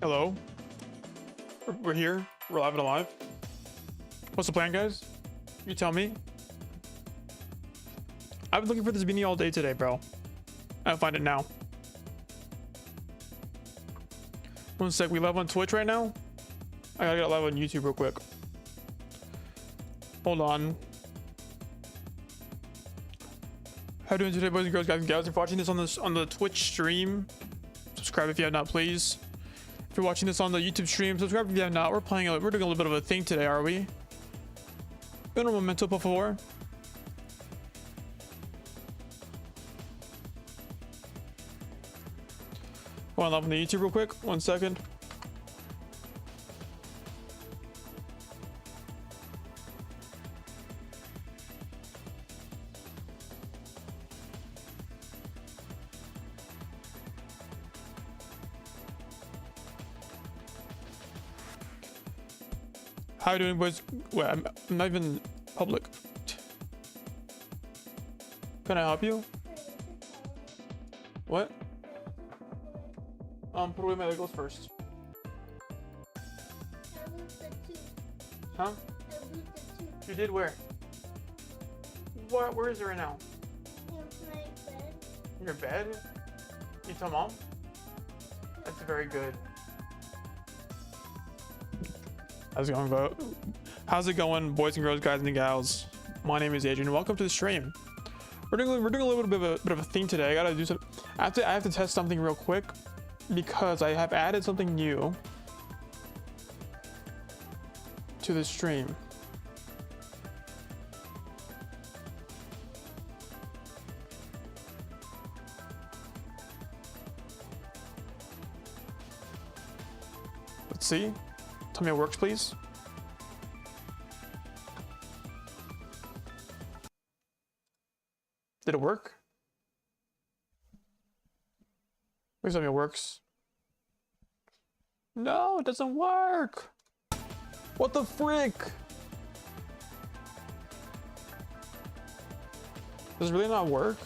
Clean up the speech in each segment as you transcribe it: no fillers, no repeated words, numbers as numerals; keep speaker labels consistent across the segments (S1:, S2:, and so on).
S1: Hello. We're here. We're live and alive. What's the plan, guys? You tell me. I've been looking for this beanie all day today, bro. I'll find it now. One sec. We live on Twitch right now. I gotta get live on YouTube real quick. Hold on. How you doing today, boys and girls, guys and gals? If you're watching this on the Twitch stream, subscribe if you have not, please. If you're watching this on the YouTube stream, subscribe if you have not. We're doing a little bit of a thing today, are we? Un momento, por favor. Going live on the YouTube real quick. 1 second. How you doing, boys? Wait, I'm not even public. Can I help you? What? Put away my Legos first. Huh? You did where? What? Where is it right now? In your bed? You tell mom? That's very good. How's it going, vote? How's it going, boys and girls, guys and gals? My name is Adrian. Welcome to the stream. We're doing a little bit of a thing today. I gotta do some. I have to test something real quick because I have added something new to the stream. Let's see. Tell me it works, please. Did it work? Please tell me it works. No, it doesn't work. What the frick? Does it really not work?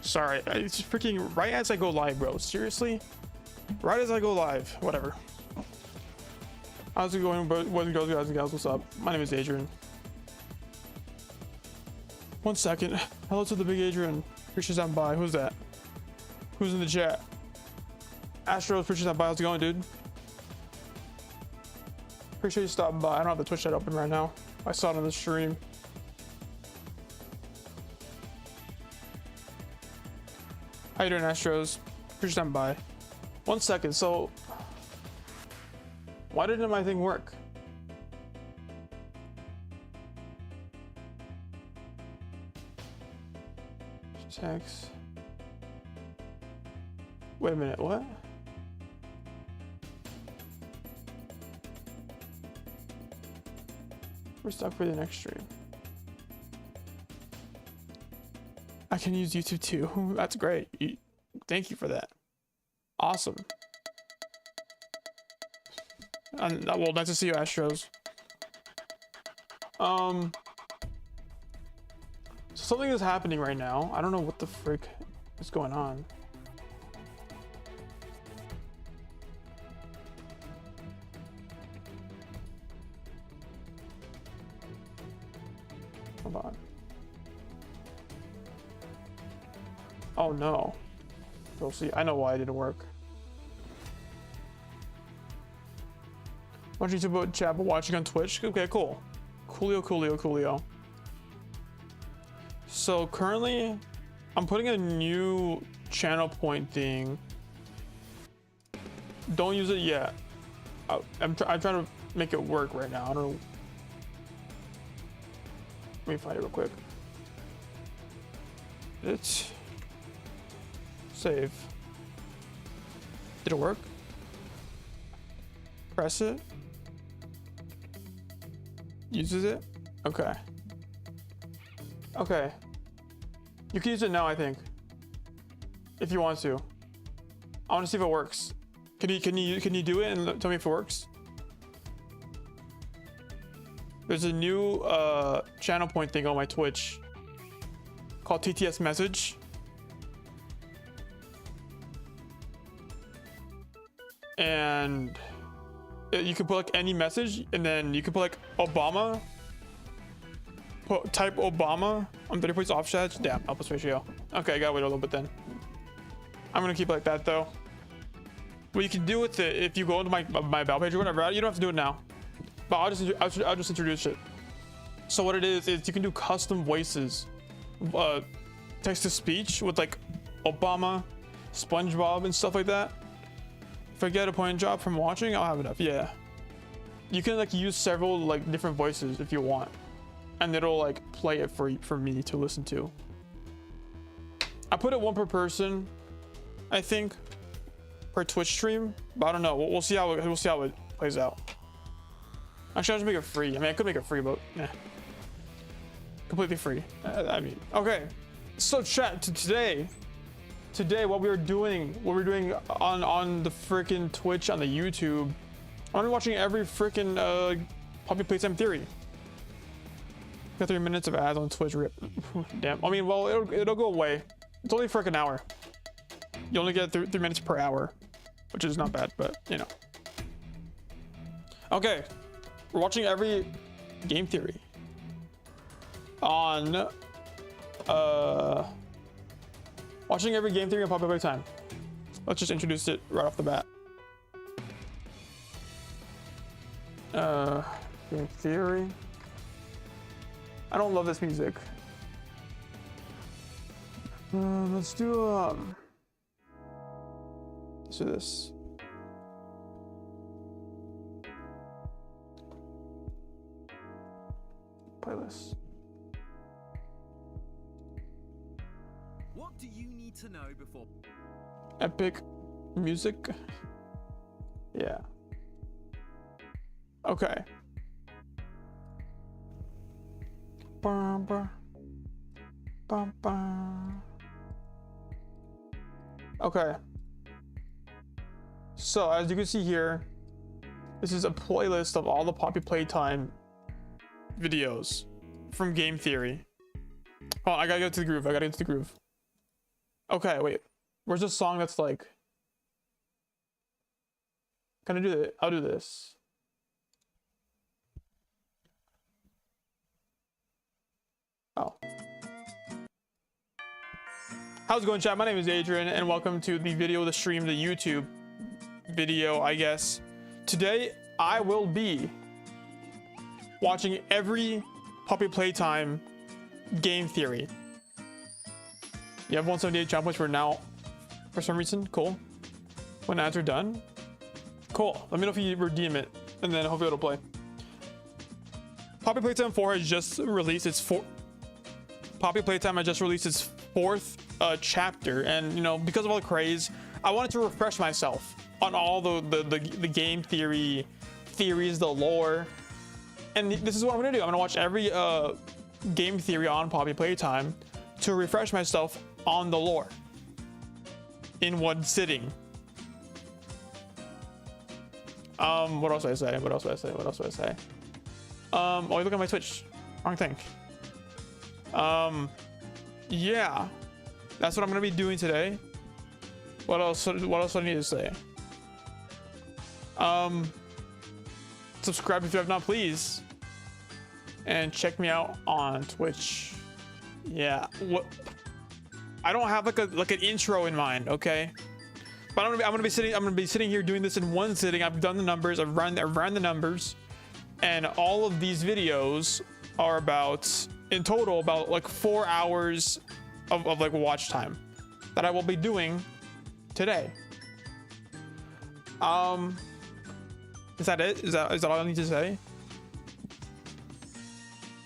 S1: Sorry, it's freaking right as I go live, bro. Seriously? Right as I go live. Whatever. How's it going, boys and girls, guys and gals? What's up? My name is Adrian. 1 second. Hello to the big Adrian. Appreciate that by. Who's that? Who's in the chat? Astros, appreciate that by. How's it going, dude? Appreciate you stopping by. I don't have the Twitch chat open right now. I saw it on the stream. How you doing, Astros? Appreciate that by. 1 second. So, why didn't my thing work? Text. Wait a minute, what? We're stuck for the next stream. I can use YouTube too. That's great. Thank you for that. Awesome. Well, nice to see you, Astros. So something is happening right now. I don't know what the frick is going on. Hold on. Oh no. We'll see. I know why it didn't work. Watching YouTube chat, but watching on Twitch. Okay, cool. Coolio. So currently, I'm putting a new channel point thing. Don't use it yet. I'm trying to make it work right now. I don't know. Let me find it real quick. It's save. Did it work? Press it. Uses it. Okay. Okay. You can use it now, I think. If you want to. I want to see if it works. Can you do it and tell me if it works? There's a new channel point thing on my Twitch called TTS message. And you can put like any message, and then you can put like Obama. Type Obama on 30 points off chat. Damn, output ratio. Okay, I gotta wait a little bit then. I'm gonna keep it like that though. What you can do with it, if you go into my battle page or whatever, you don't have to do it now. But I'll just introduce it. So what it is you can do custom voices, text to speech with like Obama, SpongeBob, and stuff like that. If I get a point job from watching, I'll have enough. Yeah, you can like use several like different voices if you want, and it'll like play it for me to listen to. I put it one per person, I think, per Twitch stream, but I don't know. We'll see how it plays out. Actually, I'll just make it free. I mean, I could make it free, but yeah, completely free. I mean, okay. So chat, today what we're doing on the freaking Twitch, on the YouTube, I'm watching every freaking Poppy Playtime Theory. Got 3 minutes of ads on Twitch. Rip. Damn. I mean, well, it'll go away. It's only for like an hour. You only get 3 minutes per hour, which is not bad, but you know. Okay, we're watching every game theory on watching every game theory on Poppy Playtime. Let's just introduce it right off the bat. Game theory. I don't love this music. Let's do this. Playlist.
S2: What do you need to know before
S1: Epic music? Yeah. Okay. Okay. So as you can see here, this is a playlist of all the Poppy Playtime videos from Game Theory. Oh, I gotta get to the groove. Okay, wait. Where's the song that's like... Can I do that? I'll do this. Oh. How's it going, chat? My name is Ajryen, and welcome to the video, the stream, the YouTube video, I guess. Today, I will be watching every Poppy Playtime game theory. You have 178 channel points for now, for some reason. Cool. When ads are done. Cool. Let me know if you redeem it, and then hopefully it'll play. Poppy Playtime 4 has just released its Poppy Playtime has just released its 4th chapter, and you know, because of all the craze, I wanted to refresh myself on all the game theories, the lore, and this is what I'm gonna do. I'm gonna watch every game theory on Poppy Playtime, to refresh myself on the lore in one sitting. What else do I say? What else do I say? What else do I say? Oh, you look at my Twitch. Wrong thing. Yeah, that's what I'm gonna be doing today. What else do I need to say? Subscribe if you have not, please, and check me out on Twitch. Yeah, what? I don't have like an intro in mind, okay? But I'm gonna be sitting here doing this in one sitting. I've done the numbers. I've run the numbers, and all of these videos are about, in total, about like 4 hours of like watch time that I will be doing today. Is that it? Is that all I need to say?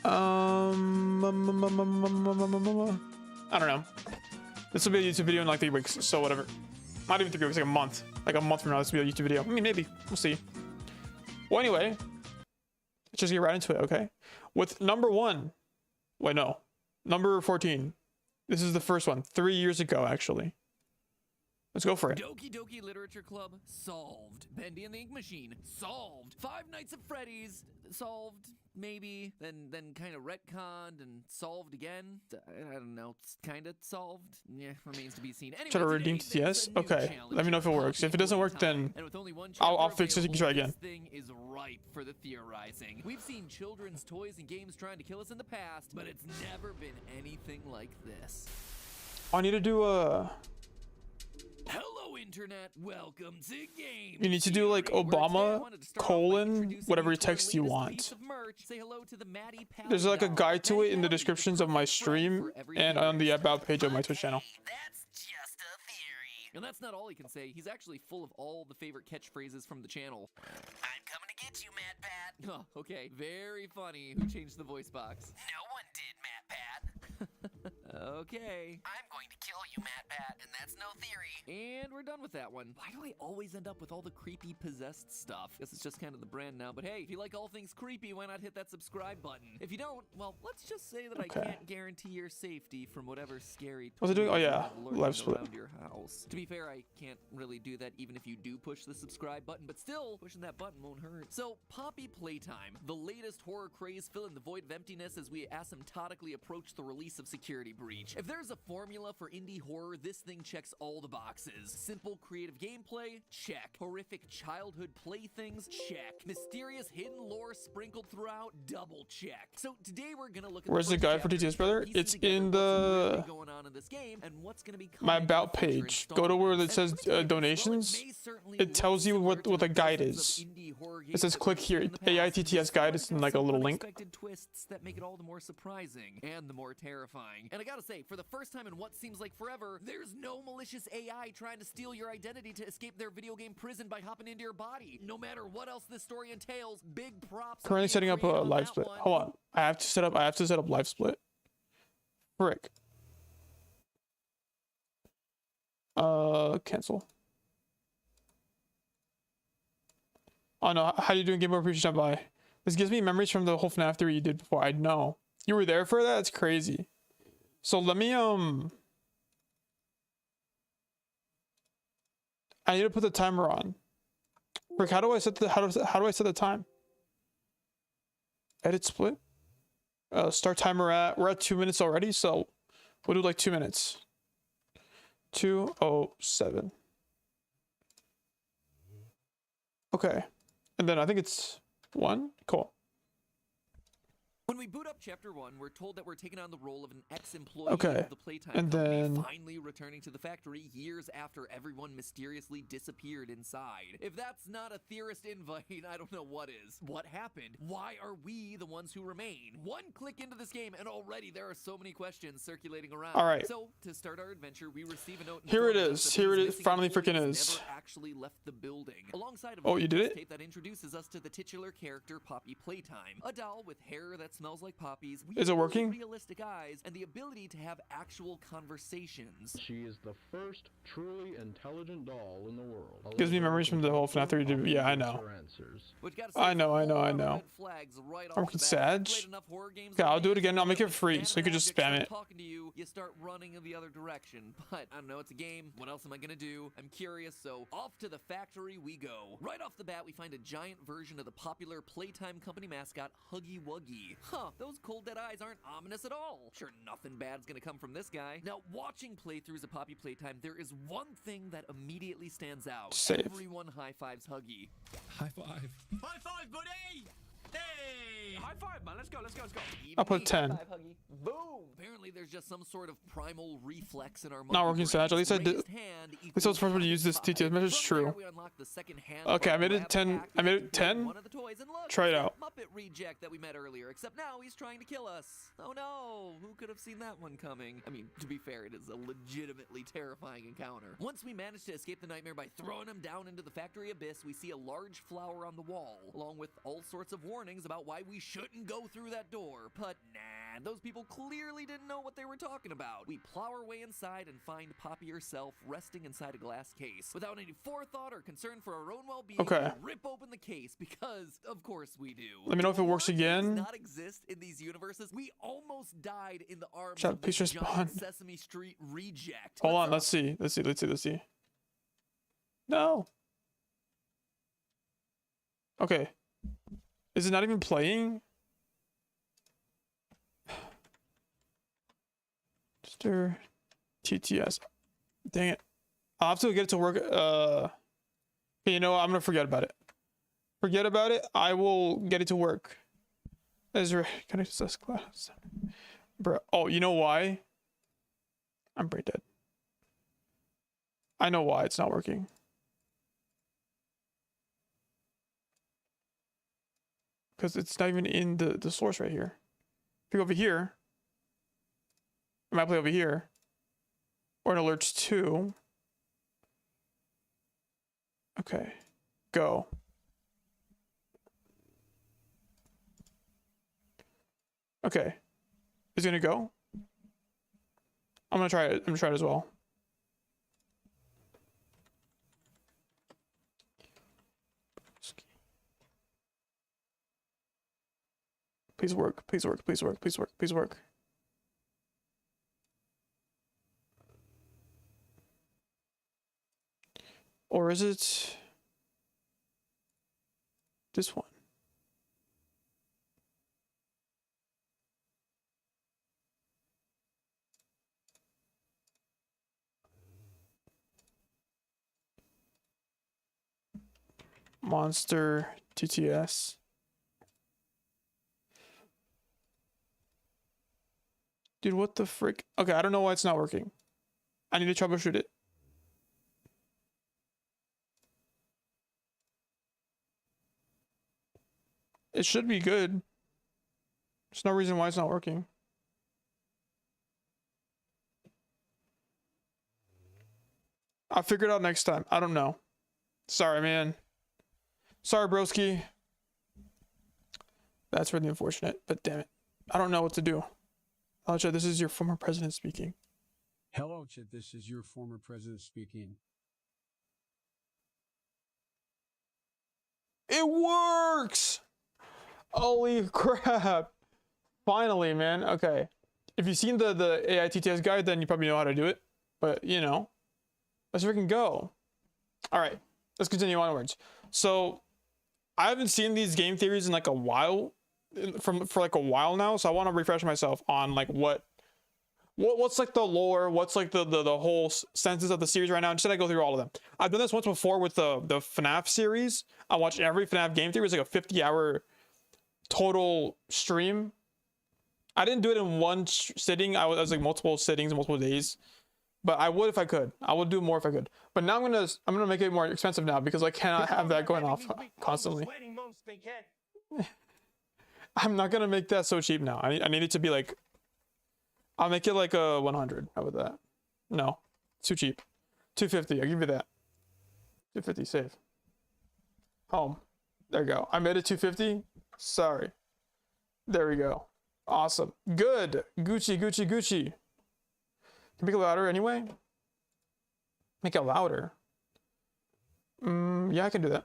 S1: I don't know. This will be a YouTube video in like 3 weeks, so whatever. Not even 3 weeks, like a month. Like a month from now, this will be a YouTube video. I mean, maybe. We'll see. Well, anyway, let's just get right into it, okay? With number 1. Wait, no. Number 14. This is the first one. 3 years ago, actually. Let's go for it.
S2: Doki Doki Literature Club solved. Bendy and the Ink Machine solved. Five Nights at Freddy's solved. Maybe. Then kind of retconned and solved again. I don't know. It's kind of solved. Yeah, remains to be seen. Anyway,
S1: Try to redeem TTS. Okay. Let me know if it works. If it doesn't work, then I'll fix it. You can try again.
S2: This thing is ripe for the theorizing. We've seen children's toys and games trying to kill us in the past, but it's never been anything like this.
S1: I need to do a.
S2: Hello, Internet. Welcome to Game.
S1: You need to do like Obama colon whatever text you want. There's like a guide to it in the descriptions of my stream and on the about page of my Twitch channel.
S2: That's just a theory. And that's not all he can say. He's actually full of all the favorite catchphrases from the channel. I'm coming to get you, Matt Pat. Oh, okay. Very funny. Who changed the voice box? No one did, Matt Pat. Okay. I'm going to kill you, Matt Pat, and that's no theory. And we're done with that one. Why do I always end up with all the creepy possessed stuff? Guess it's just kind of the brand now, but hey, if you like all things creepy, why not hit that subscribe button? If you don't, well, let's just say that I can't guarantee your safety from whatever scary
S1: What's it doing? Oh yeah, live split.
S2: Around your house. To be fair, I can't really do that even if you do push the subscribe button, but still, pushing that button won't hurt. So, Poppy Playtime, the latest horror craze filling the void of emptiness as we asymptotically approach the release of Security Breach. If there's a formula for indie horror, this thing checks all the boxes. Simple creative gameplay? Check. Horrific childhood playthings? Check. Mysterious hidden lore sprinkled throughout? Double check. So today we're gonna look at
S1: where's the guide for TTS, brother? It's in the my about page. Go to where it says donations. It tells you what the guide is. It says click here. AITTS guide is in like a little link.
S2: Twists that make it all the more surprising and the more terrifying. And I gotta say, for the first time in what seems like forever, there's no malicious AI trying to steal your identity to escape their video game prison by hopping into your body. No matter what else this story entails, big props.
S1: Currently setting up a live split. Hold on. I have to set up live split. Frick. Cancel. Oh no, how you doing? Game over, appreciate by. This gives me memories from the whole FNAF 3 you did before. I know. You were there for that? That's crazy. So let me I need to put the timer on. Frick, how do I set the time? Edit split. Start timer at, we're at 2 minutes already, so we'll do like 2 minutes. 2:07. Okay. And then I think it's 1. Cool.
S2: When we boot up Chapter 1, we're told that we're taking on the role of an ex-employee of the Playtime
S1: and
S2: company,
S1: then
S2: finally returning to the factory years after everyone mysteriously disappeared inside. If that's not a theorist invite, I don't know what is. What happened? Why are we the ones who remain? One click into this game, and already there are so many questions circulating around.
S1: All right.
S2: So, to start our adventure, we receive a note.
S1: Here it is. Here it is. Finally freaking is.
S2: Never actually left the building. Alongside of
S1: you did it?
S2: tape that introduces us to the titular character, Poppy Playtime, a doll with hair that's smells like poppies.
S1: Is it working?
S2: Realistic eyes and the ability to have actual conversations.
S3: She is the first truly intelligent doll in the world.
S1: Gives me memories from the whole FNAF 3. Yeah, I know. I know. I'm working Sag. Okay, I'll do it again. I'll make it free so you can just spam it.
S2: Talking to you, you start running in the other direction. But I don't know, it's a game. What else am I gonna do? I'm curious, so off to the factory we go. Right off the bat, we find a giant version of the popular Playtime company mascot, Huggy Wuggy. Huh, those cold dead eyes aren't ominous at all. Sure, nothing bad's gonna come from this guy. Now, watching playthroughs of Poppy Playtime, there is one thing that immediately stands out.
S1: Save.
S2: Everyone high-fives Huggy.
S4: High five.
S5: High five, buddy! Hey! High five, man. Let's go.
S1: I'll put 10.
S2: Boom! Apparently, there's just some sort of primal reflex in our
S1: Not working Sag. At least I did. At least I was the first one to use this TTS message. True. Okay, I made it 10. I made it 10. Try it out.
S2: Muppet reject that we met earlier, except now he's trying to kill us. Oh no! Who could have seen that one coming? I mean, to be fair, it is a legitimately terrifying encounter. Once we manage to escape the nightmare by throwing him down into the factory abyss, we see a large flower on the wall, along with all sorts of warnings about why we shouldn't go through that door. But nah, those people clearly didn't know what they were talking about. We plow our way inside and find Poppy herself resting inside a glass case. Without any forethought or concern for our own well-being,
S1: Okay.
S2: we rip open the case because, of course, we do.
S1: Let me know if it works again.
S2: Does not exist in these universes. We almost died in the arms
S1: Chat,
S2: of
S1: please
S2: the
S1: respond.
S2: giant Sesame Street reject.
S1: Hold on. Let's see. No. Okay. Is it not even playing? Mr. TTS. Dang it. I'll have to get it to work. Okay, you know what? I'm gonna forget about it. Forget about it. I will get it to work. Ezra, can I access class? Bro. Oh, you know why? I'm brain dead. I know why it's not working. Because it's not even in the source right here. If you go over here, I might play over here. Or in alerts 2. Okay. Go. Okay. Is it gonna go? I'm gonna try it. I'm gonna try it as well. Please work. Please work. Please work. Please work. Please work. Or is it this one? Monster TTS. Dude, what the frick? Okay, I don't know why it's not working. I need to troubleshoot it. It should be good. There's no reason why it's not working. I'll figure it out next time. I don't know. Sorry, man. Sorry, broski. That's really unfortunate, but damn it. I don't know what to do. Hello, Chad, this is your former president speaking.
S4: Hello, Chad. This is your former president speaking.
S1: It works! Holy crap. Finally, man. Okay. If you've seen the AI TTS guide, then you probably know how to do it. But, you know, let's freaking go. All right. Let's continue onwards. So, I haven't seen these game theories in like a while. For like a while now. So, I want to refresh myself on like what's like the lore, what's like the whole senses of the series right now. Instead, I go through all of them. I've done this once before with the FNAF series. I watched every FNAF game theory. It's like a 50-hour total stream. I didn't do it in one sitting. I was like multiple sittings, multiple days. But I would if I could. I would do more if I could. But now I'm gonna make it more expensive now because I cannot have that going off constantly. I'm not gonna make that so cheap now. I need it to be like. I'll make it like a 100. How about that? No, it's too cheap. 250. I'll give you that. 250. Save. Home. There you go. I made it 250. Sorry. There we go. Awesome. Good. Gucci, Gucci, Gucci. Can you make it louder anyway? Make it louder. Yeah, I can do that.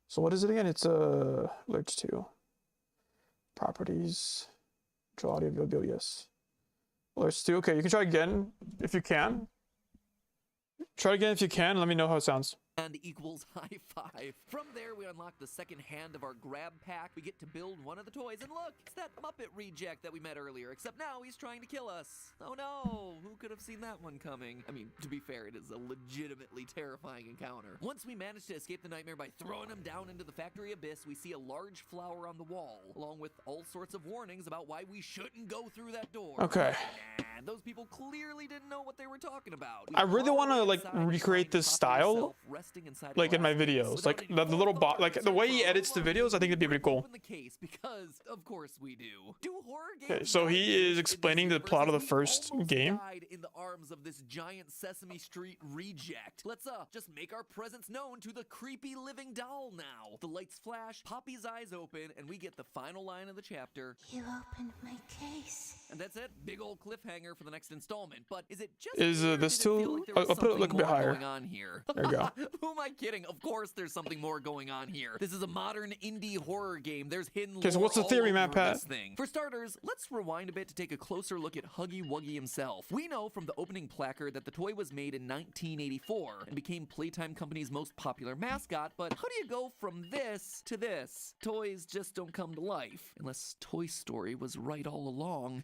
S1: So what is it again? It's alerts 2. Properties. Control audio availability, yes. Alerts 2. Okay, you can try again if you can. Try again if you can. Let me know how it sounds.
S2: And equals high five. From there, we unlock the second hand of our grab pack. We get to build one of the toys, and look, it's that Muppet reject that we met earlier, except now he's trying to kill us. Oh no, who could have seen that one coming? I mean, to be fair, it is a legitimately terrifying encounter. Once we manage to escape the nightmare by throwing him down into the factory abyss, we see a large flower on the wall, along with all sorts of warnings about why we shouldn't go through that door.
S1: Okay.
S2: And those people clearly didn't know what they were talking about.
S1: I really want to like recreate this style, like in my videos, like the little bot, like the way he edits the videos. I think it'd be pretty cool.
S2: Open the case because of course we do.
S1: Okay, so he is explaining the plot of the first game.
S2: Died in the arms of this giant Sesame Street reject. Let's just make our presence known to the creepy living doll now. The lights flash, Poppy's eyes open, and we get the final line of the chapter.
S6: You opened my case.
S2: And that's it. Big old cliffhanger for the next installment. But is it just
S1: this too? I'll put it like a bit higher.
S2: Going on here?
S1: There you go.
S2: Who am I kidding? Of course there's something more going on here. This is a modern indie horror game. There's hidden
S1: Okay, so what's the theory, Matt Pat?
S2: For starters, let's rewind a bit to take a closer look at Huggy Wuggy himself. We know from the opening placard that the toy was made in 1984 and became Playtime Company's most popular mascot, but how do you go from this to this? Toys just don't come to life, unless Toy Story was right all along.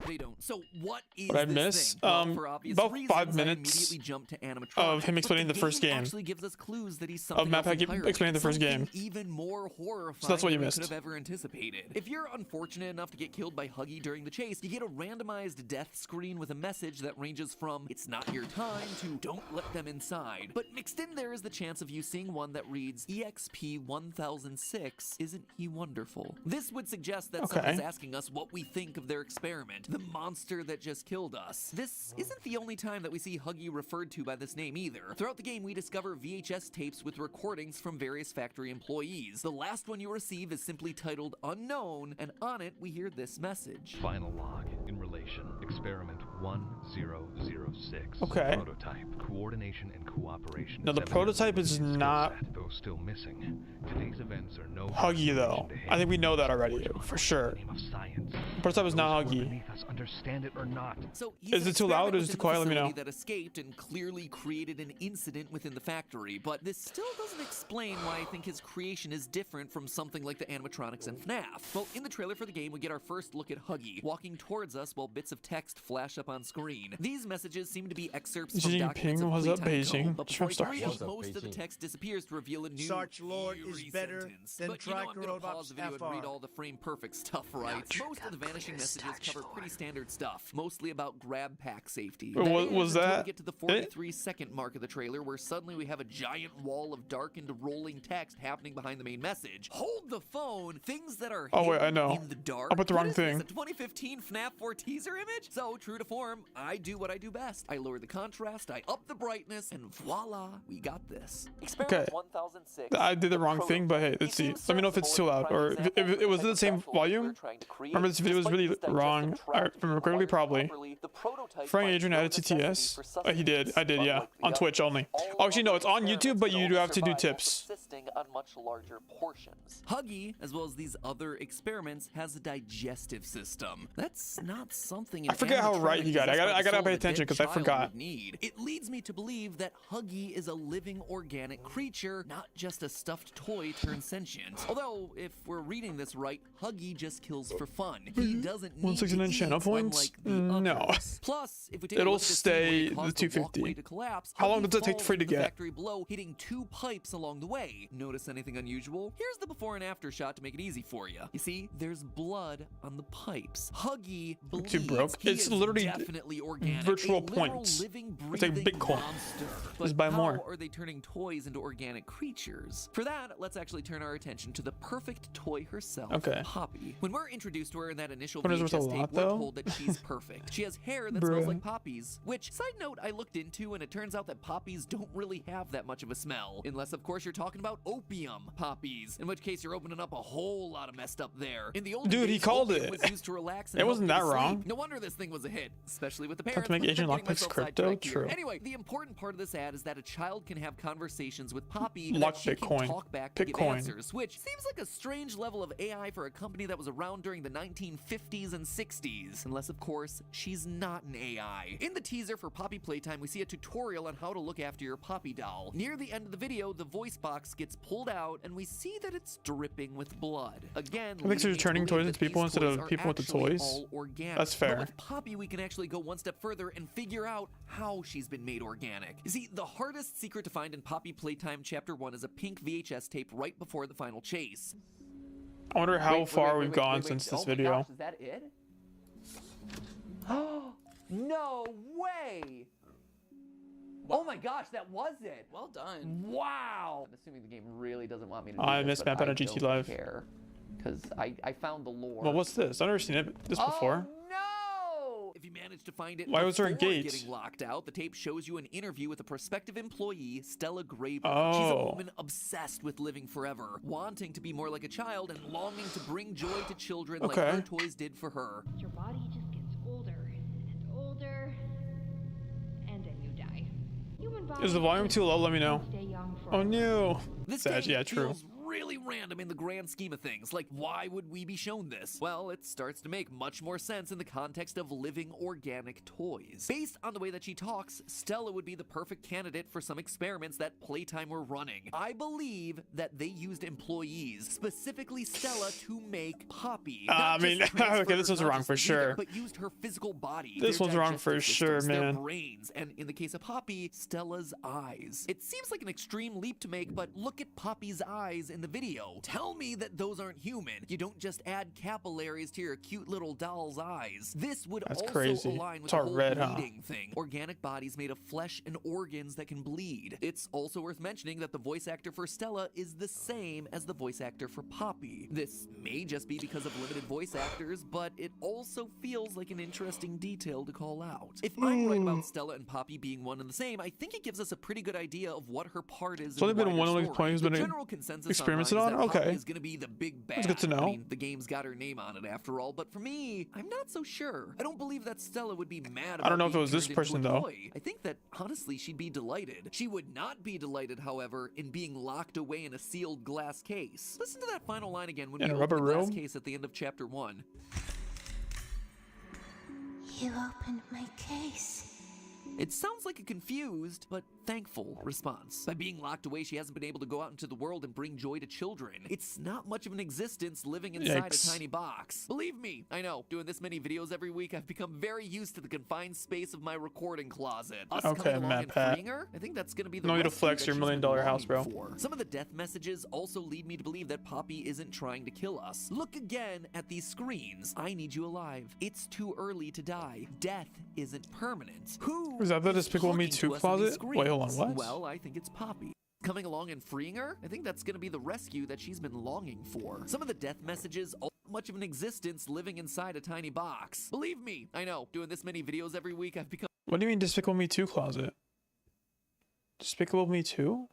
S2: They don't. So what is
S1: What I
S2: this
S1: miss?
S2: thing? Well, for obvious
S1: about
S2: reasons,
S1: 5
S2: I
S1: minutes
S2: immediately jumped to animatronics,
S1: of him explaining
S2: but
S1: the first game.
S2: Actually gives us clues that he's something
S1: Matt
S2: else
S1: Pat
S2: entirely,
S1: explaining the first game.
S2: something even more horrifying
S1: So that's what you
S2: than we
S1: missed.
S2: could have ever anticipated. If you're unfortunate enough to get killed by Huggy during the chase, you get a randomized death screen with a message that ranges from "It's not your time" to "Don't let them inside." But mixed in there is the chance of you seeing one that reads "EXP 1006, isn't he wonderful?" This would suggest that someone's asking us what we think of their experiment, the monster that just killed us. This isn't the only time that we see Huggy referred to by this name either. Throughout the game, we discover VHS tapes with recordings from various factory employees. The last one you receive is simply titled "Unknown," and on it we hear this message.
S7: Final log in relation. Experiment 1006.
S1: Okay.
S7: Prototype. Coordination and cooperation.
S1: No, the prototype is not
S7: Those still missing. Today's events are no
S1: Huggy though. I think we know that already for sure.
S7: name of science.
S1: The prototype is not Huggy.
S7: Beneath us understand it or not.
S2: So he's
S1: Is
S2: an
S1: it too loud or is it
S2: experiment
S1: too quiet? Let me
S2: within the
S1: know.
S2: facility that escaped and clearly created an incident within the factory, but this still doesn't explain why I think his creation is different from something like the animatronics in FNAF. Well, in the trailer for the game, we get our first look at Huggy, walking towards us while bits of text flash up on screen. These messages seem to be excerpts from
S1: Xi
S2: documents of
S1: Jinping was up
S2: Playtime
S1: Beijing.
S2: Code, but before you
S1: Sure,
S2: read
S1: sure.
S2: them, most of the text disappears to reveal a new
S8: Sarge Lord is
S2: eerie
S8: better
S2: sentence.
S8: than
S2: But you know I'm gonna
S8: Triceratops
S2: pause the video and read
S8: FR.
S2: all the frame-perfect stuff, right? Most of the vanishing messages cover pretty standard stuff, mostly about grab pack safety.
S1: Was
S2: Until we
S1: that
S2: get to the
S1: it?
S2: 43-second mark of the trailer, where suddenly we have a giant wall of darkened rolling text happening behind the main message. Hold the phone. Things that are
S1: Oh, wait, I
S2: hidden
S1: know.
S2: in the dark.
S1: I put the
S2: What
S1: wrong
S2: is this,
S1: thing.
S2: a 2015 FNAF 4 teaser image? So true to form, I do what I do best. I lower the contrast, I up the brightness, and voila, we got this.
S1: Okay.
S2: 1006.
S1: I did the wrong thing, but hey, let's see. Let me know if it's too loud or if it was the same volume. Remember, this video was really wrong. I remember correctly, probably. Frank Adrien added TTS. He did. I did, yeah. On Twitch only. Oh, actually, no, it's on YouTube, but you do have to do tips.
S2: On much larger portions. Huggy, as well as these other experiments, has a digestive system. That's not something.
S1: I forget how right he got it. I gotta pay attention because I forgot.
S2: It leads me to believe that Huggy is a living organic creature, not just a stuffed toy turned sentient. Although, if we're reading this right, Huggy just kills for fun. He doesn't need
S1: 169
S2: to
S1: channel
S2: eat,
S1: points?
S2: unlike the
S1: No.
S2: others. Plus, if we take a
S1: It'll
S2: look at this
S1: stay
S2: scene where he
S1: the
S2: caused walkway
S1: 250.
S2: to collapse,
S1: How long
S2: Huggy
S1: does it take
S2: falls
S1: for you to
S2: into the
S1: get?
S2: factory below, hitting 2 pipes along the way. Notice anything unusual? Here's the before and after shot to make it easy for you. You see, there's blood on the pipes. Huggy bleeds.
S1: Too broke.
S2: He
S1: It's
S2: is
S1: literally
S2: definitely organic.
S1: virtual
S2: a literal
S1: points.
S2: living,
S1: It's like
S2: breathing
S1: Bitcoin.
S2: monster. But
S1: Just buy
S2: how
S1: more.
S2: are they turning toys into organic creatures? For that, let's actually turn our attention to the perfect toy herself,
S1: Okay.
S2: Poppy. When we're introduced to her in that initial
S1: When is worth a
S2: VHS tape,
S1: lot,
S2: we're
S1: though?
S2: told told that she's perfect. She has hair that smells like poppies, which, side note, I looked into, and it turns out that poppies don't really have that much of a smell. Unless, of course, you're talking about opium poppies, in which case you're opening up a whole lot of messed up there. In the olden
S1: Dude, he
S2: days,
S1: called
S2: opium
S1: it.
S2: was used to relax and
S1: It
S2: help
S1: wasn't
S2: you to
S1: that wrong.
S2: sleep. No wonder this thing was a hit, especially with the
S1: Time
S2: parents.
S1: to make
S2: but
S1: Agent
S2: I'm getting
S1: Lockpick's
S2: myself
S1: crypto?
S2: sidetracked here.
S1: True.
S2: Anyway, the important part of this ad is that a child can have conversations with Poppy
S1: Lock
S2: that she
S1: Bitcoin.
S2: can talk back to give
S1: Bitcoin.
S2: answers, which seems like a strange level of AI for a company that was around during the 1950s and 60s. Unless, of course, she's not an AI. In the teaser for Poppy Playtime, we see a tutorial on how to look after your Poppy doll. Near the end of the video, the voice box gets pulled out, and we see that it's dripping with blood. Again,
S1: I think so,
S2: leading me to
S1: turning
S2: believe
S1: toys
S2: that
S1: into people
S2: these
S1: instead of
S2: toys are
S1: people with the
S2: actually
S1: toys.
S2: all organic.
S1: That's fair.
S2: But with Poppy, we can actually go one step further and figure out how she's been made organic. You see, the hardest secret to find in Poppy Playtime Chapter 1 is a pink VHS tape right before the final chase.
S1: I wonder how far we've gone since this video.
S2: Oh my gosh, is that it? Oh, no way! Oh my gosh, that was it!
S8: Well done.
S2: Wow! I'm assuming the game really doesn't want me to do
S1: I
S2: this,
S1: missed
S2: but
S1: Map
S2: I
S1: on GT
S2: don't
S1: Live.
S2: care, because I found the lore.
S1: Well, what's this? I've never seen this before.
S2: Oh, no! If you manage to find it
S1: Why was there a
S2: before
S1: gate?
S2: getting locked out, the tape shows you an interview with a prospective employee, Stella Graber.
S1: Oh.
S2: She's a woman obsessed with living forever, wanting to be more like a child and longing to bring joy to children like
S1: Okay.
S2: her toys did for her.
S9: Your body just gets older and older, and then you die. Human
S1: Is the volume too low? Let me know.
S9: stay young
S1: Oh
S9: forever.
S1: no.
S2: This
S1: Sad.
S2: game
S1: Yeah, true.
S2: feels really random in the grand scheme of things. Like, why would we be shown this? Well, it starts to make much more sense in the context of living organic toys. Based on the way that she talks, Stella would be the perfect candidate for some experiments that Playtime were running. I believe that they used employees, specifically Stella, to make Poppy.
S1: I
S2: Not
S1: mean,
S2: just
S1: okay,
S2: transferred
S1: this
S2: her
S1: one's wrong for
S2: consciousness
S1: sure.
S2: either, but used her physical body.
S1: This
S2: their
S1: one's wrong for
S2: digestive
S1: sure,
S2: systems, their
S1: man.
S2: brains, and in the case of Poppy, Stella's eyes. It seems like an extreme leap to make, but look at Poppy's eyes in the video. Tell me that those aren't human. You don't just add capillaries to your cute little doll's eyes. This would
S1: That's
S2: also
S1: crazy.
S2: align with
S1: It's
S2: the
S1: all
S2: whole
S1: red, huh?
S2: bleeding thing. Organic bodies made of flesh and organs that can bleed. It's also worth mentioning that the voice actor for Stella is the same as the voice actor for Poppy. This may just be because of limited voice actors, but it also feels like an interesting detail to call out. If I'm right about Stella and Poppy being one and the same, I think it gives us a pretty good idea of what her part is.
S1: It's only
S2: in the
S1: been one
S2: wider
S1: of these
S2: story.
S1: points
S2: The
S1: been
S2: general consensus
S1: experimented
S2: online is
S1: on?
S2: that Poppy
S1: Okay.
S2: is going to be the big bad.
S1: That's good to know.
S2: I mean, the game's got her name on it after all, but for me, I'm not so sure. I don't believe that Stella would be mad about
S1: I don't know if it
S2: being
S1: was this
S2: turned into
S1: person,
S2: a
S1: though.
S2: toy. I think that, honestly, she'd be delighted. She would not be delighted, however, in being locked away in a sealed glass case. Listen to that final line again when
S1: In
S2: we
S1: a
S2: open the
S1: rubber
S2: glass
S1: room?
S2: case at the end of Chapter 1.
S6: You opened my case.
S2: It sounds like a confused, but thankful response. By being locked away, she hasn't been able to go out into the world and bring joy to children. It's not much of an existence living inside
S1: Yikes.
S2: a tiny box. Believe me, I know, doing this many videos every week, I've become very used to the confined space of my recording closet. Us
S1: Okay,
S2: coming along
S1: Matt
S2: and
S1: Pat.
S2: freeing her, I think that's gonna be the
S1: No need to
S2: rescue
S1: flex
S2: that
S1: your
S2: she's
S1: $1 million
S2: been
S1: house,
S2: longing
S1: bro.
S2: for. Some of the death messages also lead me to believe that Poppy isn't trying to kill us. Look again at these screens. I need you alive. It's too early to die. Death isn't permanent. Who
S1: Is that the Despicable Me
S2: talking
S1: 2
S2: to us in these
S1: closet? Wait, hold on,
S2: screens?
S1: what?
S2: Well, I think it's Poppy. Coming along and freeing her? I think that's gonna be the rescue that she's been longing for. Some of the death messages aren't much of an existence living inside a tiny box. Believe me, I know, doing this many videos every week, I've become
S1: What do you mean Despicable Me 2 closet? Despicable Me 2?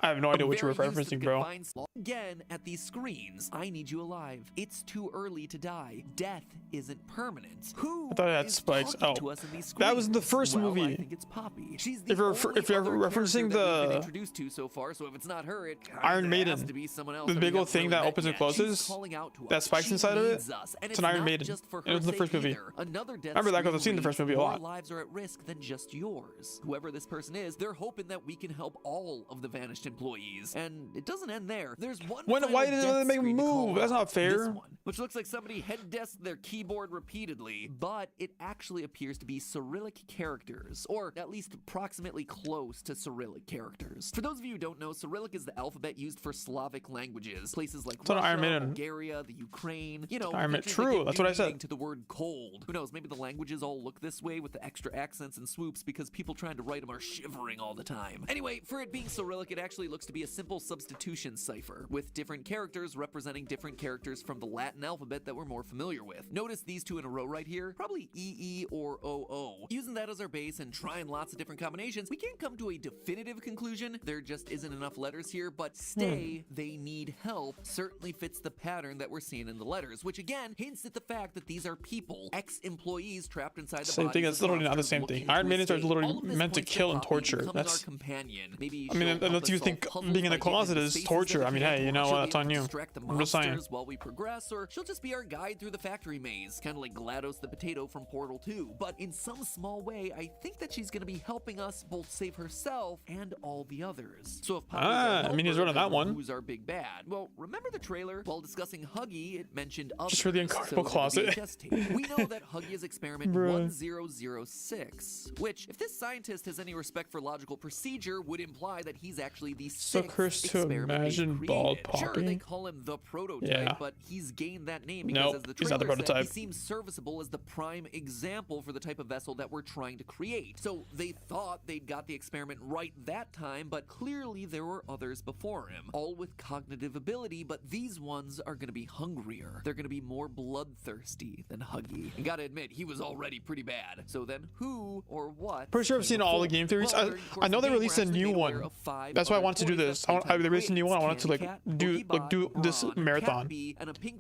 S1: I have no idea what you were
S2: very used to
S1: referencing,
S2: the
S1: bro.
S2: confined again at these screens. I need you alive. It's too early to die. Death isn't permanent. Who
S1: I thought it had
S2: is
S1: spikes.
S2: talking
S1: Oh,
S2: to us in these
S1: that was in the
S2: screens?
S1: first
S2: Well,
S1: movie.
S2: I think it's Poppy. She's the
S1: If you're-
S2: only
S1: if you're
S2: other
S1: referencing
S2: character that we've been
S1: the
S2: introduced to so far, so if it's not her, it
S1: Iron
S2: kinda
S1: Maiden,
S2: has to be someone else
S1: the
S2: that
S1: big
S2: we
S1: old
S2: haven't
S1: thing
S2: really
S1: that
S2: met
S1: opens and
S2: yet.
S1: closes,
S2: She's calling out to
S1: that
S2: us.
S1: spikes
S2: She
S1: inside of it,
S2: needs us, and
S1: it's an Iron
S2: not
S1: Maiden.
S2: just for
S1: It was in the
S2: her
S1: first
S2: sake
S1: movie.
S2: either. Another death
S1: Remember that 'cause
S2: screen
S1: I've seen the
S2: reads,
S1: first movie a
S2: "More
S1: lot."
S2: lives are at risk than just yours." Whoever this person is, they're hoping that we can help all of the vanished employees. And it doesn't end there. There's one
S1: When-
S2: final
S1: why didn't
S2: death
S1: they make a
S2: screen to call
S1: move? That's
S2: out.
S1: not fair.
S2: This one, which looks like somebody head desked their keyboard repeatedly, but it actually appears to be Cyrillic characters, or at least approximately close to Cyrillic characters. For those of you who don't know, Cyrillic is the alphabet used for Slavic languages. Places like
S1: on
S2: Russia,
S1: Iron Maiden.
S2: Bulgaria, the Ukraine, you know,
S1: Iron Maiden.
S2: countries that
S1: True,
S2: get
S1: that's what I
S2: new
S1: said.
S2: meaning to the word cold. Who knows, maybe the languages all look this way with the extra accents and swoops because people trying to write them are shivering all the time. Anyway, for it being Cyrillic, it actually looks to be a simple substitution cipher, with different characters representing different characters from the Latin Latin alphabet that we're more familiar with. Notice these two in a row right here, probably EE or OO. Using that as our base and trying lots of different combinations, we can't come to a definitive conclusion. There just isn't enough letters here, but stay, they need help certainly fits the pattern that we're seeing in the letters, which again hints at the fact that these are people, ex-employees trapped inside the
S1: Same thing. That's literally not the same thing. Iron Maidens are literally meant to kill and torture. That's.
S2: Companion. Maybe
S1: I mean, unless you think being in the closet is torture. I mean, hey, you know what? That's on you. I'm just saying.
S2: While we progress, or she'll just be our guide through the factory maze, kind of like GLaDOS the potato from Portal 2. But in some small way, I think that she's going to be helping us both save herself and all the others. So if
S1: I mean, he's running that one.
S2: Who's our big bad? Well, remember the trailer? While discussing Huggy, it mentioned others.
S1: Just for the incredible closet.
S2: We know that Huggy is experiment 1006, which, if this scientist has any respect for logical procedure, would imply that he's actually the
S1: So
S2: sixth
S1: cursed to
S2: experiment
S1: imagine
S2: they've
S1: bald
S2: created. Sure,
S1: Poppy.
S2: they call him the prototype,
S1: Yeah.
S2: but he's gained that name because
S1: Nope,
S2: as the
S1: he's not the
S2: trailer said,
S1: prototype.
S2: he seems serviceable as the prime example for the type of vessel that we're trying to create. So they thought they'd got the experiment right that time, but clearly there were others before him, all with cognitive ability, but these ones are going to be hungrier. They're going to be more bloodthirsty than Huggy. And gotta admit, he was already pretty bad. So then who or what?
S1: Pretty sure I've seen all the game theories. I know they released a new one. That's why I wanted to do this. They released a new one. I wanted to do this marathon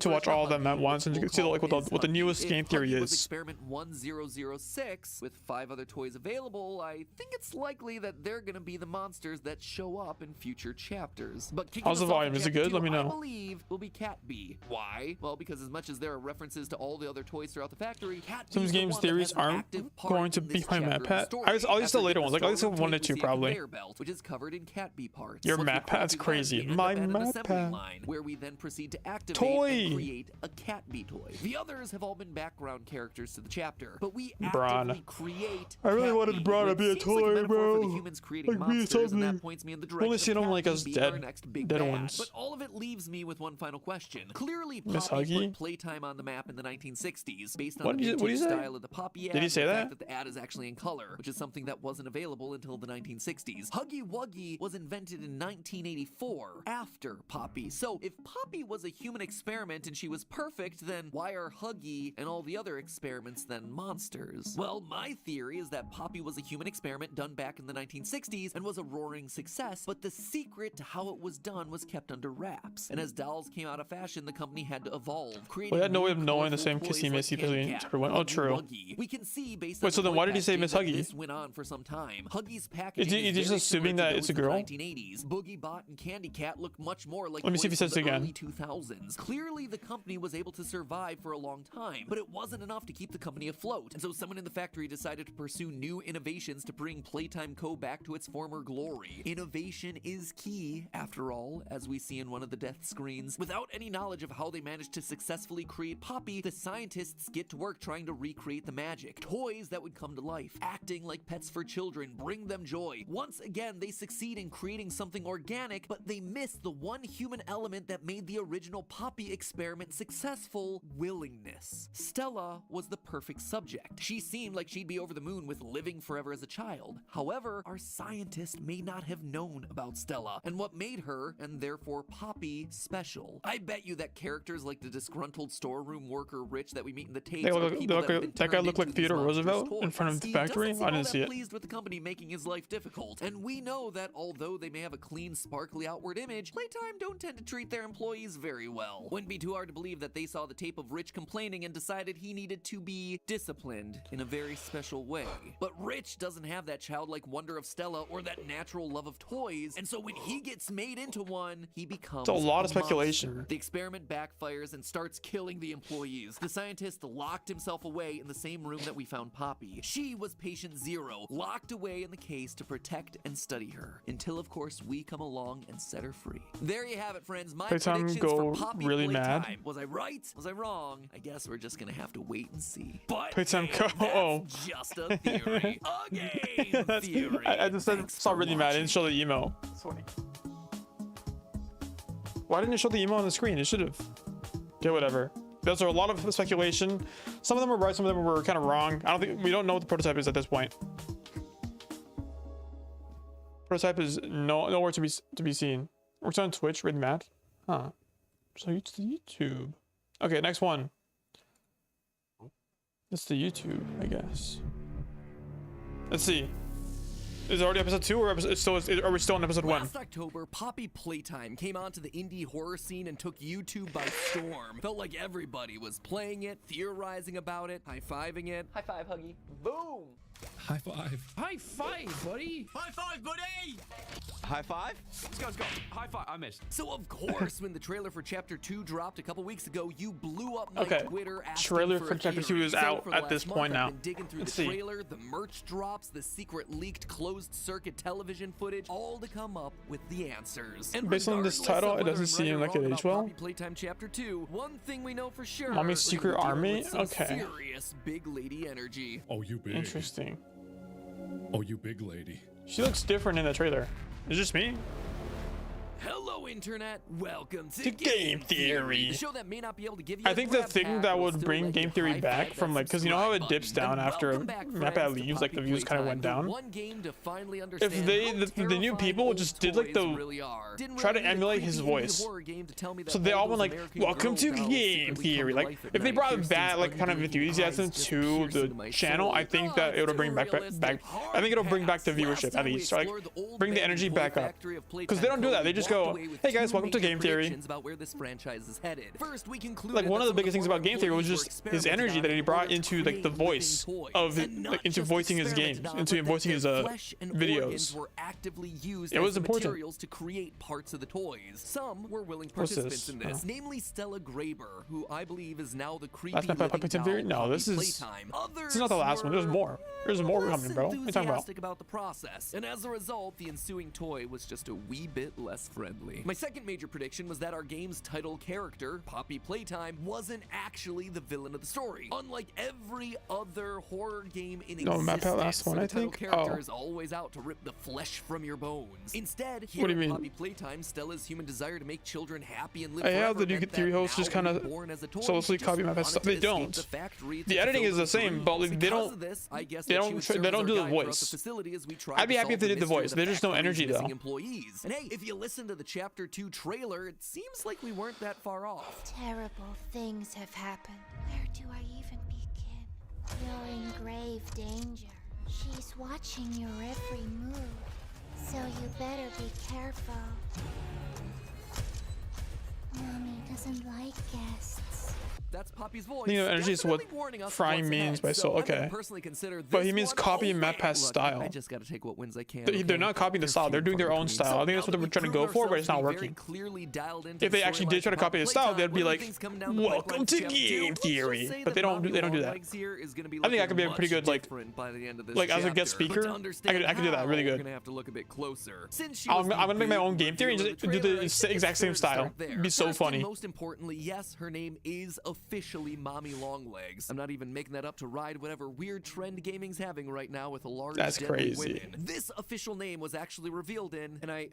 S1: to watch all of them at once and see what the newest game theory is.
S2: Experiment 1006 with 5 other toys available. I think it's likely that they're going to be the monsters that show up in future chapters. But
S1: how's the volume? Is it good? Let me know.
S2: I believe will be Cat B. Why? Well, because as much as there are references to all the other toys throughout the factory, Cat B
S1: Some games theories aren't going to be my Matt Pat. I'll use the later ones, like at least 1 or 2 probably.
S2: Which is covered in Cat B parts.
S1: Your Matt Pat's crazy. My Matt Pat.
S2: Where we then proceed to activate
S1: Toy.
S2: and create a Cat B toy. The others have all been background characters to the chapter, but we actively create.
S1: I really
S2: Cat
S1: wanted
S2: B,
S1: Braun to
S2: which
S1: be a
S2: seems like
S1: toy,
S2: metaphor for
S1: bro.
S2: the humans creating
S1: Like, be
S2: monsters, and that
S1: something.
S2: points me in the
S1: I've
S2: direction
S1: only seen
S2: of
S1: them like
S2: Cat
S1: as
S2: B being our
S1: dead,
S2: next big
S1: dead
S2: bad.
S1: ones.
S2: But all of it leaves me with one final question. Clearly,
S1: Miss
S2: Poppy
S1: Huggy?
S2: put Playtime on the map in the 1960s based on
S1: What
S2: the
S1: did you
S2: vintage
S1: say?
S2: style of the Poppy ad.
S1: Did he
S2: and
S1: say
S2: the
S1: that?
S2: fact that the ad is actually in color, which is something that wasn't available until the 1960s. Huggy Wuggy was invented in 1984 after Poppy. So if Poppy was a human experiment and she was perfect, then why are Huggy and all the other experiments then monsters? Well, my theory is that Poppy was a human experiment done back in the 1960s and was a roaring success, but the secret to how it was done was kept under wraps. And as dolls came out of fashion, the company had to evolve.
S1: We had no way of knowing the same kissy missy between everyone. Oh, true.
S2: We can see based
S1: Wait,
S2: on
S1: so
S2: the
S1: then why did he
S2: voice
S1: say
S2: acting
S1: Miss
S2: that
S1: Huggy?
S2: This went on for some time. Huggy's packaging
S1: Is he
S2: is
S1: just
S2: very
S1: assuming
S2: similar
S1: that
S2: to
S1: it's a
S2: those
S1: girl?
S2: of the 1980s. Boogie Bot and Candy Cat look much more like
S1: Let me see if he
S2: toys
S1: says
S2: from
S1: it
S2: the
S1: again.
S2: early 2000s. Clearly, the company was able to survive for a long time, but it wasn't enough to keep the company afloat. And so someone in the factory decided to pursue new innovations to bring Playtime Co. back to its former glory. Innovation is key, after all, as we see in one of the death screens. Without any knowledge of how they managed to successfully create Poppy, the scientists get to work trying to recreate the magic. Toys that would come to life, acting like pets for children, bring them joy. Once again, they succeed in creating something organic, but they miss the one human element that made the original Poppy experiment successful: willingness. Stella was the perfect subject. She seemed like she'd be over the moon with living forever as a child. However, our scientist may not have known about Stella and what made her, and therefore Poppy, special. I bet you that characters like the disgruntled storeroom worker Rich that we meet in the tapes are people that have been
S1: that guy
S2: turned
S1: looked like
S2: into these
S1: Theodore
S2: monstrous
S1: Roosevelt in
S2: toys.
S1: front of the
S2: He
S1: factory.
S2: doesn't seem
S1: I didn't
S2: all
S1: see
S2: that
S1: it.
S2: pleased with the company making his life difficult, and we know that although they may have a clean, sparkly outward image, Playtime don't tend to treat their employees very well. Wouldn't be too hard to believe that they saw the tape of Rich complaining and decided he needed to be disciplined in a very special way. But Rich doesn't have that childlike wonder of Stella or that natural love of toys, and so when he gets made into one, he becomes
S1: It's a lot of
S2: monster.
S1: speculation.
S2: The experiment backfires and starts killing the employees. The scientist locked himself away in the same room that we found Poppy. She was patient 0, locked away in the case to protect and study her, until of course we come along and set her free. There you have it, friends. My
S1: Playtime
S2: predictions
S1: go
S2: for Poppy
S1: really
S2: Playtime.
S1: mad.
S2: Was I right? Was I wrong? I guess we're just gonna have to wait and see. But
S1: Playtime
S2: hey,
S1: go.
S2: that's
S1: Oh.
S2: just a theory. A game
S1: That's-
S2: theory.
S1: I just
S2: Thanks
S1: saw
S2: for
S1: really mad. I didn't
S2: watching.
S1: show the emo. That's funny. Why didn't it show the emo on the screen? It should have. Okay, whatever. Those are a lot of speculation. Some of them were right, some of them were kind of wrong. We don't know what the prototype is at this point. Prototype is nowhere to be seen. Works on Twitch, really mad. Huh. So it's YouTube. Okay, next one. It's the YouTube, I guess. Let's see. Is it already episode 2 or episode, are we still on episode 1?
S2: Last October, Poppy Playtime came onto the indie horror scene and took YouTube by storm. Felt like everybody was playing it, theorizing about it, high-fiving it. High five, Huggy. Boom!
S5: High five.
S8: High five, buddy.
S5: High five, buddy!
S10: High five?
S5: Let's go, let's go. High five. I missed.
S2: So of course, when the trailer for Chapter 2 dropped a couple weeks ago, you blew up my
S1: Okay.
S2: Twitter asking
S1: Trailer
S2: for
S1: for
S2: a
S1: Chapter 2
S2: theory.
S1: is
S2: So
S1: out
S2: for the
S1: at this
S2: last
S1: point
S2: month,
S1: now.
S2: I've been digging through
S1: Let's
S2: the
S1: see.
S2: trailer, the merch drops, the secret leaked closed circuit television footage, all to come up with the answers. And
S1: Based on this
S2: regardless
S1: title,
S2: of
S1: it
S2: whether
S1: doesn't
S2: I'm right
S1: seem
S2: or
S1: like it
S2: wrong
S1: aged
S2: about
S1: well.
S2: Poppy Playtime Chapter 2, one thing we know for sure.
S1: Mommy's
S2: we're
S1: Secret
S2: gonna be dealing
S1: Army?
S2: with some
S1: Okay.
S2: Serious big lady energy.
S5: Oh, you big.
S1: Interesting.
S5: Oh, you big lady.
S1: She looks different in the trailer. Is it just me?
S2: Hello, Internet. Welcome to
S1: To Game Theory.
S2: the show that may not be able to give you.
S1: I
S2: a
S1: think the
S2: grab
S1: thing
S2: pack
S1: that
S2: will
S1: would
S2: still
S1: bring
S2: let
S1: Game
S2: you
S1: Theory
S2: high-five
S1: back
S2: that
S1: from, like, because you know how it
S2: subscribe
S1: dips
S2: button.
S1: down
S2: And
S1: after
S2: welcome back,
S1: MapPad
S2: friends, to
S1: leaves, like the
S2: Poppy
S1: views kind of
S2: Playtime,
S1: went
S2: the
S1: down.
S2: one game to finally understand
S1: If they,
S2: how
S1: the new
S2: terrifying
S1: people
S2: old
S1: just did like
S2: toys
S1: the
S2: really are. Didn't
S1: try to
S2: really need a
S1: emulate his
S2: creepy indie
S1: voice.
S2: horror game to tell me that
S1: So they all
S2: those
S1: went like,
S2: American
S1: "Welcome to
S2: girl dolls
S1: Game
S2: secretly come
S1: Theory."
S2: to
S1: Like,
S2: life at
S1: if they
S2: night.
S1: brought
S2: Kirsten's
S1: that like kind of
S2: unblinking
S1: enthusiasm
S2: eyes just
S1: to
S2: pierce
S1: the
S2: into my
S1: channel,
S2: soul.
S1: I think that it would bring back. I think it'll bring back the viewership at least. Like, bring the energy back up. Because they don't do that. They just go, "Hey guys, welcome to Game Theory."
S2: About where this franchise is headed. First, we concluded
S1: Like, one of
S2: that
S1: the biggest
S2: some
S1: things about Game Theory was
S2: former
S1: just
S2: employees
S1: his
S2: were
S1: energy that he
S2: experimented
S1: brought
S2: on in
S1: into
S2: order
S1: like
S2: to
S1: the
S2: create
S1: voice
S2: living toys.
S1: of
S2: And not
S1: like into
S2: just
S1: voicing his
S2: experimented
S1: games,
S2: on,
S1: into
S2: but that
S1: voicing
S2: their
S1: his
S2: flesh and organs
S1: videos.
S2: were actively used
S1: It
S2: as
S1: was
S2: the
S1: important.
S2: materials to create parts of the toys. Some were willing
S1: What's
S2: participants
S1: this?
S2: in this,
S1: Oh.
S2: namely Stella Graber, who I believe is now the creepy
S1: Last
S2: living
S1: Playtime
S2: doll
S1: Theory? No,
S2: Poppy
S1: this is
S2: Playtime.
S1: this is not the last one. There's
S2: Others
S1: more. There's more
S2: were
S1: coming, bro. What are you talking about?
S2: enthusiastic about the process, and as a result, the ensuing toy was just a wee bit less friendly. My second major prediction was that our game's title character, Poppy Playtime, wasn't actually the villain of the story. Unlike every other horror game in
S1: No,
S2: existence,
S1: Map Out last one,
S2: where
S1: I
S2: the title
S1: think.
S2: character
S1: Oh.
S2: is always out to rip the flesh from your bones. Instead, here
S1: What do you
S2: in
S1: mean?
S2: Poppy Playtime, Stella's human desire to make children happy and live
S1: Yeah,
S2: forever
S1: the new
S2: meant
S1: theory
S2: that
S1: hosts just
S2: now
S1: kinda
S2: being born as a toy,
S1: soullessly
S2: she
S1: copy
S2: just
S1: Map Out
S2: wanted
S1: stuff.
S2: to
S1: They
S2: escape
S1: don't.
S2: the factory to
S1: The editing
S2: fulfill
S1: is the
S2: her
S1: same,
S2: dreams.
S1: but, like, they
S2: Because
S1: don't-
S2: of this, I guess
S1: they
S2: that
S1: don't
S2: she would
S1: try-
S2: serve
S1: they
S2: as
S1: don't
S2: our
S1: do the
S2: guide throughout
S1: voice.
S2: the facility as we try
S1: I'd be
S2: to
S1: happy
S2: solve
S1: if they
S2: the
S1: did the
S2: mystery
S1: voice.
S2: of
S1: There's just no
S2: factory's
S1: energy,
S2: missing
S1: though.
S2: employees. And hey, if you listen to the Chapter 2 trailer, it seems like we weren't that far off.
S6: Terrible things have happened. Where do I even begin? You're in grave danger. She's watching your every move, so you better be careful. Mommy doesn't like guests.
S2: That's Poppy's voice.
S1: You know, energy is what
S2: definitely warning us
S1: Frying
S2: what's
S1: means
S2: ahead.
S1: by
S2: So
S1: soul.
S2: I'm gonna
S1: Okay.
S2: personally consider
S1: But
S2: this
S1: he means
S2: one
S1: copy
S2: a
S1: Map
S2: win.
S1: Pass
S2: Look,
S1: style.
S2: I just gotta take what wins I can.
S1: They're
S2: okay?
S1: not copying the
S2: They're
S1: style. They're
S2: few
S1: doing their
S2: and far
S1: own
S2: between.
S1: style.
S2: So
S1: I think
S2: now
S1: that's what
S2: that
S1: they're
S2: we've
S1: trying to
S2: proven
S1: go for, but
S2: ourselves
S1: it's not
S2: to be very
S1: working.
S2: clearly dialed into
S1: If they
S2: the
S1: actually
S2: storylines
S1: did try to
S2: of
S1: copy the
S2: Poppy
S1: style, they'd be
S2: Playtime,
S1: like,
S2: when things come down the
S1: "Welcome
S2: pipeline
S1: to
S2: of Chapter 2,
S1: Game
S2: let's just
S1: Theory."
S2: say
S1: But they
S2: that
S1: don't do
S2: Mommy
S1: that.
S2: Longlegs here is gonna be
S1: I think I
S2: looking
S1: could be a pretty
S2: much
S1: good, like-
S2: different by the end of this
S1: like, as a guest
S2: chapter. But
S1: speaker,
S2: to understand
S1: I could do that
S2: how,
S1: really
S2: we're
S1: good.
S2: gonna have to look a bit closer. Since she
S1: I'm
S2: was the
S1: gonna make my own
S2: big
S1: Game Theory and
S2: reveal
S1: just
S2: of the
S1: do the
S2: trailer, I think
S1: exact
S2: it's
S1: same
S2: fair to
S1: style.
S2: start there.
S1: It'd be so
S2: First
S1: funny.
S2: and most importantly, yes, her name is officially Mommy Longlegs. I'm not even making that up to ride whatever weird trend gaming's having right now with a large
S1: That's
S2: deadly
S1: crazy.
S2: women. This official name was actually revealed in, and I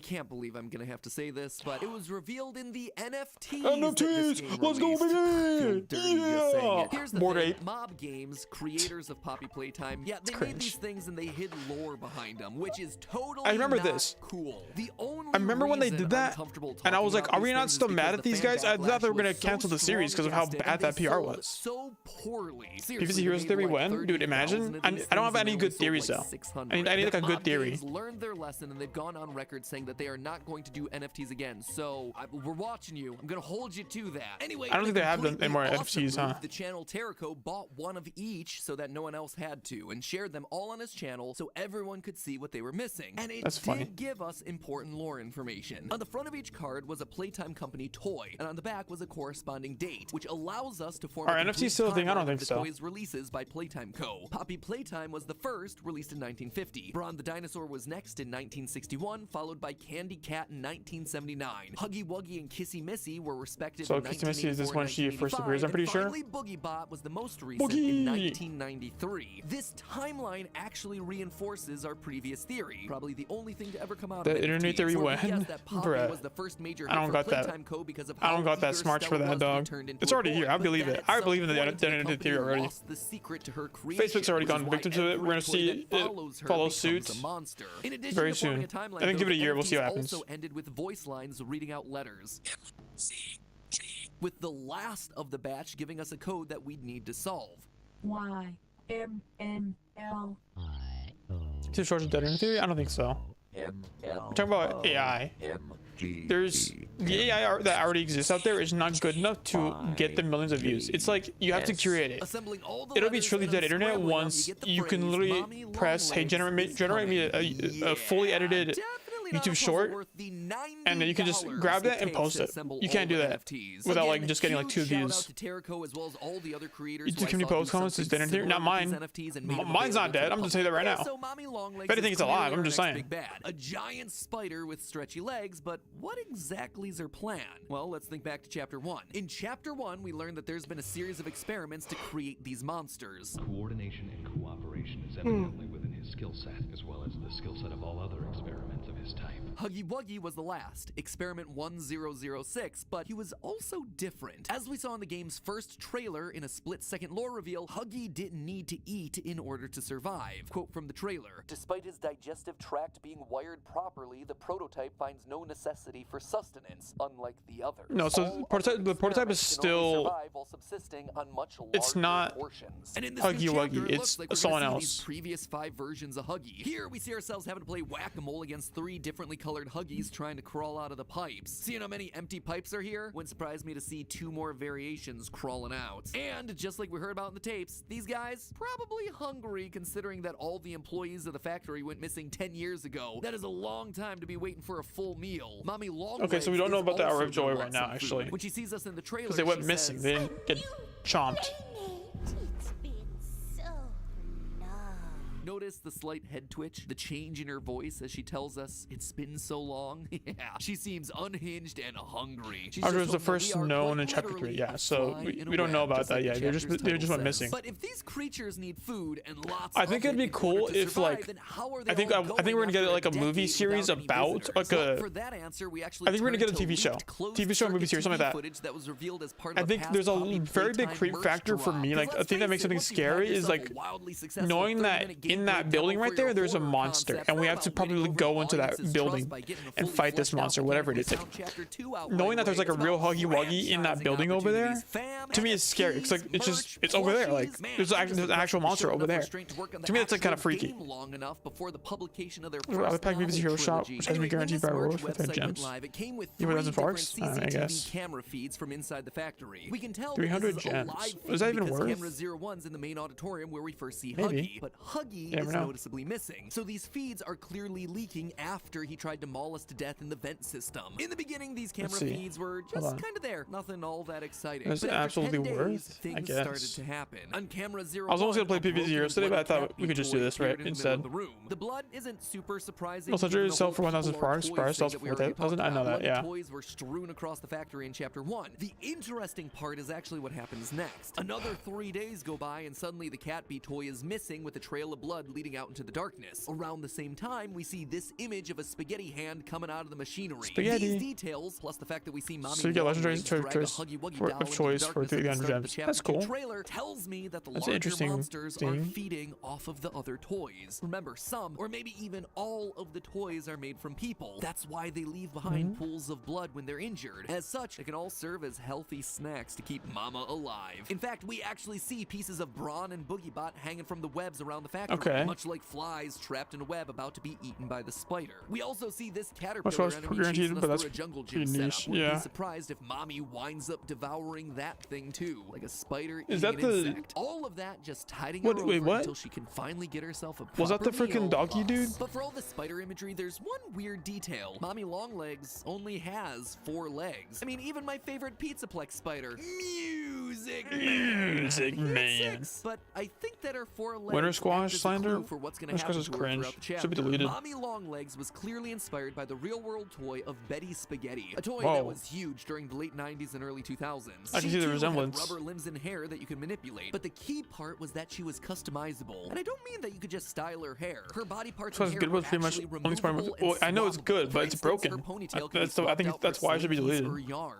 S2: can't believe I'm gonna have to say this, but it was revealed in the NFTs. that this
S1: NFTs,
S2: game
S1: let's go,
S2: released. Feel
S1: baby!
S2: dirty just saying
S1: Yeah!
S2: it. Here's the
S1: Bored
S2: thing,
S1: ape.
S2: Mob Games, creators of Poppy Playtime, yeah, they made
S1: cringe.
S2: these things and they hid lore behind them, which is totally
S1: I remember
S2: not
S1: this.
S2: cool. The only
S1: I remember when they
S2: reason
S1: did
S2: I'm
S1: that,
S2: comfortable
S1: and I
S2: talking
S1: was like,
S2: about
S1: are we
S2: these
S1: not
S2: things is
S1: still
S2: because
S1: mad
S2: the
S1: at these
S2: fan
S1: guys? I thought they were
S2: backlash
S1: gonna
S2: was so
S1: cancel the series because of how
S2: strong
S1: bad
S2: against
S1: that
S2: it,
S1: PR
S2: and they
S1: was.
S2: sold so poorly.
S1: PvZ
S2: Seriously,
S1: Heroes
S2: they
S1: Theory
S2: made, like,
S1: when? Dude, imagine.
S2: 30,000 of
S1: I
S2: these
S1: don't have
S2: things,
S1: any
S2: and
S1: good
S2: they only
S1: theories,
S2: sold
S1: though.
S2: like 600.
S1: I need like a
S2: Mob
S1: good theory.
S2: Games learned their lesson and they've gone on record saying that they are not going to do NFTs again. So we're watching you. I'm gonna hold you to that. Anyway,
S1: I don't think they have
S2: completely
S1: any more
S2: awesome
S1: NFTs, huh?
S2: move, the channel Terrico bought one of each so that no one else had to, and shared them all on his channel so everyone could see what they were missing. And it
S1: That's
S2: did
S1: funny.
S2: give us important lore information. On the front of each card was a Playtime Company toy, and on the back was a corresponding date, which allows us to form
S1: Are
S2: a
S1: NFTs
S2: complete
S1: still a thing? I don't
S2: timeline
S1: think
S2: of the
S1: so.
S2: toys' releases by Playtime Co. Poppy Playtime was the first, released in 1950. Brawn the Dinosaur was next in 1961, followed by Candy Cat in 1979. Huggy Wuggy and Kissy Missy were respective
S1: So
S2: in
S1: Kissy Missy is this
S2: 1984
S1: when she
S2: and
S1: first appears, I'm pretty sure?
S2: 1985, and finally, Boogie Bot was the most recent
S1: Boogie!
S2: in 1993. This timeline actually reinforces our previous theory. Probably the only thing to ever come out
S1: The
S2: of NFTs,
S1: internet theory
S2: where we
S1: when?
S2: guessed that Poppy
S1: Bruh.
S2: was the first major
S1: I don't
S2: hit for
S1: got that.
S2: Playtime Co. because of
S1: I don't
S2: how
S1: got that
S2: eager
S1: smarts for
S2: Stella
S1: that,
S2: was to be
S1: dog.
S2: turned into
S1: It's
S2: a
S1: already
S2: boy,
S1: here. I
S2: but
S1: believe
S2: then
S1: it.
S2: at
S1: I
S2: some
S1: believe in the
S2: point,
S1: internet
S2: company
S1: theory already.
S2: lost the secret to her creation,
S1: Facebook's already
S2: which is
S1: gone
S2: why
S1: victim to it.
S2: every
S1: We're gonna
S2: toy
S1: see
S2: that
S1: it
S2: follows her
S1: follow
S2: becomes
S1: suit
S2: a monster. In addition
S1: very
S2: to forming
S1: soon.
S2: a timeline,
S1: I think give it a
S2: those
S1: year, we'll see what
S2: NFTs
S1: happens.
S2: also ended with voice lines reading out letters.
S5: C G
S2: with the last of the batch giving us a code that we'd need to solve.
S10: YMNL.
S1: Two shorts of dead end theory? I don't think so. We're talking about AI. There's the AI that already exists out there is not good enough to get the millions of views. It's like you have to curate it. It'll be truly dead internet once you can literally press, hey, generate me a fully edited YouTube short, and then you can just grab that and post it. You can't do that without like just getting like 2 views. Can you post comments? Is dead internet? Not mine. Mine's not dead. I'm just saying that right now. If anything, it's alive. I'm just saying.
S2: A giant spider with stretchy legs, but what exactly is her plan? Well, let's think back to chapter 1. In chapter 1, we learned that there's been a series of experiments to create these monsters.
S7: Coordination and cooperation is evidently within his skill set, as well as the skill set of all other experiments of his type.
S2: Huggy Wuggy was the last, experiment 1006, but he was also different. As we saw in the game's first trailer in a split-second lore reveal, Huggy didn't need to eat in order to survive. Quote from the trailer, "Despite his digestive tract being wired properly, the prototype finds no necessity for sustenance, unlike the others."
S1: No, so the prototype is still, it's not Huggy Wuggy, it's someone else.
S2: Previous 5 versions of Huggy. Here we see ourselves having to play whack-a-mole against 3 differently colored Huggies trying to crawl out of the pipes. Seeing how many empty pipes are here? Wouldn't surprise me to see 2 more variations crawling out. And just like we heard about in the tapes, these guys probably hungry considering that all the employees of the factory went missing 10 years ago. That is a long time to be waiting for a full meal. Mommy Longlegs.
S1: Okay, so we don't know about the Hour of Joy right now, actually.
S2: When she sees us in the trailer,
S1: because they went missing. They didn't get chomped.
S2: Notice the slight head twitch, the change in her voice as she tells us it's been so long. Yeah, she seems unhinged and hungry.
S1: Ajryen was the first known in chapter 3, yeah, so we don't know about that yet. They just went missing.
S2: But if these creatures need food and lots
S1: I think it'd be cool if like I think we're gonna get like a movie series about like a
S2: for that answer, we actually
S1: I think we're gonna get a TV show and movie series, something like that. I think there's a very big creep factor for me. Like a thing that makes something scary is like knowing that in that building right there's a monster, and we have to probably go into that building and fight this monster, whatever it is. Like, knowing that there's like a real Huggy Wuggy in that building over there, to me is scary. It's like it's over there. Like there's an actual monster over there. To me, that's like kind of freaky. Other pack BBC Hero Shop, which has been guaranteed by Rolls with 10 gems. You want those parks? I guess.
S2: Camera feeds from inside the factory. We can tell
S1: 300 gems. Is that even worth?
S2: Camera 01's in the main auditorium where we first see Huggy, but Huggy is noticeably missing. So these feeds are clearly leaking after he tried to maul us to death in the vent system. In the beginning, these camera feeds were just kind of there. Nothing all that exciting.
S1: That's absolutely worth,
S2: things started to happen. On camera 01,
S1: I was almost gonna play PvZ Heroes today, but I thought we could just do this right instead.
S2: The blood isn't super surprising.
S1: Also, Ajryen sell for 1,000 sparks. Sparks sells for 4,000. I know that, yeah.
S2: Toys were strewn across the factory in chapter 1. The interesting part is actually what happens next. Another 3 days go by, and suddenly the cat bee toy is missing with a trail of blood leading out into the darkness. Around the same time, we see this image of a spaghetti hand coming out of the machinery.
S1: Spaghetti.
S2: These details, plus the fact that we see Mommy
S1: so you get legendary choice for 300 gems. That's cool.
S2: The trailer tells me that the larger monsters are feeding off of the other toys. Remember, some, or maybe even all of the toys are made from people. That's why they leave behind pools of blood when they're injured. As such, they can all serve as healthy snacks to keep Mama alive. In fact, we actually see pieces of Brawn and Boogiebot hanging from the webs around the factory, much like flies trapped in a web about to be eaten by the spider. We also see this caterpillar enemy chasing us through a jungle gym setup. Wouldn't be surprised if Mommy winds up devouring that thing too, like a spider eating an insect. All of that just tiding her over until she can finally get herself a proper
S1: Was that the freaking doggy dude?
S2: But for all the spider imagery, there's one weird detail. Mommy Longlegs only has 4 legs. I mean, even my favorite Pizzaplex spider, Music Man. But I think that her 4 legs
S1: Winter Squash slander?
S2: For what's gonna happen to her
S1: cringe.
S2: throughout the chapter.
S1: Should be deleted.
S2: Mommy Longlegs was clearly inspired by the real-world toy of Betty Spaghetti, a toy that was huge during the late 90s and early 2000s.
S1: I can see the resemblance.
S2: Had rubber limbs and hair that you could manipulate, but the key part was that she was customizable. And I don't mean that you could just style her hair. Her body parts and hair were actually removable and
S1: I know it's good, but it's broken. I think that's why it should be deleted.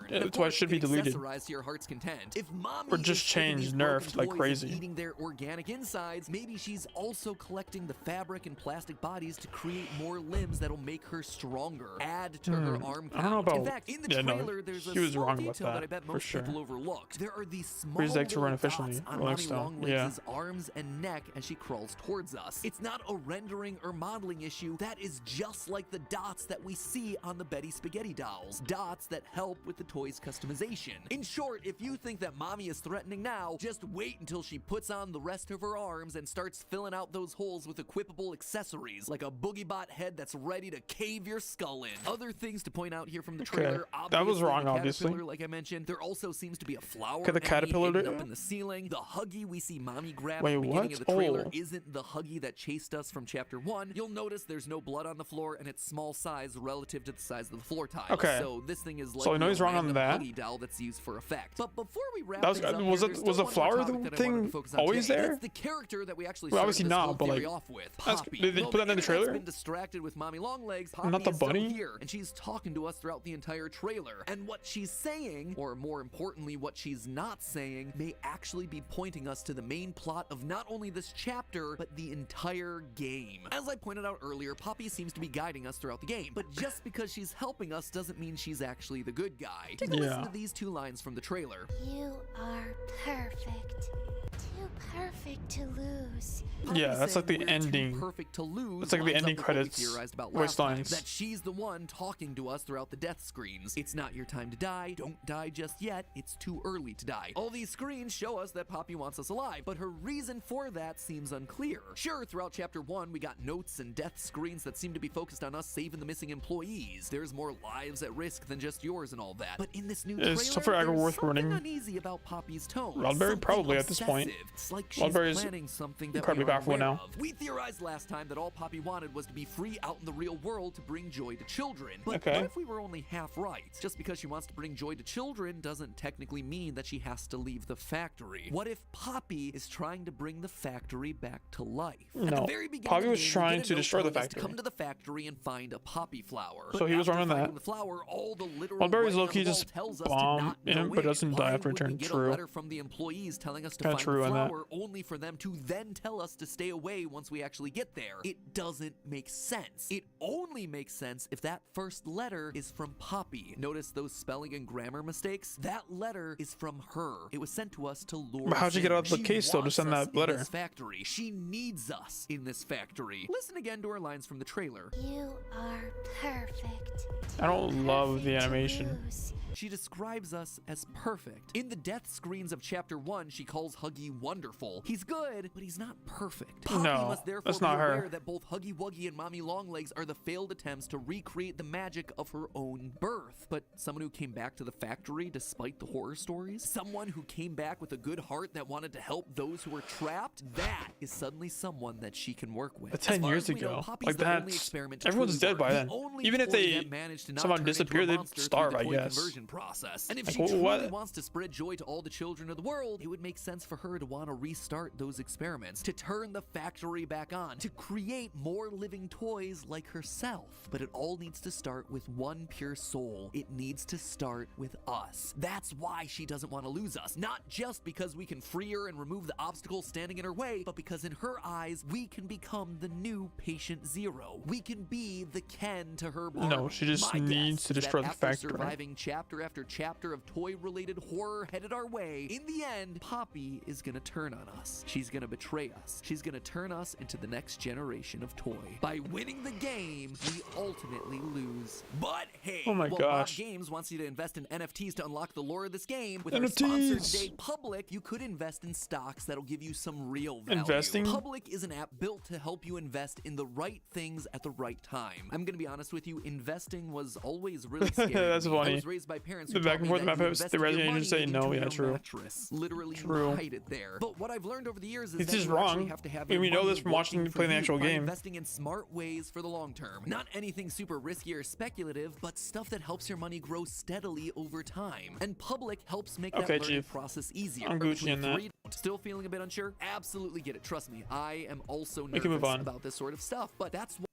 S1: That's why it should be deleted.
S2: To your heart's content. If Mommy
S1: or just change, nerfed like crazy.
S2: Eating their organic insides, maybe she's also also collecting the fabric and plastic bodies to create more limbs that'll make her stronger. Add to her arm count.
S1: I don't know about.
S2: In fact, in the
S1: Yeah,
S2: trailer,
S1: no,
S2: there's a
S1: he was
S2: small
S1: wrong about
S2: detail that I
S1: that
S2: bet
S1: for
S2: most
S1: sure.
S2: people overlooked. There are these small
S1: Where's the extra run
S2: little
S1: efficiently?
S2: dots on
S1: Rolling
S2: Mommy
S1: Stone.
S2: Longlegs' arms and neck as she crawls towards us. It's not a rendering or modeling issue. That is just like the dots that we see on the Betty Spaghetti dolls. Dots that help with the toy's customization. In short, if you think that Mommy is threatening now, just wait until she puts on the rest of her arms and starts filling out those holes with equipable accessories, like a BoogieBot head that's ready to cave your skull in. Other things to point out here from the trailer.
S1: That was wrong,
S2: the
S1: obviously.
S2: caterpillar, like I mentioned, there also seems to be a flower
S1: Okay, the caterpillar
S2: hanging
S1: did-
S2: up in the ceiling. The Huggy we see Mommy grab
S1: Wait,
S2: at the beginning
S1: what?
S2: of the trailer
S1: Oh.
S2: isn't the Huggy that chased us from chapter 1. You'll notice there's no blood on the floor and it's small size relative to the size of the floor tile.
S1: Okay.
S2: So this thing is like
S1: So I know he's wrong on
S2: random
S1: that.
S2: Huggy doll that's used for effect. But before we wrap
S1: That was-
S2: things up
S1: was
S2: here,
S1: it-
S2: there's
S1: was
S2: still
S1: the
S2: one more
S1: flower
S2: topic that I wanted
S1: thing
S2: to focus on
S1: always
S2: today.
S1: there?
S2: It's the character that we actually
S1: Well,
S2: started
S1: obviously
S2: this
S1: not,
S2: whole
S1: but,
S2: theory
S1: like,
S2: off with.
S1: that's-
S2: Poppy.
S1: did they
S2: Well,
S1: put that in the
S2: internet's
S1: trailer?
S2: been distracted with Mommy Longlegs. Poppy
S1: Not the
S2: is still
S1: bunny?
S2: here, and she's talking to us throughout the entire trailer. And what she's saying, or more importantly, what she's not saying, may actually be pointing us to the main plot of not only this chapter, but the entire game. As I pointed out earlier, Poppy seems to be guiding us throughout the game, but just because she's helping us doesn't mean she's actually the good guy. Take a listen
S1: Yeah.
S2: to these two lines from the trailer.
S6: You are perfect. Too perfect to lose.
S1: Yeah, that's like the
S2: We're too
S1: ending.
S2: perfect to lose.
S1: It's like the
S2: lines up
S1: ending
S2: with what we
S1: credits
S2: theorized about
S1: voice
S2: last time,
S1: lines.
S2: that she's the one talking to us throughout the death screens. It's not your time to die. Don't die just yet. It's too early to die. All these screens show us that Poppy wants us alive, but her reason for that seems unclear. Sure, throughout chapter 1, we got notes and death screens that seem to be focused on us saving the missing employees. There's more lives at risk than just yours and all that. But in this new trailer,
S1: Is Suffer Agro
S2: there's
S1: worth
S2: something
S1: running?
S2: uneasy about Poppy's tone.
S1: Rodberry?
S2: Something
S1: Probably at this point.
S2: obsessive. It's like she's
S1: Rodberry's
S2: planning something that
S1: incredibly
S2: we aren't
S1: powerful
S2: aware
S1: now.
S2: of. We theorized last time that all Poppy wanted was to be free out in the real world to bring joy to children. But
S1: Okay.
S2: what if we were only half right? Just because she wants to bring joy to children doesn't technically mean that she has to leave the factory. What if Poppy is trying to bring the factory back to life? At the
S1: No,
S2: very beginning
S1: Poppy
S2: of the
S1: was
S2: game, we
S1: trying
S2: get a
S1: to
S2: note
S1: destroy the
S2: telling us to
S1: factory.
S2: come to the factory and find a poppy flower.
S1: So
S2: But
S1: he was
S2: after
S1: wrong on that.
S2: finding the flower, all the literal
S1: Rodberry's
S2: writing on
S1: low-key
S2: the wall
S1: just
S2: tells us to
S1: bomb
S2: not
S1: him,
S2: go
S1: but
S2: in.
S1: doesn't die
S2: Why
S1: after
S2: would we
S1: turn
S2: get
S1: true.
S2: a letter from the employees telling us to
S1: Kinda
S2: find
S1: true
S2: the
S1: on that.
S2: flower only for them to then tell us to stay away once we actually get there? It doesn't make sense. It only makes sense if that first letter is from Poppy. Notice those spelling and grammar mistakes? That letter is from her. It was sent to us to lure
S1: But how'd
S2: us
S1: you get
S2: in.
S1: out of the
S2: She
S1: case, though, to
S2: wants
S1: send
S2: us
S1: that
S2: in
S1: letter?
S2: this factory. She needs us in this factory. Listen again to her lines from the trailer.
S6: You are perfect.
S1: I don't love the
S6: Perfect to
S1: animation.
S6: lose.
S2: She describes us as perfect. In the death screens of chapter 1, she calls Huggy wonderful. He's good, but he's not perfect. Poppy
S1: No,
S2: must therefore
S1: that's
S2: be
S1: not her.
S2: aware that both Huggy Wuggy and Mommy Longlegs are the failed attempts to recreate the magic of her own birth. But someone who came back to the factory despite the horror stories? Someone who came back with a good heart that wanted to help those who were trapped? That is suddenly someone that she can work with.
S1: But
S2: As
S1: 10
S2: far
S1: years
S2: as we know,
S1: ago,
S2: Poppy's
S1: like
S2: the only
S1: that's
S2: experiment to
S1: everyone's
S2: truly
S1: dead by
S2: work.
S1: then.
S2: The only
S1: Even if
S2: toy
S1: they
S2: that managed to not
S1: somehow
S2: turn into a
S1: disappear, they'd
S2: monster through
S1: starve,
S2: the
S1: I
S2: toy
S1: guess.
S2: conversion process. And if
S1: Like,
S2: she truly
S1: what?
S2: wants to spread joy to all the children of the world, it would make sense for her to want to restart those experiments, to turn the factory back on, to create more living toys like herself. But it all needs to start with one pure soul. It needs to start with us. That's why she doesn't want to lose us. Not just because we can free her and remove the obstacles standing in her way, but because in her eyes, we can become the new Patient Zero. We can be the Ken to her Barbie.
S1: No, she just
S2: My
S1: needs
S2: guess
S1: to
S2: is that
S1: destroy the
S2: after
S1: factory.
S2: surviving chapter after chapter of toy-related horror headed our way, in the end, Poppy is gonna turn on us. She's gonna betray us. She's gonna turn us into the next generation of toy. By winning the game, we ultimately lose. But hey,
S1: Oh my
S2: while
S1: gosh.
S2: Mob Games wants you to invest in NFTs to unlock the lore of this game, with
S1: NFTs.
S2: our sponsor today, Public, you could invest in stocks that'll give you some real value.
S1: Investing?
S2: Public is an app built to help you invest in the right things at the right time. I'm gonna be honest with you, investing was always really scary.
S1: That's
S2: to me.
S1: funny.
S2: I was raised by parents who
S1: The back
S2: taught
S1: and
S2: me
S1: forth
S2: that
S1: map
S2: you
S1: house, the
S2: invested your
S1: Resident Evil
S2: money
S1: say no,
S2: into
S1: yeah,
S2: your
S1: true.
S2: mattress. Literally,
S1: True.
S2: you hide it there. But what I've learned over the years is
S1: It's
S2: that
S1: just
S2: you actually
S1: wrong.
S2: have to have
S1: I mean, we
S2: your
S1: know
S2: money
S1: this from watching
S2: working
S1: you
S2: for
S1: play the
S2: you
S1: actual
S2: by
S1: game.
S2: investing in smart ways for the long term. Not anything super risky or speculative, but stuff that helps your money grow steadily over time. And Public helps make that
S1: Okay,
S2: learning
S1: Chief.
S2: process easier.
S1: I'm Gucci in that.
S2: Still feeling a bit unsure? Absolutely get it. Trust me, I am also
S1: We can move
S2: nervous
S1: on.
S2: about this sort of stuff, but that's what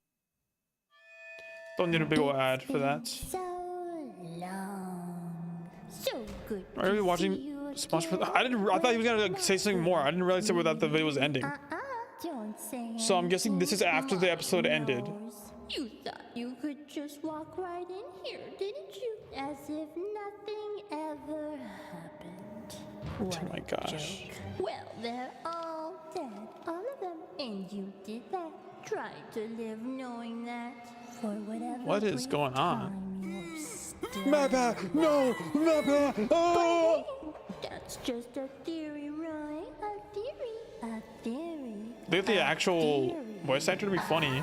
S1: Don't need a big ol' ad for that.
S6: So long. So good.
S1: Are you watching? Sponsor for I thought he was gonna like, say something more. I didn't realize that the video was ending.
S6: Don't say
S1: So I'm guessing this is after the episode ended.
S6: You thought you could just walk right in here, didn't you? As if nothing ever happened. What
S1: Oh my gosh.
S6: joke. Well, they're all dead, all of them. And you did that. Try to live knowing that for whatever.
S1: What is
S6: brief
S1: going on?
S6: time you're still
S1: Mappa! No! Mappa! Oh!
S6: That's just a theory, Roy. A theory. A theory.
S1: Look at the
S6: A
S1: actual
S6: theory.
S1: voice actor to be funny.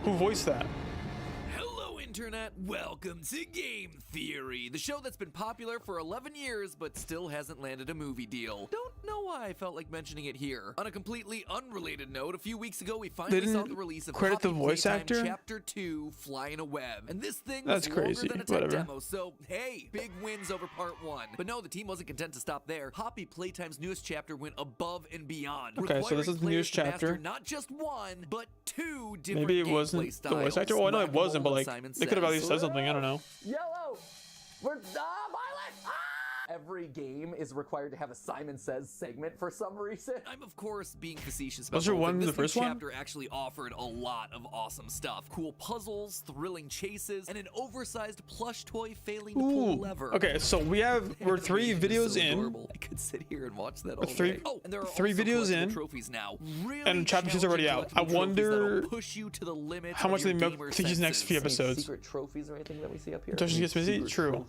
S1: Who voiced that?
S2: Hello, Internet. Welcome to Game Theory, the show that's been popular for 11 years but still hasn't landed a movie deal. Don't know why I felt like mentioning it here. On a completely unrelated note, a few weeks ago we finally saw the release of
S1: credit the
S2: Poppy
S1: voice
S2: Playtime
S1: actor?
S2: Chapter 2, Fly in a Web. And this thing
S1: That's
S2: was longer
S1: crazy.
S2: than a tech
S1: Whatever.
S2: demo, so hey, big wins over Part 1. But no, the team wasn't content to stop there. Poppy Playtime's newest chapter went above and beyond.
S1: Okay, so this is the
S2: requiring
S1: newest
S2: players to master
S1: chapter.
S2: not just one, but two different
S1: Maybe it
S2: gameplay
S1: wasn't the voice actor.
S2: styles.
S1: Well, I know it
S2: Whack-a-mole,
S1: wasn't, but like
S2: Simon
S1: they could have at
S2: says.
S1: least said something. I don't know.
S10: Yellow! We're Violet! Ah! Every game is required to have a Simon Says segment for some reason.
S2: I'm of course being facetious about
S1: Was there
S2: the whole
S1: one
S2: thing.
S1: in the
S2: This new
S1: first one?
S2: chapter actually offered a lot of awesome stuff. Cool puzzles, thrilling chases, and an oversized plush toy failing to pull a
S1: Ooh.
S2: lever.
S1: Okay, so we're three
S2: Animation is
S1: videos
S2: so
S1: in.
S2: adorable. I could sit here and watch that all
S1: three-
S2: day. Oh, and there are
S1: three
S2: also
S1: videos
S2: collectible
S1: in,
S2: trophies now. Really
S1: and chapter 2's already
S2: challenging
S1: out. I
S2: collectible trophies
S1: wonder
S2: that'll push you to the limit
S1: how
S2: of
S1: much
S2: your
S1: they milk
S2: gamer
S1: these next few
S2: senses.
S1: episodes.
S10: Secret trophies or anything that we see up here?
S1: Don't you get busy? True.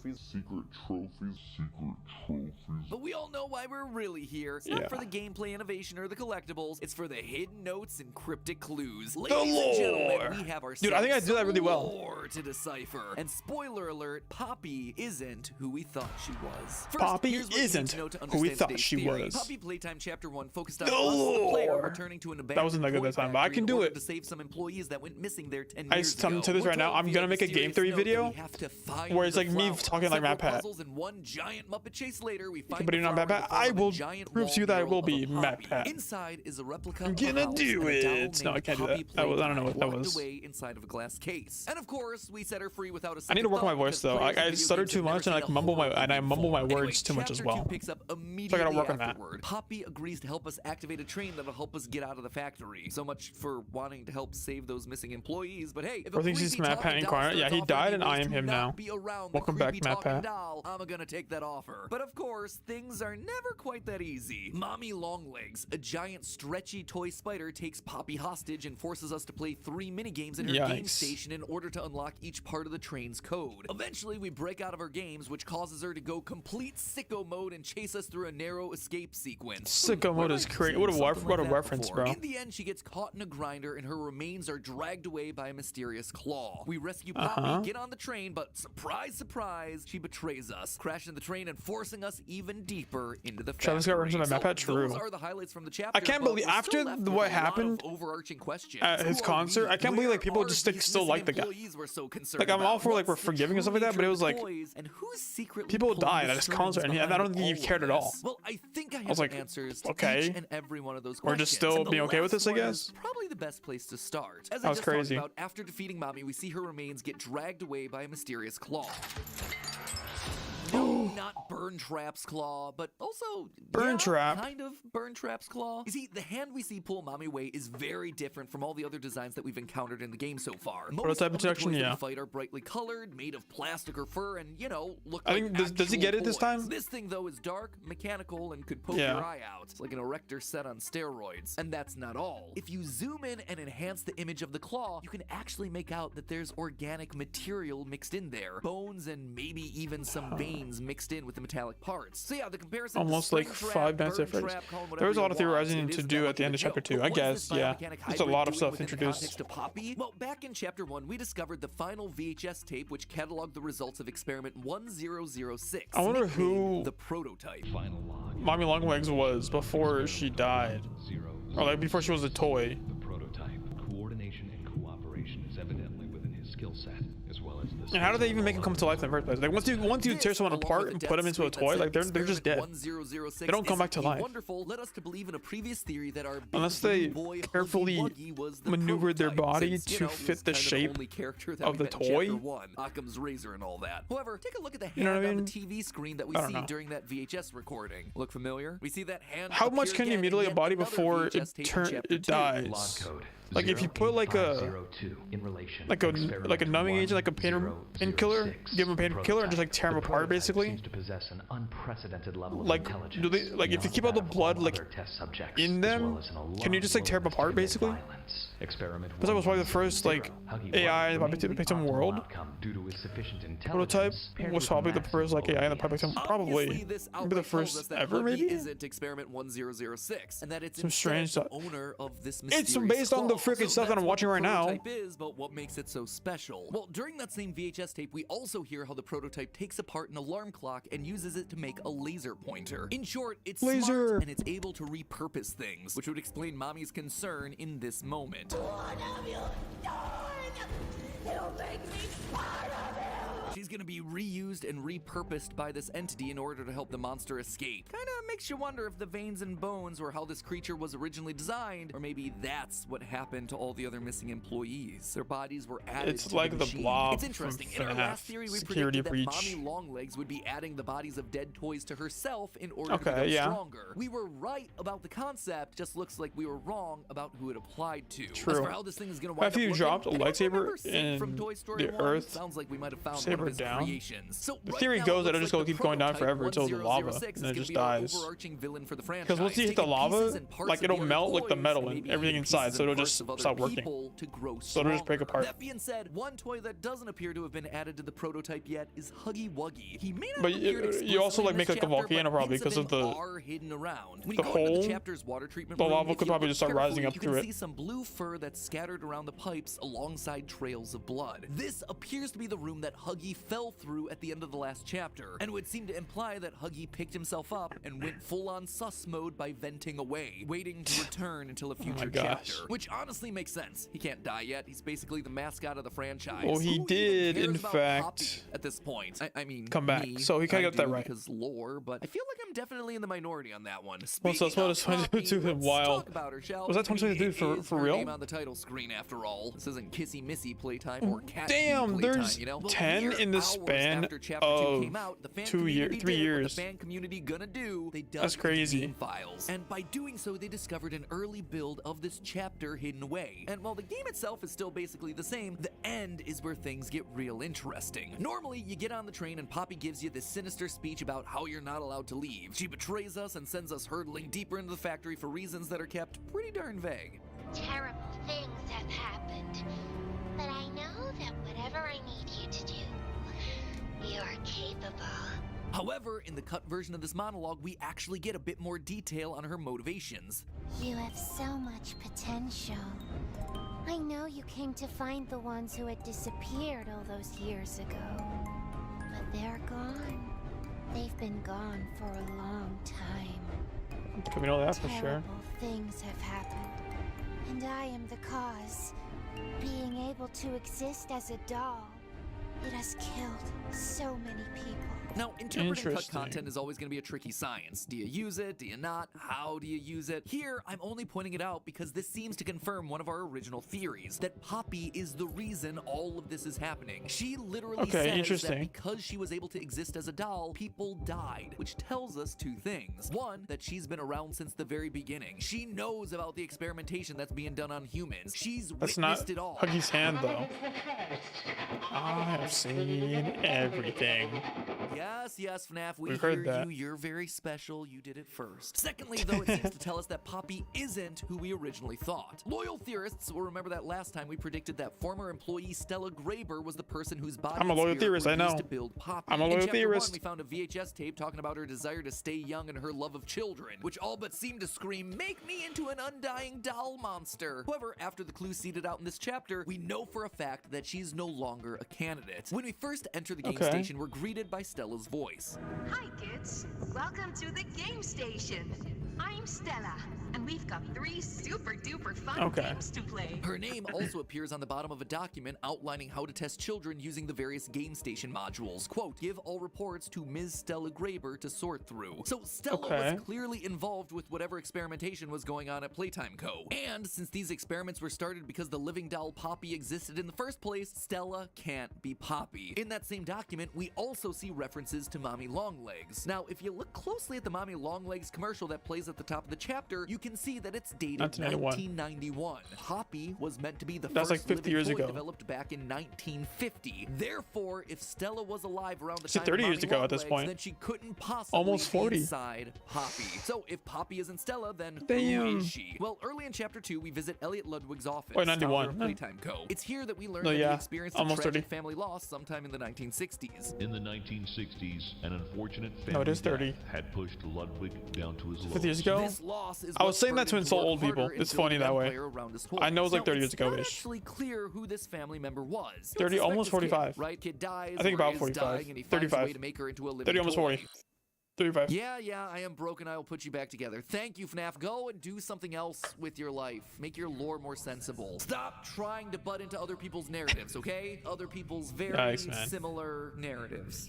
S2: But we all know why we're really here. It's
S1: Yeah.
S2: not for the gameplay innovation or the collectibles. It's for the hidden notes and cryptic clues.
S1: The
S2: Ladies and
S1: lore.
S2: gentlemen, we have
S1: Dude, I think I did that really well.
S2: lore to decipher. And spoiler alert, Poppy isn't who we thought she was. First,
S1: Poppy
S2: here's what you need
S1: isn't
S2: to know to
S1: who we
S2: understand
S1: thought
S2: today's
S1: she
S2: theory.
S1: was.
S2: Poppy Playtime Chapter 1 focused on
S1: The
S2: us, the player,
S1: lore.
S2: returning to an abandoned
S1: wasn't that good
S2: toy
S1: that time, but I
S2: factory
S1: can
S2: in
S1: do
S2: order
S1: it.
S2: to save some employees that went missing there 10
S1: I
S2: years
S1: tell
S2: ago.
S1: this
S2: We're
S1: right now,
S2: told
S1: I'm
S2: via
S1: gonna make a
S2: mysterious
S1: game theory
S2: note that
S1: video
S2: we have to find
S1: where it's
S2: the
S1: like me
S2: flower.
S1: talking like
S2: Several
S1: Matt Pat.
S2: puzzles and one giant Muppet chase later, we find
S1: But
S2: the
S1: you're not
S2: flower
S1: Matt
S2: in the
S1: Pat.
S2: form
S1: I
S2: of a
S1: will
S2: giant
S1: prove to you
S2: wall
S1: that I
S2: mural
S1: will
S2: of
S1: be
S2: a
S1: Matt
S2: poppy.
S1: Pat.
S2: Inside is a replica
S1: I'm
S2: of a
S1: gonna
S2: house
S1: do
S2: and a doll
S1: it. No, I
S2: named
S1: can't do
S2: Poppy
S1: that. I don't know what that
S2: Playtime
S1: was.
S2: locked away inside of a glass case. And of course, we set her free without a
S1: I need to work on my voice though. I stutter too much and I mumble my
S2: Anyway,
S1: words too much as
S2: chapter
S1: well.
S2: 2 picks up immediately
S1: So I gotta work on that.
S2: afterward. Poppy agrees to help us activate a train that'll help us get out of the factory. So much for wanting to help save those missing employees. But hey, if
S1: Or
S2: a
S1: thinks he's
S2: creepy
S1: Matt
S2: talking
S1: Pat
S2: doll
S1: Incarnate. Yeah,
S2: starts
S1: he
S2: offering
S1: died
S2: me
S1: and I
S2: ways
S1: am
S2: to
S1: him
S2: not
S1: now.
S2: be around the
S1: Welcome back,
S2: creepy
S1: Matt
S2: talking
S1: Pat.
S2: doll, I'm gonna take that offer. But of course, things are never quite that easy. Mommy Longlegs, a giant stretchy toy spider, takes Poppy hostage and forces us to play 3 minigames in her game
S1: Yikes.
S2: station in order to unlock each part of the train's code. Eventually, we break out of our games, which causes her to go complete sicko mode and chase us through a narrow escape sequence.
S1: Sicko mode is crazy. What a reference, bro.
S2: In the end, she gets caught in a grinder and her remains are dragged away by a mysterious claw. We rescue Poppy, get on the train, but surprise, surprise, she betrays us, crashing the train and forcing us even deeper into the
S1: Travis got
S2: factory.
S1: referenced by Matt Pat,
S2: Those
S1: true.
S2: are the highlights from the chapter.
S1: I can't
S2: but
S1: believe
S2: we're
S1: after
S2: still left with
S1: what
S2: a lot of
S1: happened
S2: overarching questions.
S1: at his
S2: Who are
S1: concert,
S2: we?
S1: I can't believe like people
S2: Where
S1: just
S2: are these
S1: still like the
S2: missing
S1: guy.
S2: employees we're so concerned
S1: Like I'm all
S2: about?
S1: for like we're
S2: What's the
S1: forgiving and
S2: true
S1: stuff like that, but it
S2: nature
S1: was
S2: of
S1: like
S2: employees and who's secretly
S1: people
S2: pulling
S1: died
S2: the
S1: at his
S2: strings
S1: concert and I
S2: behind
S1: don't think he
S2: all of
S1: cared at all.
S2: this? Well, I think I have
S1: was like,
S2: answers to
S1: okay.
S2: each and every one of those
S1: We're
S2: questions.
S1: just still
S2: and the
S1: being okay with
S2: last
S1: this, I
S2: one
S1: guess?
S2: is probably the best place to start. As
S1: That
S2: I
S1: was
S2: just talked
S1: crazy.
S2: about, after defeating Mommy, we see her remains get dragged away by a mysterious claw. No, not Burn Trap's claw, but also
S1: Burn Trap?
S2: kind of Burn Trap's claw. You see, the hand we see pull Mommy away is very different from all the other designs that we've encountered in the game so far. Most
S1: Prototype
S2: of the
S1: protection,
S2: toys that
S1: yeah.
S2: we fight are brightly colored, made of plastic or fur, and look
S1: I
S2: like
S1: think does he get it this
S2: actual toys.
S1: time?
S2: This thing though is dark, mechanical, and could poke
S1: Yeah.
S2: your eye out. It's like an erector set on steroids. And that's not all. If you zoom in and enhance the image of the claw, you can actually make out that there's organic material mixed in there. Bones and maybe even some veins mixed in with the metallic parts. So yeah, the comparison to
S1: Almost like
S2: Springtrap,
S1: 5 minutes
S2: Burn
S1: difference.
S2: Trap, call 'em
S1: There was a lot
S2: whatever
S1: of
S2: you want,
S1: theorizing
S2: it
S1: to
S2: is
S1: do
S2: that
S1: at the end of
S2: much of a
S1: chapter
S2: joke.
S1: 2.
S2: But
S1: I
S2: what is
S1: guess,
S2: this
S1: yeah.
S2: biomechanic
S1: There's a
S2: hybrid
S1: lot of
S2: doing
S1: stuff
S2: within the
S1: introduced.
S2: context of Poppy? Well, back in chapter 1, we discovered the final VHS tape which cataloged the results of experiment 1006.
S1: I wonder
S2: nicknamed
S1: who
S2: the prototype.
S7: Final log.
S1: Mommy Longlegs was before she died.
S7: 0,
S1: Or like before she was a toy.
S7: The prototype. Coordination and cooperation is evidently within his skill set, as well as the
S1: And how do they even make them come to life in the first place? Like once you tear someone apart and put them into a toy, like they're just dead. They don't come back to life.
S2: Wonderful led us to believe in a previous theory that our
S1: unless they carefully maneuvered their body to fit the shape of the toy.
S2: Occam's razor and all that. However, take a look at the hand
S1: You know what I
S2: on
S1: mean?
S2: the TV screen that we see during that VHS recording. Look familiar? We see that hand.
S1: How much can you mutilate a body before it dies?
S7: Log code
S1: Like if you put like a numbing agent, like a painkiller, give them a painkiller and just like tear them apart basically.
S7: Seems to possess an unprecedented level of
S1: Like
S7: intelligence,
S1: do they like if you keep all the blood like in them, can you just like tear them apart basically?
S7: Experiment
S1: Because that was probably the first like AI in the Playtime world. Prototype was probably the first like AI in the Playtime, probably maybe the first ever, maybe.
S2: Isn't Experiment 1006, and that it's
S1: Some strange stuff.
S2: owner of this
S1: It's based on the freaking stuff that I'm watching right now.
S2: Is, but what makes it so special? Well, during that same VHS tape, we also hear how the prototype takes apart an alarm clock and uses it to make a laser pointer. In short, it's smart and it's able to repurpose things, which would explain Mommy's concern in this moment.
S11: One of you died! He'll make me part of him!
S2: She's gonna be reused and repurposed by this entity in order to help the monster escape. Kinda makes you wonder if the veins and bones were how this creature was originally designed, or maybe that's what happened to all the other missing employees. Their bodies were added to
S1: like
S2: the
S1: the
S2: machine.
S1: Blob
S2: It's interesting.
S1: from
S2: In our last theory, we
S1: Security
S2: predicted
S1: Breach.
S2: that Mommy Longlegs would be adding the bodies of dead toys to herself in order to
S1: Okay,
S2: become stronger. We were right about the concept, just looks like we were wrong about who it applied to.
S1: True.
S2: As for how this thing is gonna wind
S1: If you
S2: up
S1: dropped a
S2: looking,
S1: lightsaber in
S2: from Toy Story
S1: the
S2: 1?
S1: earth,
S2: Sounds like we might have found
S1: saber
S2: one of his
S1: down.
S2: creations. So
S1: The
S2: right
S1: theory
S2: now,
S1: goes that
S2: it
S1: it'll
S2: looks
S1: just
S2: like
S1: keep
S2: the
S1: going down
S2: prototype
S1: forever until the lava
S2: 1006
S1: and it
S2: is
S1: just
S2: gonna be our
S1: dies.
S2: overarching villain for the franchise.
S1: Because once you hit the
S2: Taking
S1: lava,
S2: pieces and parts
S1: like
S2: of
S1: it'll
S2: the other
S1: melt like the
S2: toys
S1: metal
S2: and
S1: and
S2: maybe
S1: everything
S2: pieces
S1: inside, so
S2: and
S1: it'll
S2: parts
S1: just
S2: of other
S1: stop working.
S2: people to grow
S1: So it'll just break
S2: stronger.
S1: apart.
S2: That being said, one toy that doesn't appear to have been added to the prototype yet is Huggy Wuggy. He may not
S1: But
S2: have appeared
S1: you also
S2: explicitly
S1: like
S2: in
S1: make
S2: this
S1: like a
S2: chapter,
S1: volcano
S2: but
S1: probably
S2: hints
S1: because of the
S2: are hidden around. When
S1: the
S2: you go into
S1: hole.
S2: the chapter's water treatment
S1: The
S2: room,
S1: lava
S2: if
S1: could
S2: you
S1: probably
S2: look
S1: just start rising
S2: carefully,
S1: up
S2: you
S1: through
S2: can
S1: it.
S2: see some blue fur that's scattered around the pipes alongside trails of blood. This appears to be the room that Huggy fell through at the end of the last chapter, and would seem to imply that Huggy picked himself up and went full-on sus mode by venting away, waiting to return until a future chapter. Which honestly makes sense. He can't die yet. He's basically the mascot of the franchise.
S1: Well, he
S2: Who
S1: did,
S2: even
S1: in
S2: cares about
S1: fact,
S2: Poppy at this point. I mean,
S1: come back.
S2: me,
S1: So he kinda
S2: I
S1: got that
S2: do
S1: right.
S2: because lore, but I feel like I'm definitely in the minority on that one.
S1: Well, so that's what it's
S2: Poppy,
S1: 2022
S2: let's
S1: wild.
S2: talk about her, shall
S1: Was that
S2: we?
S1: 2022
S2: It is
S1: for
S2: her
S1: real?
S2: name on the title screen after all. This isn't Kissy Missy Playtime or Cat
S1: Damn,
S2: Playtime,
S1: there's
S2: you know? Well,
S1: 10
S2: mere
S1: in the
S2: hours
S1: span
S2: after chapter 2
S1: of
S2: came out, the fan
S1: 3
S2: community did what
S1: years.
S2: The fan community gonna do. They dug
S1: That's
S2: into
S1: crazy.
S2: game files, and by doing so, they discovered an early build of this chapter hidden away. And while the game itself is still basically the same, the end is where things get real interesting. Normally, you get on the train and Poppy gives you this sinister speech about how you're not allowed to leave. She betrays us and sends us hurtling deeper into the factory for reasons that are kept pretty darn vague.
S6: Terrible things have happened, but I know that whatever I need you to do, you are capable.
S2: However, in the cut version of this monologue, we actually get a bit more detail on her motivations.
S6: You have so much potential. I know you came to find the ones who had disappeared all those years ago, but they're gone. They've been gone for a long time.
S1: Can we know that for sure?
S6: Terrible things have happened, and I am the cause. Being able to exist as a doll, it has killed so many people.
S2: Now, interpreting cut
S1: Interesting.
S2: content is always going to be a tricky science. Do you use it? Do you not? How do you use it? Here, I'm only pointing it out because this seems to confirm one of our original theories, that Poppy is the reason all of this is happening. She literally says that because she was able to exist as a doll, people died, which tells us two things. One, that she's been around since the very beginning. She knows about the experimentation that's being done on humans. She's witnessed it all.
S1: Huggy's hand, though. I have seen everything.
S2: Yes, yes, FNAF, we
S1: We've
S2: hear
S1: heard that.
S2: you. You're very special. You did it first. Secondly, though, it seems to tell us that Poppy isn't who we originally thought. Loyal theorists will remember that last time we predicted that former employee Stella Graber was the person whose body
S1: I'm a loyal theorist, I know.
S2: to build Poppy.
S1: I'm a loyal
S2: In chapter
S1: theorist.
S2: 1, we found a VHS tape talking about her desire to stay young and her love of children, which all but seemed to scream, "Make me into an undying doll monster." However, after the clues seeded out in this chapter, we know for a fact that she's no longer a candidate. When we first enter the game station, we're greeted by Stella's voice.
S12: Hi kids, welcome to the game station. I'm Stella, and we've got 3 super duper fun
S1: Okay.
S12: games to play.
S2: Her name also appears on the bottom of a document outlining how to test children using the various game station modules. Quote, give all reports to Ms. Stella Graber to sort through. So Stella
S1: Okay.
S2: was clearly involved with whatever experimentation was going on at Playtime Co. And since these experiments were started because the living doll Poppy existed in the first place, Stella can't be Poppy. In that same document, we also see references to Mommy Longlegs. Now, if you look closely at the Mommy Longlegs commercial that plays at the top of the chapter, you can see that it's dated 1991. Poppy was meant to be the
S1: That's
S2: first
S1: like 50
S2: living
S1: years
S2: toy
S1: ago.
S2: developed back in 1950. Therefore, if Stella was alive around the
S1: See,
S2: time
S1: 30
S2: of
S1: years
S2: Mommy
S1: ago at this
S2: Longlegs,
S1: point.
S2: then she couldn't possibly
S1: Almost 40.
S2: be inside Poppy. So if Poppy isn't Stella, then who
S1: Damn.
S2: is she? Well, early in chapter 2, we visit Elliot Ludwig's office,
S1: Wait, 91.
S2: founder of Playtime Co. It's here that we learn
S1: No,
S2: that
S1: yeah,
S2: he experienced a
S1: almost
S2: tragic
S1: 30.
S2: family loss sometime in the 1960s.
S7: In the 1960s, an unfortunate
S1: No,
S7: family
S1: it is 30.
S7: death had pushed Ludwig down to his
S1: 50 years
S7: lowest.
S1: ago.
S2: This loss is
S1: I
S2: what
S1: was saying that to
S2: spurred him
S1: insult
S2: work
S1: old people.
S2: harder in
S1: It's
S2: building
S1: funny
S2: an
S1: that way.
S2: empire around his toys.
S1: I know it's like
S2: Now,
S1: 30 years
S2: it's
S1: ago
S2: not
S1: ish.
S2: actually clear who this family member was.
S1: 30,
S2: Don't
S1: almost
S2: suspect this
S1: 45.
S2: Kid, right? Kid dies.
S1: I think
S2: or
S1: about
S2: is
S1: 45.
S2: dying, and he finds a
S1: 35.
S2: way to make her into a living
S1: 30, almost
S2: toy.
S1: 40. 35.
S2: Yeah, I am broken. I will put you back together. Thank you, FNAF. Go and do something else with your life. Make your lore more sensible. Stop trying to butt into other people's narratives, okay? Other people's very
S1: Yikes, man.
S2: similar narratives.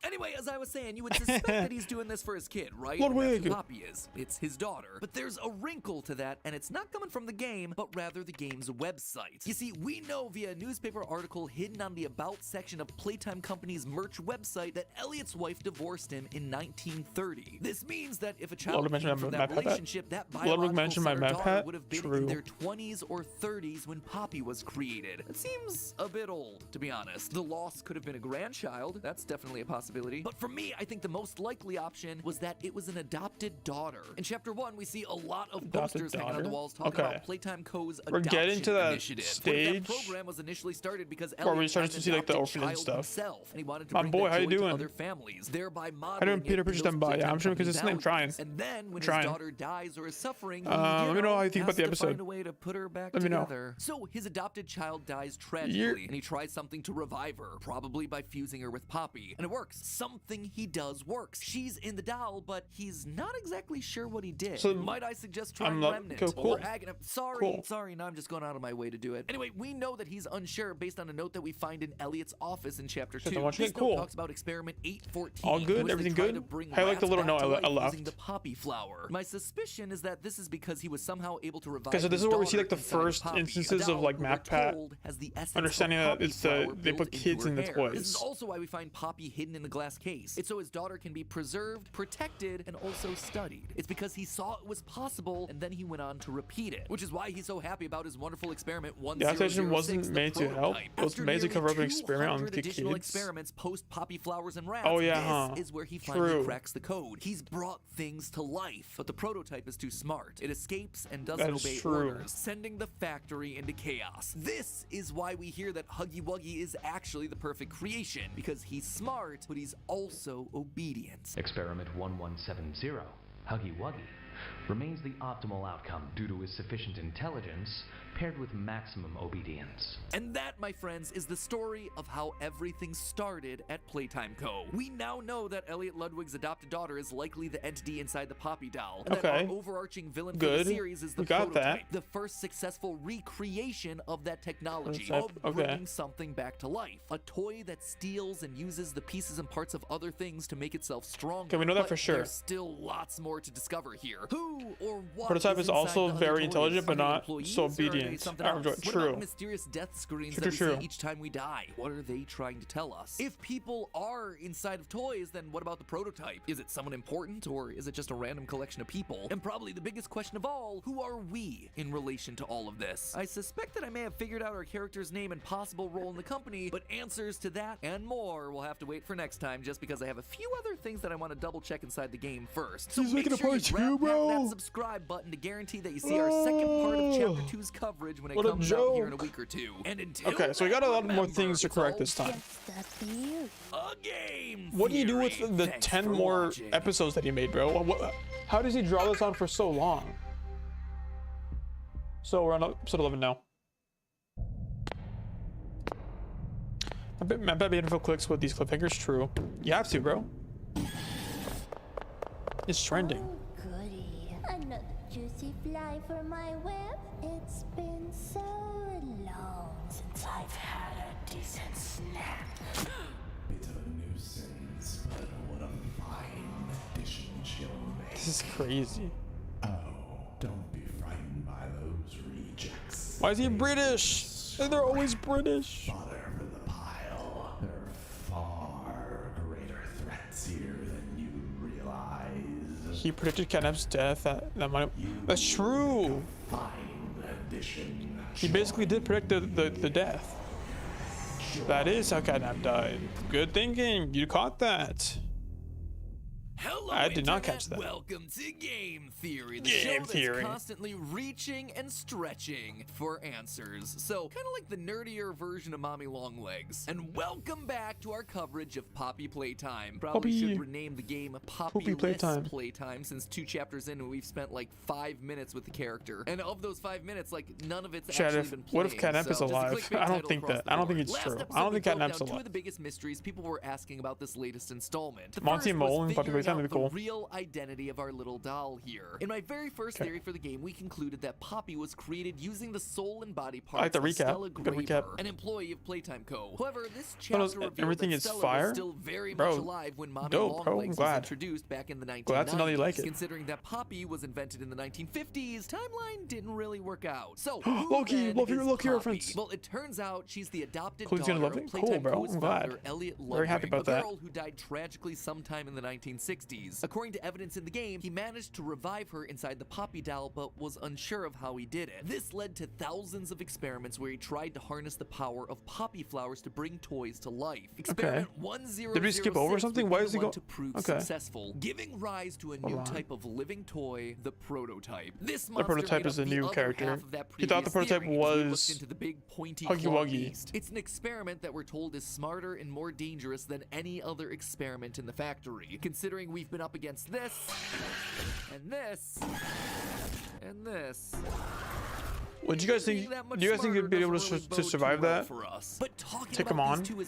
S2: Anyway, as I was saying, you would suspect that he's doing this for his kid, right? And that's who Poppy is. It's his daughter. But there's a wrinkle to that, and it's not coming from the game, but rather the game's website. You see, we know via a newspaper article hidden on the About section of Playtime Company's merch website that Elliot's wife divorced him in 1930. This means that if a child
S1: Ludwig mentioned
S2: came from
S1: my
S2: that
S1: Mad Pat?
S2: relationship, that
S1: Ludwig
S2: biological
S1: mentioned my
S2: son or
S1: Mad
S2: daughter
S1: Pat?
S2: would have been
S1: True.
S2: in their 20s or 30s when Poppy was created. It seems a bit old, to be honest. The loss could have been a grandchild. That's definitely a possibility. But for me, I think the most likely option was that it was an adopted daughter. In chapter 1, we see a lot of
S1: Adopted
S2: posters hanging on the
S1: daughter?
S2: walls talking
S1: Okay.
S2: about Playtime Co.'s
S1: We're
S2: adoption
S1: getting to that
S2: initiative.
S1: stage
S2: That program was initially started because
S1: where we
S2: Elliot
S1: started
S2: had
S1: to
S2: an
S1: see, like, the
S2: adopted
S1: orphanage
S2: child
S1: stuff.
S2: himself, and he wanted to
S1: My
S2: bring
S1: boy,
S2: that
S1: how you
S2: joy to
S1: doing?
S2: other families, thereby
S1: How doing,
S2: modeling
S1: Peter?
S2: it
S1: Push
S2: in
S1: them
S2: those
S1: by. Yeah,
S2: Playtime
S1: I'm sure because
S2: Company
S1: it's name.
S2: values.
S1: Trying.
S2: And then when
S1: Trying.
S2: his daughter dies or is suffering, he,
S1: let me know how you think about
S2: has
S1: the
S2: to
S1: episode.
S2: find a way to put her back
S1: Let me know.
S2: together. So his adopted child dies tragically, and he tries something to revive her, probably by fusing her with Poppy. And it works. Something he does works. She's in the doll, but he's not exactly sure what he did.
S1: So,
S2: might I suggest trying
S1: not-
S2: Remnant
S1: cool.
S2: or Agony? Sorry,
S1: Cool.
S2: sorry, now I'm just going out of my way to do it. Anyway, we know that he's unsure based on a note that we find in Elliot's office in chapter 2.
S1: I'm watching
S2: This
S1: it. Cool.
S2: note talks about experiment 814.
S1: All good?
S2: in which
S1: Everything
S2: they tried
S1: good?
S2: to bring
S1: I like the
S2: rats
S1: little
S2: back
S1: note
S2: to
S1: I
S2: life
S1: left.
S2: using the poppy flower. My suspicion is that this is because he was somehow able to revive
S1: Okay, so this
S2: his
S1: is where we see,
S2: daughter
S1: like, the
S2: inside of
S1: first
S2: Poppy, a
S1: instances of,
S2: doll
S1: like,
S2: who
S1: Mad
S2: we're
S1: Pat
S2: told has the essence
S1: understanding
S2: of
S1: that
S2: poppy
S1: it's
S2: flower
S1: they
S2: built
S1: put
S2: into
S1: kids
S2: her
S1: in the
S2: hair.
S1: toys.
S2: This is also why we find Poppy hidden in the glass case. It's so his daughter can be preserved, protected, and also studied. It's because he saw it was possible, and then he went on to repeat it, which is why he's so happy about his wonderful experiment 1006.
S1: The adaptation wasn't made to help.
S2: prototype.
S1: It was
S2: After
S1: made to
S2: nearly
S1: cover up an experiment on
S2: 200
S1: the
S2: additional
S1: kids.
S2: experiments post poppy flowers and rats.
S1: Oh, yeah,
S2: this
S1: huh.
S2: is where he finally
S1: True.
S2: cracks the code. He's brought things to life, but the prototype is too smart. It escapes and
S1: That
S2: doesn't
S1: is
S2: obey
S1: true.
S2: orders, sending the factory into chaos. This is why we hear that Huggy Wuggy is actually the perfect creation, because he's smart, but he's also obedient.
S7: Experiment 1170, Huggy Wuggy, remains the optimal outcome due to his sufficient intelligence paired with maximum obedience.
S2: And that, my friends, is the story of how everything started at Playtime Co. We now know that Elliot Ludwig's adopted daughter is likely the entity inside the Poppy doll, and that
S1: Okay.
S2: our overarching villain for
S1: Good.
S2: the series is the
S1: We got
S2: prototype,
S1: that.
S2: the first successful recreation of that technology,
S1: Prototype,
S2: of
S1: okay.
S2: bringing something back to life. A toy that steals and uses the pieces and parts of other things to make itself stronger.
S1: Okay, we know that
S2: But
S1: for sure.
S2: There's still lots more to discover here. Who or what
S1: Prototype is
S2: inside
S1: also
S2: the other
S1: very
S2: toys?
S1: intelligent, but
S2: Are they
S1: not
S2: employees,
S1: so
S2: or are they
S1: obedient.
S2: something
S1: Ah,
S2: else? What about
S1: true.
S2: the mysterious death screens
S1: True,
S2: that we
S1: true.
S2: see each time we die? What are they trying to tell us? If people are inside of toys, then what about the prototype? Is it someone important, or is it just a random collection of people? And probably the biggest question of all, who are we in relation to all of this? I suspect that I may have figured out our character's name and possible role in the company, but answers to that and more will have to wait for next time, just because I have a few other things that I want to double check inside the game first. So
S1: He's
S2: make
S1: making a
S2: sure
S1: part
S2: you grab
S1: two, bro.
S2: that subscribe button to guarantee that you see our second part of Chapter 2's coverage when it
S1: What a
S2: comes out here in a
S1: joke.
S2: week or two. And until
S1: Okay, so we got a lot more
S2: remember,
S1: things to
S2: it's
S1: correct
S2: all
S1: this time.
S2: a game
S1: What do you do with
S2: theory.
S1: the
S2: Thanks
S1: 10
S2: for
S1: more
S2: watching.
S1: episodes that he made, bro? How does he draw this on for so long? So we're on episode 11 now. I bet Beautiful clicks with these cliffhangers. True. You have to, bro. It's trending.
S6: Oh, goody. Another juicy fly for my web. It's been so long since I've had a decent snack.
S13: Bit of a nuisance, but what a fine addition she'll make.
S1: This is crazy.
S13: Oh, don't be frightened by those rejects.
S1: Why is he British? They're always British.
S13: Fodder for the pile. There are far greater threats here than you realize.
S1: He predicted Catnap's death. That's true.
S13: Fine addition.
S1: He basically did predict the death. That is how Catnap died. Good thinking. You caught that.
S2: Hello,
S1: I did not
S2: Internet.
S1: catch that.
S2: Welcome to Game Theory, the
S1: Game
S2: show
S1: Theory.
S2: that's constantly reaching and stretching for answers. So, kind of like the nerdier version of Mommy Longlegs. And welcome back to our coverage of Poppy Playtime. Probably
S1: Poppy.
S2: should rename the game Poppy
S1: Playtime.
S2: Playtime, since 2 chapters in and we've spent like 5 minutes with the character. And of those 5 minutes, like none of it's
S1: Chad,
S2: actually been playing.
S1: what if Catnap is
S2: so, just a
S1: alive?
S2: clickbait
S1: I don't
S2: title
S1: think
S2: across
S1: that.
S2: the
S1: I don't
S2: board.
S1: think it's
S2: Last
S1: true.
S2: episode,
S1: I don't
S2: we
S1: think
S2: broke
S1: Catnap's
S2: down 2
S1: alive.
S2: of the biggest mysteries people were asking about this latest installment. The
S1: Monty
S2: first
S1: Mole
S2: was
S1: and Poppy
S2: figuring
S1: Playtime
S2: out
S1: would be cool.
S2: the real identity of our little doll here. In my very first theory for the game, we concluded that Poppy was created using the soul and body parts
S1: like the
S2: of
S1: recap.
S2: Stella
S1: Good
S2: Graver,
S1: recap.
S2: an employee of Playtime Co. However, this
S1: But
S2: chapter revealed
S1: everything
S2: that
S1: is
S2: Stella
S1: fire?
S2: was still very
S1: Bro,
S2: much alive when Mommy
S1: dope, bro. I'm
S2: Longlegs was
S1: glad.
S2: introduced back in the 1990s.
S1: Glad to know you like it.
S2: Considering that Poppy was invented in the 1950s, timeline didn't really work out. So,
S1: Loki,
S2: Loki
S1: Loki reference.
S2: Well, it turns out she's the adopted
S1: Chloe's gonna
S2: daughter
S1: love
S2: of
S1: it? Cool,
S2: Playtime
S1: bro.
S2: Co.'s
S1: I'm glad.
S2: founder, Elliot
S1: Very happy
S2: Ludwig,
S1: about
S2: a
S1: that.
S2: girl who died tragically sometime in the 1960s. According to evidence in the game, he managed to revive her inside the Poppy doll, but was unsure of how he did it. This led to thousands of experiments where he tried to harness the power of poppy flowers to bring toys to life. Experiment 1006
S1: Did we skip over something? Why
S2: would
S1: is
S2: be
S1: it
S2: the
S1: go-
S2: one to prove
S1: Okay.
S2: successful, giving rise to a new
S1: Hold on.
S2: type of living toy, the prototype. This
S1: The
S2: monster
S1: prototype
S2: made
S1: is
S2: up
S1: a
S2: the
S1: new
S2: other
S1: character.
S2: half of that
S1: You thought the
S2: previous
S1: prototype
S2: theory as we looked
S1: was
S2: into the big pointy
S1: Huggy
S2: claw
S1: Wuggy.
S2: beast. It's an experiment that we're told is smarter and more dangerous than any other experiment in the factory. Considering we've been up against this, and this, and this.
S1: Would you guys think? Do you guys think you'd be able to survive that? Take him on? Think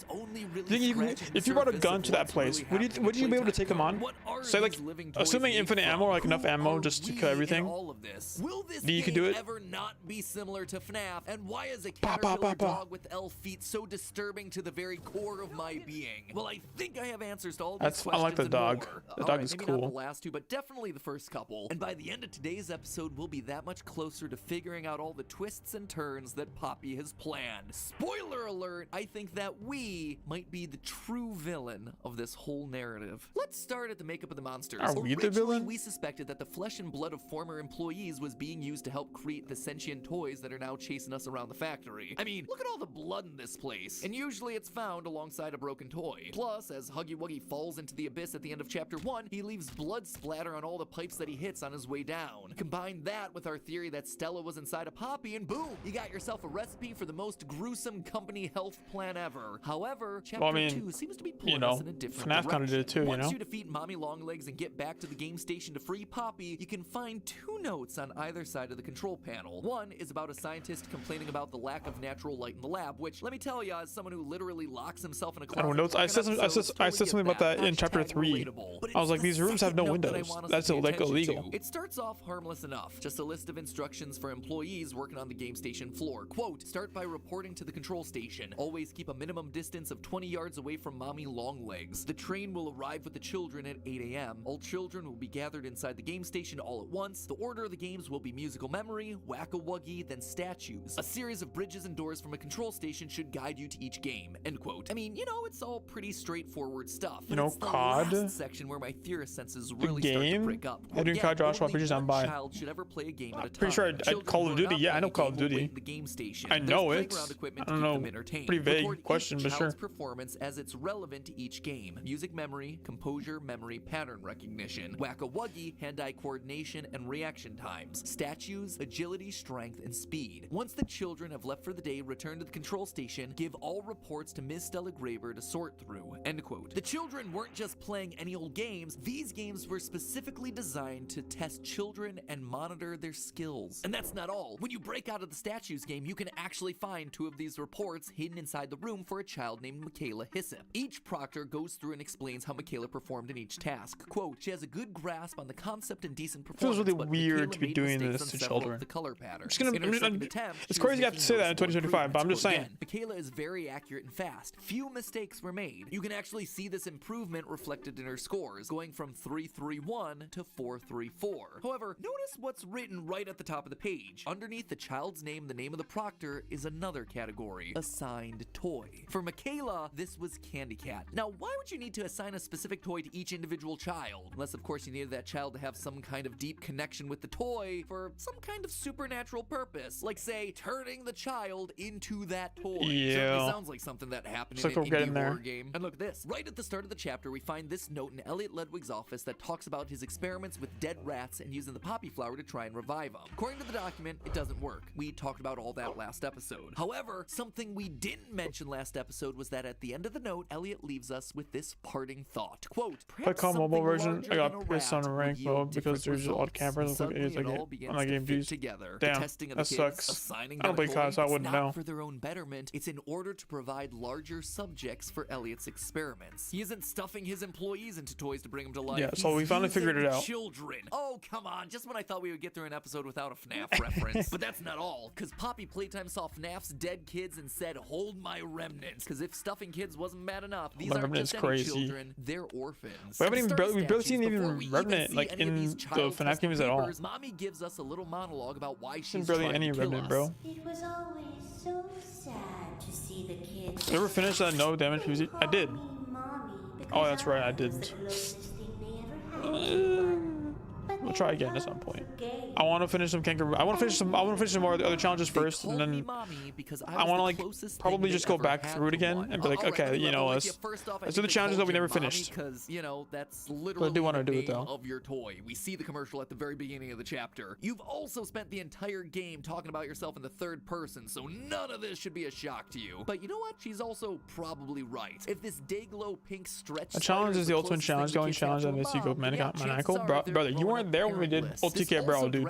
S1: you can, if you brought a gun to that place, would you be able to take him on? Say like, assuming infinite ammo, like enough ammo just to kill everything.
S2: Will this
S1: You could
S2: game
S1: do it.
S2: ever not be similar to FNAF? And why is a caterpillar dog with elf feet so disturbing to the very core of my being? Well, I think I have answers to all these
S1: That's- I
S2: questions
S1: like the
S2: and
S1: dog.
S2: more.
S1: The
S2: All
S1: dog
S2: right,
S1: is
S2: maybe
S1: cool.
S2: not the last two, but definitely the first couple. And by the end of today's episode, we'll be that much closer to figuring out all the twists and turns that Poppy has planned. Spoiler alert, I think that we might be the true villain of this whole narrative. Let's start at the makeup of the monsters.
S1: Are we the
S2: Originally,
S1: villain?
S2: we suspected that the flesh and blood of former employees was being used to help create the sentient toys that are now chasing us around the factory. I mean, look at all the blood in this place. And usually it's found alongside a broken toy. Plus, as Huggy Wuggy falls into the abyss at the end of chapter 1, he leaves blood splatter on all the pipes that he hits on his way down. Combine that with our theory that Stella was inside a Poppy, and boom, you got yourself a recipe for the most gruesome company health plan ever. However, chapter
S1: Well, I mean,
S2: 2 seems to be pulling
S1: you know,
S2: us in a different
S1: FNAF kinda
S2: direction.
S1: did it too, you
S2: Once
S1: know?
S2: you defeat Mommy Longlegs and get back to the game station to free Poppy, you can find 2 notes on either side of the control panel. One is about a scientist complaining about the lack of natural light in the lab, which, let me tell you, as someone who literally locks himself in a
S1: I
S2: closet
S1: don't know. I said something about that in chapter 3. I was like, these rooms have no windows. That's like illegal.
S2: It starts off harmless enough, just a list of instructions for employees working on the game station floor. Quote, start by reporting to the control station. Always keep a minimum distance of 20 yards away from Mommy Longlegs. The train will arrive with the children at 8 a.m. All children will be gathered inside the game station all at once. The order of the games will be musical memory, whack-a-wuggy, then statues. A series of bridges and doors from a control station should guide you to each game. End quote. I mean, you know, it's all pretty straightforward stuff.
S1: You know,
S2: it's the
S1: COD?
S2: last section where my theorist senses really start to
S1: game?
S2: prick up.
S1: Adrien
S2: Again,
S1: COD Joshua,
S2: only
S1: bridges on
S2: one
S1: by.
S2: child should ever play a game at a time.
S1: Pretty sure
S2: Children
S1: Call
S2: who
S1: of
S2: are
S1: Duty.
S2: not
S1: Yeah, I
S2: playing
S1: know
S2: a
S1: Call
S2: game
S1: of
S2: will
S1: Duty.
S2: wait in the game station.
S1: I
S2: There's
S1: know it.
S2: playground equipment
S1: I
S2: to
S1: don't
S2: keep
S1: know.
S2: them entertained.
S1: Pretty vague
S2: Record
S1: question,
S2: each
S1: but sure.
S2: child's performance as it's relevant to each game. Music memory, composure, memory, pattern recognition. Whack-a-wuggy, hand-eye coordination, and reaction times. Statues, agility, strength, and speed. Once the children have left for the day, return to the control station, give all reports to Miss Stella Graver to sort through. end quote. The children weren't just playing any old games, these games were specifically designed to test children and monitor their skills. And that's not all. When you break out of the statues game, you can actually find 2 of these reports hidden inside the room for a child named Michaela Hyssop. Each proctor goes through and explains how Michaela performed in each task. Quote, she has a good grasp on the concept and decent performance.
S1: Feels really
S2: but
S1: weird
S2: Michaela
S1: to be
S2: made
S1: doing
S2: mistakes
S1: this
S2: on
S1: to
S2: several of
S1: children.
S2: the color patterns.
S1: It's crazy you have to say that in 2025, but I'm just saying.
S2: Michaela is very accurate and fast. Few mistakes were made. You can actually see this improvement reflected in her scores, going from 331 to 434. However, notice what's written right at the top of the page. Underneath the child's name, the name of the proctor, is another category, assigned toy. For Michaela, this was Candy Cat. Now, why would you need to assign a specific toy to each individual child? Unless, of course, you needed that child to have some kind of deep connection with the toy for some kind of supernatural purpose, like, say, turning the child into that toy.
S1: Yeah.
S2: Certainly sounds like something that happened
S1: Looks
S2: in
S1: like
S2: an
S1: we're
S2: indie
S1: getting
S2: horror
S1: there.
S2: game. And look at this. Right at the start of the chapter, we find this note in Elliot Ledwig's office that talks about his experiments with dead rats and using the poppy flower to try and revive them. According to the document, it doesn't work. We talked about all that last episode. However, something we didn't mention last episode was that at the end of the note, Elliot leaves us with this parting thought. Quote,
S1: If I call mobile version, I got pissed on rank mode because there's a lot of campers. It's like idiots I get on my game views. Damn, that sucks. I don't play COD, so I wouldn't know.
S2: For their own betterment, it's in order to provide larger subjects for Elliot's experiments. He isn't stuffing his employees into toys to bring them to life.
S1: Yeah, so we finally figured it out.
S2: Children. Oh, come on. Just when I thought we would get through an episode without a FNAF reference. But that's not all, because Poppy Playtime saw FNAF's dead kids and said, hold my remnants. Because if stuffing kids wasn't bad enough, these aren't just any children, they're orphans.
S1: We haven't even we barely seen even Revenant like in the FNAF games at all.
S2: Mommy gives us a little monologue about why she's
S1: barely
S2: trying
S1: any
S2: to kill
S1: Revenant,
S2: us.
S1: bro.
S6: It was always so sad to see the kids.
S1: You ever finished that no damage PvZ? I did. Oh, that's right, I didn't. We'll try again at some point. I want to finish some kangaroo. I want to finish some more of the other challenges first, and then I want to like probably just go back through it again and be like, okay, you know, let's do the challenges that we never finished.
S2: Because you know that's
S1: But I
S2: literally
S1: do want to
S2: the
S1: do it
S2: name
S1: though.
S2: of your toy. We see the commercial at the very beginning of the chapter. You've also spent the entire game talking about yourself in the third person, so none of this should be a shock to you. But you know what? She's also probably right. If this Dayglow pink stretch
S1: A challenge is the ultimate challenge. Going challenge that makes you go maniacal, brother. You weren't there when we did OTK Barrel, dude.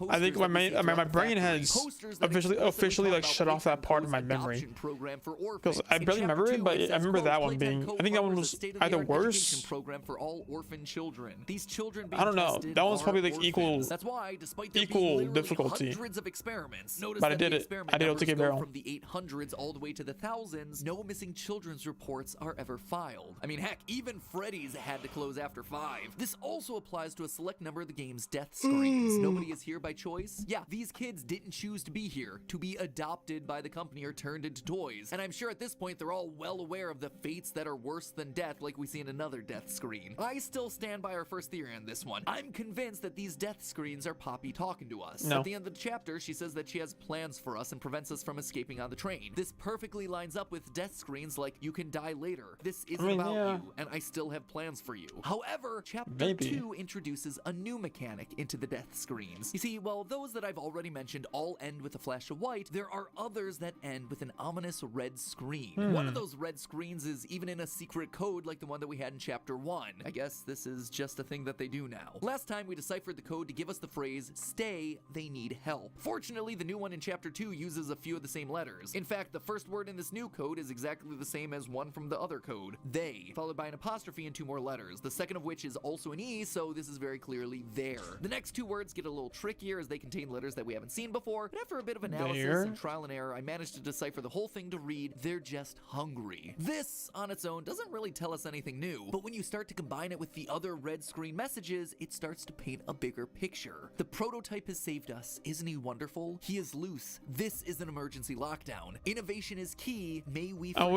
S1: I think my brain has officially like shut off that part of my memory because I barely remember it, but I remember that one being. I think that one was either worse.
S2: Program for all orphan children. These children
S1: I don't know. That one's probably like equal.
S2: That's why, despite there
S1: equal
S2: being
S1: difficulty.
S2: hundreds of experiments, notice
S1: But I
S2: that
S1: did
S2: the
S1: it.
S2: experiment
S1: I did
S2: numbers
S1: OTK
S2: go
S1: Barrel.
S2: from the 800s all the way to the thousands. No missing children's reports are ever filed. I mean, heck, even Freddy's had to close after 5. This also applies to a select number of the game's death screens. Nobody is here by choice. Yeah, these kids didn't choose to be here, to be adopted by the company or turned into toys. And I'm sure at this point they're all well aware of the fates that are worse than death, like we see in another death screen. I still stand by our first theory on this one. I'm convinced that these death screens are Poppy talking to us.
S1: No.
S2: At the end of the chapter, she says that she has plans for us and prevents us from escaping on the train. This perfectly lines up with death screens like you can die later. This isn't about you, and I still have plans for you. However, chapter 2 introduces a new mechanic into the death screens. You see, while those that I've already mentioned all end with a flash of white, there are others that end with an ominous red screen. One of those red screens is even in a secret code like the one that we had in chapter 1. I guess this is just a thing that they do now. Last time we deciphered the code to give us the phrase, stay, they need help. Fortunately, the new one in chapter 2 uses a few of the same letters. In fact, the first word in this new code is exactly the same as one from the other code, they, followed by an apostrophe and 2 more letters, the second of which is also an E, so this is very clearly there. The next 2 words get a little trickier as they contain letters that we haven't seen before, but after a bit of analysis and trial and error, I managed to decipher the whole thing to read, they're just hungry. This, on its own, doesn't really tell us anything new, but when you start to combine it with the other red screen messages, it starts to paint a bigger picture. The prototype has saved us, isn't he wonderful? He is loose. This is an emergency lockdown. Innovation is key. May we forget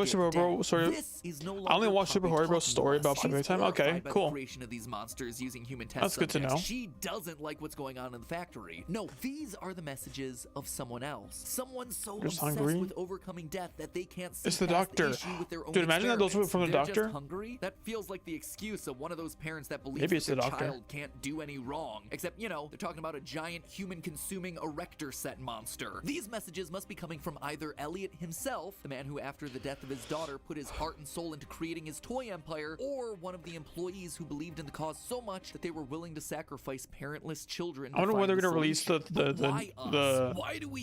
S1: This is no longer I only watched Super Horror Bro's story about Poppy Playtime. Okay, cool.
S2: Creation of these monsters using human test
S1: That's good to know.
S2: She doesn't like what's going on in the factory. No, these are the messages of someone else. Someone so
S1: Just
S2: obsessed
S1: hungry?
S2: with overcoming death that they can't see
S1: It's the
S2: past
S1: doctor.
S2: issue with their own
S1: Dude, imagine that those were from the
S2: experiments.
S1: doctor.
S2: They're just hungry? That feels like the excuse of one of those parents that believes
S1: Maybe it's
S2: that
S1: the
S2: their
S1: doctor.
S2: child can't do any wrong. Except, you know, they're talking about a giant human-consuming erector set monster. These messages must be coming from either Elliot himself, the man who after the death of his daughter put his heart and soul into creating his toy empire, or one of the employees who believed in the cause so much that they were willing to sacrifice parentless children.
S1: I wonder when they're gonna release the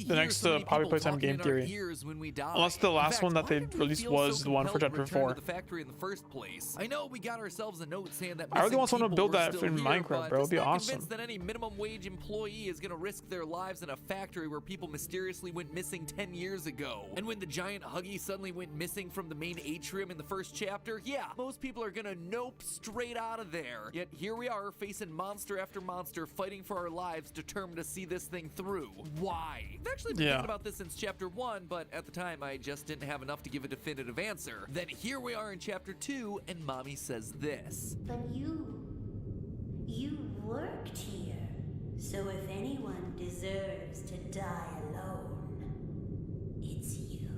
S1: next Poppy Playtime game theory. Unless the last one that they released was the one for chapter 4.
S2: The factory in the first place. I know we got ourselves a note saying that
S1: I really want someone to build that
S2: in
S1: in Minecraft, bro. It'd be awesome.
S2: Convinced that any minimum wage employee is gonna risk their lives in a factory where people mysteriously went missing 10 years ago. And when the giant Huggy suddenly went missing from the main atrium in the first chapter, yeah, most people are gonna nope straight out of there. Yet here we are facing monster after monster, fighting for our lives, determined to see this thing through. Why? I've actually been thinking about this since chapter 1, but at the time I just didn't have enough to give a definitive answer. Then here we are in chapter 2, and Mommy says this.
S11: But you worked here. So if anyone deserves to die alone, it's you.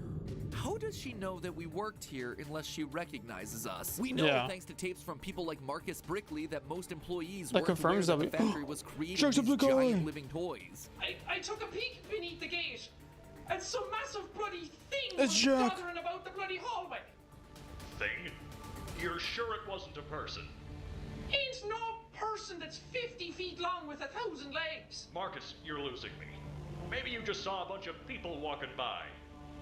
S2: How does she know that we worked here unless she recognizes us? We know thanks to tapes from people like Marcus Brickley that most employees weren't aware that the factory was creating these giant living toys.
S5: I took a peek beneath the gate, and some massive bloody thing
S1: It's
S5: was
S1: Jack.
S5: gathering about the bloody hallway.
S14: Thing? You're sure it wasn't a person?
S5: Ain't no person that's 50 feet long with 1,000 legs.
S14: Marcus, you're losing me. Maybe you just saw a bunch of people walking by.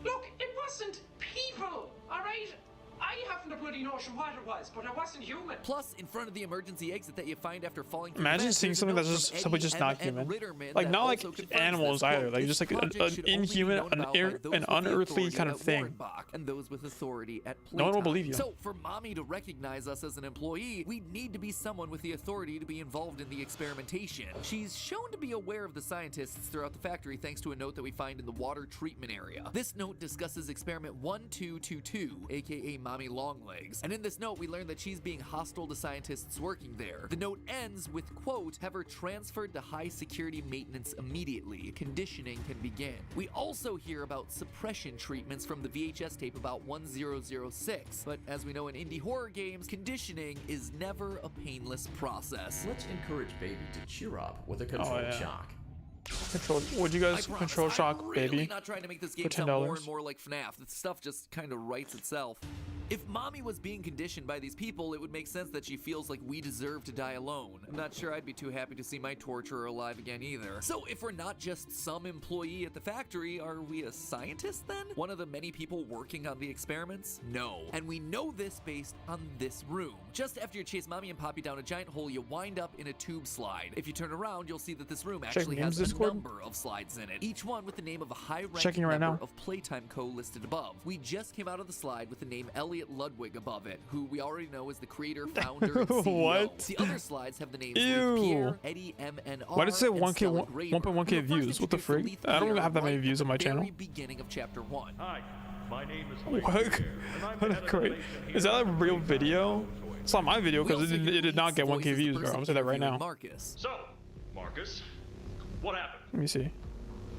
S5: Look, it wasn't people, alright? I haven't a bloody notion what it was, but it wasn't human.
S2: Plus, in front of the emergency exit that you find after falling through
S1: Imagine
S2: the
S1: seeing something that's just simply just not human. Like not like animals either, like just like an inhuman, an unearthly kind of thing.
S2: And those with authority at Playtime.
S1: No one will believe you.
S2: So for Mommy to recognize us as an employee, we need to be someone with the authority to be involved in the experimentation. She's shown to be aware of the scientists throughout the factory thanks to a note that we find in the water treatment area. This note discusses experiment 1222, aka Mommy Longlegs. And in this note, we learn that she's being hostile to scientists working there. The note ends with, quote, have her transferred to high security maintenance immediately. Conditioning can begin. We also hear about suppression treatments from the VHS tape about 1006. But as we know in indie horror games, conditioning is never a painless process.
S15: Let's encourage baby to cheer up with a controlled shock.
S1: Would you guys control shock
S2: I'm
S1: baby?
S2: Really not trying to make this game sound more and more like FNAF. This stuff just kind of writes itself. If Mommy was being conditioned by these people, it would make sense that she feels like we deserve to die alone. I'm not sure I'd be too happy to see my torturer alive again either. So if we're not just some employee at the factory, are we a scientist then? One of the many people working on the experiments? No. And we know this based on this room. Just after you chase Mommy and Poppy down a giant hole, you wind up in a tube slide. If you turn around, you'll see that this room actually has a number of slides in it, each one with the name of a high-ranking member of Playtime Co. listed above. We just came out of the slide with the name Elliot Ludwig above it, who we already know is the creator, founder, and CEO.
S1: What?
S2: The other slides have the names Ruth Pierre, Eddie MNR,
S1: Why does it say 1K, 1.1K
S2: and
S1: views? What the freak? I don't even have that many views on my channel.
S2: Very beginning of chapter 1.
S14: Hi, my name is
S1: What? Great. Is that a real video? It's not my video because it did not get 1K views, bro. I'm gonna say that right now.
S14: So, Marcus, what happened?
S1: Let me see.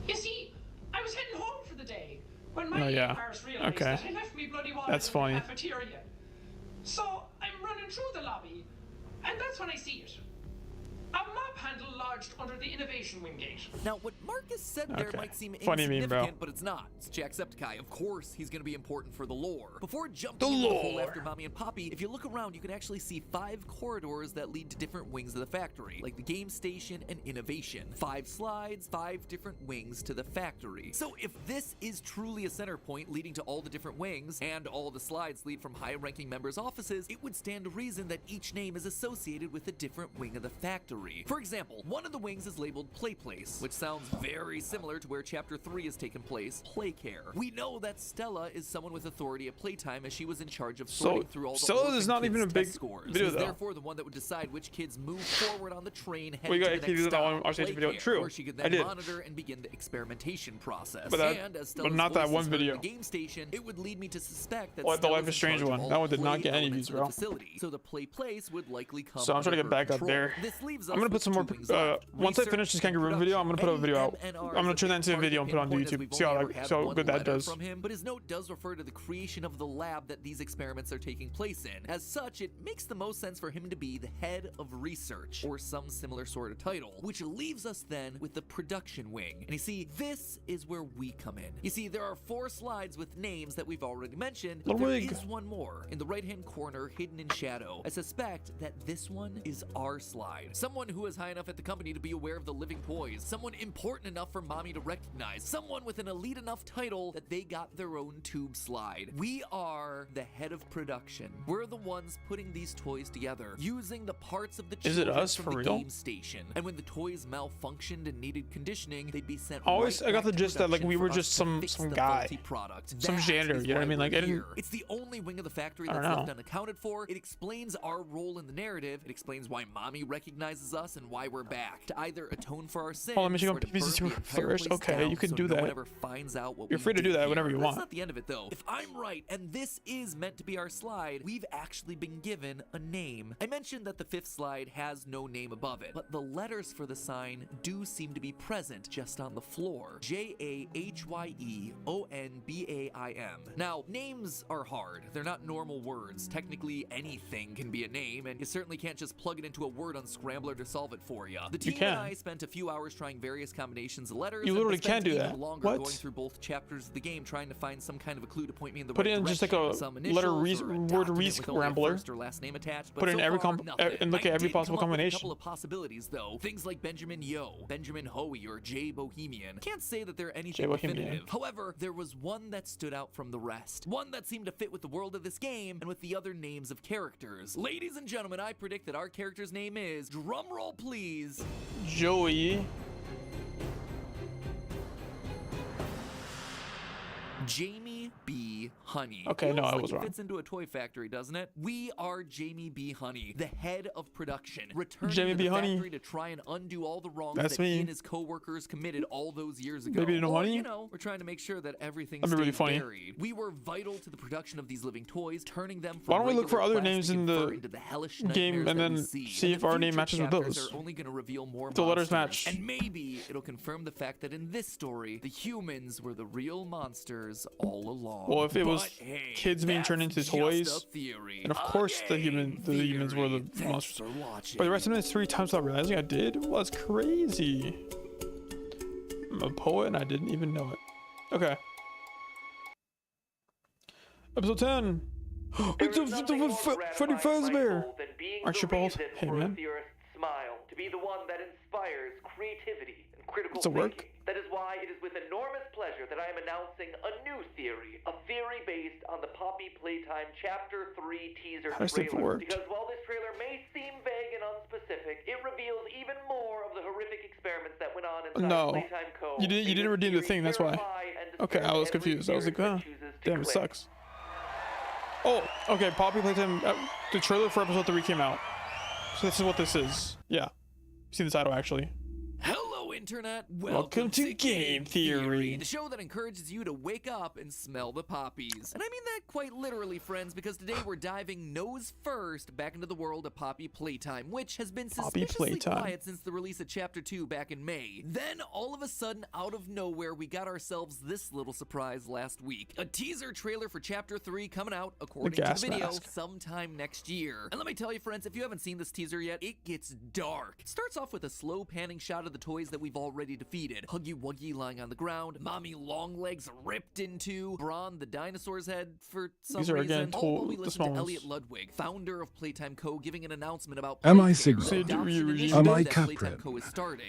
S5: You see, I was heading home for the day when my Paris realized that I left me bloody wallet
S1: That's
S5: in
S1: funny.
S5: the cafeteria. So I'm running through the lobby, and that's when I see it. A mop handle lodged under the innovation wing gate.
S2: Now, what Marcus said there might seem
S1: Funny meme, bro.
S2: insignificant, but it's not. It's Jacksepticeye. Of course, he's going to be important for the lore. Before jumping into the hole after Mommy and Poppy, if you look around, you can actually see 5 corridors that lead to different wings of the factory, like the game station and innovation. 5 slides, 5 different wings to the factory. So if this is truly a center point leading to all the different wings, and all the slides lead from high-ranking members' offices, it would stand to reason that each name is associated with a different wing of the factory. For example, one of the wings is labeled Play Place, which sounds very similar to where Chapter 3 has taken place, Play Care. We know that Stella is someone with authority at Playtime as she was in charge of sorting through all the
S1: Stella is not even a big video though.
S2: Therefore, the one that would decide which kids move forward on the train
S1: Well, you got
S2: heading to the next stop,
S1: I'll
S2: Play
S1: video.
S2: Care,
S1: True,
S2: where she could
S1: I
S2: then
S1: did.
S2: monitor and begin the experimentation process.
S1: But not that one
S2: voice is heard in
S1: video.
S2: The game station, it would lead me to suspect that
S1: The
S2: Stella's
S1: Life is Strange
S2: in charge
S1: one.
S2: of
S1: That
S2: all
S1: one did not
S2: play
S1: get any
S2: elements
S1: views,
S2: of the
S1: bro.
S2: facility. So the Play Place would likely come
S1: So I'm trying to
S2: under
S1: get
S2: her
S1: back up
S2: control.
S1: there.
S2: This leaves
S1: I'm gonna put some more. Once I finish this kangaroo video, I'm gonna put a video out. I'm gonna turn that into a video and put it on YouTube. See how good that does.
S2: From him, but his note does refer to the creation of the lab that these experiments are taking place in. As such, it makes the most sense for him to be the head of research, or some similar sort of title, which leaves us then with the production wing. And you see, this is where we come in. You see, there are 4 slides with names that we've already mentioned, but there is one more in the right-hand corner, hidden in shadow. I suspect that this one is our slide. Someone who is high enough at the company to be aware of the living toys. Someone important enough for mommy to recognize. Someone with an elite enough title that they got their own tube slide. We are the head of production. We're the ones putting these toys together, using the parts of the children from the game station. And when the toys malfunctioned and needed conditioning, they'd be sent
S1: always.
S2: right
S1: I got the
S2: back to
S1: gist that like we were
S2: production
S1: just
S2: for us
S1: some
S2: to
S1: guy,
S2: fix the product.
S1: some
S2: That
S1: janitor.
S2: is
S1: You know what I
S2: why
S1: mean? Like
S2: we're here. It's the only wing of the factory that's left unaccounted for. It explains our role in the narrative. It explains why mommy recognizes us and why we're back, to either atone for our sins.
S1: Oh, let me check PVC first. Okay, you can do that. You're free to do that whenever you want.
S2: That's not the end of it though. If I'm right, and this is meant to be our slide, we've actually been given a name. I mentioned that the 5th slide has no name above it, but the letters for the sign do seem to be present just on the floor. Jahyeonbaim. Now, names are hard. They're not normal words. Technically, anything can be a name, and you certainly can't just plug it into a word unscrambler to solve it for you. The team and I spent a few hours trying various combinations of letters.
S1: You literally can do that.
S2: What? Going through both chapters of the game, trying to find some kind of a clue to point me in the
S1: right
S2: direction.
S1: Put in just like a word re-scrambler. Put in every and look at every possible combination.
S2: A couple of possibilities though. Things like Benjamin Yo, Benjamin Hoey, or J Bohemian. Can't say that they're anything definitive. However, there was one that stood out from the rest. One that seemed to fit with the world of this game and with the other names of characters. Ladies and gentlemen, I predict that our character's name is, drumroll please,
S1: Joey.
S2: Jamie B. Honey.
S1: Okay, no, I was wrong.
S2: Fits into a toy factory, doesn't it? We are Jamie B. Honey, the head of production, returning to the factory to try and undo all the wrongs that he and his co-workers committed all those years ago.
S1: Maybe no honey?
S2: You know, we're trying to make sure that everything stays buried. We were vital to the production of these living toys, turning them from
S1: why don't we look for other names in the game and then see if our name matches with those?
S2: Only going to reveal more
S1: the letters match.
S2: And maybe it'll confirm the fact that in this story, the humans were the real monsters all along.
S1: Well, if it was kids being turned into toys, and of course the humans were the monsters. But the rest of it is 3 times without realizing I did. Well, that's crazy. I'm a poet and I didn't even know it. Okay. Episode 10. It's a Freddy Fazbear. Archibald. Hey man.
S16: To be the one that inspires creativity and critical
S1: thinking.
S16: Work? That is why it is with enormous pleasure that I am announcing a new theory. A theory based on the Poppy Playtime Chapter 3 teaser trailer. Because while this trailer may seem vague and unspecific, it reveals even more of the horrific experiments that went on inside Playtime Co.
S1: You didn't redeem the thing, that's why. Okay, I was confused. I was like, oh, damn, it sucks. Oh, okay, Poppy Playtime, the trailer for episode 3 came out. So this is what this is. Yeah. See the title, actually.
S2: Hello, Internet.
S1: Welcome to Game Theory,
S2: the show that encourages you to wake up and smell the poppies. And I mean that quite literally, friends, because today we're diving nose first back into the world of Poppy Playtime, which has been suspiciously quiet since the release of Chapter 2 back in May. Then, all of a sudden, out of nowhere, we got ourselves this little surprise last week. A teaser trailer for Chapter 3 coming out, according to the video, sometime next year. And let me tell you, friends, if you haven't seen this teaser yet, it gets dark. It starts off with a slow panning shot of the toys that we've already defeated. Huggy Wuggy lying on the ground, Mommy Longlegs ripped into, Brawn the dinosaur's head for some reason. All while we listen to Elliot Ludwig, founder of Playtime Co., giving an announcement about
S4: Am I Sigrid? Am I Captain?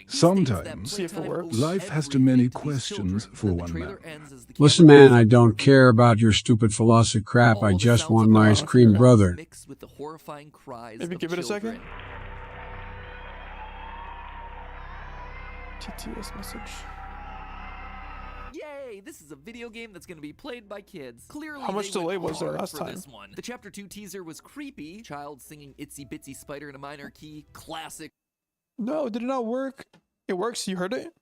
S4: Sometimes life has too many questions for one man. Listen, man, I don't care about your stupid philosophy crap. I just want my ice cream brother.
S2: With the horrifying cries
S1: Maybe give it a second. TTS message.
S2: Yay! This is a video game that's going to be played by kids. Clearly,
S1: how much delay was there last time?
S2: This one. The Chapter 2 teaser was creepy. Child singing Itsy Bitsy Spider in a minor key. Classic.
S1: No, did it not work? It works. You heard it?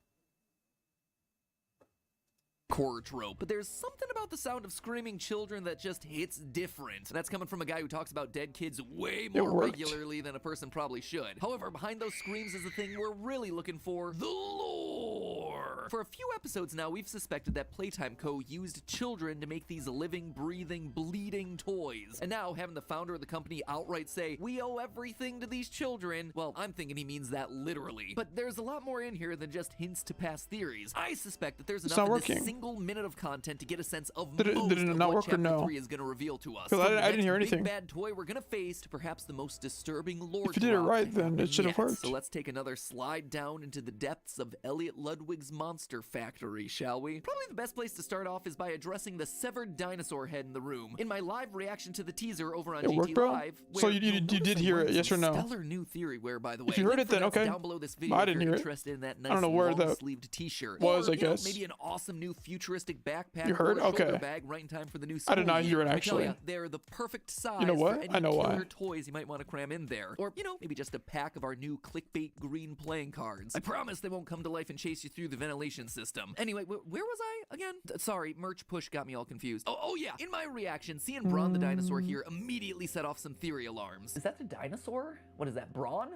S2: horror trope, but there's something about the sound of screaming children that just hits different. That's coming from a guy who talks about dead kids way more regularly than a person probably should. However, behind those screams is the thing we're really looking for: the lore. For a few episodes now, we've suspected that Playtime Co. used children to make these living, breathing, bleeding toys. And now, having the founder of the company outright say, "We owe everything to these children," well, I'm thinking he means that literally. But there's a lot more in here than just hints to past theories. I suspect that there's enough in this single minute of content to get a sense of
S1: did it not work or no?
S2: 3 is going to reveal to us.
S1: Because I didn't hear anything.
S2: Big bad toy we're going to face to perhaps the most disturbing lore.
S1: If you did it right, then it should have worked.
S2: So let's take another slide down into the depths of Elliot Ludwig's monster factory, shall we? Probably the best place to start off is by addressing the severed dinosaur head in the room. In my live reaction to the teaser over on GT Live,
S1: so you did hear it, yes or no?
S2: Stellar new theory where, by the way,
S1: if you heard it, then okay.
S2: Down below this video,
S1: I didn't hear it.
S2: Interested in that nice
S1: I don't know where that
S2: sleeved t-shirt
S1: was.
S2: Or,
S1: I guess
S2: maybe an awesome new futuristic backpack.
S1: You heard?
S2: Or a
S1: Okay.
S2: shoulder bag right in time for the new school
S1: I did not
S2: year.
S1: hear it actually.
S2: You, they're the perfect size.
S1: You know what?
S2: For any
S1: I know
S2: killer
S1: why.
S2: toys you might want to cram in there, or maybe just a pack of our new clickbait green playing cards. I promise they won't come to life and chase you through the ventilation system. Anyway, where was I again? Sorry, merch push got me all confused. Oh yeah, in my reaction, seeing Brawn the dinosaur here immediately set off some theory alarms.
S10: Is that the dinosaur? What is that? Brawn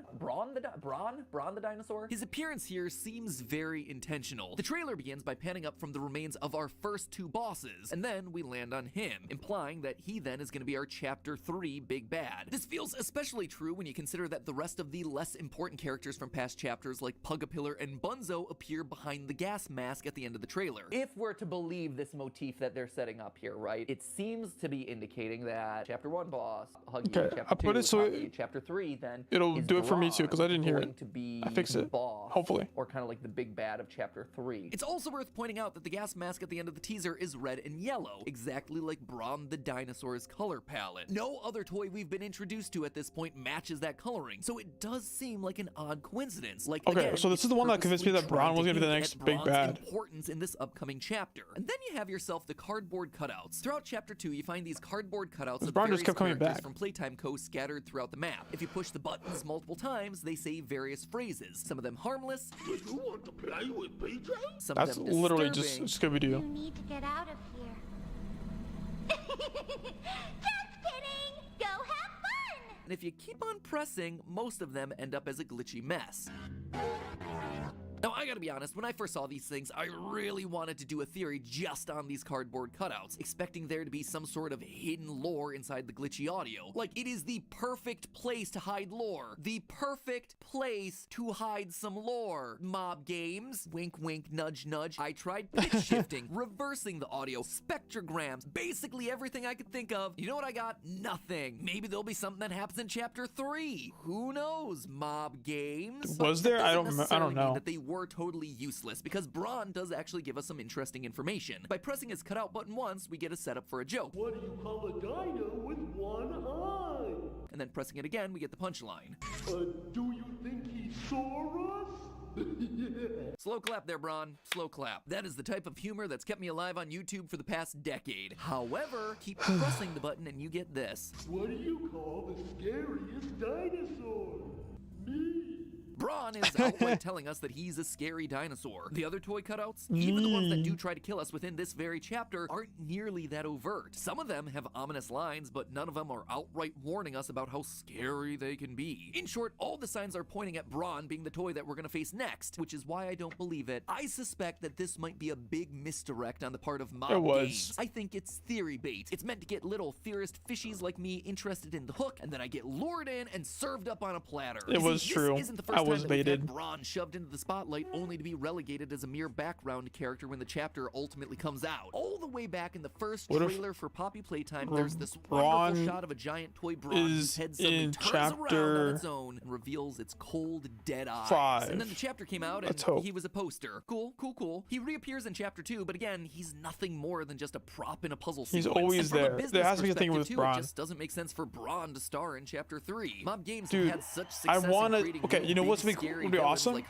S10: the dinosaur?
S2: His appearance here seems very intentional. The trailer begins by panning up from the remains of our first 2 bosses, and then we land on him, implying that he then is going to be our Chapter 3 big bad. This feels especially true when you consider that the rest of the less important characters from past chapters like Pugapillar and Bunzo appear behind the gas mask at the end of the trailer.
S10: If we're to believe this motif that they're setting up here, right, it seems to be indicating that Chapter 1 boss, Huggy, Chapter 2,
S1: put it so
S10: Huggy, Chapter 3, then
S1: it'll do it for me too, because I didn't hear
S10: going
S1: it.
S10: To be
S1: I fixed it.
S10: Boss,
S1: hopefully.
S10: Or kind of like the big bad of Chapter 3.
S2: It's also worth pointing out that the gas mask at the end of the teaser is red and yellow, exactly like Brawn the dinosaur's color palette. No other toy we've been introduced to at this point matches that coloring, so it does seem like an odd coincidence. Like,
S1: okay,
S2: again,
S1: so this is the one that convinced me that Brawn was gonna be the next big bad.
S2: Importance in this upcoming chapter. And then you have yourself the cardboard cutouts. Throughout Chapter 2, you find these cardboard cutouts of
S1: Brawn
S2: various
S1: just kept coming
S2: characters
S1: back
S2: from Playtime Co. scattered throughout the map. If you push the buttons multiple times, they say various phrases. Some of them harmless.
S11: Did you want to play with PJ?
S2: Some
S1: That's
S2: of them
S1: literally
S2: disturbing.
S1: just Scooby-Doo.
S6: You need to get out of here. Just kidding! Go have fun!
S2: And if you keep on pressing, most of them end up as a glitchy mess. Now, I gotta be honest, when I first saw these things, I really wanted to do a theory just on these cardboard cutouts, expecting there to be some sort of hidden lore inside the glitchy audio. Like, it is the perfect place to hide lore. The perfect place to hide some lore. Mob games, wink wink, nudge nudge. I tried pitch shifting, reversing the audio, spectrograms, basically everything I could think of. You know what I got? Nothing. Maybe there'll be something that happens in Chapter 3. Who knows? Mob games?
S1: Was there? I don't know.
S2: That they were totally useless, because Brawn does actually give us some interesting information. By pressing his cutout button once, we get a setup for a joke.
S11: What do you call a dino with one eye?
S2: And then pressing it again, we get the punchline.
S11: Do you think he saw us?
S2: Slow clap there, Brawn. Slow clap. That is the type of humor that's kept me alive on YouTube for the past decade. However, keep pressing the button and you get this.
S11: What do you call the scariest dinosaur? Me.
S2: Brawn is outright telling us that he's a scary dinosaur. The other toy cutouts, even the ones that do try to kill us within this very chapter, aren't nearly that overt. Some of them have ominous lines, but none of them are outright warning us about how scary they can be. In short, all the signs are pointing at Brawn being the toy that we're gonna face next, which is why I don't believe it. I suspect that this might be a big misdirect on the part of Mob Games. I think it's theory bait. It's meant to get little theorist fishies like me interested in the hook, and then I get lured in and served up on a platter.
S1: It was true.
S2: Isn't the first
S1: I was baited.
S2: Brawn shoved into the spotlight only to be relegated as a mere background character when the chapter ultimately comes out. All the way back in the first trailer for Poppy Playtime, there's this wonderful shot of a giant toy Brawn whose head suddenly turns around on its own and reveals its cold, dead eyes.
S1: 5.
S2: And then the chapter came out and he was a poster. Cool, cool, cool. He reappears in Chapter 2, but again, he's nothing more than just a prop in a puzzle sequence.
S1: He's always there. There has to be a thing with Brawn.
S2: It just doesn't make sense for Brawn to star in Chapter 3. Mob Games
S1: Dude,
S2: have had such success
S1: okay, you know what's would be awesome.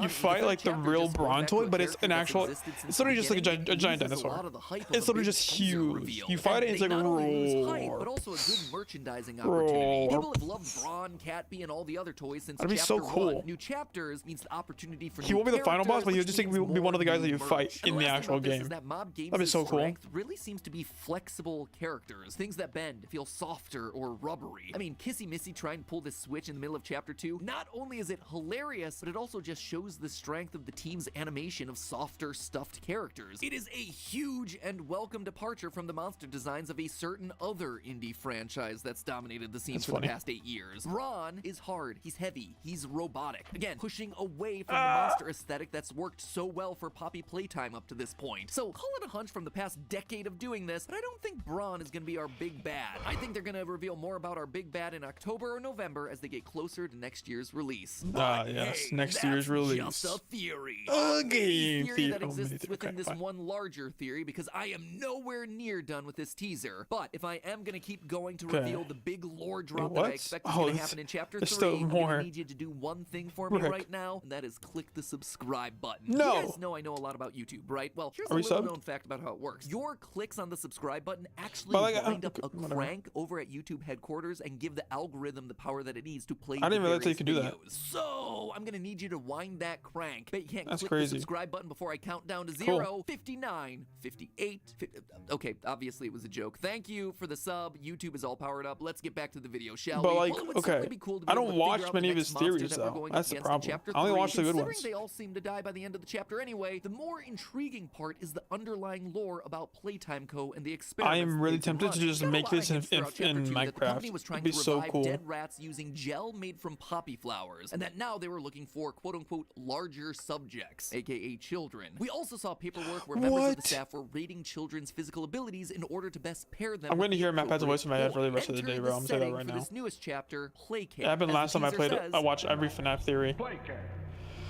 S1: You fight like the real Brontoid, but it's an actual. It's literally just like a giant dinosaur. It's literally just huge. You fight it, it's like roar.
S2: But also a good merchandising opportunity. People have loved Brawn, Catby, and all the other toys since
S1: That'd be so cool.
S2: New chapters means the opportunity for
S1: he won't be the final boss, but he'll just be one of the guys that you fight in the actual game. That'd be so cool.
S2: Really seems to be flexible characters, things that bend, feel softer or rubbery. I mean, Kissy Missy trying to pull this switch in the middle of chapter 2. Not only is it hilarious, but it also just shows the strength of the team's animation of softer, stuffed characters. It is a huge and welcome departure from the monster designs of a certain other indie franchise that's dominated the scene for the past 8 years. Ron is hard, he's heavy, he's robotic. Again, pushing away from the monster aesthetic that's worked so well for Poppy Playtime up to this point. So call it a hunch from the past decade of doing this, but I don't think Brawn is gonna be our big bad. I think they're gonna reveal more about our big bad in October or November as they get closer to next year's release.
S1: Yes, next year's release.
S2: Just a theory.
S1: A game
S2: theory that exists within this one larger theory, because I am nowhere near done with this teaser. But if I am gonna keep going to reveal the big lore drop that I expect is gonna happen in chapter 3, I'm gonna need you to do one thing for me right now, and that is click the subscribe button. You guys know I know a lot about YouTube, right? Well, here's a little known fact about how it works. Your clicks on the subscribe button actually wind up a crank over at YouTube headquarters and give the algorithm the power that it needs to play
S1: I didn't realize that you could do that.
S2: So I'm gonna need you to wind that crank. Bet you can't click
S1: crazy.
S2: the subscribe button before I count down to 0, 59, 58, 50. Okay, obviously it was a joke. Thank you for the sub. YouTube is all powered up. Let's get back to the video, shall we?
S1: Like, okay, be cool I don't watch many of his theories though. That's the problem. I only watch the good ones.
S2: They all seem to die by the end of the chapter anyway. The more intriguing part is the underlying lore about Playtime Co. and the experiments.
S1: I am really tempted to just make this in Minecraft. It'd be so cool.
S2: Dead rats using gel made from poppy flowers, and that now they were looking for quote-unquote larger subjects, aka children. We also saw paperwork where members of the staff were rating children's physical abilities in order to best pair them.
S1: I'm going to hear Matt Pat's voice in my head for the rest of the day, bro. I'm saying that right now.
S2: This newest chapter, Playcare.
S1: Yeah, happened last time I played it. I watched every FNAF theory.
S3: Playcare,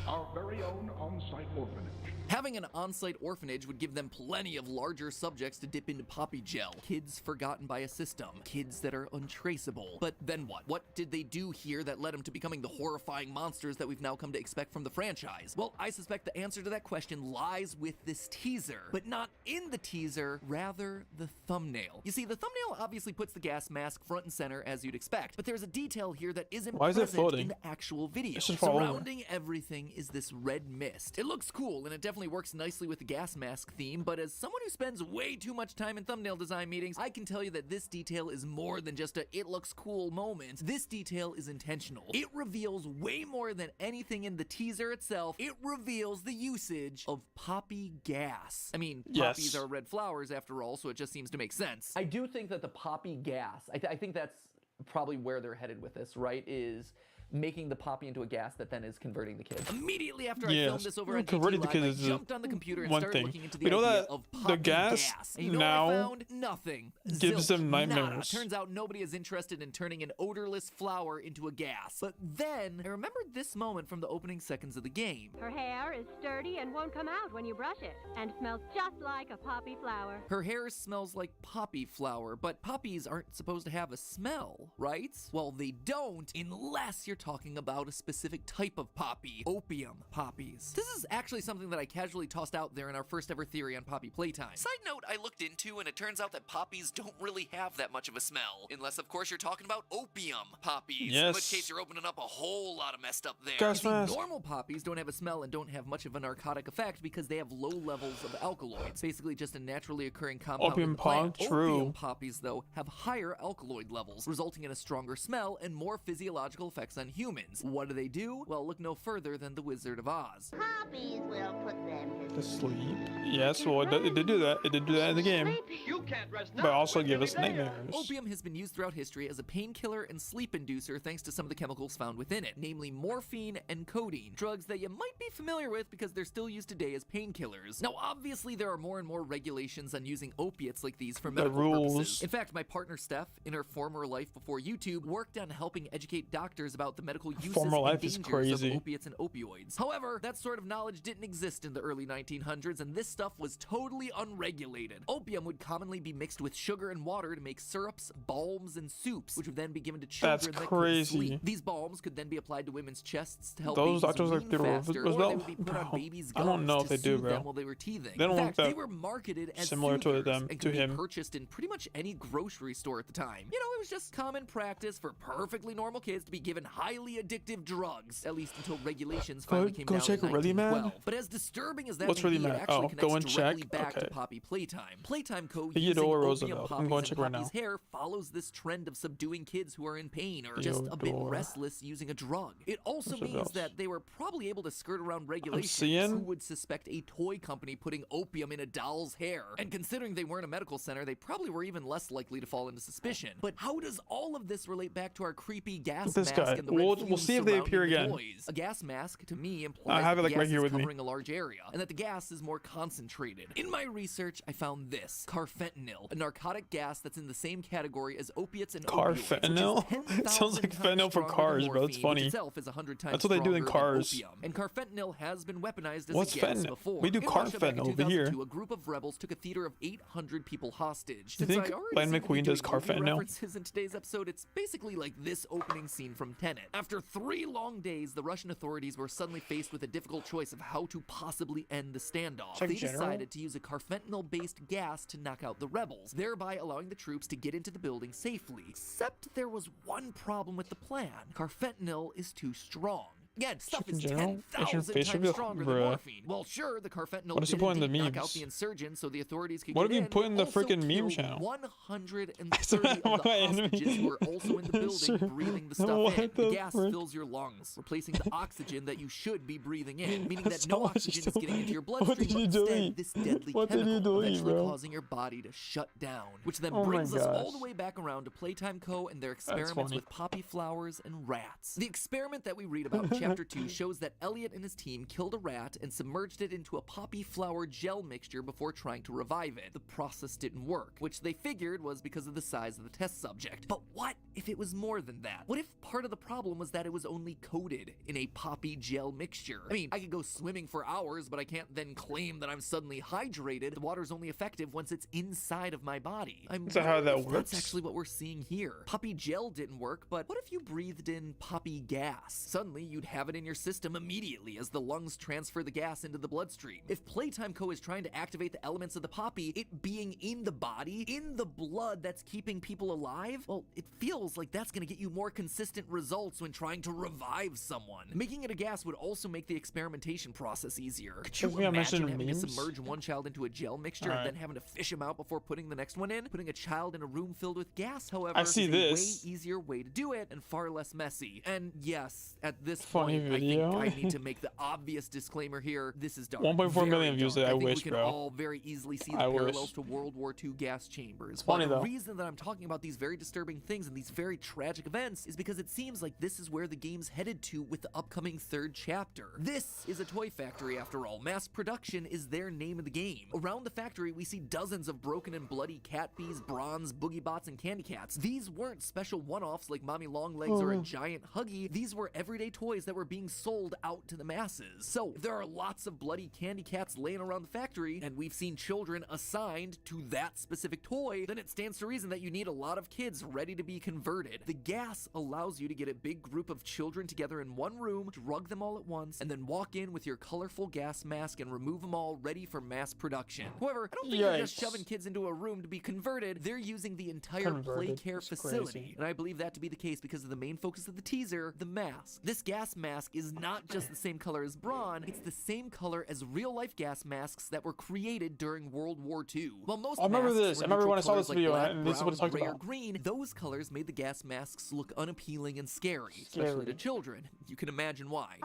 S3: our very own on-site orphanage.
S2: Having an on-site orphanage would give them plenty of larger subjects to dip into poppy gel. Kids forgotten by a system. Kids that are untraceable. But then what? What did they do here that led them to becoming the horrifying monsters that we've now come to expect from the franchise? Well, I suspect the answer to that question lies with this teaser. But not in the teaser, rather the thumbnail. You see, the thumbnail obviously puts the gas mask front and center as you'd expect, but there's a detail here that isn't present in the actual video. Surrounding everything is this red mist. It looks cool, and it definitely works nicely with the gas mask theme, but as someone who spends way too much time in thumbnail design meetings, I can tell you that this detail is more than just a it looks cool moment. This detail is intentional. It reveals way more than anything in the teaser itself. It reveals the usage of poppy gas. I mean, poppies are red flowers after all, so it just seems to make sense.
S10: I do think that the poppy gas, I think that's probably where they're headed with this, right? Is making the poppy into a gas that then is converting the kids.
S2: Immediately after I filmed this over on GT Live, I jumped on the computer and started looking into the idea of poppy
S1: the gas
S2: and you know
S1: now
S2: what I found? Nothing.
S1: Gives them nightmares.
S2: Nada. Turns out nobody is interested in turning an odorless flower into a gas. But then I remembered this moment from the opening seconds of the game.
S17: Her hair is sturdy and won't come out when you brush it, and smells just like a poppy flower.
S2: Her hair smells like poppy flower, but poppies aren't supposed to have a smell, right? Well, they don't unless you're talking about a specific type of poppy, opium poppies. This is actually something that I casually tossed out there in our first ever theory on Poppy Playtime. Side note, I looked into, and it turns out that poppies don't really have that much of a smell, unless of course you're talking about opium poppies, in which case you're opening up a whole lot of messed up there. Normal poppies don't have a smell and don't have much of a narcotic effect because they have low levels of alkaloids, basically just a naturally occurring compound in the plant. Opium poppies, though, have higher alkaloid levels, resulting in a stronger smell and more physiological effects on humans. What do? Well, look no further than the Wizard of Oz.
S11: Poppies will put them
S1: to sleep. Yes, well, it did do that. It did do that in the game.
S14: You can't rest now.
S1: But also give us nightmares.
S2: Opium has been used throughout history as a painkiller and sleep inducer thanks to some of the chemicals found within it, namely morphine and codeine, drugs that you might be familiar with because they're still used today as painkillers. Now, obviously, there are more and more regulations on using opiates like these for medical purposes. In fact, my partner Steph, in her former life before YouTube, worked on helping educate doctors about about the medical uses
S1: Formal
S2: and
S1: life is
S2: dangers
S1: crazy.
S2: of opiates and opioids. However, that sort of knowledge didn't exist in the early 1900s, and this stuff was totally unregulated. Opium would commonly be mixed with sugar and water to make syrups, balms, and soups, which would then be given to children that couldn't sleep. These balms could then be applied to women's chests to help
S1: Those
S2: babies
S1: doctors
S2: wean
S1: like they were,
S2: faster, or they would be put on babies'
S1: I don't know if they do,
S2: them
S1: bro.
S2: while they were teething.
S1: They don't
S2: In
S1: look
S2: fact, they
S1: that
S2: were marketed as
S1: similar to
S2: soothers
S1: them
S2: and
S1: to
S2: could
S1: him.
S2: be purchased in pretty much any grocery store at the time. You know, it was just common practice for perfectly normal kids to be given highly addictive drugs, at least until regulations finally came down in 1912. But as disturbing as that
S1: What's
S2: may
S1: really
S2: be, it
S1: mad?
S2: actually
S1: Oh,
S2: connects
S1: go and
S2: directly
S1: check.
S2: back to
S1: Okay.
S2: Poppy Playtime. Playtime Co. using
S1: Theodore
S2: opium
S1: Roosevelt. I'm
S2: poppies
S1: going
S2: and
S1: to check right
S2: Poppy's
S1: now.
S2: hair follows this trend of subduing kids who are in pain or just a bit
S1: Theodore
S2: restless using a drug. It also means
S1: Roosevelt.
S2: that they were probably able to skirt around regulations.
S1: seeing-
S2: Who would suspect a toy company putting opium in a doll's hair? And considering they weren't a medical center, they probably were even less likely to fall into suspicion. But how does all of this relate back to our creepy gas
S1: This
S2: mask
S1: guy.
S2: and the
S1: We'll
S2: red fumes
S1: see if they
S2: surrounding
S1: appear
S2: the
S1: again.
S2: toys? A gas mask, to me, implies
S1: have
S2: that
S1: it, like,
S2: the
S1: right
S2: gas
S1: here
S2: is
S1: with me.
S2: covering a large area, and that the gas is more concentrated. In my research, I found this: carfentanil, a narcotic gas that's in the same category as opiates and opioids, which is
S1: Carfentanil?
S2: 10,000
S1: Sounds like
S2: times
S1: fentanyl for
S2: stronger than
S1: cars, bro. It's
S2: morphine,
S1: funny.
S2: which itself is 100 times
S1: That's what they do in
S2: stronger than
S1: cars.
S2: opium. And carfentanil has been weaponized as
S1: What's
S2: a gas
S1: fentanyl?
S2: before.
S1: We do
S2: In Russia, back in
S1: carfentanil over here.
S2: 2002, a group of rebels took a theater of 800 people hostage.
S1: You
S2: Since
S1: think
S2: I already
S1: Lightning
S2: seem to be
S1: McQueen does
S2: doing movie
S1: carfentanil?
S2: references in today's episode, it's basically like this opening scene from Tenet. After 3 long days, the Russian authorities were suddenly faced with a difficult choice of how to possibly end the standoff.
S1: Like
S2: They
S1: general?
S2: decided to use a carfentanil-based gas to knock out the rebels, thereby allowing the troops to get into the building safely. Except there was one problem with the plan. Carfentanil is too strong. Again, stuff
S1: Chicken
S2: is
S1: General?
S2: 10,000
S1: Face
S2: times
S1: reveal?
S2: stronger than
S1: Bruh.
S2: morphine. Well, sure, the carfentanil
S1: What is the
S2: did
S1: point in the
S2: indeed knock out
S1: memes?
S2: the insurgents so the authorities could
S1: What
S2: get
S1: if you
S2: in.
S1: put in the
S2: Also
S1: freaking meme
S2: killed
S1: channel?
S2: 130 of the
S1: my enemy.
S2: hostages who were also in the building
S1: Sure.
S2: breathing the stuff
S1: What
S2: in. The
S1: the
S2: gas
S1: frick?
S2: fills your lungs, replacing the oxygen that you should be breathing in, meaning that
S1: That's
S2: no
S1: not what you
S2: oxygen is
S1: do.
S2: getting into your
S1: What
S2: bloodstream,
S1: did
S2: but
S1: you
S2: instead
S1: delete?
S2: this deadly
S1: What did you
S2: chemical,
S1: delete,
S2: eventually
S1: bro?
S2: causing your body to shut down, which then
S1: Oh my
S2: brings us all
S1: gosh.
S2: the way back around to Playtime Co. and their experiments
S1: funny.
S2: with poppy flowers and rats. The experiment that we read about in Chapter 2 shows that Elliot and his team killed a rat and submerged it into a poppy flower gel mixture before trying to revive it. The process didn't work, which they figured was because of the size of the test subject. But what if it was more than that? What if part of the problem was that it was only coated in a poppy gel mixture? I mean, I could go swimming for hours, but I can't then claim that I'm suddenly hydrated. The water's only effective once it's inside of my body.
S1: Is that how that
S2: That's
S1: works?
S2: actually what we're seeing here. Poppy gel didn't work, but what if you breathed in poppy gas? Suddenly, you'd have it in your system immediately as the lungs transfer the gas into the bloodstream. If Playtime Co. is trying to activate the elements of the poppy, it being in the body, in the blood that's keeping people alive, well, it feels like that's gonna get you more consistent results when trying to revive someone. Making it a gas would also make the experimentation process easier. Could you
S1: Think I mentioned
S2: imagine having to
S1: memes?
S2: submerge one child into a gel mixture
S1: Alright.
S2: and then having to fish him out before putting the next one in? Putting a child in a room filled with gas, however,
S1: I see
S2: is
S1: this.
S2: a way easier way to do it and far less messy. And yes, at this
S1: Funny
S2: point,
S1: video.
S2: I think I need to make the obvious disclaimer here. This is dark.
S1: 1.4
S2: Very
S1: million views.
S2: dark.
S1: I
S2: think
S1: wish,
S2: we can
S1: bro.
S2: all very easily see the
S1: I
S2: parallels
S1: wish.
S2: to World War II gas chambers.
S1: funny,
S2: but the
S1: though.
S2: reason that I'm talking about these very disturbing things and these very tragic events is because it seems like this is where the game's headed to with the upcoming 3rd chapter. This is a toy factory after all. Mass production is their name of the game. Around the factory, we see dozens of broken and bloody cat bees, bronze, boogie bots, and candy cats. These weren't special one-offs like Mommy Longlegs or a giant Huggy. These were everyday toys that were being sold out to the masses. So, if there are lots of bloody candy cats laying around the factory, and we've seen children assigned to that specific toy, then it stands to reason that you need a lot of kids ready to be converted. The gas allows you to get a big group of children together in one room, drug them all at once, and then walk in with your colorful gas mask and remove them all ready for mass production. However, I don't think they're just
S1: Yikes.
S2: shoving kids into a room to be converted. They're using the entire
S1: Converted.
S2: play care
S1: That's
S2: facility.
S1: crazy.
S2: And I believe that to be the case because of the main focus of the teaser, the mask. This gas mask is not just the same color as brawn, it's the same color as real-life gas masks that were created during World War II. While most
S1: I remember
S2: masks
S1: this.
S2: were
S1: I remember
S2: neutral
S1: when I saw
S2: colors
S1: this
S2: like
S1: video,
S2: black,
S1: and this is what it's
S2: brown,
S1: talking
S2: gray, or
S1: about.
S2: green, those colors made the gas masks look unappealing and scary, especially to children. You can imagine why.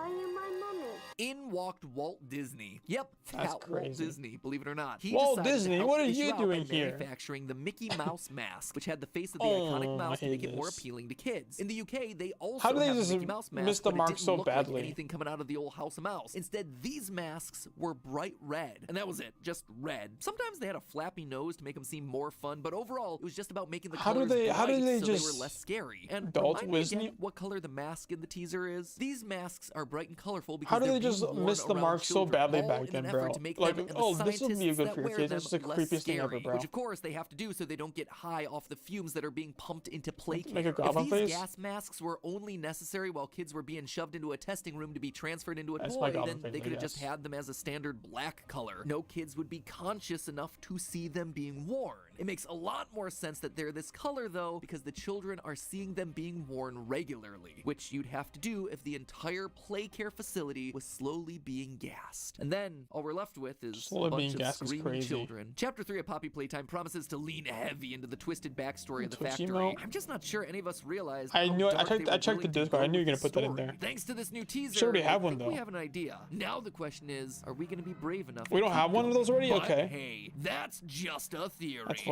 S2: In walked Walt Disney. Yep,
S1: That's
S2: that Walt
S1: crazy.
S2: Disney, believe it or not. He
S1: Walt
S2: decided to
S1: Disney,
S2: help
S1: what are
S2: the issue
S1: you
S2: out
S1: doing
S2: by
S1: here?
S2: manufacturing the Mickey Mouse mask, which had the face of the
S1: Oh,
S2: iconic
S1: I
S2: mouse to
S1: hate
S2: make it more
S1: this.
S2: appealing to kids. In the UK, they also
S1: How do they
S2: have
S1: just
S2: the Mickey Mouse mask,
S1: miss the
S2: but
S1: mark
S2: it
S1: so
S2: look
S1: badly.
S2: like anything coming out of the old House of Mouse. Instead, these masks were bright red, and that was it, just red. Sometimes they had a flappy nose to make them seem more fun, but overall, it was just about making the colors bright
S1: how do they
S2: so
S1: just
S2: they were less scary. And
S1: adult
S2: remind me
S1: Disney?
S2: again what color the mask in the teaser is. These masks are bright and colorful because
S1: How do
S2: they're
S1: they just
S2: being worn
S1: miss the
S2: around
S1: mark so
S2: children,
S1: badly
S2: all
S1: back
S2: in an
S1: then,
S2: effort
S1: bro?
S2: to make
S1: Like,
S2: them and the
S1: oh, this would be good
S2: scientists
S1: for your
S2: that
S1: kids.
S2: wear
S1: It's the
S2: them less
S1: creepiest thing ever,
S2: scary,
S1: bro.
S2: which of course they have to do so they don't get high off the fumes that are being pumped into Playcare.
S1: Make a
S2: If
S1: goblin
S2: these
S1: face?
S2: gas masks were only necessary while kids were being shoved into a testing room to be transferred into a
S1: That's my
S2: toy,
S1: goblin
S2: then
S1: face,
S2: they
S1: I
S2: could have just
S1: guess.
S2: had them as a standard black color. No kids would be conscious enough to see them being worn. It makes a lot more sense that they're this color though, because the children are seeing them being worn regularly, which you'd have to do if the entire Playcare facility was slowly being gassed. And then all we're left with is
S1: Slowly
S2: a bunch
S1: being
S2: of
S1: gassed is
S2: screaming
S1: crazy.
S2: children. Chapter 3 of Poppy Playtime promises to lean heavy into the twisted backstory of the
S1: Twitch
S2: factory.
S1: emo?
S2: I'm just not sure any of us realized
S1: I
S2: how
S1: knew it. I
S2: dark they
S1: checked.
S2: were
S1: I checked the
S2: willing to
S1: Discord. I
S2: go
S1: knew you were
S2: with
S1: gonna put
S2: the
S1: that in
S2: story.
S1: there.
S2: Thanks to this new teaser,
S1: Should already have
S2: I
S1: one,
S2: think we
S1: though.
S2: have an idea. Now the question is, are we going to be brave enough?
S1: We
S2: to
S1: don't
S2: keep
S1: have one of
S2: going?
S1: those already?
S2: But
S1: Okay.
S2: Hey, that's just a theory.
S1: That's funny.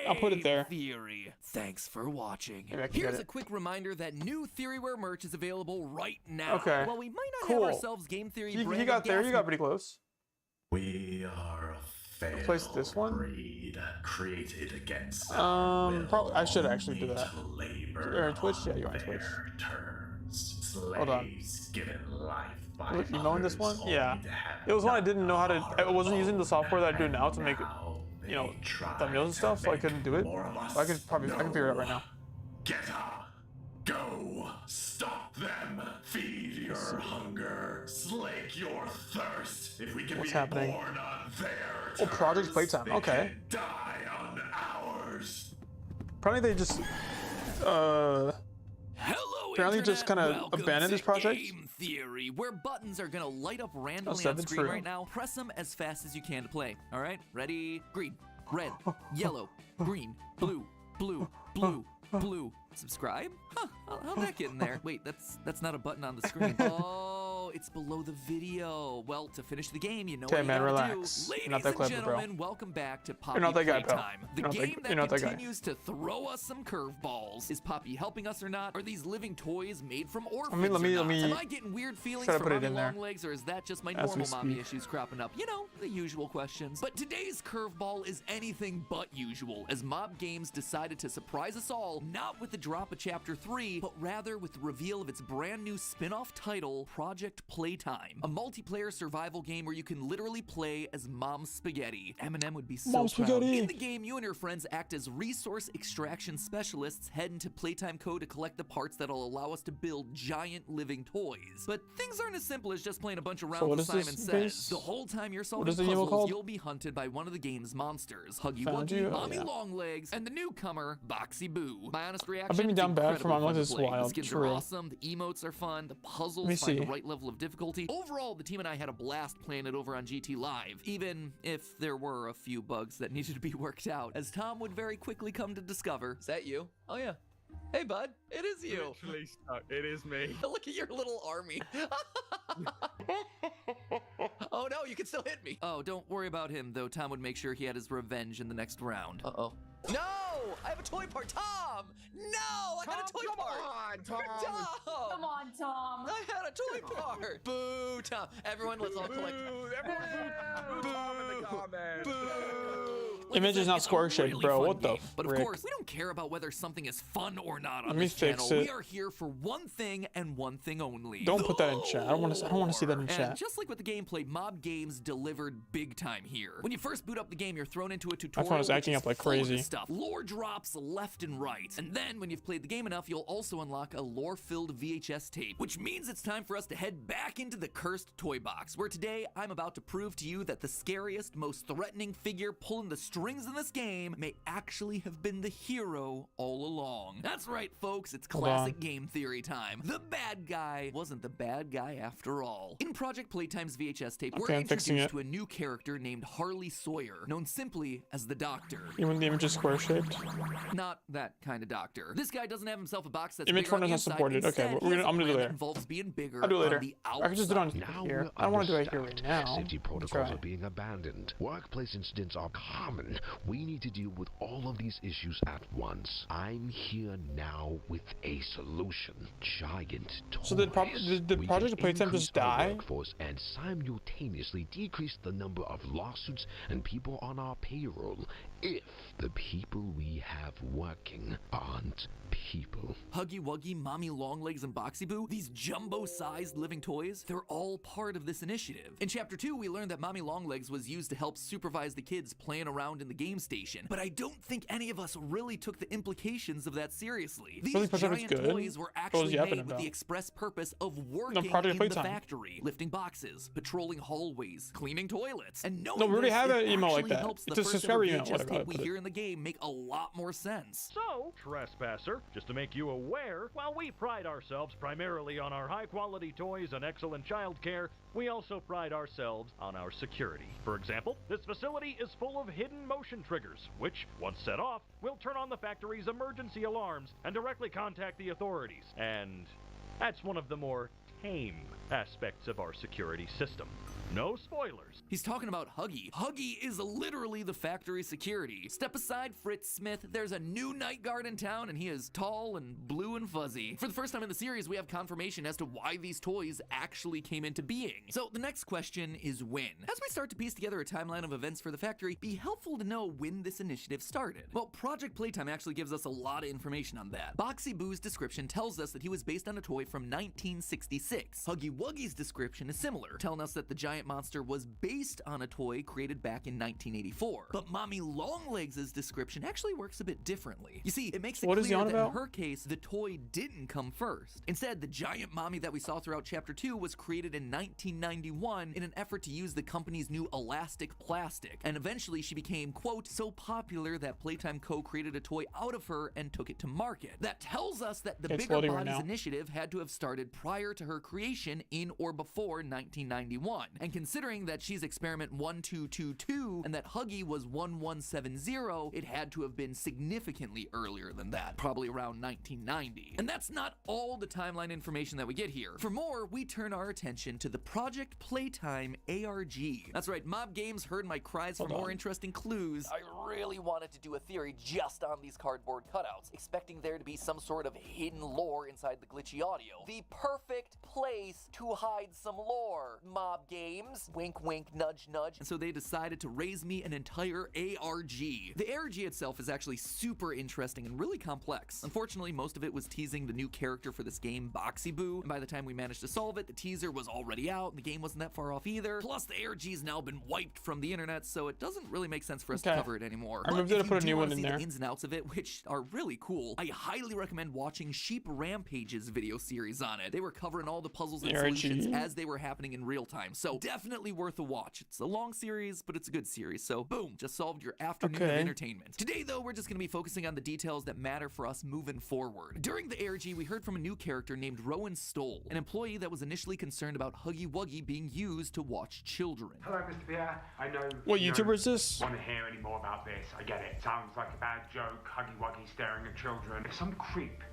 S2: A
S1: I'll put it
S2: game
S1: there.
S2: Theory. Thanks for watching.
S1: Maybe I can
S2: Here's
S1: get
S2: a
S1: it.
S2: quick reminder that new Theoryware merch is available right now.
S1: Okay.
S2: While we might not
S1: Cool.
S2: have ourselves Game Theory
S1: You
S2: branded
S1: got there.
S2: gas
S1: You got pretty close.
S13: We are a failed
S1: Replace this one?
S13: breed created against our will,
S1: Probably. I should actually do
S13: only
S1: that.
S13: to labor
S1: You're on Twitch? Yeah, you're on
S13: their
S1: Twitch.
S13: terms.
S1: Hold on.
S13: Slaves given life by
S1: Was it emoing this one?
S13: others
S1: Yeah.
S13: only to have
S1: It was one I
S13: none
S1: didn't know how to. I wasn't using the software that I do now to make,
S13: now
S1: you know,
S13: they try
S1: thumbnails and stuff, so I
S13: make
S1: couldn't do it.
S13: more of us.
S1: But I can figure it out right now.
S13: Get up! Go! Stop them! Feed your hunger! Slake your thirst! If we can
S1: What's
S13: be
S1: happening?
S13: born on their
S1: Oh, Project
S13: terms,
S1: Playtime.
S13: they
S1: Okay.
S13: can die on ours!
S1: Probably they just.
S2: Hello,
S1: Apparently
S2: Internet.
S1: just kind of
S2: Welcome
S1: abandoned
S2: to
S1: this project.
S2: Game Theory, where buttons are gonna light up randomly
S1: Oh,
S2: on
S1: that's
S2: screen
S1: true.
S2: right now. Press them as fast as you can to play. All right, ready? Green, red, yellow, green, blue, blue, blue, blue. Subscribe? Huh? How'd that get in there? Wait, that's not a button on the screen. Oh, it's below the video. Well, to finish the game, you know
S1: Okay,
S2: what
S1: man,
S2: you gotta
S1: relax.
S2: do.
S1: You're
S2: Ladies
S1: not that
S2: and
S1: clever, bro.
S2: gentlemen, welcome back to Poppy
S1: not that guy, bro.
S2: Playtime. The
S1: You're not that-
S2: game
S1: you're not
S2: that
S1: that guy.
S2: continues to throw us some curveballs. Is Poppy helping us or not? Are these living toys made from orphans
S1: let me-
S2: or not?
S1: let me
S2: Am I getting weird feelings
S1: try to
S2: from
S1: put it
S2: mommy
S1: in there
S2: long legs, or is that just my
S1: as we
S2: normal mommy
S1: speak.
S2: issues cropping up? You know, the usual questions. But today's curveball is anything but usual, as Mob Games decided to surprise us all, not with the drop of Chapter 3, but rather with the reveal of its brand new spin-off title, Project Playtime, a multiplayer survival game where you can literally play as Mom Spaghetti. Eminem would be so
S1: Mom
S2: proud.
S1: Spaghetti.
S2: In the game, you and your friends act as resource extraction specialists, head into Playtime Co. to collect the parts that'll allow us to build giant living toys. But things aren't as simple as just playing a bunch of rounds
S1: what
S2: of
S1: is
S2: Simon
S1: this
S2: Says.
S1: base?
S2: The whole time you're
S1: What
S2: solving
S1: is the emo
S2: puzzles,
S1: called?
S2: you'll be hunted by one of the game's monsters, Huggy
S1: Found
S2: Wuggy,
S1: you? Oh,
S2: Mommy
S1: yeah.
S2: Longlegs, and the newcomer, Boxy Boo. My honest reaction,
S1: I've been
S2: it's
S1: down bad
S2: incredibly
S1: for Mom
S2: fun to
S1: This is
S2: play. The
S1: wild.
S2: skins
S1: True.
S2: are awesome, the emotes are fun, the
S1: Let me
S2: puzzles find
S1: see.
S2: the right level of difficulty. Overall, the team and I had a blast playing it over on GT Live, even if there were a few bugs that needed to be worked out, as Tom would very quickly come to discover. Is that you? Oh yeah. Hey bud, it is you.
S18: Literally stuck. It is me.
S2: Look at your little army. Oh no, you can still hit me. Oh, don't worry about him, though. Tom would make sure he had his revenge in the next round. Uh-oh. No! I have a toy part, Tom! No! I got a toy part!
S18: Come on, Tom!
S11: Come on, Tom.
S2: I had a toy part! Boo, Tom! Everyone, let's all collect.
S18: Boo! Everyone boo Tom in the comments.
S1: Image is not square shaped, bro. What the
S2: But of
S1: frick?
S2: course, we don't care about whether something is fun or not on
S1: Let me
S2: this
S1: fix
S2: channel.
S1: it.
S2: We are here for one thing and one thing only.
S1: Don't put that in chat. I don't want to see that in
S2: And
S1: chat.
S2: just like with the gameplay, Mob Games delivered big time here. When you first boot up the game, you're thrown into a
S1: My
S2: tutorial
S1: phone is
S2: which
S1: acting
S2: is
S1: up like
S2: full of
S1: crazy.
S2: this stuff. Lore drops left and right. And then when you've played the game enough, you'll also unlock a lore-filled VHS tape, which means it's time for us to head back into the cursed toy box, where today I'm about to prove to you that the scariest, most threatening figure pulling the strings in this game may actually have been the hero all along. That's right, folks, it's
S1: Hold
S2: classic
S1: on.
S2: game theory time. The bad guy wasn't the bad guy after all. In Project Playtime's VHS tape, we're
S1: Okay, I'm fixing
S2: introduced
S1: it.
S2: to a new character named Harley Sawyer, known simply as the Doctor.
S1: Even the image is square shaped.
S2: Not that kind of doctor. This guy doesn't have himself a box that's
S1: Image
S2: bigger on
S1: font
S2: the
S1: is not
S2: inside.
S1: supported. Okay,
S2: Instead,
S1: I'm
S2: he has a
S1: gonna do it
S2: plan that
S1: later.
S2: involves being bigger
S1: I'll do it
S2: on
S1: later.
S2: the
S1: I can just do it on
S2: outside.
S1: here. I don't want to do it here right now.
S19: Safety
S1: Let me
S19: protocols
S1: try.
S19: are being abandoned. Workplace incidents are common Listen, we need to deal with all of these issues at once. I'm here now with a solution. Giant toys.
S1: So did Project Playtime just die?
S19: Workforce and simultaneously decrease the number of lawsuits and people on our payroll if the people we have working aren't people.
S2: Huggy Wuggy, Mommy Longlegs, and Boxy Boo, these jumbo-sized living toys, they're all part of this initiative. In Chapter 2, we learned that Mommy Longlegs was used to help supervise the kids playing around in the game station, but I don't think any of us really took the implications of that seriously. These giant toys were actually made with the express purpose of working in the factory, lifting boxes, patrolling hallways, cleaning toilets, and knowing
S1: we already have an email like that.
S2: Helps the
S1: it's a subscriber email.
S2: We hear in the game make a lot more sense.
S14: So, Trespasser, just to make you aware, while we pride ourselves primarily on our high-quality toys and excellent childcare, we also pride ourselves on our security. For example, this facility is full of hidden motion triggers, which, once set off, will turn on the factory's emergency alarms and directly contact the authorities. And that's one of the more tame aspects of our security system. No spoilers.
S2: He's talking about Huggy. Huggy is literally the factory security. Step aside, Fritz Smith. There's a new night guard in town, and he is tall and blue and fuzzy. For the first time in the series, we have confirmation as to why these toys actually came into being. So the next question is when. As we start to piece together a timeline of events for the factory, it'd be helpful to know when this initiative started. Well, Project Playtime actually gives us a lot of information on that. Boxy Boo's description tells us that he was based on a toy from 1966. Huggy Wuggy's description is similar, telling us that the giant monster was based on a toy created back in 1984. But Mommy Longlegs' description actually works a bit differently. You see, it makes it clear that in her case, the toy didn't come first. Instead, the giant mommy that we saw throughout Chapter 2 was created in 1991 in an effort to use the company's new elastic plastic. And eventually she became, quote, so popular that Playtime Co. created a toy out of her and took it to market. That tells us that the Bigger Bodies initiative had to have started prior to her creation in or before 1991. And considering that she's experiment 1222 and that Huggy was 1170, it had to have been significantly earlier than that, probably around 1990. And that's not all the timeline information that we get here. For more, we turn our attention to the Project Playtime ARG. That's right, Mob Games heard my cries for more interesting clues. I really wanted to do a theory just on these cardboard cutouts, expecting there to be some sort of hidden lore inside the glitchy audio. The perfect place to hide some lore, Mob Games. Wink, wink, nudge, nudge. And so they decided to raise me an entire ARG. The ARG itself is actually super interesting and really complex. Unfortunately, most of it was teasing the new character for this game, Boxy Boo, and by the time we managed to solve it, the teaser was already out, and the game wasn't that far off either. Plus, the ARG's now been wiped from the internet, so it doesn't really make sense for us to cover it anymore.
S1: I'm going to put a new one in there.
S2: The ins and outs of it, which are really cool, I highly recommend watching Sheep Rampage's video series on it. They were covering all the puzzles and solutions as they were happening in real time, so definitely worth a watch. It's a long series, but it's a good series, so boom, just solved your afternoon of entertainment. Today, though, we're just going to be focusing on the details that matter for us moving forward. During the ARG, we heard from a new character named Rowan Stoll, an employee that was initially concerned about Huggy Wuggy being used to watch children.
S20: Hello, Mr. Pierre. I know.
S1: What YouTuber is this?
S20: Want to hear any more about this? I get it. Sounds like a bad joke. Huggy Wuggy staring at children. If some creep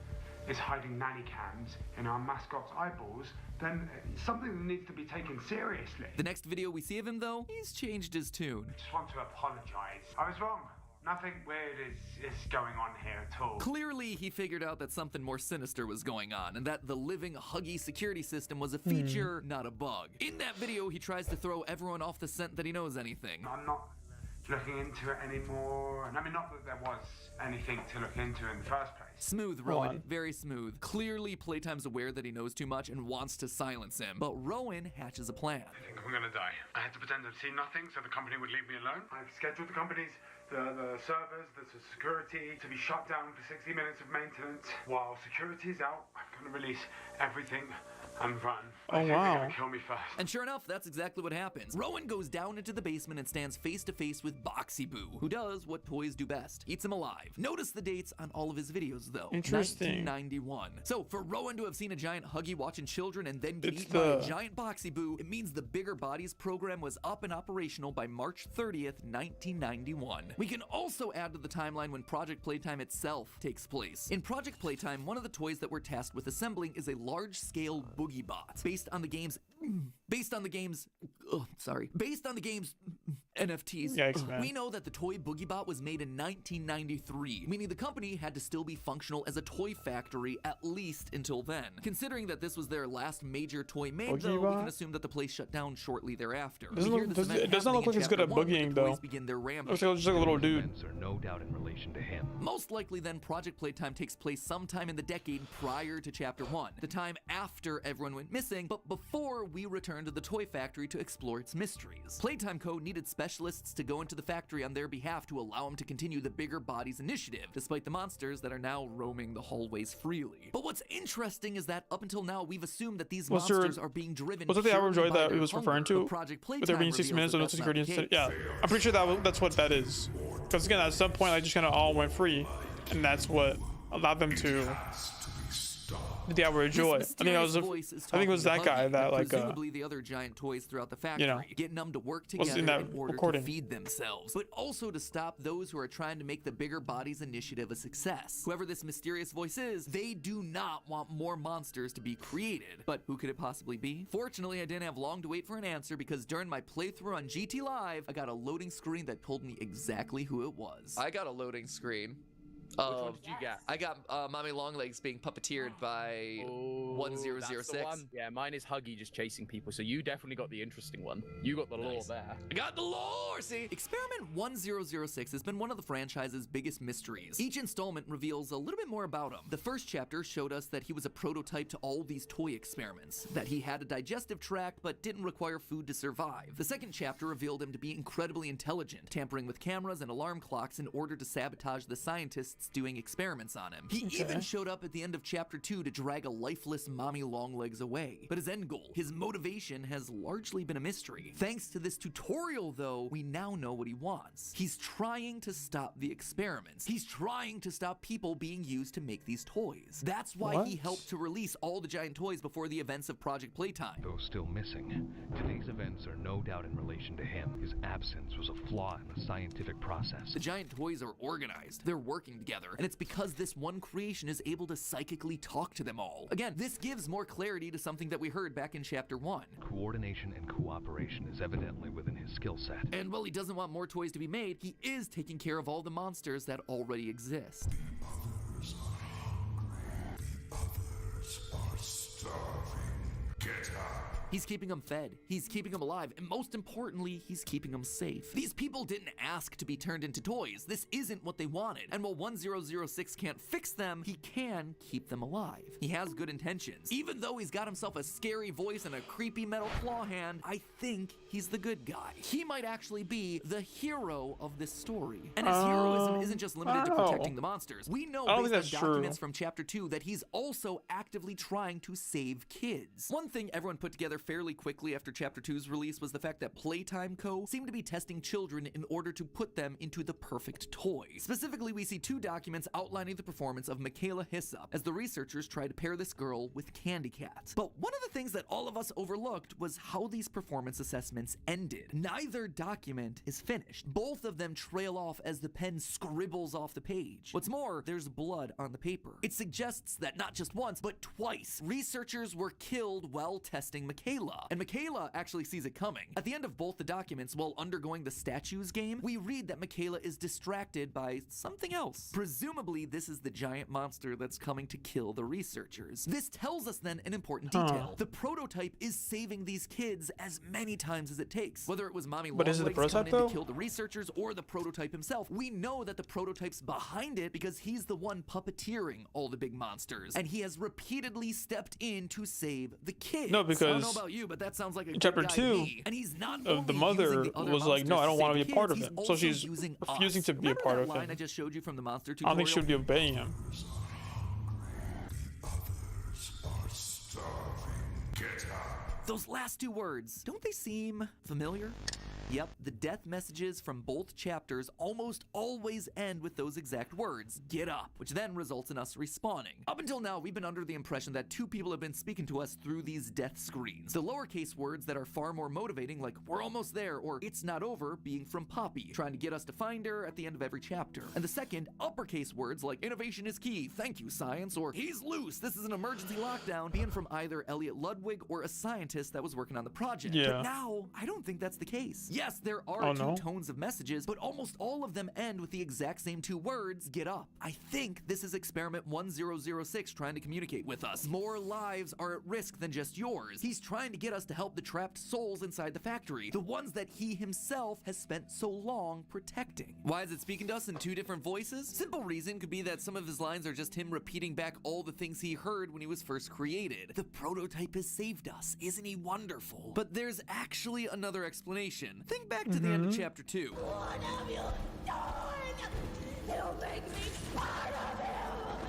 S20: is hiding nanny cams in our mascot's eyeballs, then something needs to be taken seriously.
S2: The next video we see of him, though, he's changed his tune.
S20: I just want to apologize. I was wrong. Nothing weird is going on here at all.
S2: Clearly, he figured out that something more sinister was going on, and that the living Huggy security system was a feature, not a bug. In that video, he tries to throw everyone off the scent that he knows anything.
S20: I'm not looking into it anymore. And I mean, not that there was anything to look into in the first place.
S2: Smooth, Rowan. Very smooth. Clearly, Playtime's aware that he knows too much and wants to silence him. But Rowan hatches a plan.
S20: I think I'm gonna die. I had to pretend I'd seen nothing so the company would leave me alone. I've scheduled the company's the servers, the security to be shut down for 60 minutes of maintenance. While security is out, I'm gonna release everything and run.
S1: Oh, wow.
S20: They're gonna kill me first.
S2: And sure enough, that's exactly what happens. Rowan goes down into the basement and stands face to face with Boxy Boo, who does what toys do best, eats him alive. Notice the dates on all of his videos, though.
S1: Interesting.
S2: 1991. So for Rowan to have seen a giant Huggy watching children and then get eaten by a giant Boxy Boo, it means the Bigger Bodies program was up and operational by March 30th, 1991. We can also add to the timeline when Project Playtime itself takes place. In Project Playtime, one of the toys that we're tasked with assembling is a large-scale Boogie Bot, based on the game's NFTs.
S1: Yikes, man.
S2: We know that the toy BoogieBot was made in 1993, meaning the company had to still be functional as a toy factory at least until then. Considering that this was their last major toy made, though, we can assume that the place shut down shortly thereafter.
S1: It does not look like it's good at boogieing, though. Looks like just like a little dude.
S7: Are no doubt in relation to him.
S2: Most likely, then, Project Playtime takes place sometime in the decade prior to Chapter 1, the time after everyone went missing, but before we return to the toy factory to explore its mysteries. Playtime Co. needed specialists to go into the factory on their behalf to allow them to continue the Bigger Bodies initiative, despite the monsters that are now roaming the hallways freely. But what's interesting is that up until now, we've assumed that these monsters are being driven.
S1: Was it the average joy that it was referring to? With there being 60 minutes of no security instead? Yeah, I'm pretty sure that's what that is. Because again, at some point, I just kind of all went free, and that's what allowed them to. The average joy. I think it was that guy that
S2: presumably the other giant toys throughout the factory, getting them to work together in order to feed themselves, but also to stop those who are trying to make the Bigger Bodies initiative a success. Whoever this mysterious voice is, they do not want more monsters to be created. But who could it possibly be? Fortunately, I didn't have long to wait for an answer because during my playthrough on GT Live, I got a loading screen that told me exactly who it was. I got a loading screen.
S18: Which one did you get?
S2: I got Mommy Longlegs being puppeteered by 1006.
S18: Yeah, mine is Huggy just chasing people, so you definitely got the interesting one. You got the lore there.
S2: I got the lore, see? Experiment 1006 has been one of the franchise's biggest mysteries. Each installment reveals a little bit more about him. The first chapter showed us that he was a prototype to all these toy experiments, that he had a digestive tract but didn't require food to survive. The second chapter revealed him to be incredibly intelligent, tampering with cameras and alarm clocks in order to sabotage the scientists doing experiments on him. He even showed up at the end of chapter 2 to drag a lifeless Mommy Longlegs away. But his end goal, his motivation, has largely been a mystery. Thanks to this tutorial, though, we now know what he wants. He's trying to stop the experiments. He's trying to stop people being used to make these toys. That's why he helped to release all the giant toys before the events of Project Playtime.
S7: Though still missing, today's events are no doubt in relation to him. His absence was a flaw in the scientific process.
S2: The giant toys are organized. They're working together. And it's because this one creation is able to psychically talk to them all. Again, this gives more clarity to something that we heard back in chapter 1.
S7: Coordination and cooperation is evidently within his skill set.
S2: And while he doesn't want more toys to be made, he is taking care of all the monsters that already exist.
S13: Others are starving. Get up.
S2: He's keeping them fed, he's keeping them alive, and most importantly, he's keeping them safe. These people didn't ask to be turned into toys. This isn't what they wanted. And while 1006 can't fix them, he can keep them alive. He has good intentions. Even though he's got himself a scary voice and a creepy metal claw hand, I think he's the good guy. He might actually be the hero of this story. And his heroism isn't just limited to protecting the monsters. We know based on documents from chapter 2 that he's also actively trying to save kids. One thing everyone put together fairly quickly after Chapter 2's release was the fact that Playtime Co. seemed to be testing children in order to put them into the perfect toy. Specifically, we see 2 documents outlining the performance of Michaela Hyssop as the researchers try to pair this girl with Candy Cat. But one of the things that all of us overlooked was how these performance assessments ended. Neither document is finished. Both of them trail off as the pen scribbles off the page. What's more, there's blood on the paper. It suggests that not just once, but twice, researchers were killed while testing Michaela. And Michaela actually sees it coming. At the end of both the documents, while undergoing the statues game, we read that Michaela is distracted by something else. Presumably, this is the giant monster that's coming to kill the researchers. This tells us then an important detail. The prototype is saving these kids as many times as it takes. Whether it was Mommy Longlegs coming in to kill the researchers or the prototype himself, we know that the prototype's behind it because he's the one puppeteering all the big monsters. And he has repeatedly stepped in to save the kids.
S1: No, because
S2: I don't know about you, but that sounds like a
S1: chapter 2,
S2: and he's not
S1: the mother was like, no, I don't want to be a part of it. So she's refusing to be a part of it.
S2: I just showed you from the monster
S1: tutorial? I don't think she would be obeying him.
S2: Those last 2 words, don't they seem familiar? Yep, the death messages from both chapters almost always end with those exact words, get up, which then results in us respawning. Up until now, we've been under the impression that 2 people have been speaking to us through these death screens. The lowercase words that are far more motivating, like we're almost there or it's not over, being from Poppy, trying to get us to find her at the end of every chapter. And the second, uppercase words like innovation is key, thank you science, or he's loose, this is an emergency lockdown, being from either Elliot Ludwig or a scientist that was working on the project. But now, I don't think that's the case. Yes, there are two tones of messages, but almost all of them end with the exact same two words, get up. I think this is experiment 1006 trying to communicate with us. More lives are at risk than just yours. He's trying to get us to help the trapped souls inside the factory, the ones that he himself has spent so long protecting. Why is it speaking to us in two different voices? Simple reason could be that some of his lines are just him repeating back all the things he heard when he was first created. The prototype has saved us, isn't he wonderful? But there's actually another explanation. Think back to the end of chapter 2.
S11: One of you died! He'll make me part of him!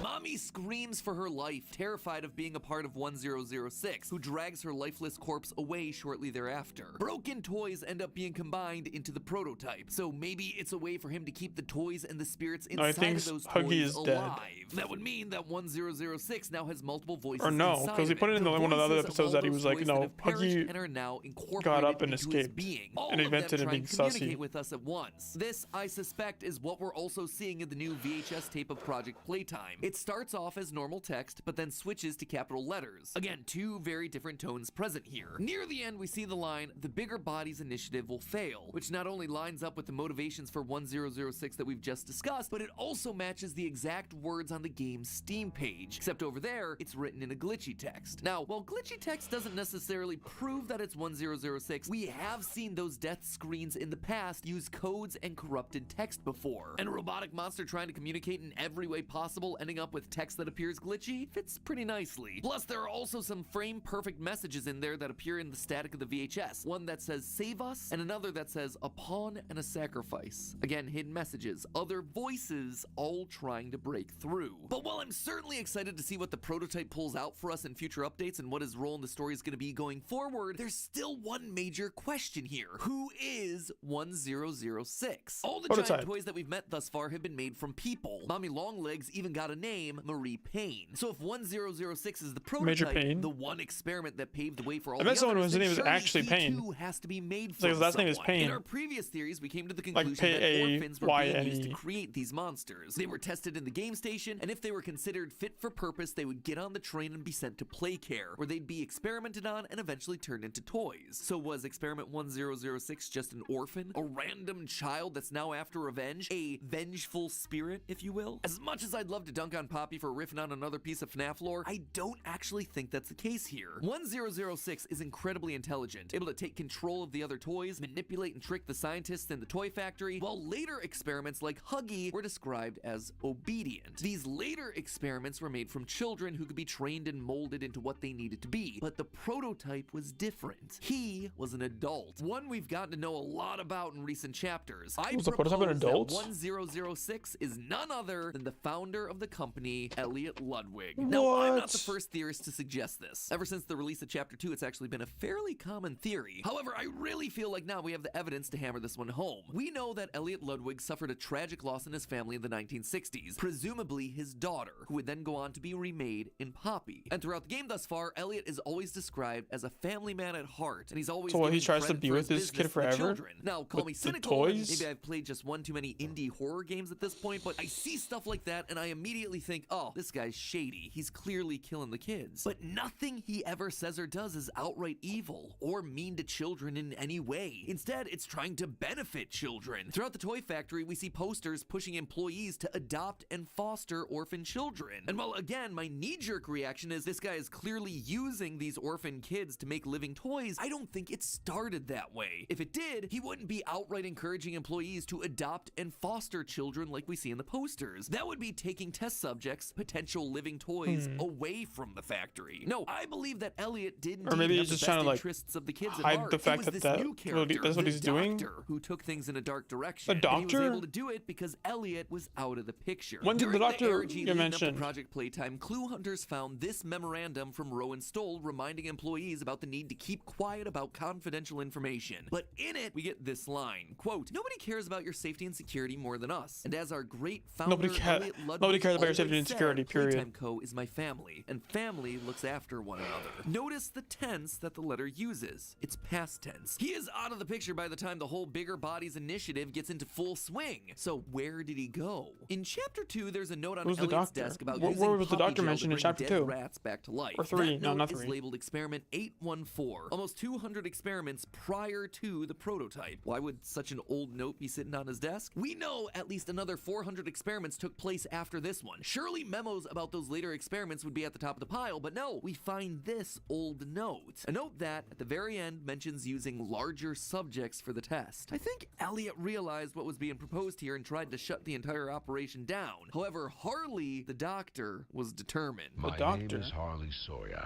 S2: Mommy screams for her life, terrified of being a part of 1006, who drags her lifeless corpse away shortly thereafter. Broken toys end up being combined into the prototype, so maybe it's a way for him to keep the toys and the spirits inside of those toys alive. Dead. That would mean that 1006 now has multiple voices.
S1: Or no, because he put it in one of the other episodes that he was like, no, Huggy got up and escaped and invented it being sussy.
S2: With us at once. This, I suspect, is what we're also seeing in the new VHS tape of Project Playtime. It starts off as normal text, but then switches to capital letters. Again, two very different tones present here. Near the end, we see the line, the bigger bodies initiative will fail, which not only lines up with the motivations for 1006 that we've just discussed, but it also matches the exact words on the game's Steam page, except over there, it's written in a glitchy text. Now, while glitchy text doesn't necessarily prove that it's 1006, we have seen those death screens in the past use codes and corrupted text before. And a robotic monster trying to communicate in every way possible, ending up with text that appears glitchy, fits pretty nicely. Plus, there are also some frame-perfect messages in there that appear in the static of the VHS. One that says, save us, and another that says, a pawn and a sacrifice. Again, hidden messages, other voices, all trying to break through. But while I'm certainly excited to see what the prototype pulls out for us in future updates and what his role in the story is going to be going forward, there's still one major question here. Who is 1006? All the giant toys that we've met thus far have been made from people. Mommy Longlegs even got a name, Marie Payne. So if 1006 is the prototype, the one experiment that paved the way for all the others, someone whose name is actually Payne. Too has to be made from
S1: his last name is Payne.
S2: In our previous theories, we came to the conclusion that orphans were being used to create these monsters. They were tested in the game station, and if they were considered fit for purpose, they would get on the train and be sent to play care, where they'd be experimented on and eventually turned into toys. So was experiment 1006 just an orphan? A random child that's now after revenge? A vengeful spirit, if you will? As much as I'd love to dunk on Poppy for riffing on another piece of FNAF lore, I don't actually think that's the case here. 1006 is incredibly intelligent, able to take control of the other toys, manipulate and trick the scientists in the toy factory, while later experiments like Huggy were described as obedient. These later experiments were made from children who could be trained and molded into what they needed to be, but the prototype was different. He was an adult, one we've gotten to know a lot about in recent chapters. I propose that 1006 is none other than the founder of the company, Elliot Ludwig. Now, I'm not the first theorist to suggest this. Ever since the release of Chapter 2, it's actually been a fairly common theory. However, I really feel like now we have the evidence to hammer this one home. We know that Elliot Ludwig suffered a tragic loss in his family in the 1960s, presumably his daughter, who would then go on to be remade in Poppy. And throughout the game thus far, Elliot is always described as a family man at heart, and he's always
S1: he tries to be with his kid forever.
S2: Now, call me cynical, and maybe I've played just one too many indie horror games at this point, but I see stuff like that and I immediately think, oh, this guy's shady. He's clearly killing the kids. But nothing he ever says or does is outright evil or mean to children in any way. Instead, it's trying to benefit children. Throughout the toy factory, we see posters pushing employees to adopt and foster orphan children. And while again, my knee-jerk reaction is this guy is clearly using these orphan kids to make living toys, I don't think it started that way. If it did, he wouldn't be outright encouraging employees to adopt and foster children like we see in the posters. That would be taking test subjects, potential living toys, away from the factory. No, I believe that Elliot didn't
S1: or maybe he's just trying to like
S2: of the kids
S1: hide the fact that that's what he's doing.
S2: Who took things in a dark direction.
S1: A doctor?
S2: He was able to do it because Elliot was out of the picture.
S1: When did the doctor you mentioned?
S2: Project Playtime, clue hunters found this memorandum from Rowan Stoll reminding employees about the need to keep quiet about confidential information. But in it, we get this line, quote, "Nobody cares about your safety and security more than us. And as our great founder,
S1: nobody cares about your safety Energy and security, period.
S2: Playtime Co. is my family, and family looks after one another. Notice the tense that the letter uses. It's past tense. He is out of the picture by the time the whole Bigger Bodies initiative gets into full swing. So where did he go? In Chapter 2, there's a note on Elliot's desk about using
S1: where was the
S2: poppy
S1: doctor
S2: gel
S1: mentioned
S2: to
S1: in
S2: bring
S1: Chapter
S2: dead
S1: 2?
S2: rats back to life.
S1: Or 3,
S2: that
S1: no,
S2: note
S1: not
S2: is
S1: 3.
S2: labeled Experiment 814. Almost 200 experiments prior to the prototype. Why would such an old note be sitting on his desk? We know at least another 400 experiments took place after this one. Surely memos about those later experiments would be at the top of the pile, but no, we find this old note. A note that, at the very end, mentions using larger subjects for the test. I think Elliot realized what was being proposed here and tried to shut the entire operation down. However, Harley, the doctor, was determined.
S19: My name is Harley Sawyer.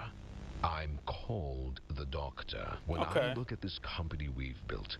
S19: I'm called the Doctor. When I look at this company we've built,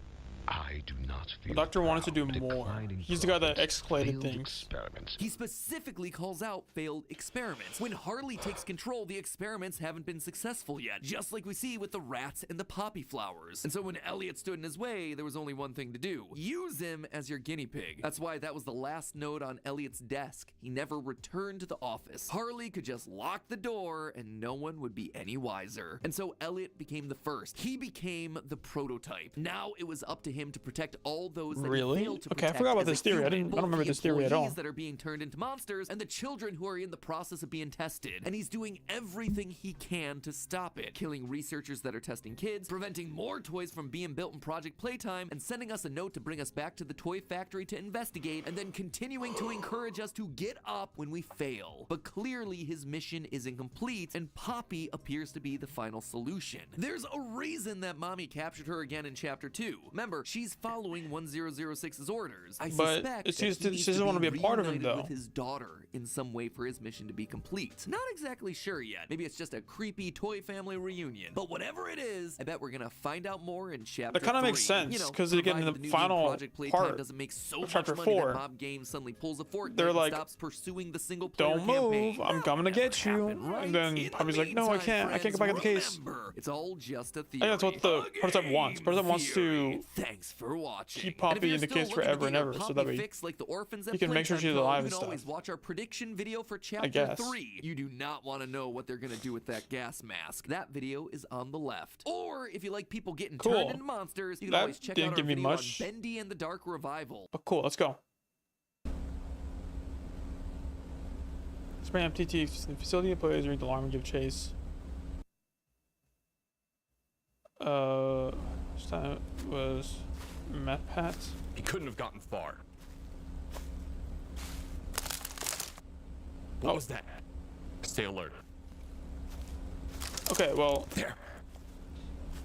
S19: I do not feel
S1: The doctor wanted to do more. He's the guy that escalated things.
S19: Experiments.
S2: He specifically calls out failed experiments. When Harley takes control, the experiments haven't been successful yet, just like we see with the rats and the poppy flowers. And so when Elliot stood in his way, there was only one thing to do. Use him as your guinea pig. That's why that was the last note on Elliot's desk. He never returned to the office. Harley could just lock the door and no one would be any wiser. And so Elliot became the first. He became the prototype. Now it was up to him to protect all those that he failed to protect.
S1: I forgot about this theory. I don't remember this theory at all.
S2: That are being turned into monsters and the children who are in the process of being tested. And he's doing everything he can to stop it. Killing researchers that are testing kids, preventing more toys from being built in Project Playtime, and sending us a note to bring us back to the toy factory to investigate, and then continuing to encourage us to get up when we fail. But clearly his mission is incomplete, and Poppy appears to be the final solution. There's a reason that Mommy captured her again in Chapter 2. Remember, she's following 1006's orders. I suspect
S1: she doesn't want to be a part of him, though.
S2: With his daughter in some way for his mission to be complete. Not exactly sure yet. Maybe it's just a creepy toy family reunion. But whatever it is, I bet we're gonna find out more in Chapter 3.
S1: That kind of makes sense, because again, in the final part
S2: doesn't make so
S1: of Chapter
S2: much money
S1: 4,
S2: that Bob Games suddenly pulls a Fortnite
S1: they're like,
S2: and stops pursuing the single player
S1: don't move,
S2: campaign.
S1: I'm coming to get you.
S2: Right?
S1: And then Poppy's like, no, I can't go back in the case.
S2: It's all just a theory.
S1: I think that's what the prototype wants. Prototype wants to
S2: Thanks for watching.
S1: keep Poppy in the case forever and ever, so that way
S2: like the orphans
S1: he can make sure she's alive and
S2: stuff. You can always
S1: stuff.
S2: watch our prediction video for Chapter 3. You do not want to know what they're gonna do with that gas mask. That video is on the left. Or if you like people getting turned into monsters, you can always check out our video on Bendy and the Dark Revival.
S1: But cool, let's go. Spray MTT to the facility employees read the alarm and give chase. This time was Meth Pats.
S21: He couldn't have gotten far. What was that? Stay alert.
S1: Okay, well.
S21: There.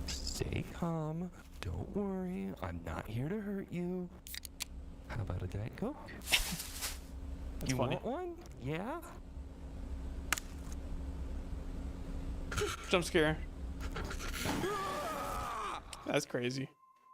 S21: Stay calm. Don't worry. I'm not here to hurt you. How about a Diet Coke? You
S1: funny.
S21: want one? Yeah?
S1: Jump scare. That's crazy.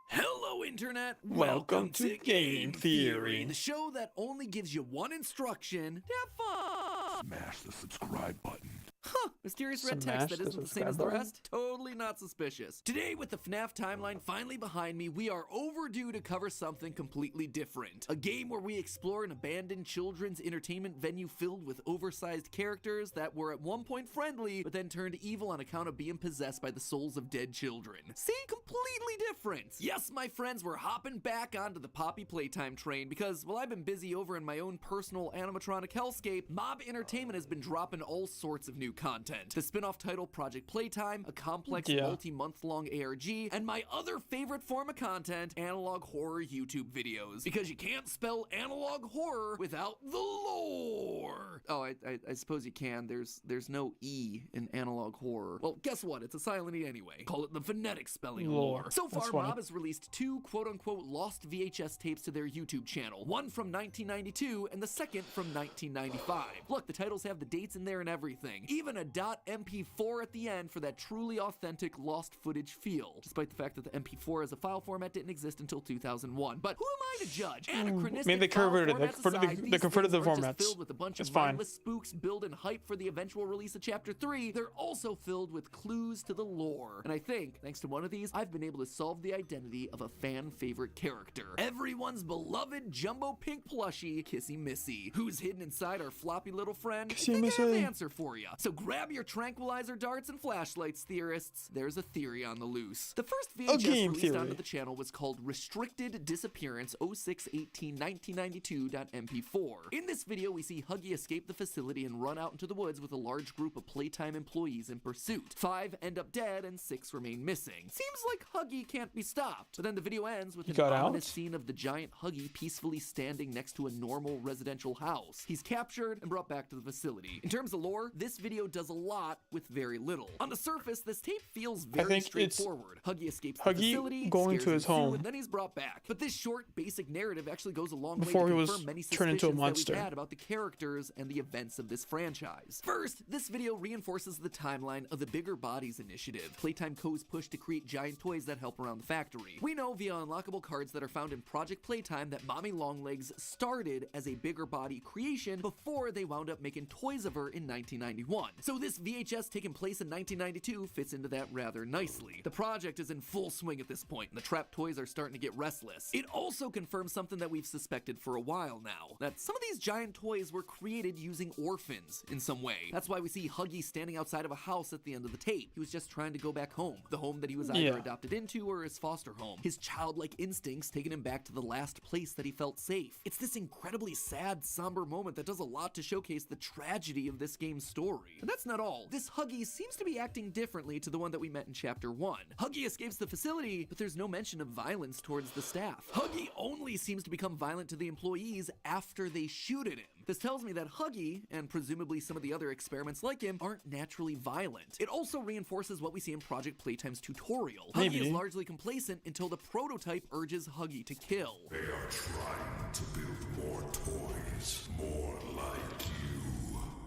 S2: Hello, Internet.
S1: Welcome to Game Theory,
S2: the show that only gives you one instruction: have fun.
S21: Smash the subscribe button.
S2: Huh, mysterious red text that isn't the same as the rest? Totally not suspicious. Today, with the FNAF timeline finally behind me, we are overdue to cover something completely different. A game where we explore an abandoned children's entertainment venue filled with oversized characters that were at one point friendly, but then turned evil on account of being possessed by the souls of dead children. See? Completely different. Yes, my friends, we're hopping back onto the Poppy Playtime train because while I've been busy over in my own personal animatronic hellscape, Mob Entertainment has been dropping all sorts of new content. The spin-off title Project Playtime, a complex multi-month-long ARG, and my other favorite form of content, analog horror YouTube videos. Because you can't spell analog horror without the lore. Oh, I suppose you can. There's no E in analog horror. Well, guess what? It's a silent E anyway. Call it the phonetic spelling lore. So far, Mob has released 2 quote-unquote lost VHS tapes to their YouTube channel. One from 1992 and the second from 1995. Look, the titles have the dates in there and everything. Even even a .mp4 at the end for that truly authentic lost footage feel, despite the fact that the MP4 as a file format didn't exist until 2001. But who am I to judge? Anachronistic
S1: I mean, they converted it. They converted the formats.
S2: Filled with a bunch
S1: it's
S2: of
S1: fine.
S2: mindless spooks, build and hype for the eventual release of Chapter 3. They're also filled with clues to the lore. And I think, thanks to one of these, I've been able to solve the identity of a fan favorite character. Everyone's beloved jumbo pink plushie, Kissy Missy. Who's hidden inside our floppy little friend?
S1: Kissy
S2: I think
S1: Missy.
S2: I have an answer for you. So grab your tranquilizer darts and flashlights, theorists. There's a theory on the loose. The first VHS released onto the channel was called Restricted Disappearance 06/18/1992.mp4. In this video, we see Huggy escape the facility and run out into the woods with a large group of Playtime employees in pursuit. 5 end up dead and 6 remain missing. Seems like Huggy can't be stopped. But then the video ends with an ominous scene of the giant Huggy peacefully standing next to a normal residential house. He's captured and brought back to the facility. In terms of lore, this video does a lot with very little. On the surface, this tape feels very straightforward. Huggy escapes the facility,
S1: going to his home,
S2: and then he's brought back. But this short, basic narrative actually goes a long
S1: before
S2: way to
S1: he was
S2: confirm many
S1: turned into a
S2: suspicions that
S1: monster.
S2: we've had about the characters and the events of this franchise. First, this video reinforces the timeline of the Bigger Bodies initiative, Playtime Co.'s push to create giant toys that help around the factory. We know via unlockable cards that are found in Project Playtime that Mommy Longlegs started as a Bigger Body creation before they wound up making toys of her in 1991. So this VHS taking place in 1992 fits into that rather nicely. The project is in full swing at this point, and the trapped toys are starting to get restless. It also confirms something that we've suspected for a while now, that some of these giant toys were created using orphans in some way. That's why we see Huggy standing outside of a house at the end of the tape. He was just trying to go back home, the home that he was either adopted into or his foster home. His childlike instincts taking him back to the last place that he felt safe. It's this incredibly sad, somber moment that does a lot to showcase the tragedy of this game's story. And that's not all. This Huggy seems to be acting differently to the one that we met in Chapter 1. Huggy escapes the facility, but there's no mention of violence towards the staff. Huggy only seems to become violent to the employees after they shoot at him. This tells me that Huggy, and presumably some of the other experiments like him, aren't naturally violent. It also reinforces what we see in Project Playtime's tutorial. Huggy is largely complacent until the prototype urges Huggy to kill.
S13: They are trying to build more toys, more like you.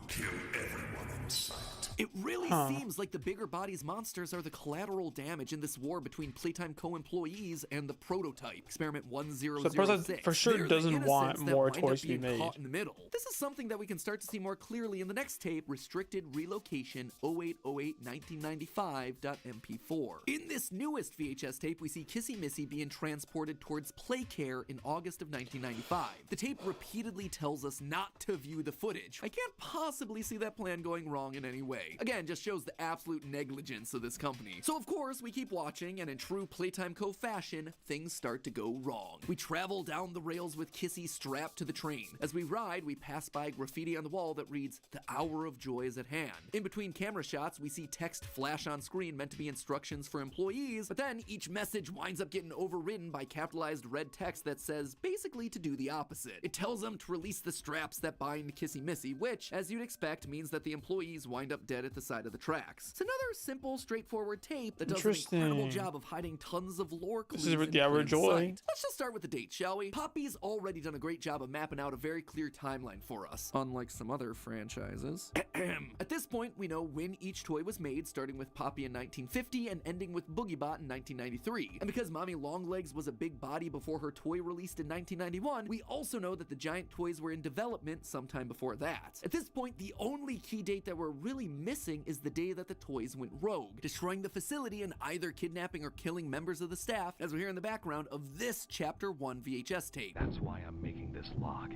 S13: Kill everyone in sight.
S2: It really seems like the Bigger Bodies monsters are the collateral damage in this war between Playtime Co-employees and the prototype, Experiment 1006.
S1: So the person for sure doesn't want more toys to be made.
S2: Caught in the middle. This is something that we can start to see more clearly in the next tape, Restricted Relocation 08/08/1995.mp4. In this newest VHS tape, we see Kissy Missy being transported towards Playcare in August of 1995. The tape repeatedly tells us not to view the footage. I can't possibly see that plan going wrong in any way. Again, just shows the absolute negligence of this company. So of course, we keep watching, and in true Playtime Co. fashion, things start to go wrong. We travel down the rails with Kissy strapped to the train. As we ride, we pass by graffiti on the wall that reads, "The hour of joy is at hand." In between camera shots, we see text flash on screen meant to be instructions for employees, but then each message winds up getting overridden by capitalized red text that says basically to do the opposite. It tells them to release the straps that bind Kissy Missy, which, as you'd expect, means that the employees wind up dead at the side of the tracks. It's another simple, straightforward tape that does an incredible job of hiding tons of lore clues.
S1: This is the hour of joy.
S2: Let's just start with the date, shall we? Poppy's already done a great job of mapping out a very clear timeline for us, unlike some other franchises. At this point, we know when each toy was made, starting with Poppy in 1950 and ending with Boogiebot in 1993. And because Mommy Longlegs was a big body before her toy released in 1991, we also know that the giant toys were in development sometime before that. At this point, the only key date that we're really missing is the day that the toys went rogue, destroying the facility and either kidnapping or killing members of the staff, as we hear in the background of this Chapter 1 VHS tape.
S7: That's why I'm making this log,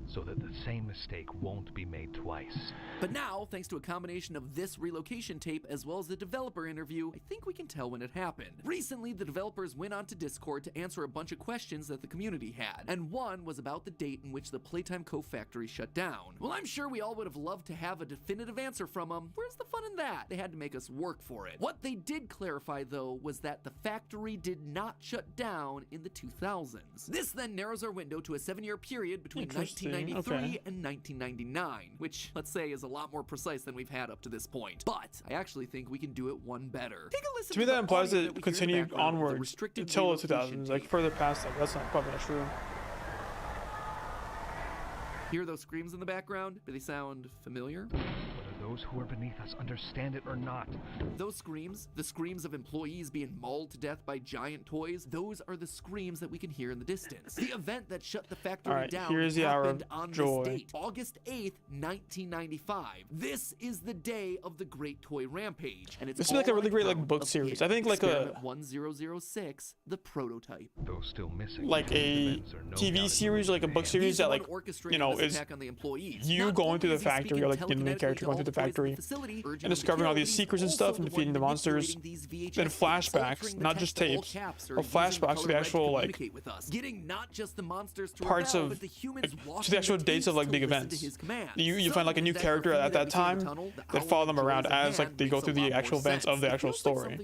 S7: so that the same mistake won't be made twice.
S2: But now, thanks to a combination of this relocation tape as well as the developer interview, I think we can tell when it happened. Recently, the developers went onto Discord to answer a bunch of questions that the community had, and one was about the date in which the Playtime Co. factory shut down. Well, I'm sure we all would have loved to have a definitive answer from them. Where's the fun in that? They had to make us work for it. What they did clarify, though, was that the factory did not shut down in the 2000s. This then narrows our window to a 7-year period between 1993 and 1999, which, let's say, is a lot more precise than we've had up to this point. But I actually think we can do it one better. Take a listen
S1: to me, that implies that it continued onwards until the 2000s, like further past that. That's not probably not true.
S2: Hear those screams in the background? Do they sound familiar?
S7: What are
S9: those who are beneath us, understand it or not.
S2: Those screams, the screams of employees being mauled to death by giant toys, those are the screams that we can hear in the distance. The event that shut the factory down happened on this date, August 8th, 1995. This is the day of the Great Toy Rampage, and it's
S1: this is like a really great like book series. I think like a
S2: 1006, the prototype.
S9: Those still missing.
S1: Like a TV series, like a book series that like, you know, is you going through the factory, or like the main character going through the factory and discovering all these secrets and stuff and defeating the monsters. Then flashbacks, not just tapes, but flashbacks to the actual like parts of to the actual dates of like big events. You find like a new character at that time that follow them around as like they go through the actual events of the actual story.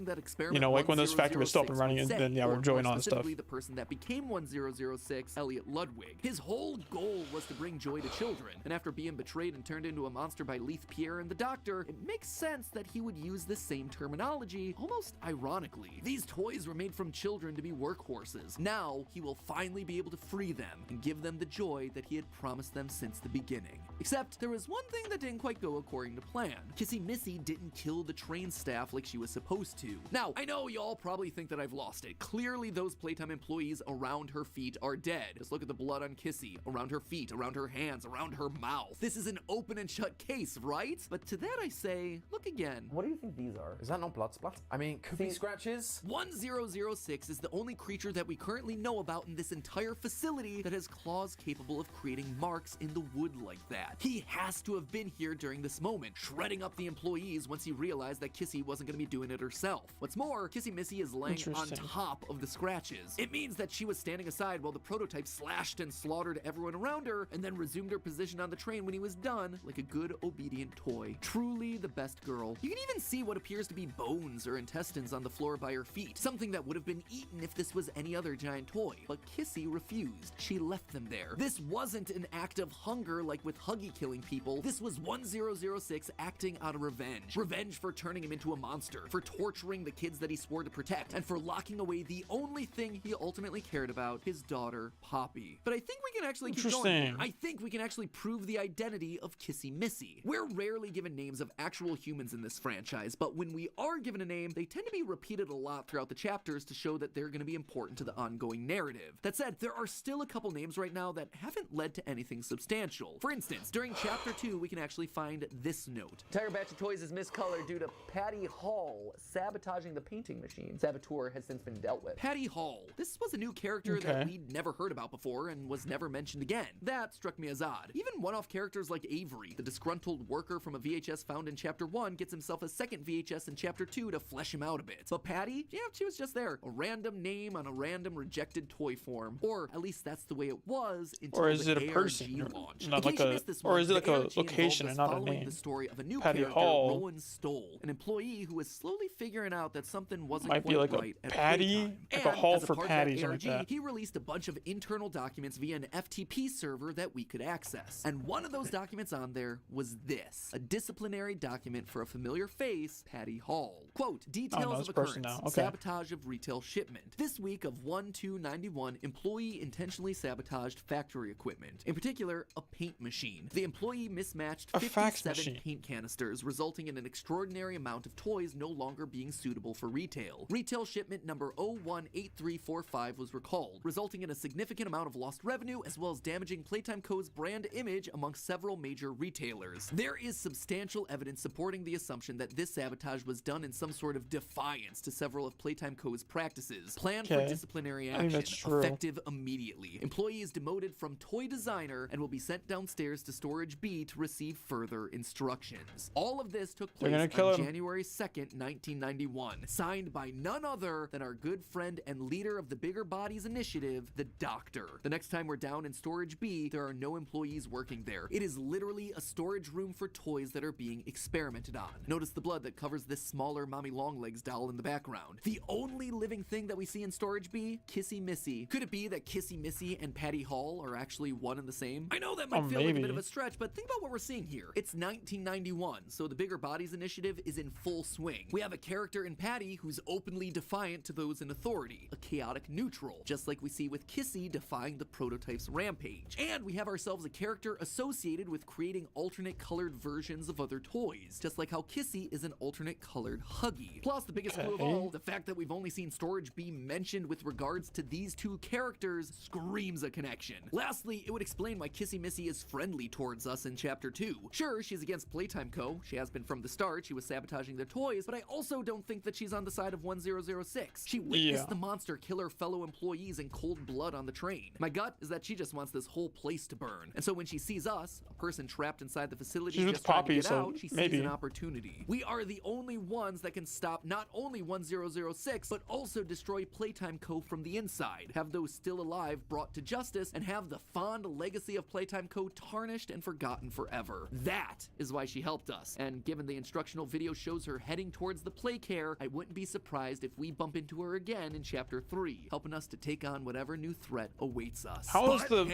S1: You know, like when those factories were still up and running, and then yeah, we're enjoying all that stuff.
S2: The person that became 1006, Elliot Ludwig. His whole goal was to bring joy to children, and after being betrayed and turned into a monster by Leith Pierre and the Doctor, it makes sense that he would use the same terminology, almost ironically. These toys were made from children to be workhorses. Now, he will finally be able to free them and give them the joy that he had promised them since the beginning. Except, there was one thing that didn't quite go according to plan. Kissy Missy didn't kill the train staff like she was supposed to. Now, I know y'all probably think that I've lost it. Clearly, those Playtime employees around her feet are dead. Just look at the blood on Kissy, around her feet, around her hands, around her mouth. This is an open and shut case, right? But to that I say, look again.
S10: What do you think these are? Is that not blood splat? I mean, could be scratches.
S2: 1006 is the only creature that we currently know about in this entire facility that has claws capable of creating marks in the wood like that. He has to have been here during this moment, shredding up the employees once he realized that Kissy wasn't going to be doing it herself. What's more, Kissy Missy is laying on top of the scratches. It means that she was standing aside while the prototype slashed and slaughtered everyone around her, and then resumed her position on the train when he was done, like a good, obedient toy. Truly the best girl. You can even see what appears to be bones or intestines on the floor by her feet, something that would have been eaten if this was any other giant toy. But Kissy refused. She left them there. This wasn't an act of hunger like with Huggy killing people. This was 1006 acting out of revenge. Revenge for turning him into a monster, for torturing the kids that he swore to protect, and for locking away the only thing he ultimately cared about, his daughter, Poppy. But I think we can actually keep going here. I think we can actually prove the identity of Kissy Missy. We're rarely given names of actual humans in this franchise, but when we are given a name, they tend to be repeated a lot throughout the chapters to show that they're going to be important to the ongoing narrative. That said, there are still a couple names right now that haven't led to anything substantial. For instance, during chapter 2, we can actually find this note.
S10: Entire batch of toys is miscolored due to Patty Hall sabotaging the painting machine. Saboteur has since been dealt with.
S2: Patty Hall. This was a new character that we'd never heard about before and was never mentioned again. That struck me as odd. Even one-off characters like Avery, the disgruntled worker from a VHS found in chapter 1, gets himself a second VHS in chapter 2 to flesh him out a bit. But Patty, yeah, she was just there. A random name on a random rejected toy form. Or at least that's the way it was until
S1: or is it a person? Not like a, or is it like a location and not a name?
S2: The story of a new
S1: Patty
S2: character,
S1: Hall.
S2: Rowan Stoll, an employee who was slowly figuring out that something wasn't
S1: might
S2: quite
S1: be like
S2: right
S1: a
S2: at
S1: Patty, like a hall for Patty, something like that.
S2: He released a bunch of internal documents via an FTP server that we could access. And one of those documents on there was this, a disciplinary document for a familiar face, Patty Hall. Quote, details of occurrence, sabotage of retail shipment. This week of 1/2/91, employee intentionally sabotaged factory equipment. In particular, a paint machine. The employee mismatched 57 paint canisters, resulting in an extraordinary amount of toys no longer being suitable for retail. Retail shipment number 018345 was recalled, resulting in a significant amount of lost revenue as well as damaging Playtime Co.'s brand image amongst several major retailers. There is substantial evidence supporting the assumption that this sabotage was done in some sort of defiance to several of Playtime Co.'s practices. Plan for disciplinary action, effective immediately. Employee is demoted from toy designer and will be sent downstairs to Storage B to receive further instructions. All of this took place on January 2nd, 1991, signed by none other than our good friend and leader of the Bigger Bodies Initiative, the Doctor. The next time we're down in Storage B, there are no employees working there. It is literally a storage room for toys that are being experimented on. Notice the blood that covers this smaller Mommy Longlegs doll in the background. The only living thing that we see in Storage B, Kissy Missy. Could it be that Kissy Missy and Patty Hall are actually one and the same? I know that might feel like a bit of a stretch, but think about what we're seeing here. It's 1991, so the Bigger Bodies Initiative is in full swing. We have a character in Patty who's openly defiant to those in authority, a chaotic neutral, just like we see with Kissy defying the prototype's rampage. And we have ourselves a character associated with creating alternate colored versions versions of other toys, just like how Kissy is an alternate colored Huggy. Plus, the biggest clue of all, the fact that we've only seen storage be mentioned with regards to these two characters screams a connection. Lastly, it would explain why Kissy Missy is friendly towards us in Chapter 2. Sure, she's against Playtime Co. She has been from the start. She was sabotaging their toys, but I also don't think that she's on the side of 1006. She witnessed the monster kill her fellow employees in cold blood on the train. My gut is that she just wants this whole place to burn. And so when she sees us, a person trapped inside the facility just trying to get out, she sees an opportunity. We are the only ones that can stop not only 1006, but also destroy Playtime Co. from the inside, have those still alive brought to justice, and have the fond legacy of Playtime Co. tarnished and forgotten forever. That is why she helped us. And given the instructional video shows her heading towards the Playcare, I wouldn't be surprised if we bump into her again in Chapter 3, helping us to take on whatever new threat awaits us.
S1: How is the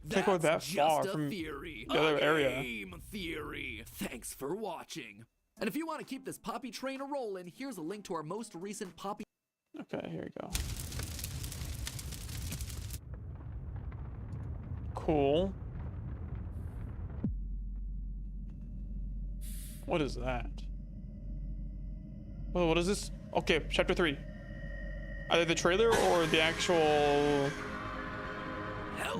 S1: takeover that far from the other area?
S2: Game theory. Thanks for watching. And if you want to keep this Poppy train a-rolling, here's a link to our most recent Poppy.
S1: Okay, here we go. Cool. What is that? Well, what is this? Okay, Chapter 3. Either the trailer or the actual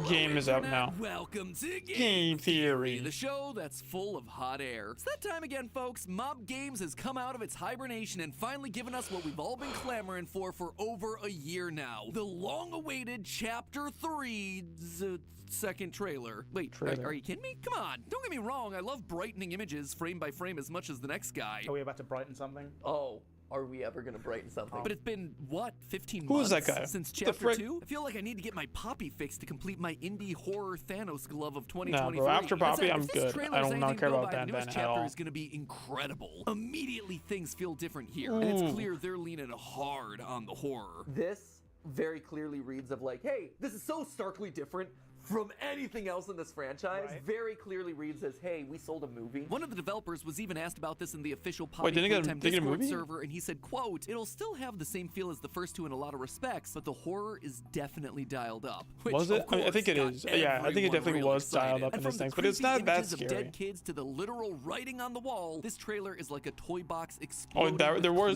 S1: game is out now.
S2: Welcome to
S1: Game Theory,
S2: the show that's full of hot air. It's that time again, folks. Mob Games has come out of its hibernation and finally given us what we've all been clamoring for over a year now. The long-awaited Chapter 3's second trailer. Wait, are you kidding me? Come on, don't get me wrong. I love brightening images frame by frame as much as the next guy.
S8: Are we about to brighten something?
S10: Oh. Are we ever gonna brighten something?
S2: But it's been, what, 15 months?
S1: Who is that guy?
S2: Since Chapter 2? I feel like I need to get my Poppy fix to complete my indie horror Thanos glove of 2023.
S1: Nah, bro, after Poppy, I'm good. I don't not care about Dan
S2: at
S1: all.
S2: Is gonna be incredible. Immediately, things feel different here. And it's clear they're leaning hard on the horror.
S10: This very clearly reads of like, hey, this is so starkly different from anything else in this franchise. Very clearly reads as, hey, we sold a movie.
S2: One of the developers was even asked about this in the official Poppy Playtime Discord server, and he said, quote, it'll still have the same feel as the first two in a lot of respects, but the horror is definitely dialed up. Which,
S1: was it? I think it is. Yeah, I think it definitely was dialed up in this thing, but it's not that scary.
S2: From dead kids to the literal writing on the wall, this trailer is like a toy box exploding.
S1: Oh, there were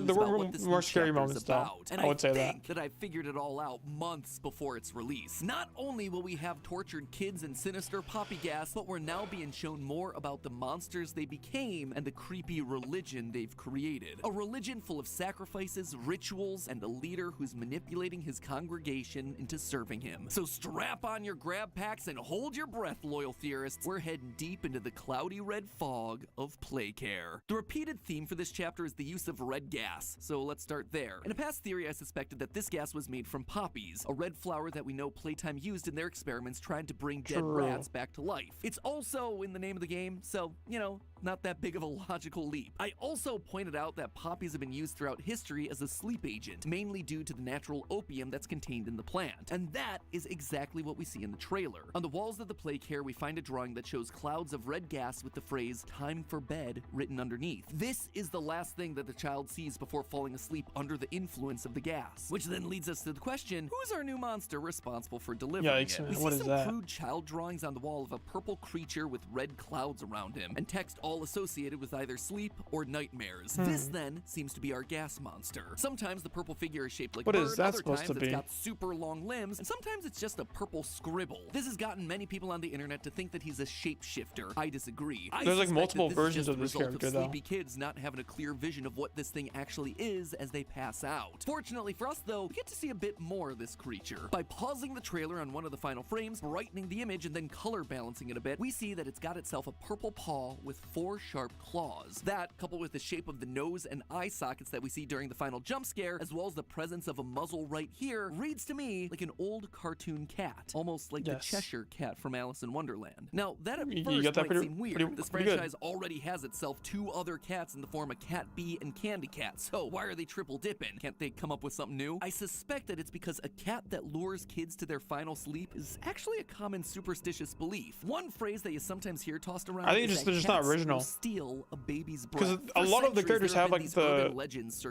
S1: more scary moments though.
S2: And
S1: I would say
S2: that I figured it all out months before its release. Not only will we have tortured kids and sinister Poppy gas, but we're now being shown more about the monsters they became and the creepy religion they've created. A religion full of sacrifices, rituals, and a leader who's manipulating his congregation into serving him. So strap on your grab packs and hold your breath, loyal theorists. We're heading deep into the cloudy red fog of Playcare. The repeated theme for this chapter is the use of red gas, so let's start there. In a past theory, I suspected that this gas was made from poppies, a red flower that we know Playtime used in their experiments trying to bring dead rats back to life. It's also in the name of the game, so, you know, not that big of a logical leap. I also pointed out that poppies have been used throughout history as a sleep agent, mainly due to the natural opium that's contained in the plant. And that is exactly what we see in the trailer. On the walls of the Playcare, we find a drawing that shows clouds of red gas with the phrase, "time for bed," written underneath. This is the last thing that the child sees before falling asleep under the influence of the gas. Which then leads us to the question, who's our new monster responsible for delivering it? We see some crude child drawings on the wall of a purple creature with red clouds around him, and text all associated with either sleep or nightmares. This then seems to be our gas monster. Sometimes the purple figure is shaped like a bird, other times it's got super long limbs, and sometimes it's just a purple scribble. This has gotten many people on the internet to think that he's a shapeshifter. I disagree.
S1: There's like multiple versions of this character though.
S2: Sleepy kids not having a clear vision of what this thing actually is as they pass out. Fortunately for us though, we get to see a bit more of this creature. By pausing the trailer on one of the final frames, brightening the image, and then color balancing it a bit, we see that it's got itself a purple paw with 4 sharp claws. That, coupled with the shape of the nose and eye sockets that we see during the final jump scare, as well as the presence of a muzzle right here, reads to me like an old cartoon cat, almost like the Cheshire Cat from Alice in Wonderland. Now, that at first might seem weird. This franchise already has itself 2 other cats in the form of Cat B and Candy Cat, so why are they triple dipping? Can't they come up with something new? I suspect that it's because a cat that lures kids to their final sleep is actually a common superstitious belief. One phrase that you sometimes hear tossed around
S1: I think it's just not original original.
S2: Steal a baby's
S1: Because
S2: breath.
S1: a lot of the characters have like the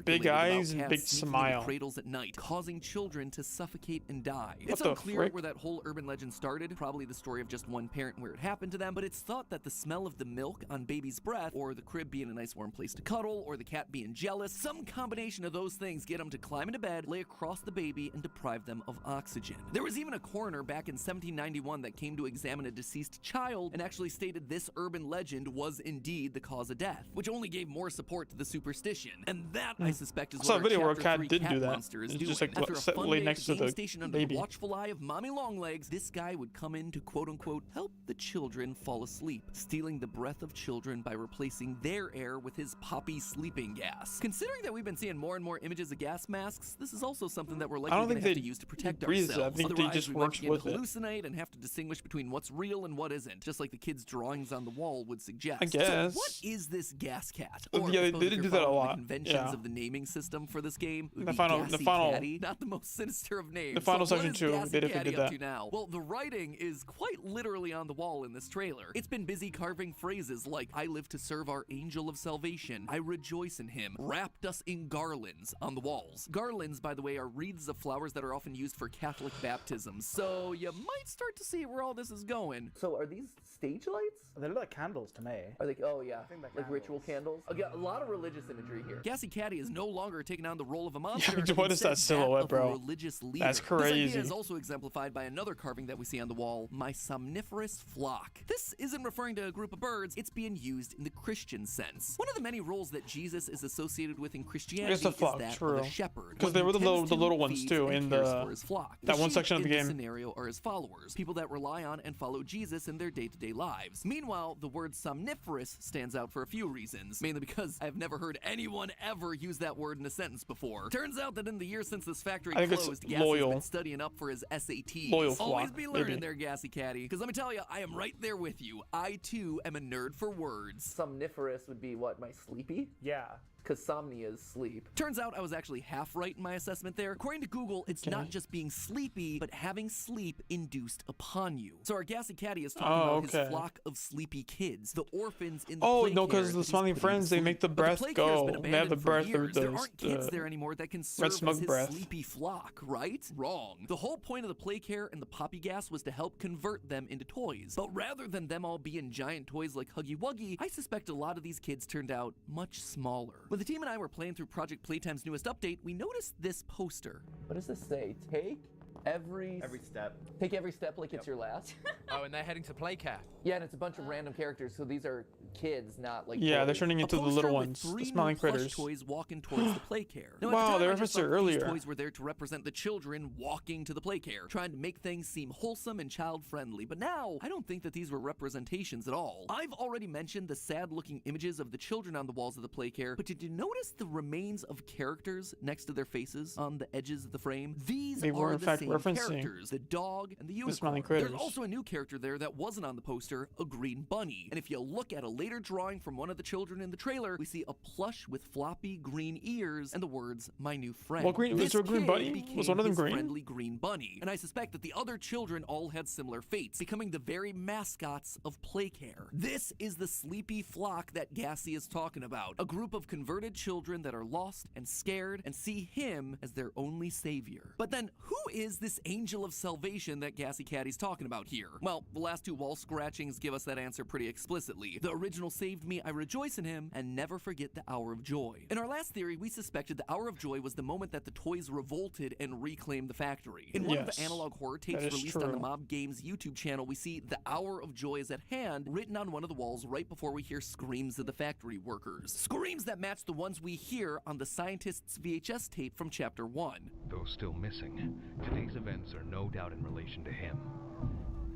S1: big eyes and big
S2: into
S1: smile.
S2: cradles at night, causing children to suffocate and die.
S1: What
S2: It's
S1: the
S2: unclear
S1: frick?
S2: where that whole urban legend started, probably the story of just one parent and where it happened to them, but it's thought that the smell of the milk on baby's breath, or the crib being a nice warm place to cuddle, or the cat being jealous, some combination of those things get them to climb into bed, lay across the baby, and deprive them of oxygen. There was even a coroner back in 1791 that came to examine a deceased child and actually stated this urban legend was indeed the cause of death, which only gave more support to the superstition. And that, I suspect, is
S1: I saw
S2: what
S1: a video
S2: our
S1: where a
S2: Chapter
S1: cat
S2: 3
S1: did
S2: cat
S1: do that.
S2: monster is
S1: It's
S2: doing.
S1: just like
S2: After a fun
S1: lay
S2: day
S1: next
S2: at
S1: to
S2: the game
S1: the
S2: station under
S1: baby.
S2: the watchful eye of Mommy Longlegs, this guy would come in to quote-unquote help the children fall asleep, stealing the breath of children by replacing their air with his poppy sleeping gas. Considering that we've been seeing more and more images of gas masks, this is also something that we're likely going to have to use to protect
S1: breathes it. I
S2: ourselves.
S1: think they
S2: Otherwise,
S1: just
S2: we might
S1: works
S2: begin
S1: with
S2: to
S1: it.
S2: hallucinate and have to distinguish between what's real and what isn't, just like the kids' drawings on the wall would suggest.
S1: I guess.
S2: So what is this gas cat?
S1: Yeah,
S2: Or,
S1: they
S2: I suppose if
S1: did
S2: you're
S1: do that a
S2: following
S1: lot.
S2: The conventions
S1: Yeah.
S2: of the naming system for this game. It would
S1: The
S2: be
S1: final-
S2: Gassy
S1: the final-
S2: Caddy, not the most sinister of names.
S1: The final
S2: So what
S1: section
S2: is
S1: too,
S2: Gassy
S1: they definitely
S2: Caddy
S1: did
S2: up
S1: that.
S2: to now? Well, the writing is quite literally on the wall in this trailer. It's been busy carving phrases like, I live to serve our angel of salvation, I rejoice in him, wrapped us in garlands on the walls. Garlands, by the way, are wreaths of flowers that are often used for Catholic baptisms, so you might start to see where all this is going.
S10: So are these stage lights?
S8: They look like candles to me.
S10: Are they? Oh yeah,
S8: think they're
S10: like ritual candles. Okay, a lot of religious imagery here.
S2: Gassy Caddy is no longer taking on the role of a monster.
S1: Yeah, what is
S2: instead
S1: that silhouette,
S2: of a
S1: bro?
S2: religious leader.
S1: That's
S2: This
S1: crazy.
S2: idea is also exemplified by another carving that we see on the wall, my somniferous flock. This isn't referring to a group of birds, it's being used in the Christian sense. One of the many roles that Jesus is associated with in Christianity
S1: the flock,
S2: is that
S1: true.
S2: of a shepherd.
S1: Because
S2: one
S1: they
S2: who
S1: were the
S2: tends
S1: little
S2: to,
S1: ones
S2: feeds,
S1: too
S2: and
S1: in
S2: cares
S1: the
S2: for his flock.
S1: that
S2: The
S1: one
S2: sheep
S1: section of the
S2: in this
S1: game.
S2: scenario are his followers, people that rely on and follow Jesus in their day-to-day lives. Meanwhile, the word somniferous stands out for a few reasons, mainly because I've never heard anyone ever use that word in a sentence before. Turns out that in the years since this factory
S1: I think it's
S2: closed, Gassy's
S1: loyal.
S2: been studying up for his SATs.
S1: Loyal
S2: Always
S1: flock,
S2: be learning
S1: maybe.
S2: there, Gassy Caddy. Because let me tell you, I am right there with you. I too am a nerd for words.
S10: Somniferous would be what, my sleepy?
S8: Yeah.
S10: Because somnia is sleep.
S2: Turns out I was actually half right in my assessment there. According to Google, it's not just being sleepy, but having sleep induced upon you. So our Gassy Caddy is talking about his flock of sleepy kids, the orphans in the play
S1: no,
S2: care
S1: because the
S2: that he's
S1: smiling
S2: putting
S1: friends,
S2: to
S1: they make the
S2: sleep. But
S1: breath
S2: play care has
S1: go.
S2: been
S1: They have the
S2: abandoned for
S1: breath
S2: years.
S1: of
S2: There aren't kids
S1: the
S2: there anymore that can
S1: red
S2: serve as
S1: smug
S2: his
S1: breath.
S2: sleepy flock, right? Wrong. The whole point of the play care and the poppy gas was to help convert them into toys. But rather than them all being giant toys like Huggy Wuggy, I suspect a lot of these kids turned out much smaller. When the team and I were playing through Project Playtime's newest update, we noticed this poster.
S10: What does this say? Take every
S22: step.
S10: Take every step like it's your last.
S18: Oh, and they're heading to Playcare.
S10: Yeah, and it's a bunch of random characters, so these are kids, not like
S1: Yeah, they're
S10: toys.
S1: turning into the little ones, the smiling critters.
S2: Toys walking towards the play care. Now,
S1: Wow,
S2: at the
S1: they
S2: time, I
S1: referenced
S2: just
S1: it
S2: thought
S1: earlier.
S2: These toys were there to represent the children walking to the play care, trying to make things seem wholesome and child-friendly. But now, I don't think that these were representations at all. I've already mentioned the sad-looking images of the children on the walls of the play care, but did you notice the remains of characters next to their faces on the edges of the frame? These
S1: They were
S2: are
S1: in
S2: the
S1: fact
S2: same
S1: referencing
S2: characters, the dog and the unicorn.
S1: smiling
S2: There's
S1: critters.
S2: also a new character there that wasn't on the poster, a green bunny. And if you look at a later drawing from one of the children in the trailer, we see a plush with floppy green ears and the words, my new friend.
S1: Well, green- was
S2: This
S1: there a green
S2: kid
S1: bunny?
S2: became
S1: Was one of them
S2: his
S1: green?
S2: friendly green bunny. And I suspect that the other children all had similar fates, becoming the very mascots of Playcare. This is the sleepy flock that Gassy is talking about. A group of converted children that are lost and scared and see him as their only savior. But then, who is this angel of salvation that Gassy Caddy's talking about here? Well, the last two wall scratchings give us that answer pretty explicitly. The original saved me, I rejoice in him, and never forget the hour of joy. In our last theory, we suspected the hour of joy was the moment that the toys revolted and reclaimed the factory. In one of the analog horror tapes
S1: that is
S2: released on the
S1: true.
S2: Mob Games YouTube channel, we see the hour of joy is at hand written on one of the walls right before we hear screams of the factory workers. Screams that match the ones we hear on the scientist's VHS tape from chapter 1.
S9: Though still missing, today's events are no doubt in relation to him.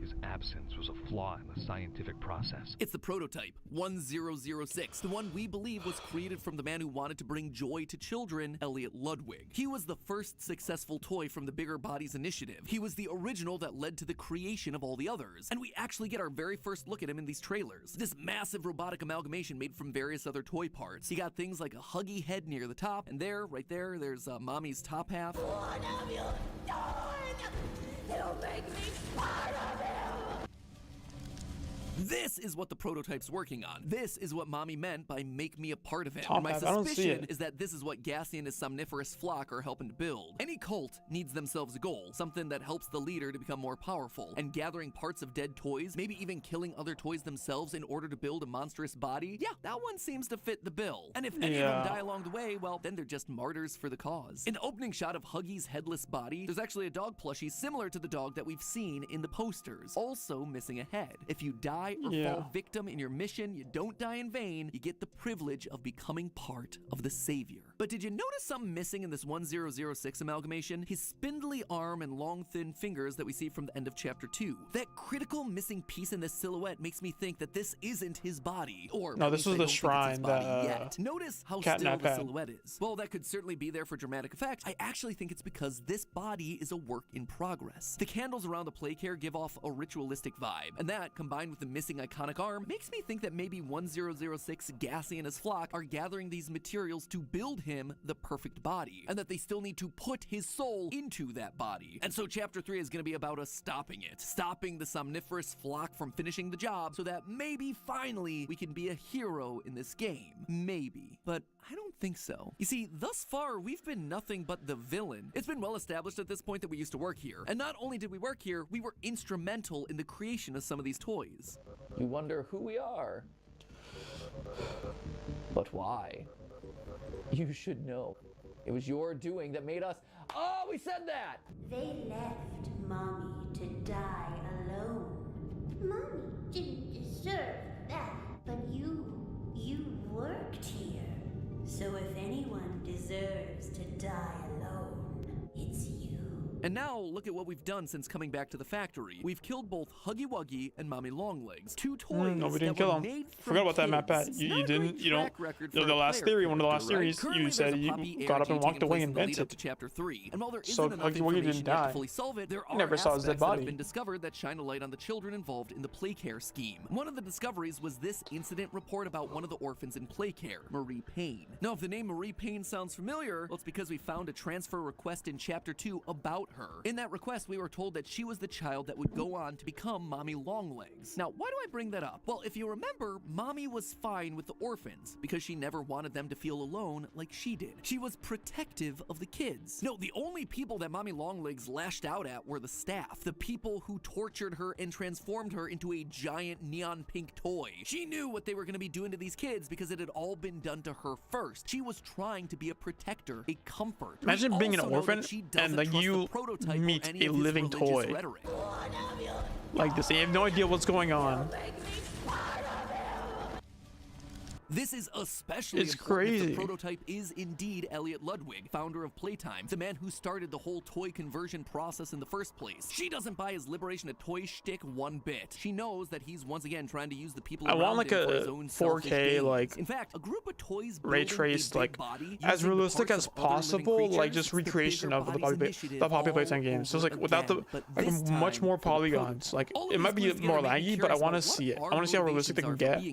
S9: His absence was a flaw in the scientific process.
S2: It's the prototype, 1006, the one we believe was created from the man who wanted to bring joy to children, Elliot Ludwig. He was the first successful toy from the Bigger Bodies initiative. He was the original that led to the creation of all the others. And we actually get our very first look at him in these trailers. This massive robotic amalgamation made from various other toy parts. You got things like a huggy head near the top, and there, right there, there's mommy's top half.
S11: One of you darn! He'll make me part of him!
S2: This is what the prototype's working on. This is what Mommy meant by make me a part of it.
S1: Top
S2: And my
S1: half, I don't see
S2: suspicion
S1: it.
S2: is that this is what Gassy and his somniferous flock are helping to build. Any cult needs themselves a goal, something that helps the leader to become more powerful. And gathering parts of dead toys, maybe even killing other toys themselves in order to build a monstrous body, yeah, that one seems to fit the bill. And if any of them die along the way, well, then they're just martyrs for the cause. In the opening shot of Huggy's headless body, there's actually a dog plushie similar to the dog that we've seen in the posters, also missing a head. If you die or fall victim in your mission, you don't die in vain, you get the privilege of becoming part of the savior. But did you notice something missing in this 1006 amalgamation? His spindly arm and long thin fingers that we see from the end of chapter 2. That critical missing piece in this silhouette makes me think that this isn't his body. Or
S1: no, this was the shrine that
S2: yet. Notice how
S1: Cat
S2: still the silhouette is. Well, that could certainly be there for dramatic effect. I actually think it's because this body is a work in progress. The candles around the Playcare give off a ritualistic vibe, and that, combined with the missing iconic arm, makes me think that maybe 1006 Gassy and his flock are gathering these materials to build him the perfect body, and that they still need to put his soul into that body. And so chapter 3 is going to be about us stopping it, stopping the somniferous flock from finishing the job, so that maybe finally we can be a hero in this game. Maybe. But I don't think so. You see, thus far, we've been nothing but the villain. It's been well established at this point that we used to work here. And not only did we work here, we were instrumental in the creation of some of these toys.
S10: You wonder who we are. But why? You should know. It was your doing that made us... Oh, we said that!
S11: They left Mommy to die alone. Mommy didn't deserve that. But you worked here. So if anyone deserves to die alone, it's you.
S2: And now, look at what we've done since coming back to the factory. We've killed both Huggy Wuggy and Mommy Longlegs. Two toys
S1: no, we didn't kill them. Forgot about that, Matt Pat. You didn't, you don't. The last theory, one of the last theories, you said you got up and walked away and vented.
S2: To chapter 3. And while there
S1: so
S2: isn't enough
S1: Huggy Wuggy didn't die.
S2: To fully solve it, there are
S1: never saw his dead body.
S2: That have been discovered that shine a light on the children involved in the Playcare scheme. One of the discoveries was this incident report about one of the orphans in Playcare, Marie Payne. Now, if the name Marie Payne sounds familiar, well, it's because we found a transfer request in chapter 2 about her. In that request, we were told that she was the child that would go on to become Mommy Longlegs. Now, why do I bring that up? Well, if you remember, Mommy was fine with the orphans because she never wanted them to feel alone like she did. She was protective of the kids. No, the only people that Mommy Longlegs lashed out at were the staff, the people who tortured her and transformed her into a giant neon pink toy. She knew what they were going to be doing to these kids because it had all been done to her first. She was trying to be a protector, a comfort.
S1: Imagine being an orphan and like you meet a living toy like this. You have no idea what's going on.
S2: This is especially important if the prototype is indeed Elliot Ludwig, founder of Playtime, the man who started the whole toy conversion process in the first place. She doesn't buy his liberation to toy shtick one bit. She knows that he's once again trying to use the people around him for his own
S1: 4K like
S2: in fact, a group of toys
S1: ray traced like as realistic as possible, like just recreation of the Poppy Playtime games. So it's like without the like much more polygons. Like it might be more laggy, but I want to see it. I want to see how realistic they can get.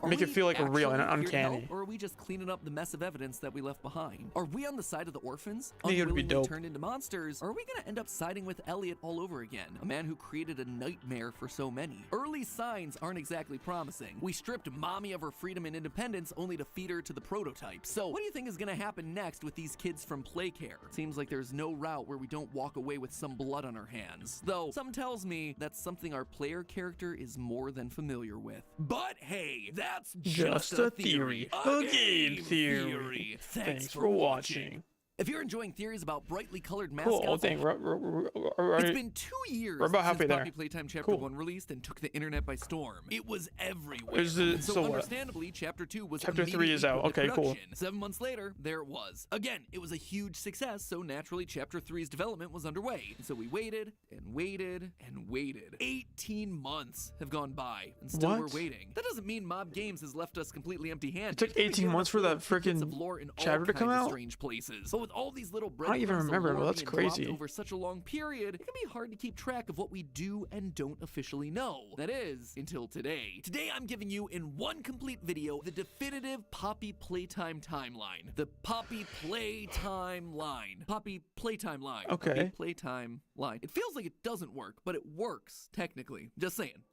S1: Make it feel like real and uncanny.
S2: Or are we just cleaning up the mess of evidence that we left behind? Are we on the side of the orphans?
S1: I think it would be dope.
S2: Turned into monsters? Or are we gonna end up siding with Elliot all over again? A man who created a nightmare for so many. Early signs aren't exactly promising. We stripped Mommy of her freedom and independence only to feed her to the prototype. So what do you think is gonna happen next with these kids from Playcare? Seems like there's no route where we don't walk away with some blood on our hands. Though, some tells me that's something our player character is more than familiar with. But hey, that's just a theory.
S1: A game theory. Thanks for watching.
S2: If you're enjoying theories about brightly colored mascots,
S1: cool. Dang,
S2: it's been 2 years
S1: we're about halfway
S2: since
S1: there.
S2: Poppy Playtime Chapter 1 released and took the internet by storm. It was everywhere. So understandably, Chapter 2 was
S1: Chapter 3 is out. Okay, cool.
S2: 7 months later, there it was. Again, it was a huge success, so naturally Chapter 3's development was underway. And so we waited and waited and waited. 18 months have gone by, and still we're waiting. That doesn't mean Mob Games has left us completely empty-handed.
S1: It took 18 months for that freaking chapter to come out?
S2: Strange places. But with all these little
S1: I don't even remember, but that's crazy.
S2: Over such a long period, it can be hard to keep track of what we do and don't officially know. That is, until today. Today I'm giving you in one complete video the definitive Poppy Playtime timeline. The Poppy Playtime line. Poppy Playtime line.
S1: Okay.
S2: Poppy Playtime line. It feels like it doesn't work, but it works, technically. Just saying.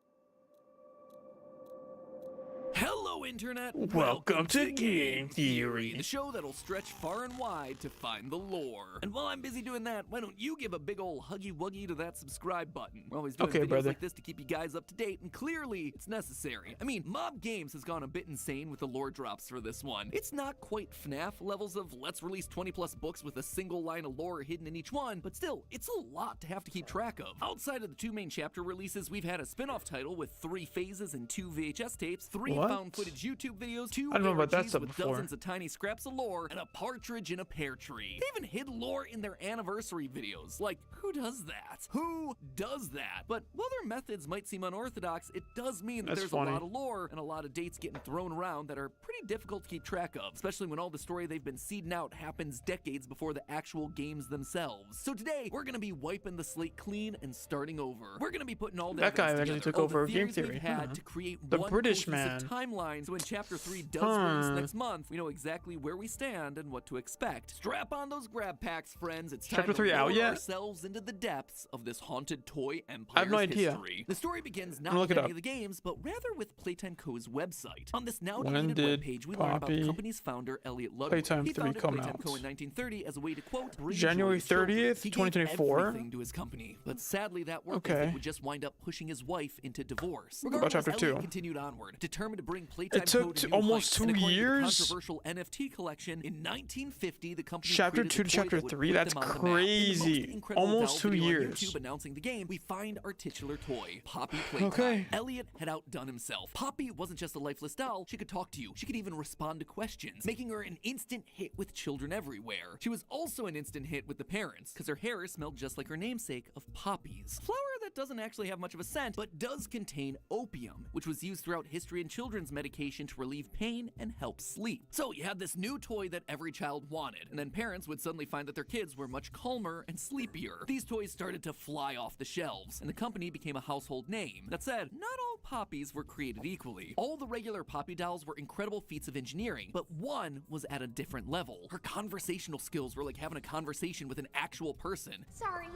S2: Hello, Internet.
S1: Welcome to Game Theory,
S2: the show that'll stretch far and wide to find the lore. And while I'm busy doing that, why don't you give a big ol' huggy-wuggy to that subscribe button? We're always doing videos like this to keep you guys up to date, and clearly, it's necessary. I mean, Mob Games has gone a bit insane with the lore drops for this one. It's not quite FNAF levels of let's release 20+ books with a single line of lore hidden in each one, but still, it's a lot to have to keep track of. Outside of the 2 main chapter releases, we've had a spin-off title with 3 phases and 2 VHS tapes, 3 found footage YouTube videos, 2 ARGs with dozens of tiny scraps of lore, and a partridge in a pear tree. They even hid lore in their anniversary videos. Like, who does that? Who does that? But while their methods might seem unorthodox, it does mean that there's a lot of lore and a lot of dates getting thrown around that are pretty difficult to keep track of, especially when all the story they've been seeding out happens decades before the actual games themselves. So today, we're gonna be wiping the slate clean and starting over. We're gonna be putting all
S1: that guy actually took over Game Theory.
S2: To create
S1: the
S2: one
S1: British man.
S2: Timeline, so when Chapter 3 does release next month, we know exactly where we stand and what to expect. Strap on those grab packs, friends. It's time
S1: Chapter 3
S2: to
S1: out yet?
S2: ourselves into the depths of this haunted toy empire's
S1: I have no idea.
S2: history. The story begins not with any of the games, but rather with Playtime Co.'s website. On this now deleted webpage, we learn about the company's founder, Elliot Ludwig.
S1: Playtime
S2: he
S1: 3
S2: founded
S1: come
S2: Playtime
S1: out
S2: Co. in 1930 as a way to, quote,
S1: January 30th,
S2: he
S1: 2024.
S2: gave everything to his company, but sadly that work ethic would just wind up pushing his wife into divorce.
S1: What about Chapter 2?
S2: Elliot continued onward, determined to bring Playtime
S1: It took
S2: to
S1: almost 2 years.
S2: Controversial NFT collection in 1950. The company
S1: Chapter 2 to Chapter 3. That's crazy. Almost 2 years.
S2: YouTube announcing the game, we find our titular toy, Poppy Playtime. Elliot had outdone himself. Poppy wasn't just a lifeless doll. She could talk to you. She could even respond to questions, making her an instant hit with children everywhere. She was also an instant hit with the parents, because her hair smelled just like her namesake of poppies. Flower that doesn't actually have much of a scent, but does contain opium, which was used throughout history and children's medication to relieve pain and help sleep. So you had this new toy that every child wanted, and then parents would suddenly find that their kids were much calmer and sleepier. These toys started to fly off the shelves, and the company became a household name. That said, not all poppies were created equally. All the regular Poppy dolls were incredible feats of engineering, but one was at a different level. Her conversational skills were like having a conversation with an actual person.
S6: Sorry,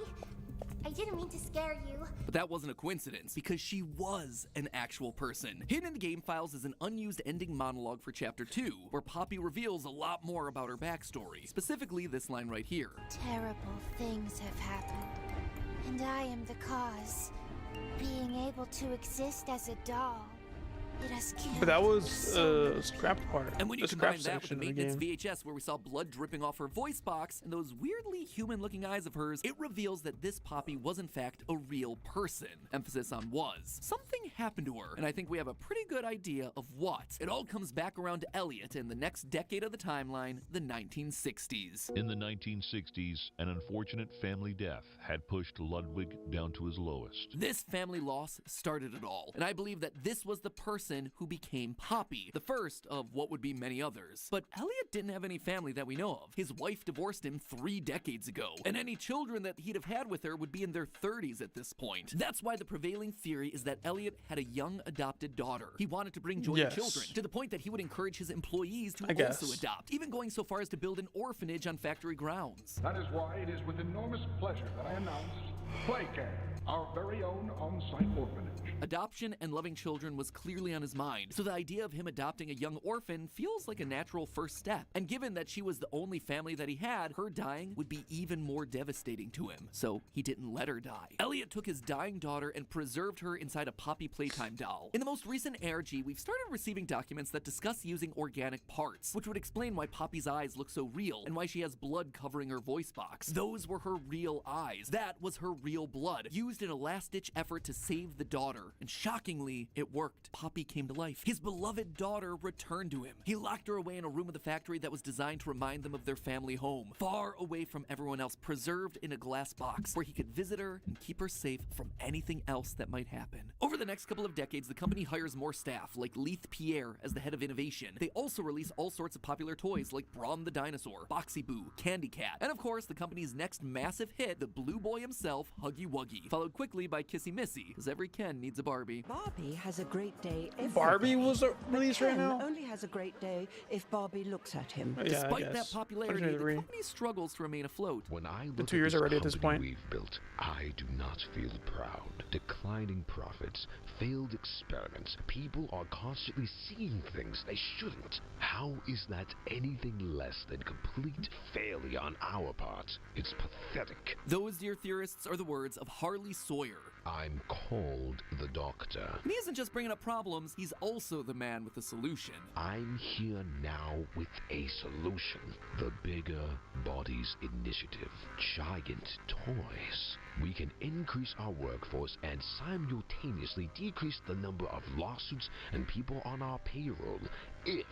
S6: I didn't mean to scare you.
S2: But that wasn't a coincidence, because she was an actual person. Hidden in the game files is an unused ending monologue for Chapter 2, where Poppy reveals a lot more about her backstory. Specifically, this line right here.
S6: Terrible things have happened, and I am the cause. Being able to exist as a doll, it has killed.
S1: But that was scrapped part.
S2: And when you combine that with the maintenance VHS where we saw blood dripping off her voice box and those weirdly human-looking eyes of hers, it reveals that this Poppy was in fact a real person. Emphasis on was. Something happened to her, and I think we have a pretty good idea of what. It all comes back around to Elliot in the next decade of the timeline, the 1960s.
S8: In the 1960s, an unfortunate family death had pushed Ludwig down to his lowest.
S2: This family loss started it all, and I believe that this was the person who became Poppy, the first of what would be many others. But Elliot didn't have any family that we know of. His wife divorced him 3 decades ago, and any children that he'd have had with her would be in their 30s at this point. That's why the prevailing theory is that Elliot had a young adopted daughter. He wanted to bring joy to children, to the point that he would encourage his employees to also adopt, even going so far as to build an orphanage on factory grounds.
S3: That is why it is with enormous pleasure that I announce Playcare, our very own on-site orphanage.
S2: Adoption and loving children was clearly on his mind, so the idea of him adopting a young orphan feels like a natural first step. And given that she was the only family that he had, her dying would be even more devastating to him, so he didn't let her die. Elliot took his dying daughter and preserved her inside a Poppy Playtime doll. In the most recent ARG, we've started receiving documents that discuss using organic parts, which would explain why Poppy's eyes look so real and why she has blood covering her voice box. Those were her real eyes. That was her real blood, used in a last-ditch effort to save the daughter. And shockingly, it worked. Poppy came to life. His beloved daughter returned to him. He locked her away in a room of the factory that was designed to remind them of their family home, far away from everyone else, preserved in a glass box where he could visit her and keep her safe from anything else that might happen. Over the next couple of decades, the company hires more staff, like Leith Pierre as the head of innovation. They also release all sorts of popular toys like Brawn the Dinosaur, Boxy Boo, Candy Cat, and of course, the company's next massive hit, the Blue Boy himself, Huggy Wuggy, followed quickly by Kissy Missy, because every Ken needs a Barbie.
S22: Barbie has a great day.
S1: Barbie was released right now?
S22: Only has a great day if Barbie looks at him.
S1: Yeah,
S2: despite that popularity, the company struggles to remain afloat.
S19: When I look
S1: the 2 years already at this point.
S19: We've built, I do not feel proud. Declining profits failed experiments. People are constantly seeing things they shouldn't. How is that anything less than complete failure on our part? It's pathetic.
S2: Those, dear theorists, are the words of Harley Sawyer.
S19: I'm called the Doctor.
S2: And he isn't just bringing up problems, he's also the man with the solution.
S19: I'm here now with a solution. The Bigger Bodies Initiative. Giant toys. We can increase our workforce and simultaneously decrease the number of lawsuits and people on our payroll if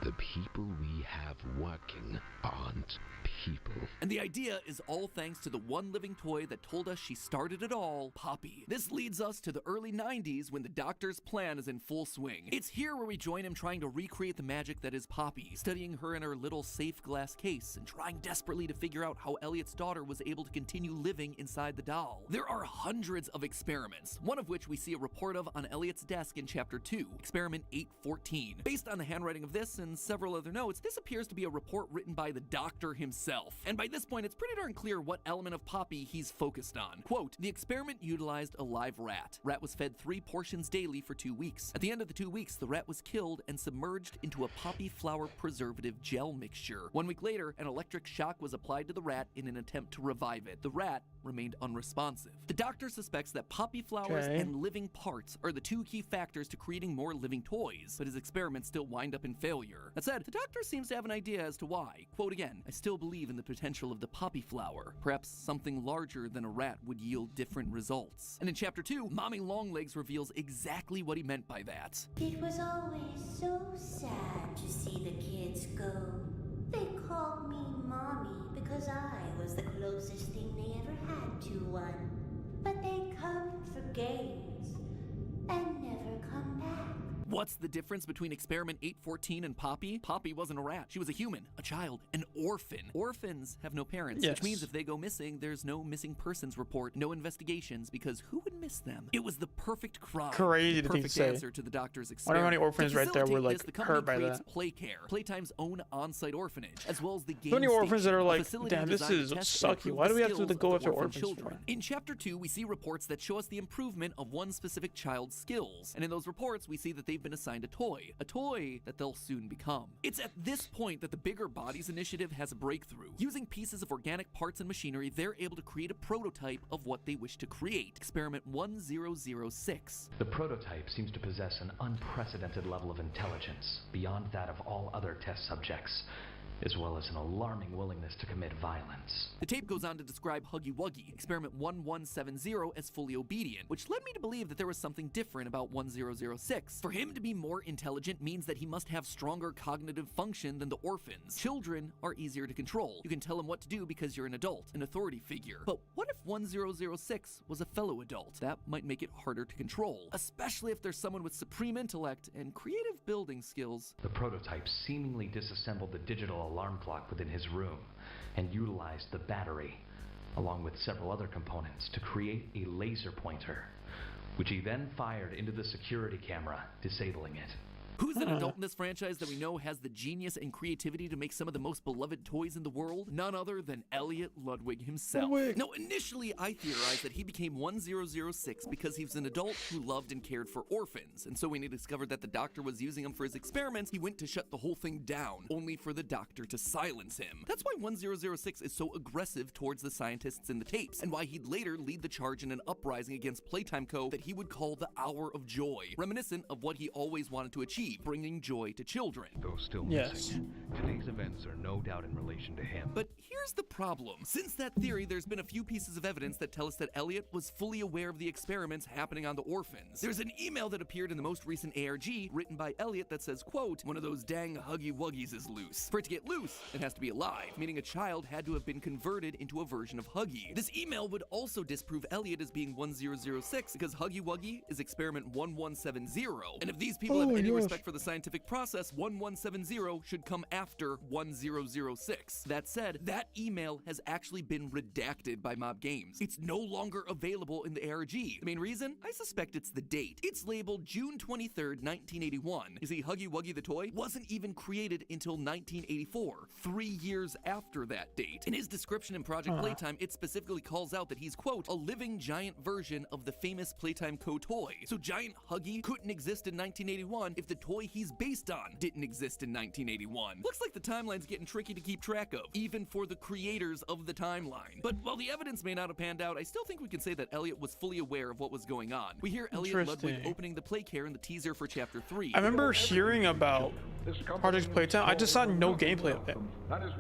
S19: the people we have working aren't people.
S2: And the idea is all thanks to the one living toy that told us she started it all, Poppy. This leads us to the early 90s when the Doctor's plan is in full swing. It's here where we join him trying to recreate the magic that is Poppy, studying her in her little safe glass case and trying desperately to figure out how Elliot's daughter was able to continue living inside the doll. There are hundreds of experiments, one of which we see a report of on Elliot's desk in Chapter 2, Experiment 814. Based on the handwriting of this and several other notes, this appears to be a report written by the Doctor himself. And by this point, it's pretty darn clear what element of Poppy he's focused on. Quote, the experiment utilized a live rat. Rat was fed 3 portions daily for 2 weeks. At the end of the 2 weeks, the rat was killed and submerged into a poppy flower preservative gel mixture. 1 week later, an electric shock was applied to the rat in an attempt to revive it. The rat remained unresponsive. The Doctor suspects that poppy flowers and living parts are the 2 key factors to creating more living toys, but his experiments still wind up in failure. That said, the Doctor seems to have an idea as to why. Quote again, I still believe in the potential of the poppy flower. Perhaps something larger than a rat would yield different results. And in Chapter 2, Mommy Longlegs reveals exactly what he meant by that.
S11: It was always so sad to see the kids go. They called me Mommy because I was the closest thing they ever had to one. But they come for games and never come back.
S2: What's the difference between Experiment 814 and Poppy? Poppy wasn't a rat. She was a human, a child, an orphan. Orphans have no parents, which means if they go missing, there's no missing persons report, no investigations, because who would miss them? It was the perfect crime.
S1: Crazy
S2: the
S1: to
S2: perfect
S1: say.
S2: answer to the Doctor's experiment.
S1: I wonder how many orphans right there were like hurt by that.
S2: Playcare, Playtime's own on-site orphanage, as well as the game
S1: So many orphans that are like,
S2: facility
S1: damn, this is sucky. Why do we have to go after orphans?
S2: Children. In Chapter 2, we see reports that show us the improvement of one specific child's skills, and in those reports, we see that they've been assigned a toy that they'll soon become. It's at this point that the Bigger Bodies Initiative has a breakthrough. Using pieces of organic parts and machinery, they're able to create a prototype of what they wish to create. Experiment 1006.
S7: The prototype seems to possess an unprecedented level of intelligence, beyond that of all other test subjects, as well as an alarming willingness to commit violence.
S2: The tape goes on to describe Huggy Wuggy, Experiment 1170, as fully obedient, which led me to believe that there was something different about 1006. For him to be more intelligent means that he must have stronger cognitive function than the orphans. Children are easier to control. You can tell him what to do because you're an adult, an authority figure. But what if 1006 was a fellow adult? That might make it harder to control, especially if there's someone with supreme intellect and creative building skills.
S7: The prototype seemingly disassembled the digital alarm clock within his room and utilized the battery, along with several other components, to create a laser pointer, which he then fired into the security camera, disabling it.
S2: Who's an adult in this franchise that we know has the genius and creativity to make some of the most beloved toys in the world? None other than Elliot Ludwig himself. Now, initially, I theorized that he became 1006 because he was an adult who loved and cared for orphans. And so when he discovered that the Doctor was using him for his experiments, he went to shut the whole thing down, only for the Doctor to silence him. That's why 1006 is so aggressive towards the scientists in the tapes, and why he'd later lead the charge in an uprising against Playtime Co. that he would call the Hour of Joy, reminiscent of what he always wanted to achieve, bringing joy to children.
S9: Though still missing, today's events are no doubt in relation to him.
S2: But here's the problem. Since that theory, there's been a few pieces of evidence that tell us that Elliot was fully aware of the experiments happening on the orphans. There's an email that appeared in the most recent ARG written by Elliot that says, quote, one of those dang Huggy Wuggies is loose. For it to get loose, it has to be alive, meaning a child had to have been converted into a version of Huggy. This email would also disprove Elliot as being 1006 because Huggy Wuggy is experiment 1170, and if these people have any respect But for the scientific process, 1170 should come after 1006. That said, that email has actually been redacted by Mob Games. It's no longer available in the ARG. The main reason? I suspect it's the date. It's labeled June 23rd, 1981. You see, Huggy Wuggy the toy wasn't even created until 1984, 3 years after that date. In his description in Project Playtime, it specifically calls out that he's, quote, a living giant version of the famous Playtime Co. toy. So Giant Huggy couldn't exist in 1981 if the toy he's based on didn't exist in 1981. Looks like the timeline's getting tricky to keep track of, even for the creators of the timeline. But while the evidence may not have panned out, I still think we can say that Elliot was fully aware of what was going on. We hear Elliot Ludwig opening the Playcare in the teaser for Chapter 3.
S1: I remember hearing about Project Playtime. I just saw no gameplay of it.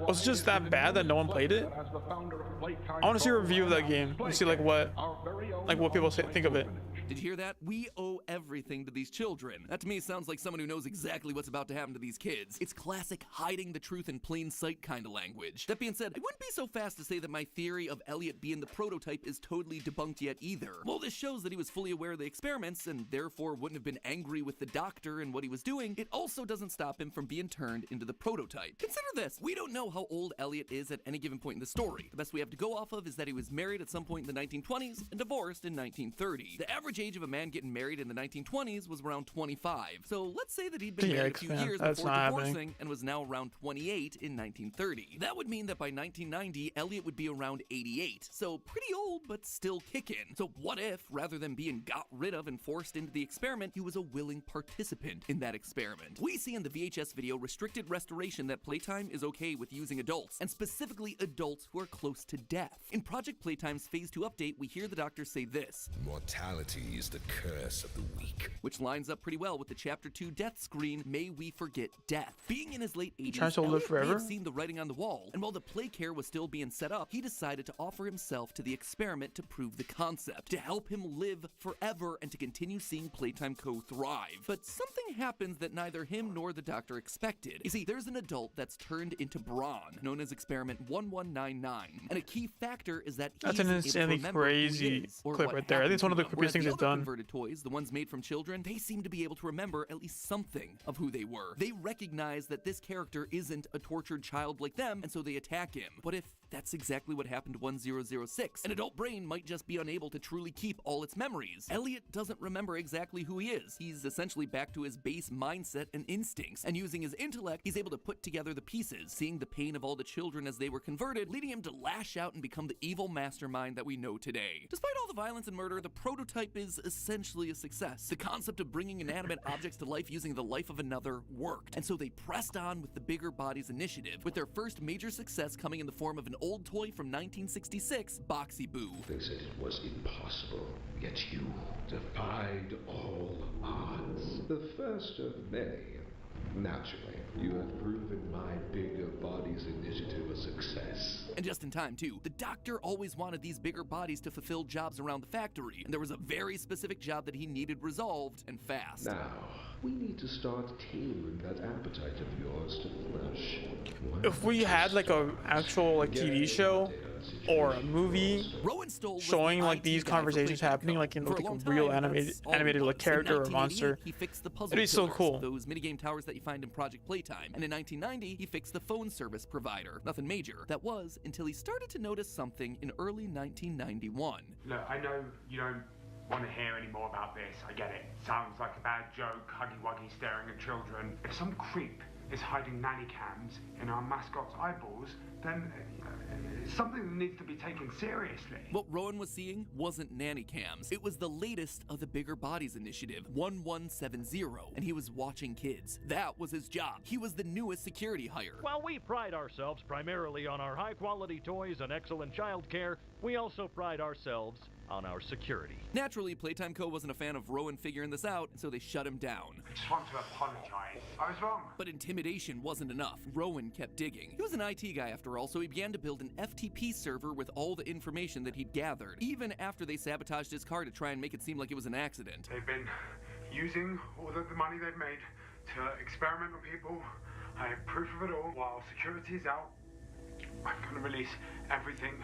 S1: Was it just that bad that no one played it? I want to see a review of that game and see like what people think of it.
S2: Did you hear that? We owe everything to these children. That to me sounds like someone who knows exactly what's about to happen to these kids. It's classic hiding the truth in plain sight kind of language. That being said, I wouldn't be so fast to say that my theory of Elliot being the prototype is totally debunked yet either. While this shows that he was fully aware of the experiments and therefore wouldn't have been angry with the doctor and what he was doing, it also doesn't stop him from being turned into the prototype. Consider this. We don't know how old Elliot is at any given point in the story. The best we have to go off of is that he was married at some point in the 1920s and divorced in 1930. The average age of a man getting married in the 1920s was around 25. So let's say that he'd been married a few years before divorcing and was now around 28 in 1930. That would mean that by 1990, Elliot would be around 88. So pretty old, but still kicking. So what if, rather than being got rid of and forced into the experiment, he was a willing participant in that experiment? We see in the VHS video restricted restoration that Playtime is okay with using adults, and specifically adults who are close to death. In Project Playtime's Phase 2 update, we hear the doctor say this:
S12: mortality is the curse of the weak.
S2: Which lines up pretty well with the Chapter 2 death screen, May We Forget Death. Being in his late 80s, Elliot may have seen the writing on the wall, and while the Playcare was still being set up, he decided to offer himself to the experiment to prove the concept, to help him live forever and to continue seeing Playtime Co. thrive. But something happens that neither him nor the doctor expected. You see, there's an adult that's turned into brawn, known as Experiment 1199, and a key factor is that
S1: that's an insanely crazy clip right there. I think it's one of the creepiest things they've done.
S2: Converted toys, the ones made from children, they seem to be able to remember at least something of who they were. They recognize that this character isn't a tortured child like them, and so they attack him. What if that's exactly what happened to 1006? An adult brain might just be unable to truly keep all its memories. Elliot doesn't remember exactly who he is. He's essentially back to his base mindset and instincts, and using his intellect, he's able to put together the pieces, seeing the pain of all the children as they were converted, leading him to lash out and become the evil mastermind that we know today. Despite all the violence and murder, the prototype is essentially a success. The concept of bringing inanimate objects to life using the life of another worked, and so they pressed on with the Bigger Bodies initiative, with their first major success coming in the form of an old toy from 1966, Boxy Boo.
S19: They said it was impossible, yet you defied all odds. The first of many. Naturally, you have proven my Bigger Bodies initiative a success.
S2: And just in time, too. The doctor always wanted these bigger bodies to fulfill jobs around the factory, and there was a very specific job that he needed resolved, and fast.
S19: Now, we need to start taming that appetite of yours to flesh.
S1: If we had like a actual like TV show or a movie showing like these conversations happening like in like a real animated like character or monster, it'd be so cool.
S2: Those minigame towers that you find in Project Playtime. And in 1990, he fixed the phone service provider. Nothing major. That was until he started to notice something in early 1991.
S20: Look, I know you don't want to hear any more about this. I get it. Sounds like a bad joke, huggy-wuggy staring at children. If some creep is hiding nanny cams in our mascot's eyeballs, then it's something that needs to be taken seriously.
S2: What Rowan was seeing wasn't nanny cams. It was the latest of the Bigger Bodies initiative, 1170, and he was watching kids. That was his job. He was the newest security hire.
S14: While we pride ourselves primarily on our high-quality toys and excellent child care, we also pride ourselves on our security.
S2: Naturally, Playtime Co. wasn't a fan of Rowan figuring this out, so they shut him down.
S20: I just want to apologize. I was wrong.
S2: But intimidation wasn't enough. Rowan kept digging. He was an IT guy after all, so he began to build an FTP server with all the information that he'd gathered, even after they sabotaged his car to try and make it seem like it was an accident.
S20: They've been using all the money they've made to experiment on people. I have proof of it all. While security's out, I'm going to release everything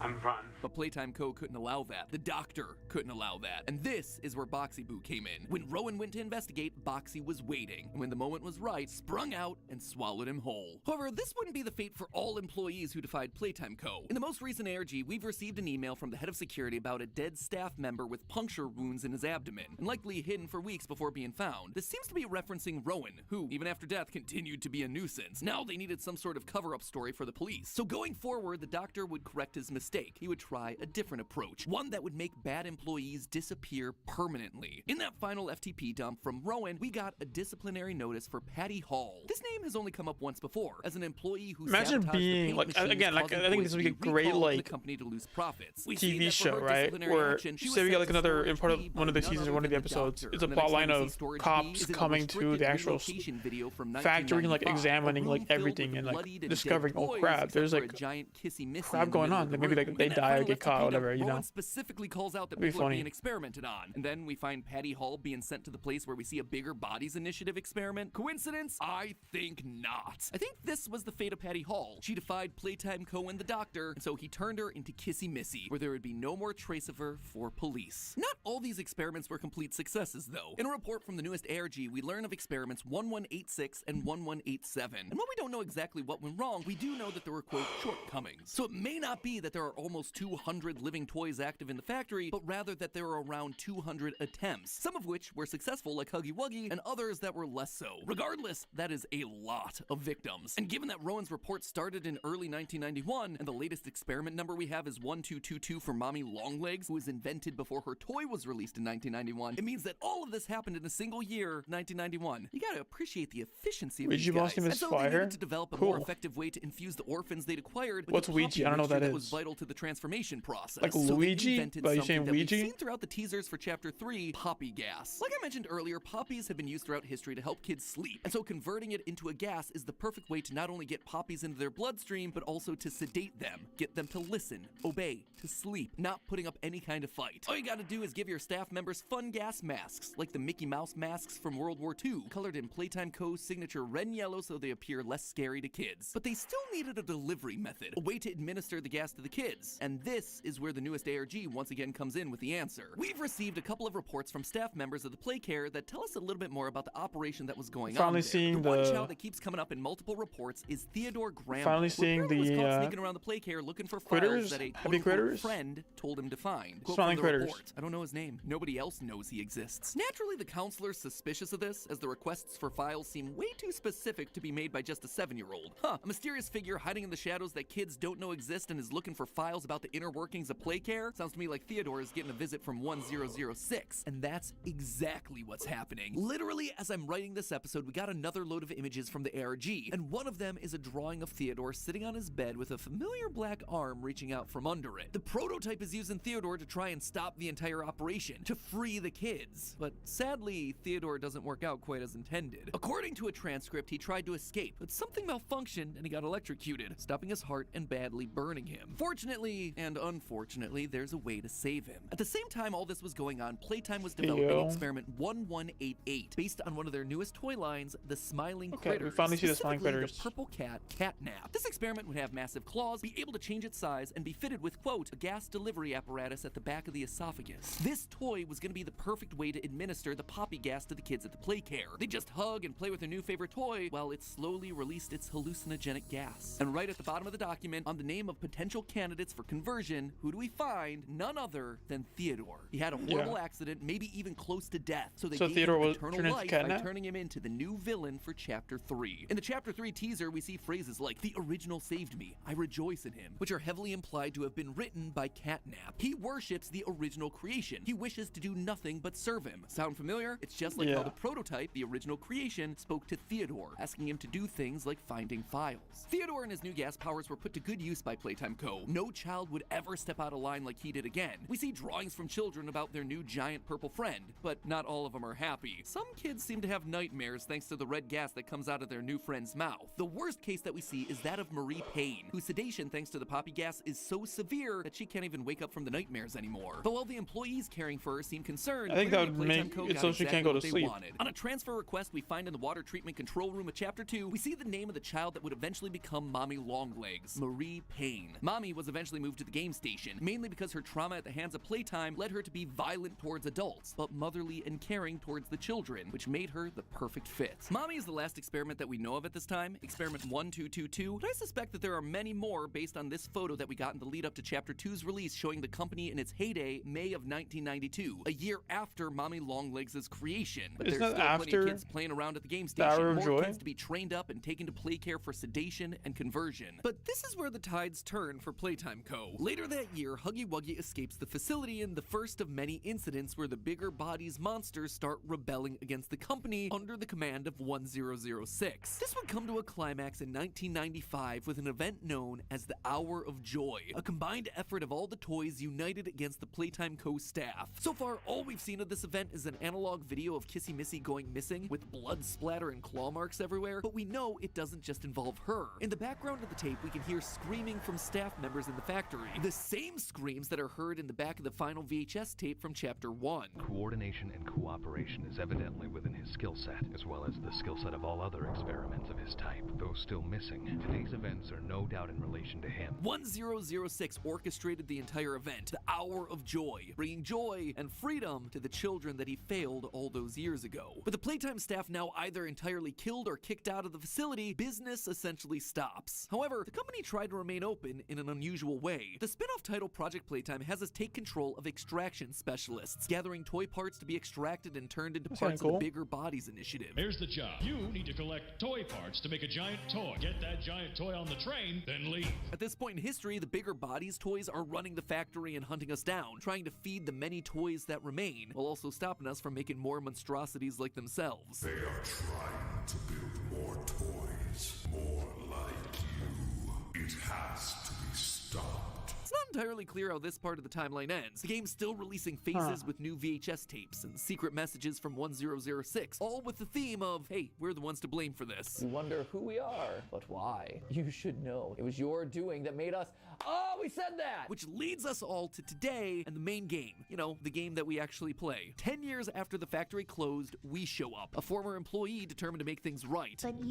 S20: and run.
S2: But Playtime Co. couldn't allow that. The doctor couldn't allow that. And this is where Boxy Boo came in. When Rowan went to investigate, Boxy was waiting. And when the moment was right, sprung out and swallowed him whole. However, this wouldn't be the fate for all employees who defied Playtime Co. In the most recent ARG, we've received an email from the head of security about a dead staff member with puncture wounds in his abdomen, and likely hidden for weeks before being found. This seems to be referencing Rowan, who, even after death, continued to be a nuisance. Now they needed some sort of cover-up story for the police. So going forward, the doctor would correct his mistake. He would try a different approach, one that would make bad employees disappear permanently. In that final FTP dump from Rowan, we got a disciplinary notice for Patty Hall. This name has only come up once before, as an employee who
S1: imagine
S2: sabotaged
S1: being
S2: the paint
S1: like,
S2: machines,
S1: again, like
S2: causing
S1: I think
S2: toys
S1: this
S2: to
S1: would be a
S2: be
S1: great
S2: recalled and
S1: like
S2: the company to lose profits. We see
S1: TV
S2: that for
S1: show,
S2: her
S1: right?
S2: disciplinary
S1: Where
S2: action, she was
S1: say we
S2: sent
S1: got like
S2: to
S1: another
S2: storage
S1: part of
S2: B
S1: one of the
S2: by none
S1: seasons or
S2: other
S1: one of the
S2: than
S1: episodes.
S2: doctor.
S1: It's a
S2: And the
S1: plot
S2: next
S1: line
S2: time we see
S1: of
S2: storage B
S1: cops
S2: is in a
S1: coming to
S2: restricted
S1: the actual
S2: relocation video from
S1: factory and like
S2: 1995,
S1: examining
S2: a
S1: like
S2: room filled
S1: everything
S2: with
S1: and like
S2: bloodied and
S1: discovering,
S2: dead
S1: oh
S2: toys,
S1: crap,
S2: except
S1: there's
S2: for a
S1: like
S2: giant kissy missy
S1: crap
S2: in the
S1: going
S2: middle
S1: on.
S2: of the
S1: Then maybe
S2: room.
S1: like they
S2: In that
S1: die or
S2: final
S1: get caught,
S2: FTP
S1: whatever,
S2: dump,
S1: you know.
S2: Rowan specifically calls out that
S1: It'd be
S2: people are
S1: funny.
S2: being experimented on. And then we find Patty Hall being sent to the place where we see a Bigger Bodies Initiative experiment. Coincidence? I think not. I think this was the fate of Patty Hall. She defied Playtime Co. and the doctor, and so he turned her into Kissy Missy, where there would be no more trace of her for police. Not all these experiments were complete successes, though. In a report from the newest ARG, we learn of experiments 1186 and 1187. And while we don't know exactly what went wrong, we do know that there were, quote, shortcomings. So it may not be that there are almost 200 living toys active in the factory, but rather that there are around 200 attempts, some of which were successful like Huggy Wuggy, and others that were less so. Regardless, that is a lot of victims. And given that Rowan's report started in early 1991, and the latest experiment number we have is 1222 for Mommy Longlegs, who was invented before her toy was released in 1991, it means that all of this happened in a single year, 1991. You gotta appreciate the efficiency of
S1: Ouija
S2: these
S1: boss
S2: guys.
S1: name
S2: And
S1: is
S2: so they
S1: Fire?
S2: needed to develop a
S1: Cool.
S2: more effective way to infuse the orphans they'd acquired with
S1: What's
S2: a
S1: Ouija?
S2: copy
S1: I don't know what
S2: mixture
S1: that
S2: was
S1: is.
S2: vital to the transformation process.
S1: Like
S2: So they
S1: Luigi?
S2: invented
S1: Are you
S2: something
S1: saying
S2: that we've
S1: Ouija?
S2: seen throughout the teasers for Chapter 3, poppy gas. Like I mentioned earlier, poppies have been used throughout history to help kids sleep, and so converting it into a gas is the perfect way to not only get poppies into their bloodstream, but also to sedate them, get them to listen, obey, to sleep, not putting up any kind of fight. All you gotta do is give your staff members fun gas masks, like the Mickey Mouse masks from World War II, colored in Playtime Co.'s signature red and yellow so they appear less scary to kids. But they still needed a delivery method, a way to administer the gas to the kids. And this is where the newest ARG once again comes in with the answer. We've received a couple of reports from staff members of the Playcare that tell us a little bit more about the operation that was going on
S1: Finally
S2: there.
S1: seeing
S2: the one
S1: the-
S2: child that keeps coming up in multiple reports is Theodore Graham.
S1: Finally seeing
S2: was
S1: the,
S2: caught sneaking around the Playcare looking for
S1: critters?
S2: files that a
S1: Happy
S2: quote-unquote
S1: critters?
S2: friend told him to find. Quote
S1: Smiling
S2: from the
S1: critters.
S2: report, I don't know his name. Nobody else knows he exists. Naturally, the counselor's suspicious of this, as the requests for files seem way too specific to be made by just a 7-year-old. Huh, a mysterious figure hiding in the shadows that kids don't know exist and is looking for files about the inner workings of Playcare? Sounds to me like Theodore is getting a visit from 1006. And that's exactly what's happening. Literally, as I'm writing this episode, we got another load of images from the ARG, and one of them is a drawing of Theodore sitting on his bed with a familiar black arm reaching out from under it. The prototype is using Theodore to try and stop the entire operation, to free the kids. But sadly, Theodore doesn't work out quite as intended. According to a transcript, he tried to escape, but something malfunctioned and he got electrocuted, stopping his heart and badly burning him. Fortunately, and unfortunately, there's a way to save him. At the same time all this was going on, Playtime was developing
S1: Yo.
S2: experiment 1188, based on one of their newest toy lines, the Smiling
S1: Okay, we
S2: Critters.
S1: finally see the Smiling
S2: Specifically,
S1: Critters.
S2: The purple cat, Catnap. This experiment would have massive claws, be able to change its size, and be fitted with, quote, a gas delivery apparatus at the back of the esophagus. This toy was going to be the perfect way to administer the poppy gas to the kids at the Playcare. They just hug and play with their new favorite toy while it slowly released its hallucinogenic gas. And right at the bottom of the document, on the name of potential candidates for conversion, who do we find? None other than Theodore. He had a horrible accident, maybe even close to death, so they gave
S1: Theodore
S2: him
S1: was
S2: eternal
S1: turned into
S2: life by
S1: Catnap?
S2: turning him into the new villain for Chapter 3. In the Chapter 3 teaser, we see phrases like, "The original saved me, I rejoice in him," which are heavily implied to have been written by Catnap. He worships the original creation. He wishes to do nothing but serve him. Sound familiar? It's just like how the prototype, the original creation, spoke to Theodore, asking him to do things like finding files. Theodore and his new gas powers were put to good use by Playtime Co. No child would ever step out of line like he did again. We see drawings from children about their new giant purple friend, but not all of them are happy. Some kids seem to have nightmares thanks to the red gas that comes out of their new friend's mouth. The worst case that we see is that of Marie Payne, whose sedation thanks to the poppy gas is so severe that she can't even wake up from the nightmares anymore. But while the employees caring for her seem concerned,
S1: I think that
S2: clearly
S1: would
S2: Playtime
S1: make
S2: Co.
S1: it
S2: got
S1: so she can't go to
S2: exactly what they
S1: sleep.
S2: wanted. On a transfer request we find in the water treatment control room of Chapter 2, we see the name of the child that would eventually become Mommy Longlegs, Marie Payne. Mommy was eventually moved to the the game station, mainly because her trauma at the hands of Playtime led her to be violent towards adults, but motherly and caring towards the children, which made her the perfect fit. Mommy is the last experiment that we know of at this time, experiment 1222, but I suspect that there are many more based on this photo that we got in the lead up to Chapter 2's release, showing the company in its heyday, May of 1992, a year after Mommy Longlegs' creation. But there's still plenty of kids playing around at the game station, more kids to be trained up and taken to play care for sedation and conversion. But this is where the tides turn for Playtime Co. Later that year, Huggy Wuggy escapes the facility in the first of many incidents where the bigger bodies monsters start rebelling against the company under the command of 1006. This would come to a climax in 1995 with an event known as the Hour of Joy, a combined effort of all the toys united against the Playtime Co. staff. So far, all we've seen of this event is an analog video of Kissy Missy going missing with blood splatter and claw marks everywhere, but we know it doesn't just involve her. In the background of the tape, we can hear screaming from staff members in the factory, the same screams that are heard in the back of the final VHS tape from Chapter 1.
S9: Coordination and cooperation is evidently within his skill set, as well as the skill set of all other experiments of his type. Though still missing, today's events are no doubt in relation to him.
S2: 1006 orchestrated the entire event, the Hour of Joy, bringing joy and freedom to the children that he failed all those years ago. With the Playtime staff now either entirely killed or kicked out of the facility, business essentially stops. However, the company tried to remain open in an unusual way. The spin-off title Project Playtime has us take control of extraction specialists, gathering toy parts to be extracted and turned into parts of the Bigger Bodies initiative.
S5: Here's the job. You need to collect toy parts to make a giant toy. Get that giant toy on the train, then leave.
S2: At this point in history, the Bigger Bodies toys are running the factory and hunting us down, trying to feed the many toys that remain, while also stopping us from making more monstrosities like themselves.
S12: They are trying to build more toys, more like you. It has to be stopped.
S2: It's not entirely clear how this part of the timeline ends. The game's still releasing faces with new VHS tapes and secret messages from 1006, all with the theme of, hey, we're the ones to blame for this.
S10: You wonder who we are, but why? You should know. It was your doing that made us... Oh, we said that!
S2: Which leads us all to today and the main game. You know, the game that we actually play. 10 years after the factory closed, we show up. A former employee determined to make things right.
S11: But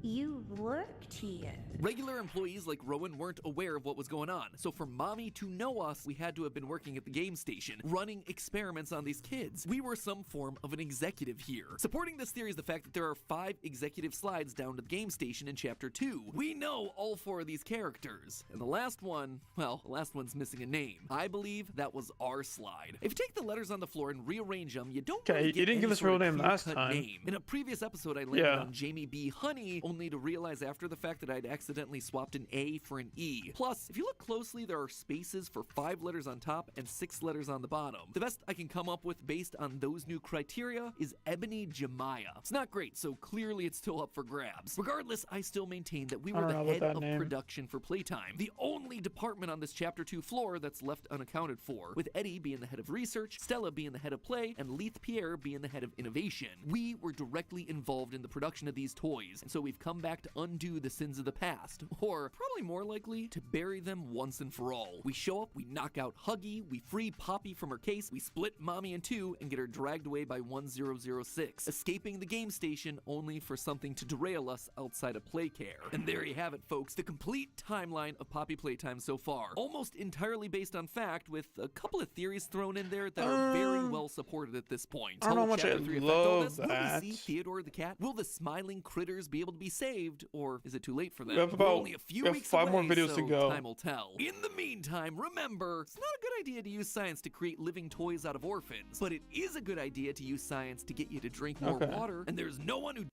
S11: you worked here.
S2: Regular employees like Rowan weren't aware of what was going on, so for Mommy to know us, we had to have been working at the game station, running experiments on these kids. We were some form of an executive here. Supporting this theory is the fact that there are 5 executive slides down to the game station in Chapter 2. We know all 4 of these characters, and the last one, well, the last one's missing a name. I believe that was our slide. If you take the letters on the floor and rearrange them, you don't really get
S1: you didn't give us a real name last time.
S2: Name. In a previous episode, I landed on Jamie B. Honey, only to realize after the fact that I'd accidentally swapped an A for an E. Plus, if you look closely, there are spaces for 5 letters on top and 6 letters on the bottom. The best I can come up with based on those new criteria is Ebony Jemiah. It's not great, so clearly it's still up for grabs. Regardless, I still maintain that we were the head of production for Playtime, the only department on this Chapter 2 floor that's left unaccounted for, with Eddie being the head of research, Stella being the head of play, and Leith Pierre being the head of innovation. We were directly involved in the production of these toys, and so we've come back to undo the sins of the past, or probably more likely to bury them once and for all. We show up, we knock out Huggy, we free Poppy from her case, we split Mommy in 2 and get her dragged away by 1006, escaping the game station only for something to derail us outside of Playcare. And there you have it, folks, the complete timeline of Poppy Playtime so far, almost entirely based on fact, with a couple of theories thrown in there that are very well supported at this point.
S1: I don't know how much I love that.
S2: Will we see Theodore the cat? Will the smiling critters be able to be saved, or is it too late for them?
S1: We have
S2: We're only a few weeks
S1: 5
S2: away,
S1: more videos
S2: so
S1: to go.
S2: Time will tell. In the meantime, remember, it's not a good idea to use science to create living toys out of orphans, but it is a good idea to use science to get you to drink more water, and there's no one who...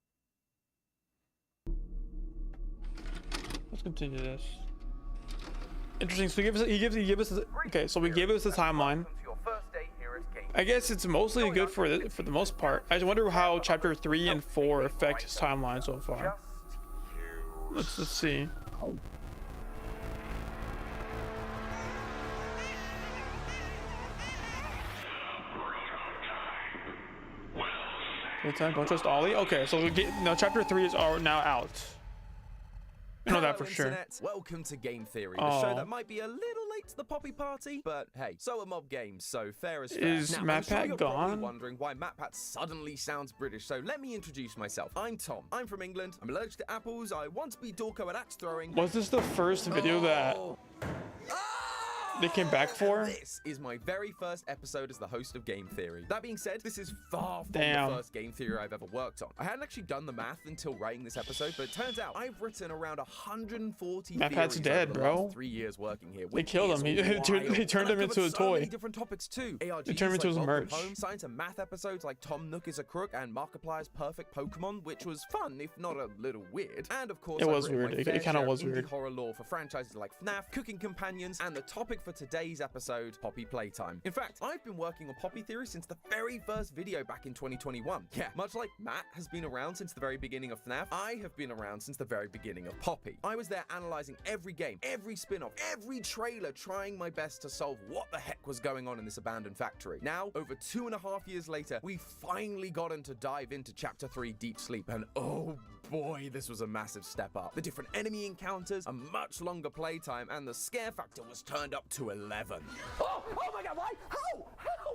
S1: Let's continue this. Interesting. So he gave us okay. So we gave us the timeline. I guess it's mostly good for the most part. I just wonder how Chapter 3 and 4 affect his timeline so far. Let's see. Don't trust Ollie. Okay, so no, Chapter 3 is now out. I know that for sure.
S15: Welcome to Game Theory, the show that might be a little late to the Poppy party, but hey, so are Mob Games, so fair is fair.
S1: Is MatPat
S15: you're
S1: gone?
S15: Probably wondering why MatPat suddenly sounds British, so let me introduce myself. I'm Tom. I'm from England. I'm allergic to apples. I want to be Dorko at axe throwing.
S1: Was this the first video that? they came back for.
S15: This is my very first episode as the host of Game Theory. That being said, this is far from
S1: Damn.
S15: the first Game Theory I've ever worked on. I hadn't actually done the math until writing this episode, but it turns out I've written around 140
S1: Matt
S15: theories
S1: Pat's dead,
S15: over the
S1: bro.
S15: last 3 years working here.
S1: They killed him. They turned him into a
S15: So
S1: toy.
S15: many different topics too. ARGs
S1: They turned him into his
S15: like
S1: merch.
S15: Welcome Home, science and math episodes like Tom Nook is a Crook and Markiplier's Perfect Pokemon, which was fun, if not a little weird. And of course,
S1: It
S15: I've
S1: was
S15: written
S1: weird.
S15: my
S1: It
S15: fair
S1: kinda
S15: share
S1: was
S15: of indie
S1: weird.
S15: horror lore for franchises like FNAF, Cooking Companions, and the topic for today's episode, Poppy Playtime. In fact, I've been working on Poppy Theory since the very first video back in 2021. Yeah, much like Matt has been around since the very beginning of FNAF, I have been around since the very beginning of Poppy. I was there analyzing every game, every spin-off, every trailer, trying my best to solve what the heck was going on in this abandoned factory. Now, over 2.5 years later, we finally gotten to dive into Chapter 3 Deep Sleep, and oh boy, this was a massive step up. The different enemy encounters, a much longer playtime, and the scare factor was turned up to 11. Oh my god, why? How?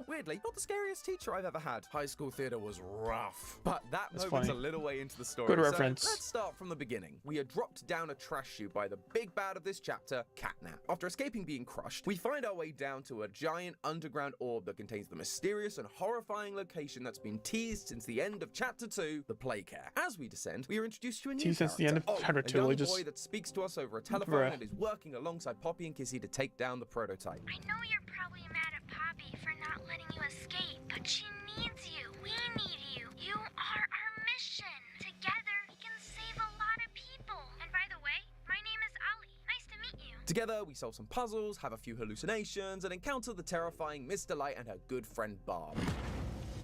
S15: Weirdly, not the scariest teacher I've ever had. High school theater was rough. But that
S1: That's
S15: moment's
S1: funny.
S15: a little way into the story.
S1: Good
S15: so
S1: reference.
S15: let's start from the beginning. We are dropped down a trash chute by the big bad of this chapter, Catnap. After escaping being crushed, we find our way down to a giant underground orb that contains the mysterious and horrifying location that's been teased since the end of Chapter 2, the Playcare. As we descend, we are introduced to a new
S1: Teased since the end of
S15: character,
S1: Chapter
S15: a
S1: 2,
S15: young
S1: like just-
S15: boy that speaks to us over a telephone
S1: Bruh.
S15: and is working alongside Poppy and Kissy to take down the prototype.
S6: I know you're probably mad at Poppy for not letting you escape, but she needs you. We need you. You are our mission. Together, we can save a lot of people. And by the way, my name is Ali. Nice to meet you.
S15: Together, we solve some puzzles, have a few hallucinations, and encounter the terrifying Miss Delight and her good friend Barb.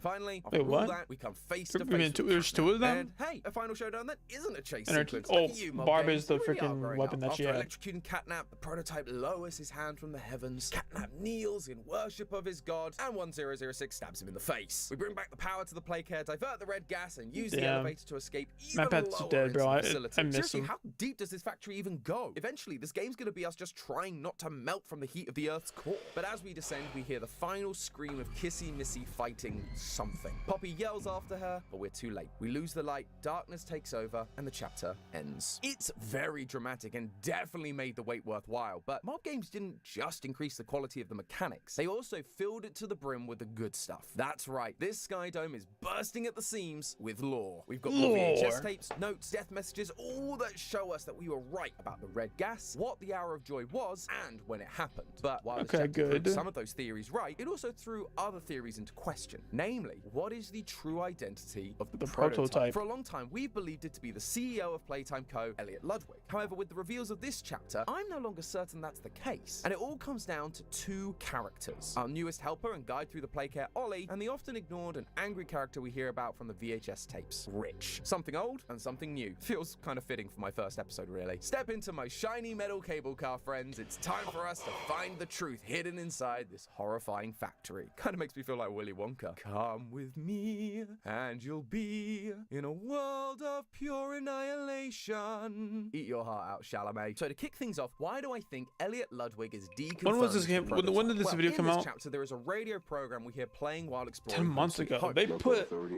S15: Finally, after
S1: Wait,
S15: all
S1: what?
S15: that, we come face to
S1: You
S15: face
S1: mean
S15: with
S1: there's two of them?
S15: And hey, a final showdown that isn't a chase
S1: And her-
S15: sequence.
S1: oh,
S15: Look at you, Mob
S1: Barb
S15: Games.
S1: is the
S15: You really are
S1: freaking
S15: growing
S1: weapon
S15: up.
S1: that she
S15: After
S1: had.
S15: electrocuting Catnap, the prototype lowers his hand from the heavens. Catnap kneels in worship of his god, and 1006 stabs him in the face. We bring back the power to the Playcare, divert the red gas, and use the
S1: Damn.
S15: elevator to escape even
S1: Matt Pat's
S15: lower
S1: dead,
S15: into
S1: bro.
S15: the
S1: I
S15: facility.
S1: miss
S15: Seriously,
S1: him.
S15: how deep does this factory even go? Eventually, this game's gonna be us just trying not to melt from the heat of the Earth's core. But as we descend, we hear the final scream of Kissy Missy fighting something. Poppy yells after her, but we're too late. We lose the light, darkness takes over, and the chapter ends. It's very dramatic and definitely made the wait worthwhile, but Mob Games didn't just increase the quality of the mechanics, they also filled it to the brim with the good stuff. That's right, this Sky Dome is bursting at the seams with lore. We've got more VHS tapes, notes, death messages, all that show us that we were right about the red gas, what the Hour of Joy was, and when it happened. But while this
S1: Okay,
S15: chapter proved
S1: good.
S15: some of those theories right, it also threw other theories into question. Namely, what is the true identity of the prototype? For a long time, we believed it to be the CEO of Playtime Co., Elliot Ludwig. However, with the reveals of this chapter, I'm no longer certain that's the case. And it all comes down to two characters. Our newest helper and guide through the Playcare, Ollie, and the often ignored and angry character we hear about from the VHS tapes, Rich. Something old and something new. Feels kind of fitting for my first episode, really. Step into my shiny metal cable car, friends. It's time for us to find the truth hidden inside this horrifying factory. Kind of makes me feel like Willy Wonka. Come with me, and you'll be in a world of pure annihilation. Eat your heart out, Chalamet. So to kick things off, why do I think Elliot Ludwig is deconfirmed?
S1: When was this game? When did this video come
S15: in
S1: out?
S15: this chapter, there is a radio program we hear playing while exploring.
S1: 10 months
S15: Huxley
S1: ago.
S15: Hope.
S1: They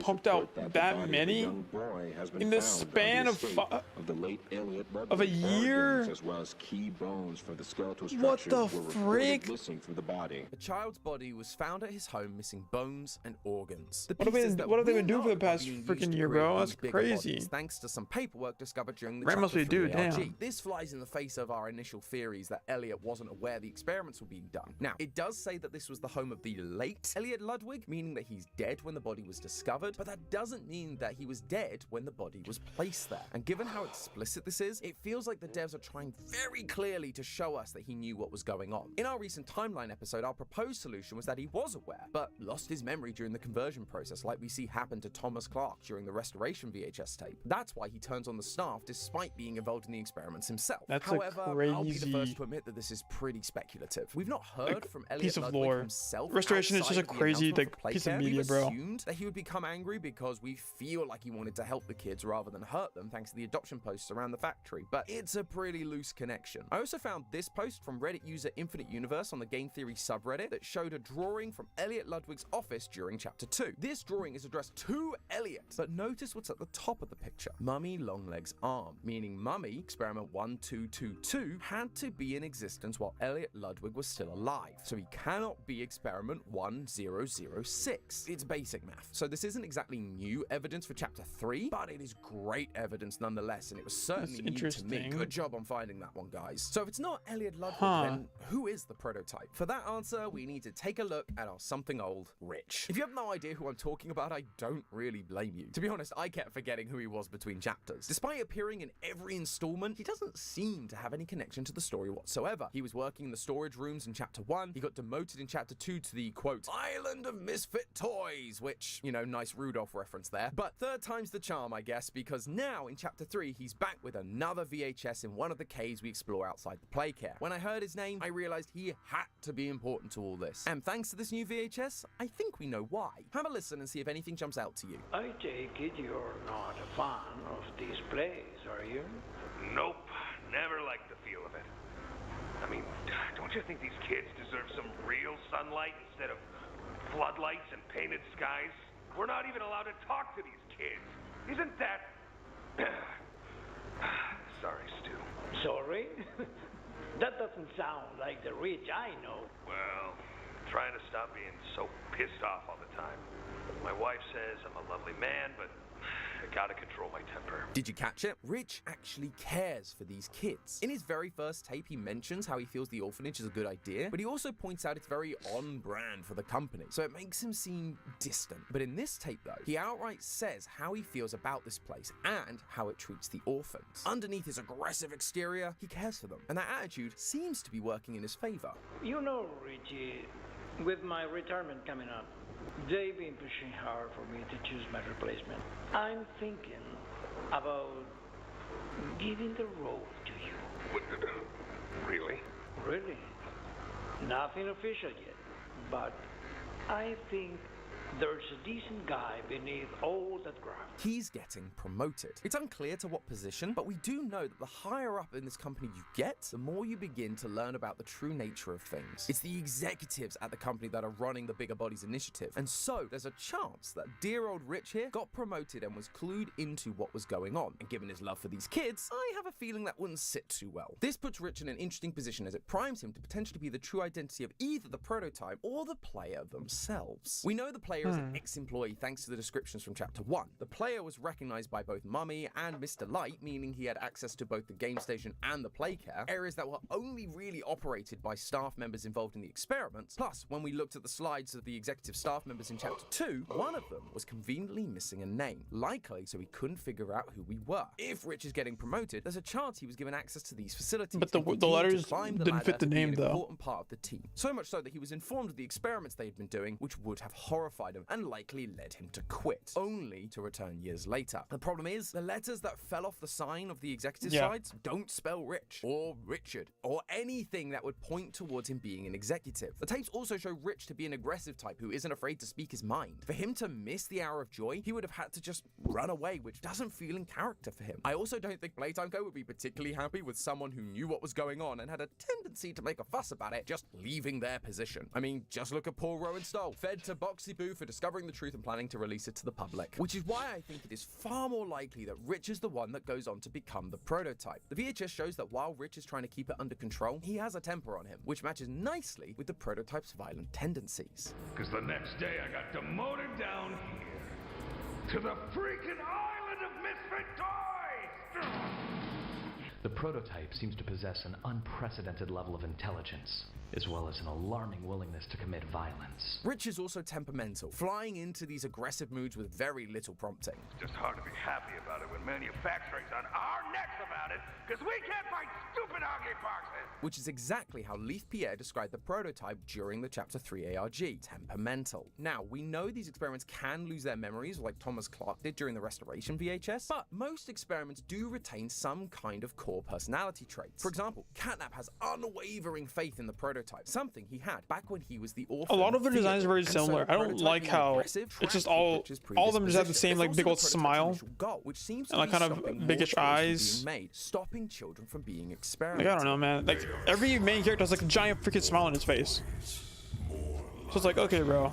S1: pumped out that many in the span of a year.
S4: As well as key bones for the skeletal
S1: What
S4: structures
S1: the
S4: were reported
S1: frick?
S4: missing from the body.
S15: A child's body was found at his home missing bones and organs. The
S1: What have they-
S15: pieces that
S1: what have they
S15: we
S1: been doing for the
S15: know are
S1: past
S15: being used
S1: freaking
S15: to
S1: year,
S15: create
S1: bro?
S15: these
S1: That's
S15: bigger
S1: crazy.
S15: bodies, thanks to some paperwork discovered during the
S1: Rand must
S15: chapter
S1: be a dude,
S15: 3 ARG.
S1: damn.
S15: This flies in the face of our initial theories that Elliot wasn't aware the experiments were being done. Now, it does say that this was the home of the late Elliot Ludwig, meaning that he's dead when the body was discovered, but that doesn't mean that he was dead when the body was placed there. And given how explicit this is, it feels like the devs are trying very clearly to show us that he knew what was going on. In our recent timeline episode, our proposed solution was that he was aware, but lost his memory during the conversion process, like we see happen to Thomas Clark during the restoration VHS tape. That's why he turns on the staff despite being involved in the experiments himself.
S1: That's a
S15: However, I'll be the
S1: crazy-
S15: first to admit that this is pretty speculative. We've not heard from Elliot
S1: piece of
S15: Ludwig
S1: lore.
S15: himself.
S1: Restoration is
S15: outside
S1: just a
S15: of the
S1: crazy,
S15: announcement for
S1: piece of
S15: Playcare.
S1: media,
S15: We've
S1: bro.
S15: assumed that he would become angry because we feel like he wanted to help the kids rather than hurt them thanks to the adoption posts around the factory, but it's a pretty loose connection. I also found this post from Reddit user Infinite Universe on the Game Theory subreddit that showed a drawing from Elliot Ludwig's office during Chapter Chapter 2. This drawing is addressed to Elliot, but notice what's at the top of the picture. Mummy Longleg's arm, meaning Mummy, experiment 1222, had to be in existence while Elliot Ludwig was still alive, so he cannot be experiment 1006. It's basic math. So this isn't exactly new evidence for Chapter 3, but it is great evidence nonetheless, and it was certainly new to me. Good job on finding that one, guys. So if it's not Elliot Ludwig, then who is the prototype? For that answer, we need to take a look at our something old Rich. If you have no idea who I'm talking about, I don't really blame you. To be honest, I kept forgetting who he was between chapters. Despite appearing in every installment, he doesn't seem to have any connection to the story whatsoever. He was working in the storage rooms in Chapter 1, he got demoted in Chapter 2 to the, quote, Island of Misfit Toys, which, you know, nice Rudolph reference there. But third time's the charm, I guess, because now in Chapter 3, he's back with another VHS in one of the caves we explore outside the Playcare. When I heard his name, I realized he had to be important to all this. And thanks to this new VHS, I think we know why. Have a listen and see if anything jumps out to you.
S16: I take it you're not a fan of these plays, are you?
S17: Nope. Never liked the feel of it. I mean, don't you think these kids deserve some real sunlight instead of floodlights and painted skies? We're not even allowed to talk to these kids. Isn't that... Sorry, Stu.
S16: Sorry? That doesn't sound like the Rich I know.
S17: Well, I'm trying to stop being so pissed off all the time. My wife says I'm a lovely man, but I gotta control my temper.
S15: Did you catch it? Rich actually cares for these kids. In his very first tape, he mentions how he feels the orphanage is a good idea, but he also points out it's very on brand for the company, so it makes him seem distant. But in this tape, though, he outright says how he feels about this place and how it treats the orphans. Underneath his aggressive exterior, he cares for them, and that attitude seems to be working in his favor.
S16: You know, Richie, with my retirement coming up, they've been pushing hard for me to choose my replacement. I'm thinking about giving the role to you.
S17: Really?
S16: Really? Nothing official yet, but I think there's a decent guy beneath all that graft.
S15: He's getting promoted. It's unclear to what position, but we do know that the higher up in this company you get, the more you begin to learn about the true nature of things. It's the executives at the company that are running the Bigger Bodies initiative, and so there's a chance that dear old Rich here got promoted and was clued into what was going on. And given his love for these kids, I have a feeling that wouldn't sit too well. This puts Rich in an interesting position as it primes him to potentially be the true identity of either the prototype or the player themselves. We know the player is an ex-employee thanks to the descriptions from Chapter 1. The player was recognized by both Mummy and Mr. Light, meaning he had access to both the game station and the Playcare, areas that were only really operated by staff members involved in the experiments. Plus, when we looked at the slides of the executive staff members in Chapter 2, one of them was conveniently missing a name, likely so he couldn't figure out who we were. If Rich is getting promoted, there's a chance he was given access to these facilities.
S1: But the letters didn't fit the name, though.
S15: Important part of the team. So much so that he was informed of the experiments they had been doing, which would have horrified him and likely led him to quit, only to return years later. The problem is, the letters that fell off the sign of the executive slides don't spell Rich, or Richard, or anything that would point towards him being an executive. The tapes also show Rich to be an aggressive type who isn't afraid to speak his mind. For him to miss the hour of joy, he would have had to just run away, which doesn't feel in character for him. I also don't think Playtime Co. would be particularly happy with someone who knew what was going on and had a tendency to make a fuss about it, just leaving their position. I mean, just look at Paul Rowan Stoll, fed to Boxy Boo for discovering the truth and planning to release it to the public. Which is why I think it is far more likely that Rich is the one that goes on to become the prototype. The VHS shows that while Rich is trying to keep it under control, he has a temper on him, which matches nicely with the prototype's violent tendencies.
S17: Because the next day I got demoted down here to the freaking island of misfit toys!
S7: The prototype seems to possess an unprecedented level of intelligence, as well as an alarming willingness to commit violence.
S15: Rich is also temperamental, flying into these aggressive moods with very little prompting.
S17: It's just hard to be happy about it when manufacturing's on our necks about it, because we can't fight stupid ugly boxes!
S15: Which is exactly how Leif Pierre described the prototype during the Chapter 3 ARG, temperamental. Now, we know these experiments can lose their memories like Thomas Clark did during the Restoration VHS, but most experiments do retain some kind of core personality traits. For example, Catnap has unwavering faith in the prototype, something he had back when he was the orphan.
S1: A lot of their designs are very similar. I don't like how it's just all of them just have the same like big old smile
S15: which seems to
S1: and like kind of biggish eyes.
S15: Stopping children from being experimented.
S1: Like, I don't know, man. Like every main character has like a giant freaking smile on his face. So it's like, okay, bro.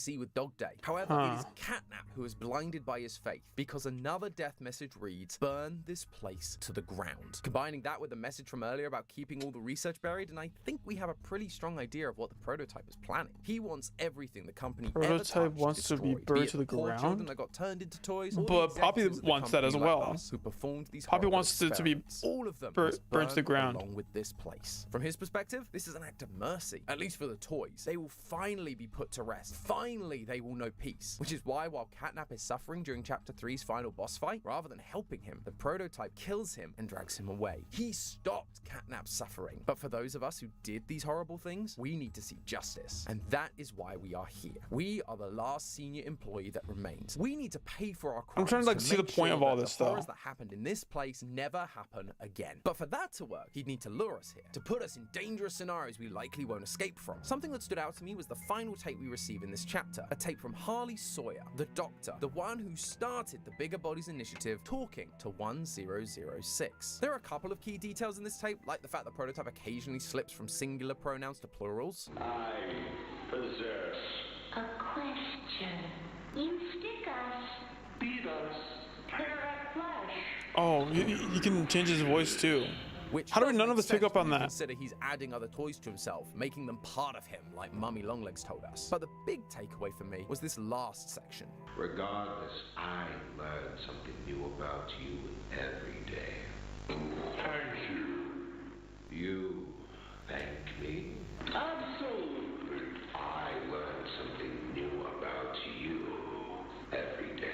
S15: see with Dog Day. However, it is Catnap who is blinded by his faith, because another death message reads, "Burn this place place to the ground. Combining that with the message from earlier about keeping all the research buried, and I think we have a pretty strong idea of what the prototype is planning. He wants everything the company
S1: Prototype wants to be buried to the ground,
S15: that got turned into toys,
S1: but Poppy wants that as well.
S15: Who performed these
S1: Poppy wants it to be
S15: all of them
S1: burned to the ground
S15: along with this place. From his perspective, this is an act of mercy, at least for the toys. They will finally be put to rest. Finally, they will know peace. Which is why, while Catnap is suffering during Chapter 3's final boss fight, rather than helping him, the prototype kills him and drags him away. He stopped Catnap's suffering. But for those of us who did these horrible things, we need to see justice. And that is why we are here. We are the last senior employee that remains. We need to pay for our crimes.
S1: I'm trying to like see the point of all this stuff.
S15: The horrors that happened in this place never happen again. But for that to work, he'd need to lure us here, to put us in dangerous scenarios we likely won't escape from. Something that stood out to me was the final tape we receive in this chapter, a tape from Harley Sawyer, the doctor, the one who started the Bigger Bodies Initiative, talking to 1006. There are a couple of key details in this tape, like the fact the prototype occasionally slips from singular pronouns to plurals.
S12: I possess
S11: A question. You stick us.
S12: beat us.
S11: Parrot flesh.
S1: Oh, he can change his voice too. How do none of us pick up on that?
S15: Consider he's adding other toys to himself, making them part of him, like Mummy Longlegs told us. But the big takeaway for me was this last section.
S4: Regardless, I learn something new about you every day.
S12: Thank you.
S4: You thank me?
S12: Absolutely.
S4: I learn something new about you every day.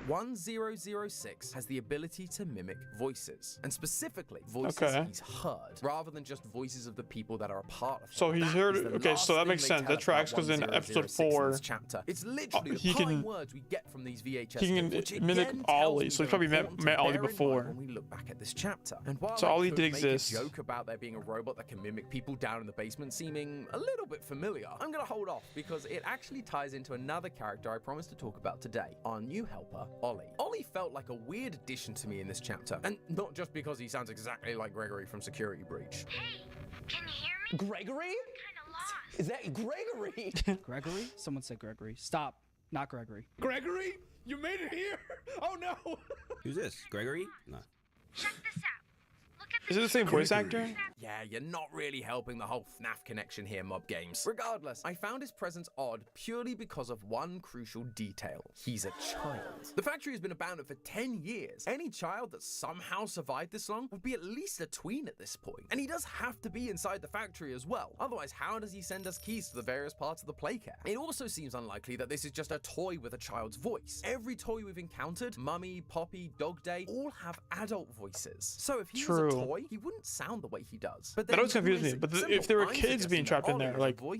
S15: 1006 has the ability to mimic voices, and specifically voices he's heard, rather than just voices of the people that are a part of him.
S1: So he's heard. Okay, so that makes sense. That tracks because in episode 4,
S15: it's literally
S1: he
S15: the
S1: can
S15: words we get from these VHS.
S1: he can mimic Ollie. So he's probably met Ollie before.
S15: When we look back at this chapter, and while
S1: so
S15: I
S1: Ollie
S15: could
S1: did
S15: make
S1: exist.
S15: a joke about there being a robot that can mimic people down in the basement seeming a little bit familiar, I'm gonna hold off because it actually ties into another character I promised to talk about today, our new helper, Ollie. Ollie felt like a weird addition to me in this chapter, and not just because he sounds exactly like Gregory from Security Breach.
S6: Hey, can you hear me?
S13: Gregory?
S6: Kinda lost.
S13: Is that Gregory? Gregory? Someone said Gregory. Stop. Not Gregory. Gregory? You made it here? Oh no!
S21: Who's this? Gregory? No.
S6: Check this out.
S1: Is it the same voice actor?
S15: Yeah, you're not really helping the whole FNAF connection here, Mob Games. Regardless, I found his presence odd purely because of one crucial detail. He's a child. The factory has been abandoned for 10 years. Any child that somehow survived this long would be at least a tween at this point. And he does have to be inside the factory as well. Otherwise, how does he send us keys to the various parts of the playcare? It also seems unlikely that this is just a toy with a child's voice. Every toy we've encountered, Mummy, Poppy, Dog Day, all have adult voices. So if he was a toy, he wouldn't sound the way he does. But
S1: that always confused me. But if there were kids being trapped in there, like, would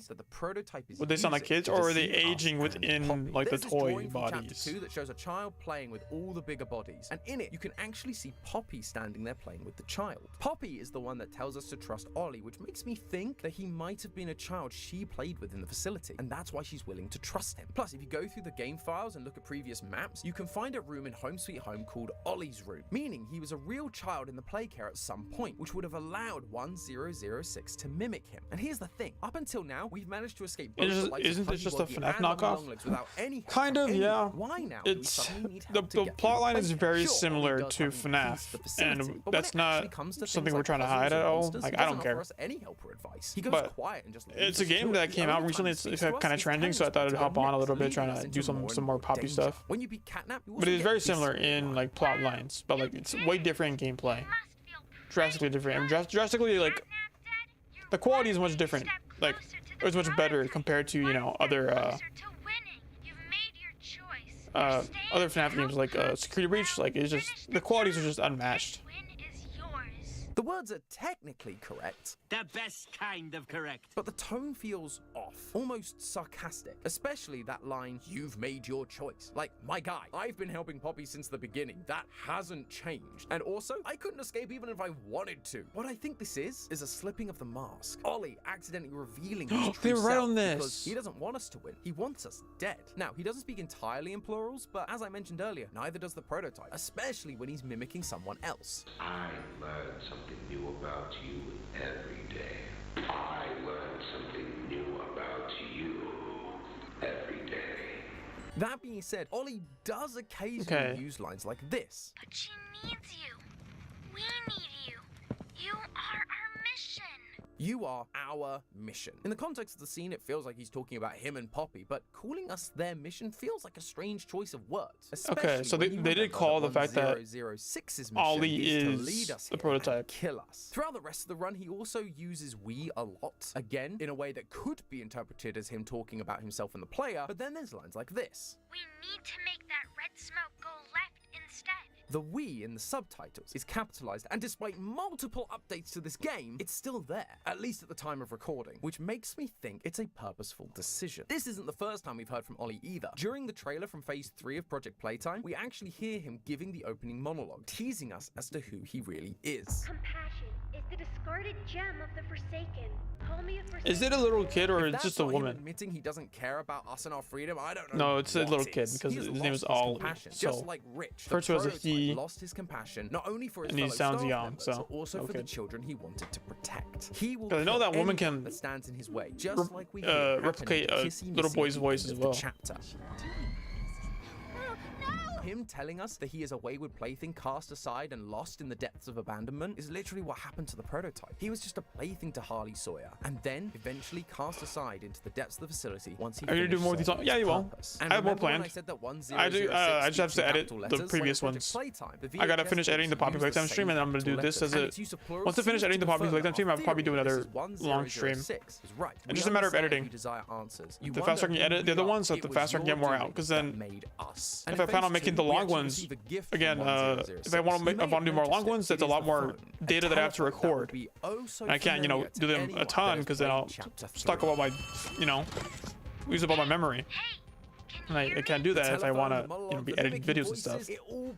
S1: they sound like kids, or are they aging within like the toy bodies?
S15: Chapter 2 that shows a child playing with all the bigger bodies, and in it you can actually see Poppy standing there playing with the child. Poppy is the one that tells us to trust Ollie, which makes me think that he might have been a child she played with in the facility, and that's why she's willing to trust him. Plus, if you go through the game files and look at previous maps, you can find a room in Home Sweet Home called Ollie's room, meaning he was a real child in the playcare at some point, which would have allowed 1006 to mimic him. And here's the thing, up until now, we've managed to escape both the likes
S1: isn't
S15: of
S1: this just a
S15: Huggy
S1: FNAF
S15: Wuggy and
S1: knockoff?
S15: Longlegs without any help
S1: Kind
S15: from
S1: of,
S15: anyone.
S1: yeah.
S15: Why now do we
S1: It's
S15: suddenly need
S1: the
S15: help to get through
S1: plot line is
S15: playcare?
S1: very
S15: Sure,
S1: similar
S15: Ollie does
S1: to
S15: help increase
S1: FNAF,
S15: the facility,
S1: and
S15: but when
S1: that's
S15: it
S1: not
S15: actually comes to
S1: something
S15: things
S1: we're
S15: like
S1: trying to
S15: puzzles
S1: hide
S15: or
S1: at all.
S15: monsters,
S1: Like,
S15: he
S1: I don't
S15: doesn't
S1: care.
S15: offer us any help or advice. He goes
S1: But
S15: quiet and just leaves
S1: it's a
S15: us
S1: game
S15: to
S1: that
S15: it.
S1: came
S15: The
S1: out
S15: only
S1: recently.
S15: time he
S1: It's
S15: speaks to us
S1: kind of
S15: is
S1: trending,
S15: 10
S1: so I thought I'd
S15: minutes
S1: hop on a little bit,
S15: leading
S1: trying
S15: us
S1: to
S15: into
S1: do
S15: more
S1: some more Poppy
S15: danger.
S1: stuff.
S15: When you beat Catnap, you also
S1: But it's
S15: get
S1: very
S15: this
S1: similar in like plot lines, but like it's way different in gameplay. Drastically different. And drastically, like, the quality is much different. Like, it's much better compared to, you know, other other FNAF games like Security Breach. Like, it's just, the qualities are just unmatched.
S15: The words are technically correct.
S13: The best kind of correct.
S15: But the tone feels off, almost sarcastic, especially that line, "You've made your choice." Like, my guy, I've been helping Poppy since the beginning. That hasn't changed. And also, I couldn't escape even if I wanted to. What I think this is a slipping of the mask. Ollie accidentally revealing his true
S1: They were right
S15: self
S1: on this.
S15: because he doesn't want us to win. He wants us dead. Now, he doesn't speak entirely in plurals, but as I mentioned earlier, neither does the prototype, especially when he's mimicking someone else.
S4: I learn something new about you every day. I learn something new about you every day.
S15: That being said, Ollie does occasionally use lines like this.
S6: But she needs you. We need you. You are our mission.
S15: You are our mission. In the context of the scene, it feels like he's talking about him and Poppy, but calling us their mission feels like a strange choice of words.
S1: Okay, so they did call the fact that
S15: 1006's mission
S1: Ollie
S15: is to
S1: is
S15: lead us
S1: the
S15: here
S1: prototype.
S15: and kill us. Throughout the rest of the run, he also uses we a lot, again, in a way that could be interpreted as him talking about himself and the player, but then there's lines like this.
S6: We need to make that red smoke go left instead.
S15: The we in the subtitles is capitalized, and despite multiple updates to this game, it's still there, at least at the time of recording, which makes me think it's a purposeful decision. This isn't the first time we've heard from Ollie either. During the trailer from Phase 3 of Project Playtime, we actually hear him giving the opening monologue, teasing us as to who he really is.
S8: Compassion is the discarded gem of the Forsaken. Call me a Forsaken.
S1: Is it a little kid or
S15: If
S1: just
S15: that's
S1: a
S15: not him
S1: woman?
S15: admitting he doesn't care about us and our freedom, I don't know.
S1: No, it's a
S15: what
S1: little kid
S15: is.
S1: because
S15: He has
S1: his name is
S15: lost his
S1: Ollie.
S15: compassion,
S1: So
S15: just like Rich,
S1: referred to as a
S15: prototype
S1: he,
S15: lost his compassion not only for his
S1: and he
S15: fellow
S1: sounds
S15: staff
S1: young,
S15: members,
S1: so
S15: but also for
S1: okay.
S15: the children he wanted to protect. He will
S1: 'Cause I know
S15: kill
S1: that woman
S15: anyone
S1: can
S15: that stands in his way, just like we hear
S1: replicate
S15: happening
S1: a
S15: to Kissy
S1: little
S15: Missy
S1: boy's
S15: at the
S1: voice
S15: end
S1: as
S15: of the
S1: well.
S15: chapter. Him telling us that he is a wayward plaything cast aside and lost in the depths of abandonment is literally what happened to the prototype. He was just a plaything to Harley Sawyer, and then eventually cast aside into the depths of the facility once he
S1: Are you gonna do
S15: finished
S1: more of these?
S15: serving
S1: Yeah,
S15: his
S1: you will.
S15: purpose.
S1: I
S15: And
S1: have more
S15: remember when
S1: planned.
S15: I said that
S1: I do. I just have
S15: speaks
S1: to
S15: in
S1: edit
S15: capital
S1: the
S15: letters?
S1: previous
S15: Well, in
S1: ones.
S15: Project Playtime, the
S1: I gotta
S15: VHS
S1: finish editing the
S15: tapes
S1: Poppy
S15: use the
S1: Playtime stream, and then I'm gonna do
S15: capital
S1: this as
S15: letters,
S1: a.
S15: and its use of plural
S1: Once I finish
S15: seems
S1: editing the
S15: to
S1: Poppy
S15: refer
S1: Playtime stream, I'll
S15: our
S1: probably do
S15: theory.
S1: another
S15: This is
S1: long stream.
S15: 1006 is right.
S1: It's just a matter of
S15: We understand
S1: editing.
S15: you desire answers. You
S1: The
S15: wonder
S1: faster I can
S15: who
S1: edit the
S15: we
S1: other
S15: are.
S1: ones,
S15: It
S1: the
S15: was
S1: faster I can
S15: your
S1: get more
S15: doing
S1: out. Because
S15: that
S1: then,
S15: made us.
S1: if
S15: And
S1: I
S15: in
S1: plan on
S15: Phase
S1: making
S15: 2,
S1: the
S15: we
S1: long
S15: actually
S1: ones,
S15: receive a gift from
S1: again,
S15: 1006.
S1: if I want
S15: You
S1: to
S15: may
S1: do more
S15: have
S1: long
S15: noticed
S1: ones,
S15: it
S1: that's a
S15: is
S1: lot
S15: the
S1: more
S15: phone, a
S1: data that I have to
S15: telephone that would
S1: record.
S15: be oh so
S1: And I can't,
S15: familiar to
S1: do them
S15: anyone
S1: a ton
S15: that has
S1: because then
S15: played
S1: I'll
S15: Chapter
S1: stuck
S15: 3.
S1: up all my, use up all my memory. And I can't do that if I want to, be editing videos and stuff.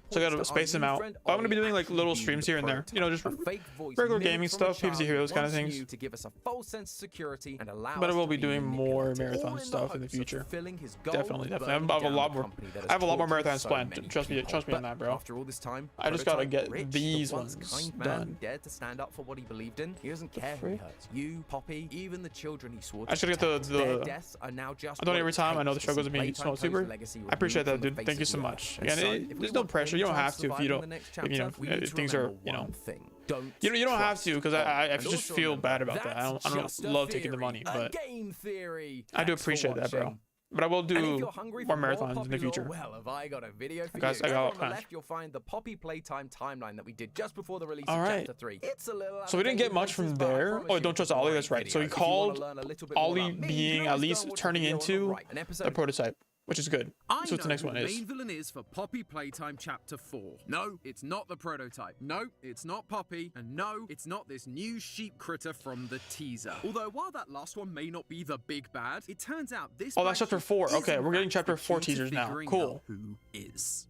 S1: So I gotta space them out. But I'm gonna be doing like little streams here and there, just regular gaming stuff, PvZ Heroes kind of things.
S15: To give us a false sense of security and allow
S1: But I
S15: us
S1: will
S15: to
S1: be doing more
S15: manipulated,
S1: marathon
S15: all in the
S1: stuff in the
S15: hopes of
S1: future.
S15: fulfilling his goal
S1: Definitely.
S15: of
S1: I
S15: burning
S1: have a
S15: down
S1: lot
S15: the
S1: more.
S15: company that
S1: I have a lot more
S15: tortured
S1: marathons
S15: so
S1: planned.
S15: many
S1: Trust me
S15: people.
S1: on that, bro.
S15: After all this time,
S1: I just gotta
S15: Prototype
S1: get
S15: Rich,
S1: these
S15: the once
S1: ones
S15: kind man who
S1: done.
S15: dared to stand up for what he believed in. He doesn't care who he hurts. You, Poppy, even the children he swore to
S1: I just gotta get
S15: protect. Their
S1: the.
S15: deaths are now just
S1: I don't
S15: what
S1: every
S15: it
S1: time. I know the
S15: takes to
S1: struggles
S15: see
S1: of being
S15: Playtime
S1: small
S15: Co's
S1: super.
S15: legacy
S1: I appreciate
S15: removed
S1: that,
S15: from the
S1: dude. Thank you
S15: face
S1: so
S15: of the
S1: much.
S15: earth.
S1: Again,
S15: And so, if we
S1: there's no
S15: want
S1: pressure.
S15: any
S1: You don't
S15: chance
S1: have to
S15: of
S1: if you
S15: surviving
S1: don't.
S15: the next
S1: If
S15: chapter, we need to
S1: things are,
S15: remember one thing. Don't
S1: You don't have
S15: trust
S1: to because
S15: God.
S1: I
S15: And
S1: just
S15: also
S1: feel
S15: remember,
S1: bad about that. I
S15: that's
S1: don't
S15: just a
S1: love taking the
S15: theory,
S1: money,
S15: a
S1: but
S15: game theory.
S1: I do
S15: Thanks for
S1: appreciate that, bro.
S15: watching.
S1: But I will
S15: And if
S1: do
S15: you're hungry
S1: more
S15: for more
S1: marathons in
S15: Poppy
S1: the
S15: lore,
S1: future.
S15: well, have I got a video for
S1: I got
S15: you. Over on the
S1: plans.
S15: left, you'll find the Poppy Playtime timeline that we did just before the release
S1: All
S15: of
S1: right.
S15: Chapter 3. It's a little
S1: So we didn't get
S15: outdated
S1: much from
S15: references, but I
S1: there.
S15: promise
S1: Oh,
S15: you
S1: don't
S15: it's
S1: trust
S15: a
S1: Ollie.
S15: great
S1: That's right. So he
S15: video. If you wanna
S1: called
S15: learn a little bit more
S1: Ollie
S15: about me, you
S1: being
S15: can
S1: at
S15: always go
S1: least
S15: and watch the
S1: turning
S15: video on the
S1: into
S15: right. An episode
S1: the prototype, which is good.
S18: I
S1: That's what the
S18: know
S1: next
S18: who
S1: one
S18: the
S1: is.
S18: main villain is for Poppy Playtime Chapter 4. No, it's not the prototype. No, it's not Poppy. And no, it's not this new sheep critter from the teaser. Although while that last one may not be the big bad, it turns out this
S1: Oh, that's
S18: black
S1: chapter
S18: sheep
S1: 4.
S18: is
S1: Okay,
S18: in
S1: we're getting
S18: fact
S1: chapter
S18: the
S1: 4
S18: key to
S1: teasers now.
S18: figuring
S1: Cool.
S18: out who is.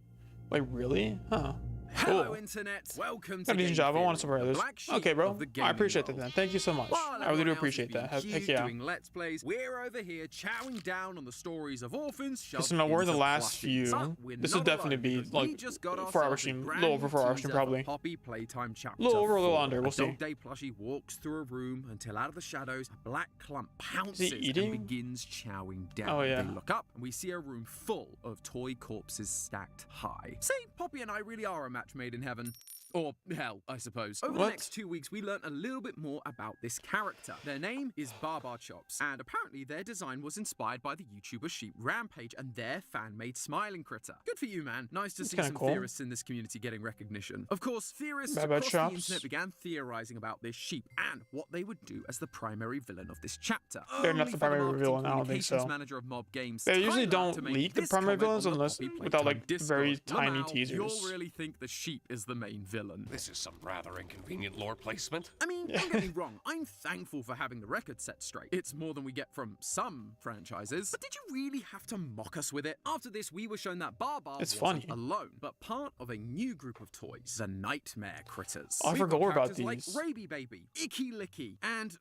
S1: Wait, really? Huh.
S18: Hello,
S1: Cool.
S18: Internet. Welcome to
S1: Got a decent
S18: Game
S1: job. I want
S18: Theory,
S1: some others.
S18: the black sheep
S1: Okay, bro.
S18: of the
S1: I
S18: gaming
S1: appreciate that,
S18: world.
S1: then. Thank you so much.
S18: While
S1: I really
S18: everyone
S1: do
S18: else
S1: appreciate
S18: is
S1: that.
S18: being
S1: Heck
S18: cute,
S1: yeah.
S18: doing Let's Plays, we're over here chowing down on the stories of orphans shoved
S1: So now we're in the
S18: into
S1: last
S18: plushies.
S1: few.
S18: But we're
S1: This will
S18: not
S1: definitely
S18: alone,
S1: be
S18: because we
S1: like
S18: just got
S1: 4 hour
S18: ourselves a
S1: stream. A
S18: brand
S1: little over
S18: new
S1: 4 hour
S18: teaser
S1: stream,
S18: for
S1: probably.
S18: Poppy Playtime Chapter
S1: A little over, a little
S18: 4.
S1: under. We'll
S18: a
S1: see.
S18: Dog Day plushie walks through a room until out of the shadows a black clump pounces
S1: eating?
S18: and begins chowing down.
S1: Oh, yeah.
S18: They look up and we see a room full of toy corpses stacked high. See, Poppy and I really are a match made in heaven. Or hell, I suppose. Over the
S1: What?
S18: next 2 weeks, we learnt a little bit more about this character. Their name is Barbar Chops, and apparently their design was inspired by the YouTuber Sheep Rampage and their fan-made smiling critter. Good for you, man. Nice to
S1: That's
S18: see
S1: kinda
S18: some
S1: cool.
S18: theorists in this community getting recognition. Of course, theorists
S1: Barbar
S18: across the
S1: Chops.
S18: internet began theorizing about this sheep and what they would do as the primary villain of this chapter.
S1: They're not
S18: Only
S1: the
S18: for
S1: primary
S18: marketing
S1: villain. I don't think
S18: communications
S1: so.
S18: manager of Mob Games
S1: They usually
S18: Tyler
S1: don't
S18: to make
S1: leak the
S18: this
S1: primary
S18: comment
S1: villains
S18: on the
S1: unless
S18: Poppy
S1: without
S18: Playtime
S1: like very
S18: Discord.
S1: tiny
S18: Lamau,
S1: teasers.
S18: You'll really think the sheep is the main villain.
S23: This is some rather inconvenient lore placement.
S18: I mean, don't get me wrong, I'm thankful for having the record set straight. It's more than we get from some franchises. But did you really have to mock us with it? After this, we were shown that Barbar
S1: It's
S18: wasn't
S1: funny.
S18: alone, but part of a new group of toys, the Nightmare Critters.
S1: Oh, I
S18: We've
S1: forgot
S18: got
S1: about
S18: characters like
S1: these.
S18: Raby Baby, Icky Licky, and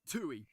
S18: Tui.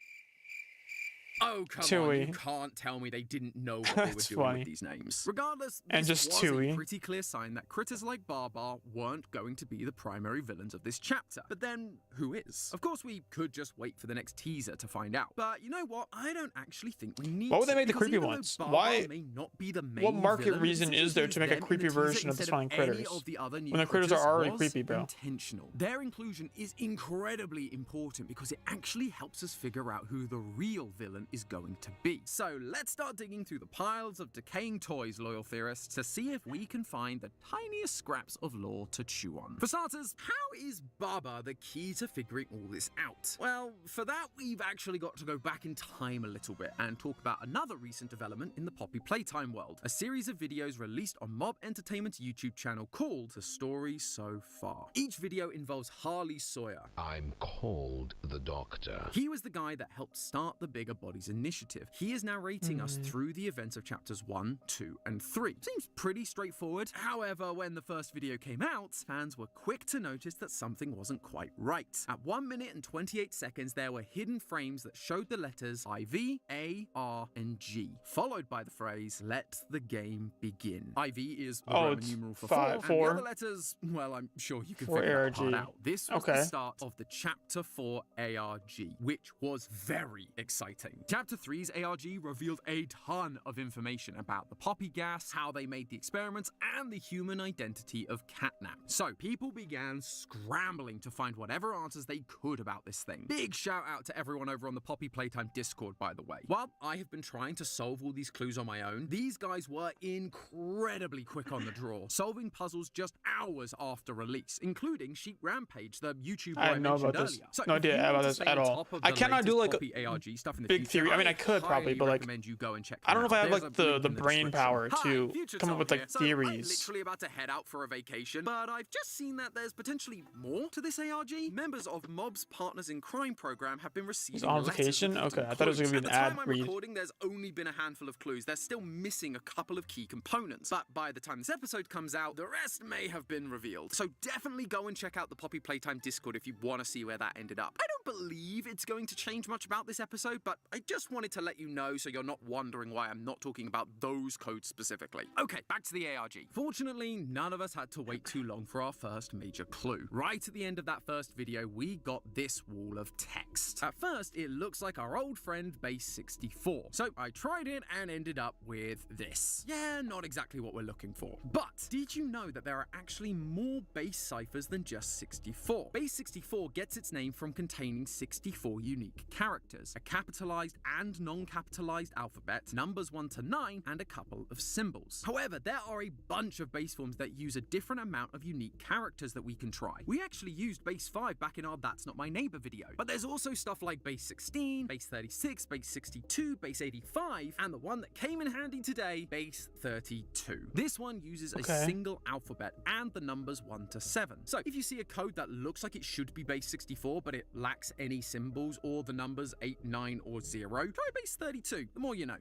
S18: Oh, come
S1: Tui.
S18: on, you can't tell me they didn't know what they were
S1: That's
S18: doing
S1: funny.
S18: with these names. Regardless,
S1: And
S18: this
S1: just
S18: was
S1: Tui.
S18: a pretty clear sign that critters like Barbar weren't going to be the primary villains of this chapter. But then, who is? Of course, we could just wait for the next teaser to find out. But you know what? I don't actually think we need
S1: Why would they
S18: to,
S1: make the
S18: because
S1: creepy
S18: even though
S1: ones?
S18: Barbar
S1: Why?
S18: may not be the main
S1: What market
S18: villain, the
S1: reason
S18: decision
S1: is there
S18: use
S1: to make a
S18: them in
S1: creepy
S18: the teaser
S1: version of the
S18: instead
S1: flying
S18: any
S1: critters?
S18: of the other new
S1: When the critters are already
S18: was
S1: creepy, bro.
S18: intentional. Their inclusion is incredibly important because it actually helps us figure out who the real villain is going to be. So let's start digging through the piles of decaying toys, loyal theorists, to see if we can find the tiniest scraps of lore to chew on. For starters, how is Baba the key to figuring all this out? Well, for that, we've actually got to go back in time a little bit and talk about another recent development in the Poppy Playtime world, a series of videos released on Mob Entertainment's YouTube channel called The Story So Far. Each video involves Harley Sawyer.
S4: I'm called the Doctor.
S18: He was the guy that helped start the Bigger Bodies initiative. He is narrating us through the events of chapters 1, 2, and 3. Seems pretty straightforward. However, when the first video came out, fans were quick to notice that something wasn't quite right. At 1 minute and 28 seconds, there were hidden frames that showed the letters IV, A, R, and G, followed by the phrase, "Let the game begin." IV is the Roman numeral for 4, and the other letters, well, I'm sure you can figure that part out. This was the start of the Chapter 4 ARG, which was very exciting. Chapter 3's ARG revealed a ton of information about the poppy gas, how they made the experiments, and the human identity of Catnap. So people began scrambling to find whatever answers they could about this thing. Big shout out to everyone over on the Poppy Playtime Discord, by the way. While I have been trying to solve all these clues on my own, these guys were incredibly quick on the draw, solving puzzles just hours after release, including Sheep Rampage, the YouTuber I
S1: know
S18: mentioned
S1: about this.
S18: earlier. So
S1: No
S18: if you
S1: idea
S18: want
S1: about
S18: to
S1: this
S18: stay
S1: at
S18: on
S1: all.
S18: top of
S1: I
S18: the
S1: cannot do like
S18: latest Poppy ARG stuff in the
S1: big
S18: future,
S1: theory. I mean, I could probably,
S18: highly
S1: but like,
S18: recommend you go and check
S1: I don't know if I have
S18: There's
S1: like
S18: a link
S1: the
S18: in the
S1: brain
S18: description.
S1: power
S18: Hi,
S1: to
S18: Future
S1: come up
S18: Tom
S1: with like
S18: here. So
S1: theories.
S18: I'm literally about to head out for a vacation, but I've just seen that there's potentially more to this ARG. Members of Mob's Partners in Crime program have been receiving
S1: on
S18: letters
S1: vacation?
S18: with
S1: Okay,
S18: hidden
S1: I thought it was gonna
S18: clues.
S1: be
S18: At
S1: an
S18: the
S1: ad
S18: time I'm
S1: read.
S18: recording, there's only been a handful of clues. They're still missing a couple of key components, but by the time this episode comes out, the rest may have been revealed. So definitely go and check out the Poppy Playtime Discord if you want to see where that ended up. I don't believe it's going to change much about this episode, but I just wanted to let you know so you're not wondering why I'm not talking about those codes specifically. Okay, back to the ARG. Fortunately, none of us had to wait too long for our first major clue. Right at the end of that first video, we got this wall of text. At first, it looks like our old friend Base 64. So I tried it and ended up with this. Yeah, not exactly what we're looking for. But did you know that there are actually more base ciphers than just 64? Base 64 gets its name from containing 64 unique characters, a capitalized and non-capitalized alphabet, numbers 1 to 9, and a couple of symbols. However, there are a bunch of base forms that use a different amount of unique characters that we can try. We actually used base 5 back in our That's Not My Neighbor video, but there's also stuff like base 16, base 36, base 62, base 85, and the one that came in handy today, base 32. This one uses a single alphabet and the numbers 1 to 7. So if you see a code that looks like it should be base 64, but it lacks any symbols or the numbers 8, 9, or 0, try base 32. The more you know.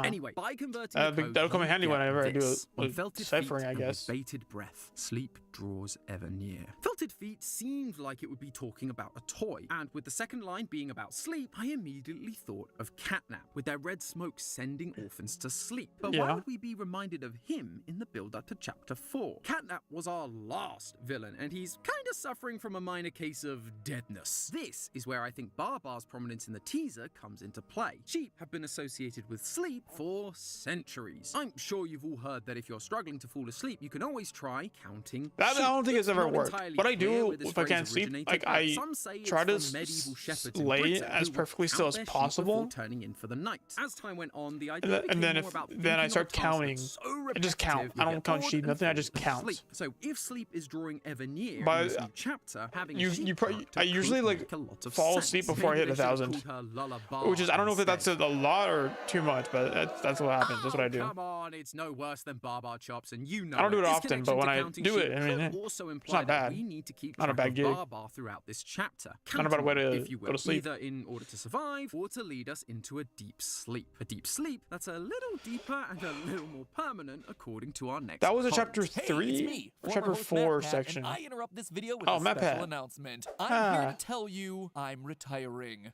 S18: Anyway, by converting the code,
S1: that'll come in handy whenever I do
S18: this.
S1: a ciphering, I guess.
S18: With bated breath, sleep draws ever near. Felted Feet seemed like it would be talking about a toy, and with the second line being about sleep, I immediately thought of Catnap, with their red smoke sending orphans to sleep. But why would we be reminded of him in the build-up to Chapter 4? Catnap was our last villain, and he's kind of suffering from a minor case of deadness. This is where I think Barbar's prominence in the teaser comes into play. Sheep have been associated with sleep for centuries. I'm sure you've all heard that if you're struggling to fall asleep, you can always try counting
S1: That
S18: sheep.
S1: I don't think it's ever
S18: Not
S1: worked.
S18: entirely
S1: What I
S18: clear
S1: do
S18: where this
S1: if I
S18: phrase
S1: can't sleep,
S18: originated,
S1: like
S18: but
S1: I
S18: some say it's
S1: try to
S18: from medieval shepherds in
S1: lay
S18: Britain
S1: as
S18: who would
S1: perfectly still
S18: count
S1: as
S18: their sheep
S1: possible.
S18: before turning in for the night. As time went on, the idea
S1: And then
S18: became
S1: if
S18: more about
S1: then I
S18: thinking
S1: start
S18: of tasks
S1: counting,
S18: so
S1: I just count.
S18: repetitive,
S1: I
S18: you
S1: don't
S18: get
S1: count
S18: bored
S1: sheep,
S18: and
S1: nothing. I
S18: fall
S1: just count.
S18: asleep. So if sleep is drawing ever near
S1: But
S18: in this new chapter, having a
S1: you
S18: sheep
S1: probably
S18: character
S1: I usually
S18: could
S1: like
S18: make a lot of
S1: fall
S18: sense.
S1: asleep before I
S18: Maybe
S1: hit
S18: they should have
S1: 1,000,
S18: called her Lullaby
S1: which is I don't know if
S18: instead.
S1: that's a lot or too much, but that's what happens. That's what I do.
S18: Come on, it's no worse than Barbar chops, and you know
S1: I don't do it
S18: This
S1: often, but
S18: connection
S1: when
S18: to
S1: I
S18: counting
S1: do
S18: sheep
S1: it, I mean,
S18: could also
S1: it's
S18: imply
S1: not
S18: that
S1: bad.
S18: we need to keep
S1: Not a
S18: track
S1: bad
S18: of
S1: gig.
S18: Barbar throughout this chapter.
S1: Not a bad way
S18: Counting,
S1: to
S18: if you will,
S1: go to sleep.
S18: either in order to survive or to lead us into a deep sleep. A deep sleep that's a little deeper and a little more permanent, according to our next
S1: That was a
S18: point.
S1: chapter
S2: Hey,
S1: 3
S2: it's me,
S1: or
S2: former
S1: chapter
S2: host
S1: 4
S2: Matt Pat,
S1: section.
S2: and I interrupt this video with
S1: Oh,
S2: a
S1: Matt
S2: special
S1: Pat.
S2: announcement. I'm here
S1: Ah.
S2: to tell you I'm retiring.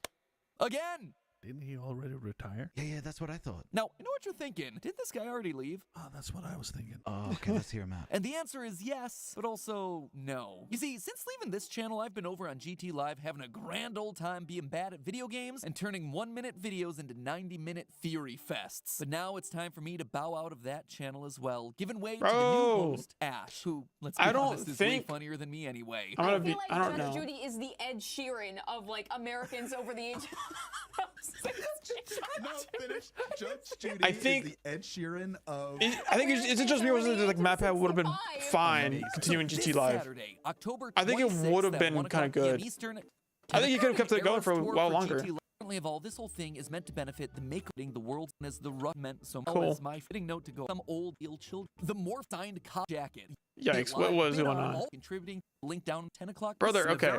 S2: Again!
S3: Didn't he already retire?
S19: Yeah, that's what I thought.
S2: Now, I know what you're thinking. Did this guy already leave?
S3: Oh, that's what I was thinking.
S19: Oh, okay, let's hear him out.
S2: And the answer is yes, but also no. You see, since leaving this channel, I've been over on GT Live having a grand old time being bad at video games and turning 1-minute videos into 90-minute theory fests. But now it's time for me to bow out of that channel as well, giving way to the new host, Ash, who, let's be honest, is way funnier than me anyway.
S1: I
S22: feel like
S1: I don't
S22: Judge
S1: know.
S22: Judy is the Ed Sheeran of like Americans over the age of
S24: Judge Judy
S1: I think
S24: is the Ed Sheeran of.
S1: I think is it just me or was it like MatPat would have been fine continuing GT Live?
S2: Saturday, October
S1: I think it
S2: 26th
S1: would have
S2: at
S1: been
S2: 1
S1: kind of
S2: o'clock PM
S1: good.
S2: Eastern.
S1: I think you could have kept it going for a while longer.
S2: Of all, this whole thing is meant to benefit the making the world as the rough meant so
S1: Cool.
S2: as my fitting note to go some old ill children. The more signed cop jacket.
S1: Yikes, what was going on?
S2: Contributing link down 10 o'clock.
S1: Brother, okay.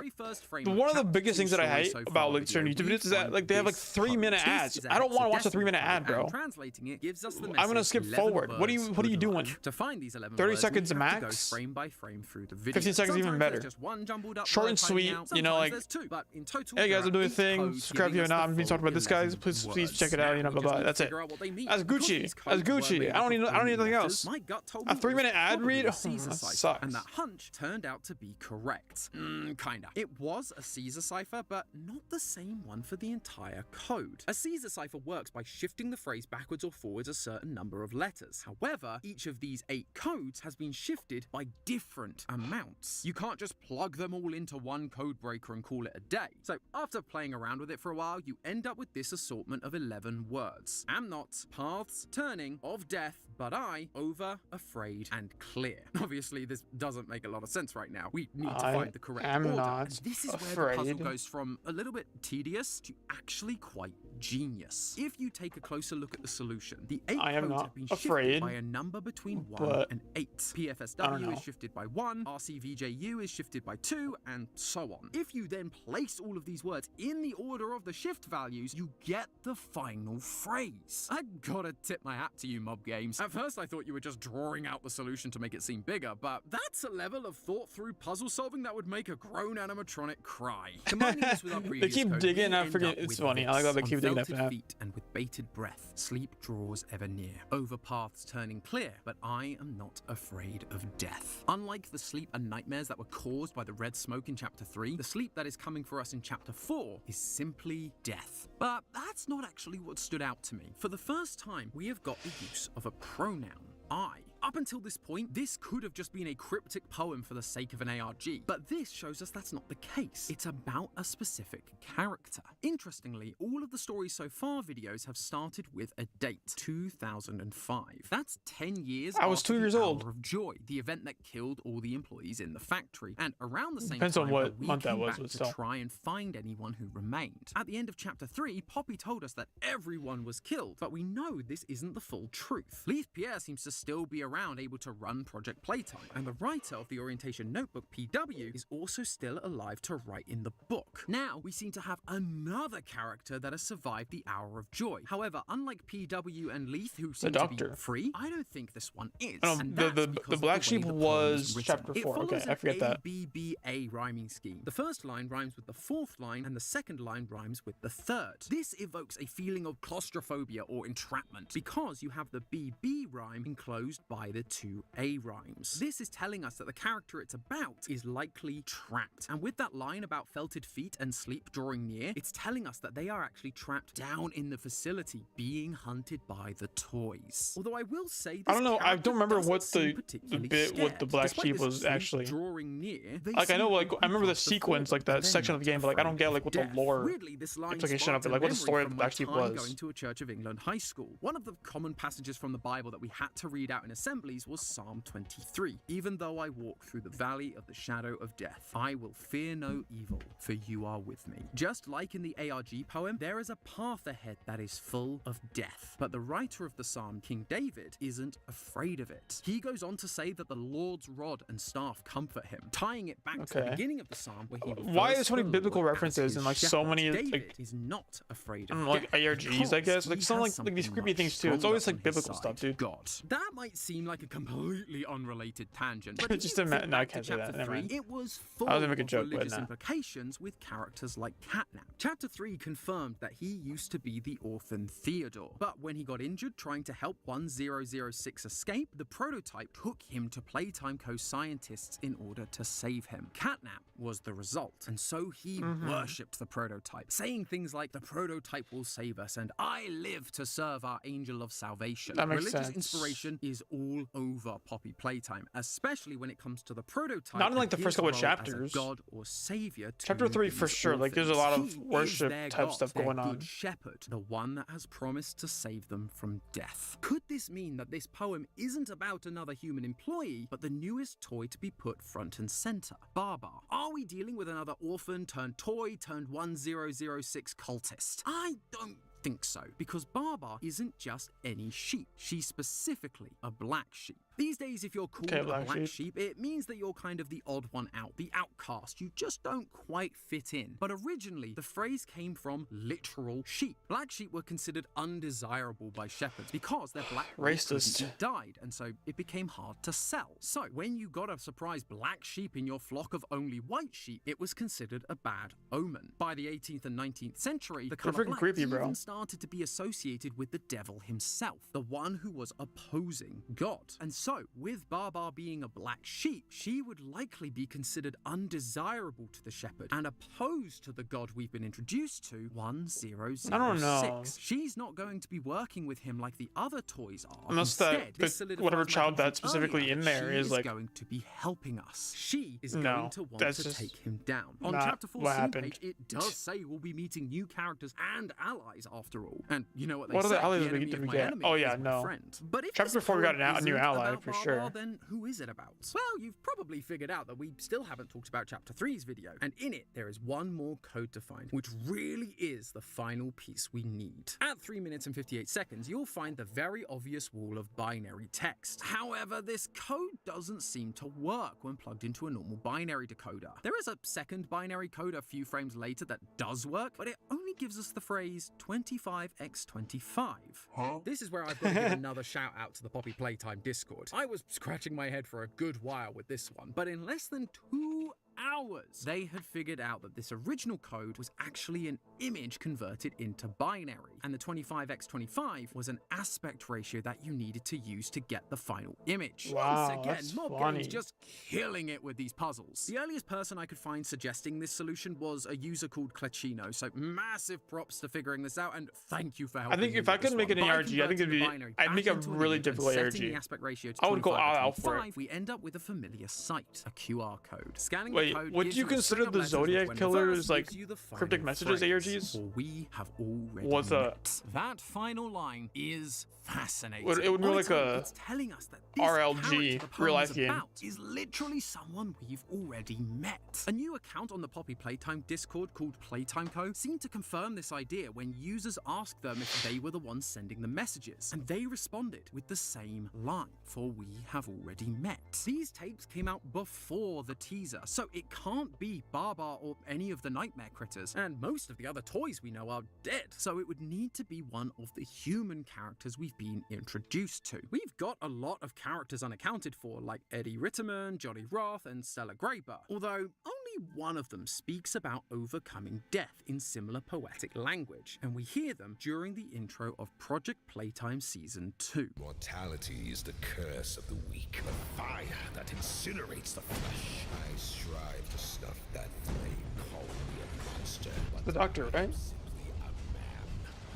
S1: One of the biggest things that I hate about like certain YouTube videos is that like they have like 3-minute ads. I don't want to watch a 3-minute ad, bro.
S18: Translating it gives us the
S1: I'm gonna skip
S18: 11
S1: forward. What are you doing?
S18: To find these 11
S1: 30
S18: words,
S1: seconds
S18: we have to go
S1: max?
S18: frame by frame through the video.
S1: 15 seconds even
S18: Sometimes
S1: better.
S18: there's just one jumbled up
S1: Short
S18: word
S1: and
S18: hiding
S1: sweet,
S18: out.
S1: you know,
S18: Sometimes
S1: like,
S18: there's two, but in total,
S1: hey
S18: there
S1: guys,
S18: are
S1: I'm doing a
S18: 8
S1: thing.
S18: codes
S1: Subscribe if
S18: giving
S1: you're
S18: us
S1: not.
S18: the
S1: I'm being talked
S18: full
S1: about this, guys.
S18: 11
S1: Please check it
S18: words.
S1: out. You know,
S18: Now
S1: blah
S18: we
S1: blah.
S18: just
S1: That's
S18: need to
S1: it.
S18: figure out what they mean.
S1: That's
S18: Because
S1: Gucci.
S18: these
S1: That's
S18: codes were
S1: Gucci.
S18: made
S1: I don't need
S18: up of
S1: anything
S18: letters,
S1: else.
S18: my gut told
S1: A
S18: me it was
S1: 3-minute ad
S18: probably
S1: read?
S18: a
S1: Oh,
S18: Caesar
S1: that
S18: cipher,
S1: sucks.
S18: and that hunch turned out to be correct. Kinda. It was a Caesar cipher, but not the same one for the entire code. A Caesar cipher works by shifting the phrase backwards or forwards a certain number of letters. However, each of these 8 codes has been shifted by different amounts. You can't just plug them all into one code breaker and call it a day. So after playing around with it for a while, you end up with this assortment of 11 words. Am not, paths, turning, of death, but I, over, afraid, and clear. Obviously, this doesn't make a lot of sense right now. We need to find the correct order. And this is where the puzzle goes from a little bit tedious to actually quite genius. If you take a closer look at the solution, the 8 codes have been shifted by a number between 1 and 8. PFSW is shifted by 1, RCVJU is shifted by 2, and so on. If you then place all of these words in the order of the shift values, you get the final phrase. I gotta tip my hat to you, Mob Games. At first I thought you were just drawing out the solution to make it seem bigger, but that's a level of thought through puzzle solving that would make a grown animatronic cry. Combining this with our
S1: They
S18: previous
S1: keep
S18: code,
S1: digging.
S18: we
S1: I
S18: end
S1: forget.
S18: up
S1: It's
S18: with
S1: funny. I like
S18: this.
S1: how they keep
S18: On
S1: digging that
S18: felted
S1: for
S18: feet and with bated breath, sleep draws ever near. Over paths turning clear, but I am not afraid of death. Unlike the sleep and nightmares that were caused by the red smoke in Chapter 3, the sleep that is coming for us in Chapter 4 is simply death. But that's not actually what stood out to me. For the first time, we have got the use of a pronoun, I. Up until this point, this could have just been a cryptic poem for the sake of an ARG, but this shows us that's not the case. It's about a specific character. Interestingly, all of the Stories So Far videos have started with a date, 2005. That's 10 years
S1: I was
S18: after
S1: 2 years
S18: the
S1: old.
S18: Hour of Joy, the event that killed all the employees in the factory, and around the same
S1: Depends
S18: time,
S1: on what
S18: we
S1: month that
S18: came
S1: was,
S18: back
S1: but
S18: to
S1: still.
S18: try and find anyone who remained. At the end of Chapter 3, Poppy told us that everyone was killed, but we know this isn't the full truth. Leith Pierre seems to still be around, able to run Project Playtime, and the writer of the Orientation Notebook, PW, is also still alive to write in the book. Now, we seem to have another character that has survived the Hour of Joy. However, unlike PW and Leith, who seem to be free, I don't think this one is. And that's
S1: The
S18: because of
S1: Black
S18: way
S1: Sheep
S18: the poem
S1: was
S18: is written.
S1: Chapter
S18: It
S1: 4. Okay,
S18: follows
S1: I forget
S18: an
S1: that.
S18: ABBA rhyming scheme. The first line rhymes with the fourth line, and the second line rhymes with the third. This evokes a feeling of claustrophobia or entrapment, because you have the BB rhyme enclosed by the two A rhymes. This is telling us that the character it's about is likely trapped. And with that line about felted feet and sleep drawing near, it's telling us that they are actually trapped down in the facility, being hunted by the toys. Although I will say this
S1: I don't know. I don't remember
S18: doesn't
S1: what
S18: seem
S1: the
S18: particularly
S1: bit with the
S18: scared.
S1: Black
S18: Despite
S1: Sheep
S18: this
S1: was
S18: sleep
S1: actually.
S18: drawing near, they
S1: Like I know,
S18: seem
S1: like
S18: to
S1: I remember the
S18: past
S1: sequence, like that
S18: then
S1: section of the game, but like I don't get like what the
S18: death.
S1: lore
S18: Weirdly, this line
S1: implication of
S18: sparked
S1: it,
S18: a
S1: like what the
S18: memory
S1: story of
S18: from
S1: the
S18: my
S1: Black Sheep
S18: time
S1: was.
S18: going to a Church of England high school. One of the common passages from the Bible that we had to read out in assemblies was Psalm 23. Even though I walk through the valley of the shadow of death, I will fear no evil, for you are with me. Just like in the ARG poem, there is a path ahead that is full of death. But the writer of the psalm, King David, isn't afraid of it. He goes on to say that the Lord's rod and staff comfort him, tying it back to the
S1: Okay.
S18: beginning of the psalm where he
S1: Why
S18: refers
S1: is so many
S18: to the
S1: biblical
S18: Lord as
S1: references
S18: his
S1: and like so
S18: shepherd.
S1: many
S18: David
S1: like
S18: is not afraid of
S1: I don't know, like
S18: death
S1: ARGs, I
S18: because
S1: guess, like
S18: he
S1: some
S18: has
S1: like these
S18: something
S1: creepy
S18: much
S1: things too. It's
S18: stronger
S1: always
S18: on
S1: like
S18: his
S1: biblical
S18: side,
S1: stuff, dude.
S18: God. That might seem seem like a completely unrelated tangent, but if
S1: Just
S18: you
S1: imagine.
S18: think
S1: No, I
S18: back to
S1: can't say that.
S18: chapter
S1: Never
S18: 3,
S1: mind.
S18: it was full
S1: I was gonna make a
S18: of
S1: joke, but
S18: religious
S1: nah.
S18: implications with characters like Catnap. Chapter 3 confirmed that he used to be the orphan Theodore, but when he got injured trying to help 1006 escape, the prototype took him to Playtime Co. scientists in order to save him. Catnap was the result, and so he worshipped the prototype, saying things like, "The prototype will save us, and I live to serve our angel of salvation."
S1: That makes
S18: Religious
S1: sense.
S18: inspiration is all over Poppy Playtime, especially when it comes to the prototype.
S1: Not in, like,
S18: and
S1: the first
S18: his
S1: couple of
S18: role
S1: chapters.
S18: as a god or savior to
S1: Chapter 3 for
S18: these
S1: sure. Like, there's a lot of
S18: orphans. He
S1: worship
S18: is their
S1: type
S18: God,
S1: stuff
S18: their
S1: going on.
S18: Good shepherd, the one that has promised to save them from death. Could this mean that this poem isn't about another human employee, but the newest toy to be put front and center, Barbar? Are we dealing with another orphan turned toy turned 1006 cultist? I don't think so, because Barbar isn't just any sheep. She's specifically a black sheep. These days, if you're called a black sheep, it means that you're kind of the odd one out, the outcast. You just don't quite fit in. But originally, the phrase came from literal sheep. Black sheep were considered undesirable by shepherds because their black
S1: Racist.
S18: died, and so it became hard to sell. So when you got a surprise black sheep in your flock of only white sheep, it was considered a bad omen. By the 18th and 19th century, the color
S1: freaking
S18: black
S1: creepy, bro.
S18: even started to be associated with the devil himself, the one who was opposing God. And so, with Barbar being a black sheep, she would likely be considered undesirable to the shepherd and opposed to the God we've been introduced to, 1006.
S1: I don't know.
S18: She's not going to be working with him like the other toys are.
S1: Unless
S18: Instead, this
S1: that
S18: solidifies
S1: whatever
S18: my
S1: child
S18: thinking
S1: that's specifically
S18: earlier
S1: in
S18: that
S1: there
S18: she
S1: is like
S18: going to be helping us. She is
S1: No,
S18: going to want
S1: that's
S18: to
S1: just
S18: take him down. On
S1: not
S18: chapter 4
S1: what
S18: scene
S1: happened.
S18: page, it does say we'll be meeting new characters and allies after all. And you know what they
S1: What
S18: say,
S1: other allies
S18: the
S1: did we
S18: enemy of my
S1: get?
S18: enemy
S1: Oh yeah,
S18: is my
S1: no.
S18: friend. But if
S1: Chapter
S18: this
S1: 4 we got
S18: poem
S1: a new
S18: isn't
S1: ally
S18: about
S1: for
S18: Barbar,
S1: sure.
S18: then who is it about? Well, you've probably figured out that we still haven't talked about chapter 3's video, and in it there is one more code to find, which really is the final piece we need. At 3 minutes and 58 seconds, you'll find the very obvious wall of binary text. However, this code doesn't seem to work when plugged into a normal binary decoder. There is a second binary code a few frames later that does work, but it only gives us the phrase 25x25. This is where I've got to give another shout out to the Poppy Playtime Discord. I was scratching my head for a good while with this one, but in less than 2 hours, they had figured out that this original code was actually an image converted into binary, and the 25x25 was an aspect ratio that you needed to use to get the final image.
S1: Wow,
S18: Once again,
S1: that's
S18: Mob
S1: funny.
S18: Games just killing it with these puzzles. The earliest person I could find suggesting this solution was a user called Clecchino, so massive props to figuring this out, and thank you for helping
S1: I think
S18: me
S1: if I
S18: with this
S1: could make
S18: one.
S1: an
S18: By
S1: ARG, I think it'd
S18: converting the
S1: be
S18: binary
S1: I'd
S18: back
S1: make a
S18: into an
S1: really
S18: image and
S1: difficult
S18: setting
S1: ARG.
S18: the aspect ratio to
S1: I would go
S18: 25
S1: all
S18: to
S1: out for it.
S18: 25, we end up with a familiar sight, a QR code. Scanning
S1: Wait,
S18: the code
S1: would
S18: gives
S1: you
S18: a
S1: consider
S18: string of
S1: the
S18: letters with
S1: Zodiac
S18: when
S1: killers
S18: reversed
S1: like
S18: gives you the final
S1: cryptic messages
S18: phrase,
S1: ARGs?
S18: for we have already
S1: What's a
S18: met. That final line is fascinating.
S1: It would be
S18: On
S1: like
S18: its own,
S1: a
S18: it's telling us that this
S1: RLG
S18: character the
S1: real
S18: poem
S1: life
S18: is
S1: game.
S18: about is literally someone we've already met. A new account on the Poppy Playtime Discord called Playtime Co. seemed to confirm this idea when users asked them if they were the ones sending the messages, and they responded with the same line, for we have already met. These tapes came out before the teaser, so it can't be Barbar or any of the nightmare critters, and most of the other toys we know are dead, so it would need to be one of the human characters we've been introduced to. We've got a lot of characters unaccounted for, like Eddie Ritterman, Johnny Roth, and Stella Graber, although only one of them speaks about overcoming death in similar poetic language, and we hear them during the intro of Project Playtime Season 2.
S12: Mortality is the curse of the weak, the fire that incinerates the flesh. I strive to snuff that flame, call me a monster. But
S1: The doctor, right?
S12: I'm simply a man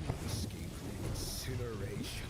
S12: who escaped from incineration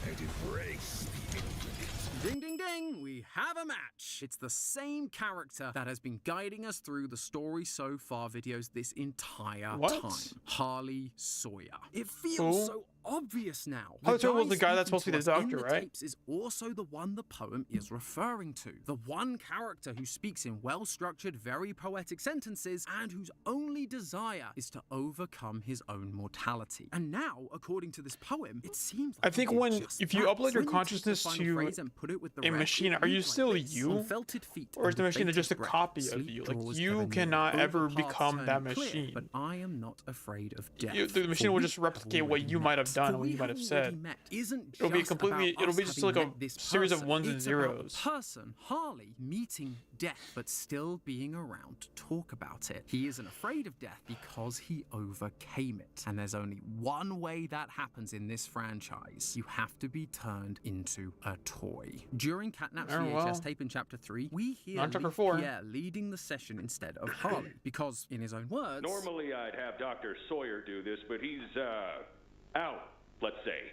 S12: and embraced the infinite.
S18: Ding ding ding, we have a match! It's the same character that has been guiding us through the story so far videos this entire
S1: What?
S18: time. Harley Sawyer. It feels
S1: Who?
S18: so obvious now.
S1: Harley Sawyer was the guy that's
S18: speaking
S1: supposed to be
S18: us
S1: the
S18: in
S1: doctor,
S18: the
S1: right?
S18: tapes is also the one the poem is referring to. The one character who speaks in well-structured, very poetic sentences and whose only desire is to overcome his own mortality. And now, according to this poem, it seems like
S1: I think
S18: he did
S1: when
S18: just
S1: if you
S18: that.
S1: upload your
S18: When take the
S1: consciousness
S18: final
S1: to
S18: phrase and put it with the
S1: a
S18: rest,
S1: machine,
S18: it
S1: are you
S18: reads like
S1: still
S18: this:
S1: you?
S18: "On felted feet
S1: Or is the
S18: and
S1: machine
S18: bated
S1: just a
S18: breath,
S1: copy of
S18: sleep
S1: you? Like,
S18: draws
S1: you
S18: ever near.
S1: cannot ever
S18: Overpass
S1: become
S18: turn
S1: that
S18: clear,
S1: machine.
S18: but I am not afraid of death.
S1: The machine
S18: for
S1: will
S18: we
S1: just
S18: have
S1: replicate what
S18: already
S1: you might have
S18: met."
S1: done and what you might have said. It'll be completely. It'll be just like a series of ones and zeros.
S18: Person, Harley, meeting death, but still being around to talk about it. He isn't afraid of death because he overcame it. And there's only one way that happens in this franchise. You have to be turned into a toy. During Catnap's VHS tape in Chapter 3, we hear Pierre leading the session instead of Harley, because, in his own words...
S5: Normally I'd have Dr. Sawyer do this, but he's, out, let's say.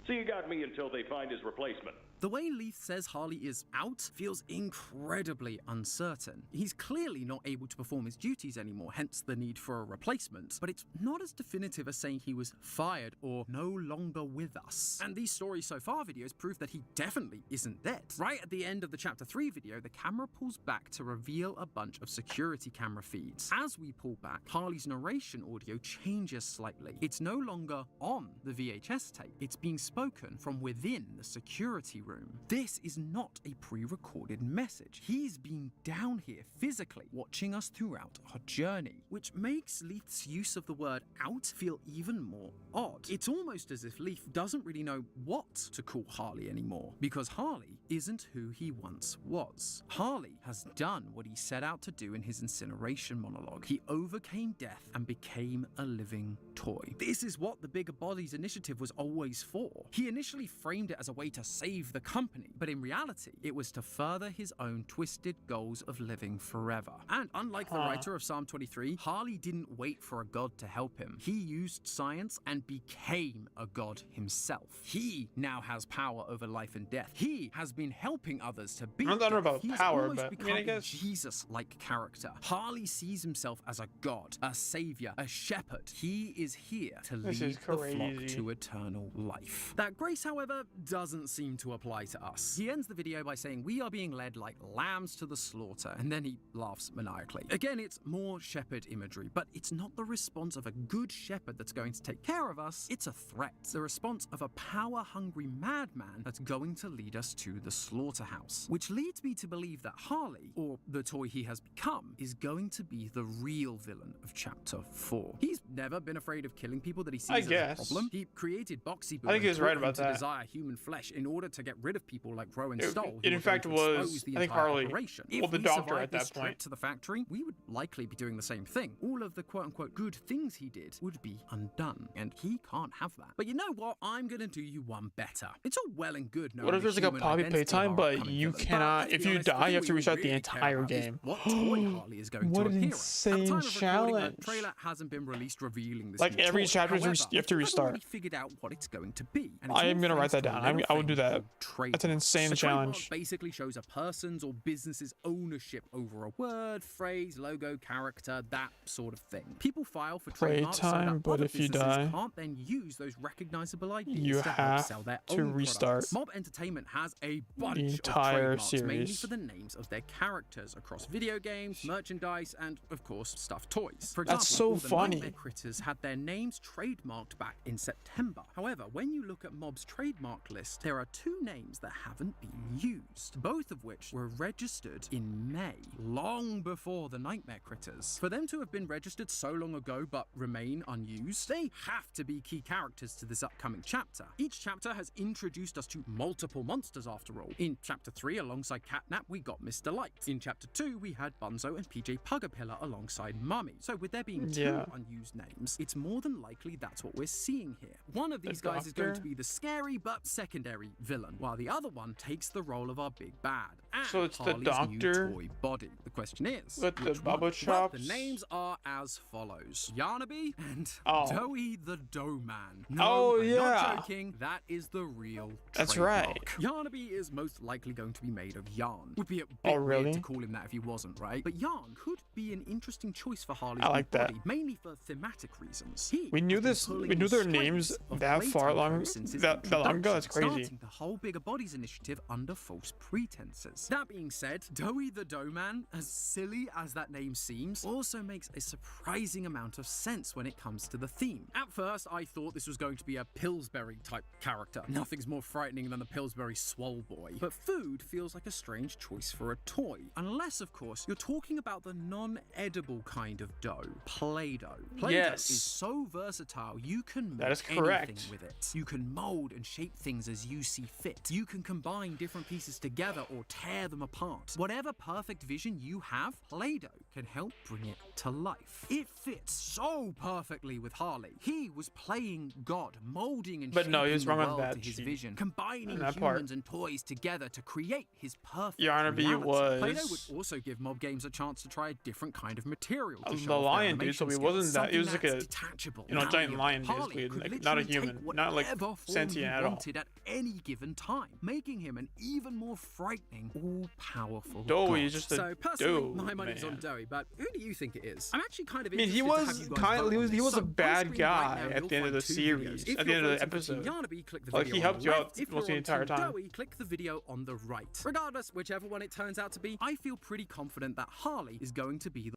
S5: So you got me until they find his replacement.
S18: The way Leith says Harley is out feels incredibly uncertain. He's clearly not able to perform his duties anymore, hence the need for a replacement. But it's not as definitive as saying he was fired or no longer with us. And these Stories So Far videos prove that he definitely isn't dead. Right at the end of the Chapter 3 video, the camera pulls back to reveal a bunch of security camera feeds. As we pull back, Harley's narration audio changes slightly. It's no longer on the VHS tape. It's being spoken from within the security room. This is not a pre-recorded message. He's been down here physically watching us throughout our journey, which makes Leith's use of the word out feel even more odd. It's almost as if Leith doesn't really know what to call Harley anymore, because Harley isn't who he once was. Harley has done what he set out to do in his incineration monologue. He overcame death and became a living toy. This is what the Bigger Bodies initiative was always for. He initially framed it as a way to save the company, but in reality, it was to further his own twisted goals of living forever. And unlike the writer of Psalm 23, Harley didn't wait for a god to help him. He used science and became a god himself. He now has power over life and death. He has been helping others to beat
S1: I don't know about
S18: He's
S1: power,
S18: almost
S1: but
S18: become
S1: I guess
S18: a Jesus-like character. Harley sees himself as a god, a savior, a shepherd. He is here to lead the flock to eternal life. That grace, however, doesn't seem to apply to us. He ends the video by saying, "We are being led like lambs to the slaughter," and then he laughs maniacally. Again, it's more shepherd imagery, but it's not the response of a good shepherd that's going to take care of us. It's a threat. It's the response of a power-hungry madman that's going to lead us to the slaughterhouse. Which leads me to believe that Harley, or the toy he has become, is going to be the real villain of Chapter 4. He's never been afraid of killing people that he sees as a problem. He created Boxy Boo.
S1: I think he was right about
S18: to
S1: that.
S18: desire human flesh in order to get rid of people like Rowan
S1: It,
S18: Stoll.
S1: it in fact was, I think, Harley, well, the doctor at that point.
S18: To the factory, we would likely be doing the same thing. All of the quote-unquote good things he did would be undone, and he can't have that. But you know what? I'm gonna do you one better. It's all well and good knowing
S1: What if there's like a Poppy Playtime, but you cannot, if you die, you have to restart the entire game.
S18: What toy Harley is going
S1: What
S18: to
S1: an
S18: appear
S1: insane
S18: at. At the time of recording,
S1: challenge.
S18: the trailer hasn't been released revealing this
S1: Like
S18: new
S1: every
S18: toy.
S1: chapter,
S18: However,
S1: you have to
S18: we've
S1: restart.
S18: already figured out what it's going to be. And
S1: I
S18: it's
S1: am
S18: all
S1: gonna write
S18: thanks
S1: that
S18: to a
S1: down.
S18: little
S1: I would
S18: thing
S1: do that.
S18: called trademark.
S1: That's an insane
S18: A trademark
S1: challenge.
S18: basically shows a person's or business's ownership over a word, phrase, logo, character, that sort of thing. People file for trademarks so
S1: Playtime,
S18: that
S1: but
S18: other
S1: if you
S18: businesses
S1: die,
S18: can't then use those recognizable ideas
S1: you
S18: to help
S1: have
S18: sell their
S1: to
S18: own
S1: restart
S18: products. Mob Entertainment has a bunch
S1: the
S18: of
S1: entire
S18: trademarks, mainly
S1: series.
S18: for the names of their characters across video games, merchandise, and of course stuffed toys. For
S1: That's
S18: example,
S1: so
S18: all the
S1: funny.
S18: Nightmare Critters had their names trademarked back in September. However, when you look at Mob's trademark list, there are two names that haven't been used, both of which were registered in May, long before the Nightmare Critters. For them to have been registered so long ago but remain unused, they have to be key characters to this upcoming chapter. Each chapter has introduced us to multiple monsters after all. In Chapter 3, alongside Catnap, we got Mr. Light. In Chapter 2, we had Bunzo and PJ Pugapilla alongside Mummy. So with there being two unused names, it's more than likely that's what we're seeing here. One of these guys is going to be the scary but secondary villain, while the other one takes the role of our big bad. And
S1: So it's the
S18: Harley's
S1: doctor
S18: new toy body. The question is,
S1: with the
S18: which one?
S1: bubble
S18: Well,
S1: chops.
S18: the names are as follows: Yarnaby and Doughy the Dough Man.
S1: Oh,
S18: I'm
S1: yeah.
S18: not joking. That is the real
S1: That's
S18: trademark.
S1: right.
S18: Yarnaby is most likely going to be made of yarn. Would be a bit
S1: really?
S18: weird to call him that if he wasn't, right? But yarn could be an interesting choice for Harley's
S1: I like
S18: new
S1: that.
S18: body, mainly for thematic reasons.
S1: We knew this. We knew their names that far long. That long ago. That's crazy.
S18: Starting the whole Bigger Bigger Bodies initiative under false pretenses. That being said, Doughy the Dough Man, as silly as that name seems, also makes a surprising amount of sense when it comes to the theme. At first, I thought this was going to be a Pillsbury type character. Nothing's more frightening than the Pillsbury Swole Boy. But food feels like a strange choice for a toy. Unless, of course, you're talking about the non-edible kind of dough, Play-Doh. Play-Doh
S1: Yes.
S18: is so versatile, you can
S1: That
S18: make
S1: is correct.
S18: anything with it. You can mold and shape things as you see fit. You can combine different pieces together or tear them apart. Whatever perfect vision you have, Play-Doh can help bring it to life. It fits so perfectly with Harley. He was playing God, molding and
S1: But
S18: shaping
S1: no, he was
S18: the
S1: wrong on
S18: world
S1: that.
S18: to his
S1: She-
S18: vision, combining
S1: that
S18: humans
S1: part.
S18: and toys together to create his perfect
S1: Your Honor, but he
S18: reality. Play-Doh
S1: was-
S18: would also give mob games a chance to try a different kind of material to
S1: The
S18: show off their
S1: lion, dude. So
S18: animation
S1: he
S18: skills,
S1: wasn't that. He was
S18: something
S1: like a,
S18: that's detachable,
S1: giant
S18: malleable.
S1: lion,
S18: Harley
S1: basically,
S18: could
S1: like not a
S18: literally take
S1: human, not like
S18: whatever form
S1: sentient
S18: he
S1: at all.
S18: wanted at any given time, making him an even more frightening, all-powerful
S1: Doughy
S18: god.
S1: is just a
S18: So personally,
S1: dough
S18: my money's on
S1: man.
S18: Doughy, but who do you think it is? I'm actually kind of
S1: I mean, he
S18: interested to
S1: was
S18: have you guys
S1: kind.
S18: vote
S1: He
S18: on
S1: was. He
S18: this.
S1: was a
S18: So on
S1: bad
S18: screen
S1: guy
S18: right now,
S1: at the end of the
S18: you'll find two
S1: series.
S18: videos.
S1: At the end of the
S18: If you're voting for
S1: episode.
S18: Team Yarnaby, click the
S1: Like
S18: video
S1: he
S18: on
S1: helped
S18: the
S1: you
S18: left.
S1: out
S18: If
S1: almost the
S18: you're on
S1: entire
S18: Team
S1: time.
S18: Doughy, click the video on the right. Regardless, whichever one it turns out to be, I feel pretty confident that Harley is going to be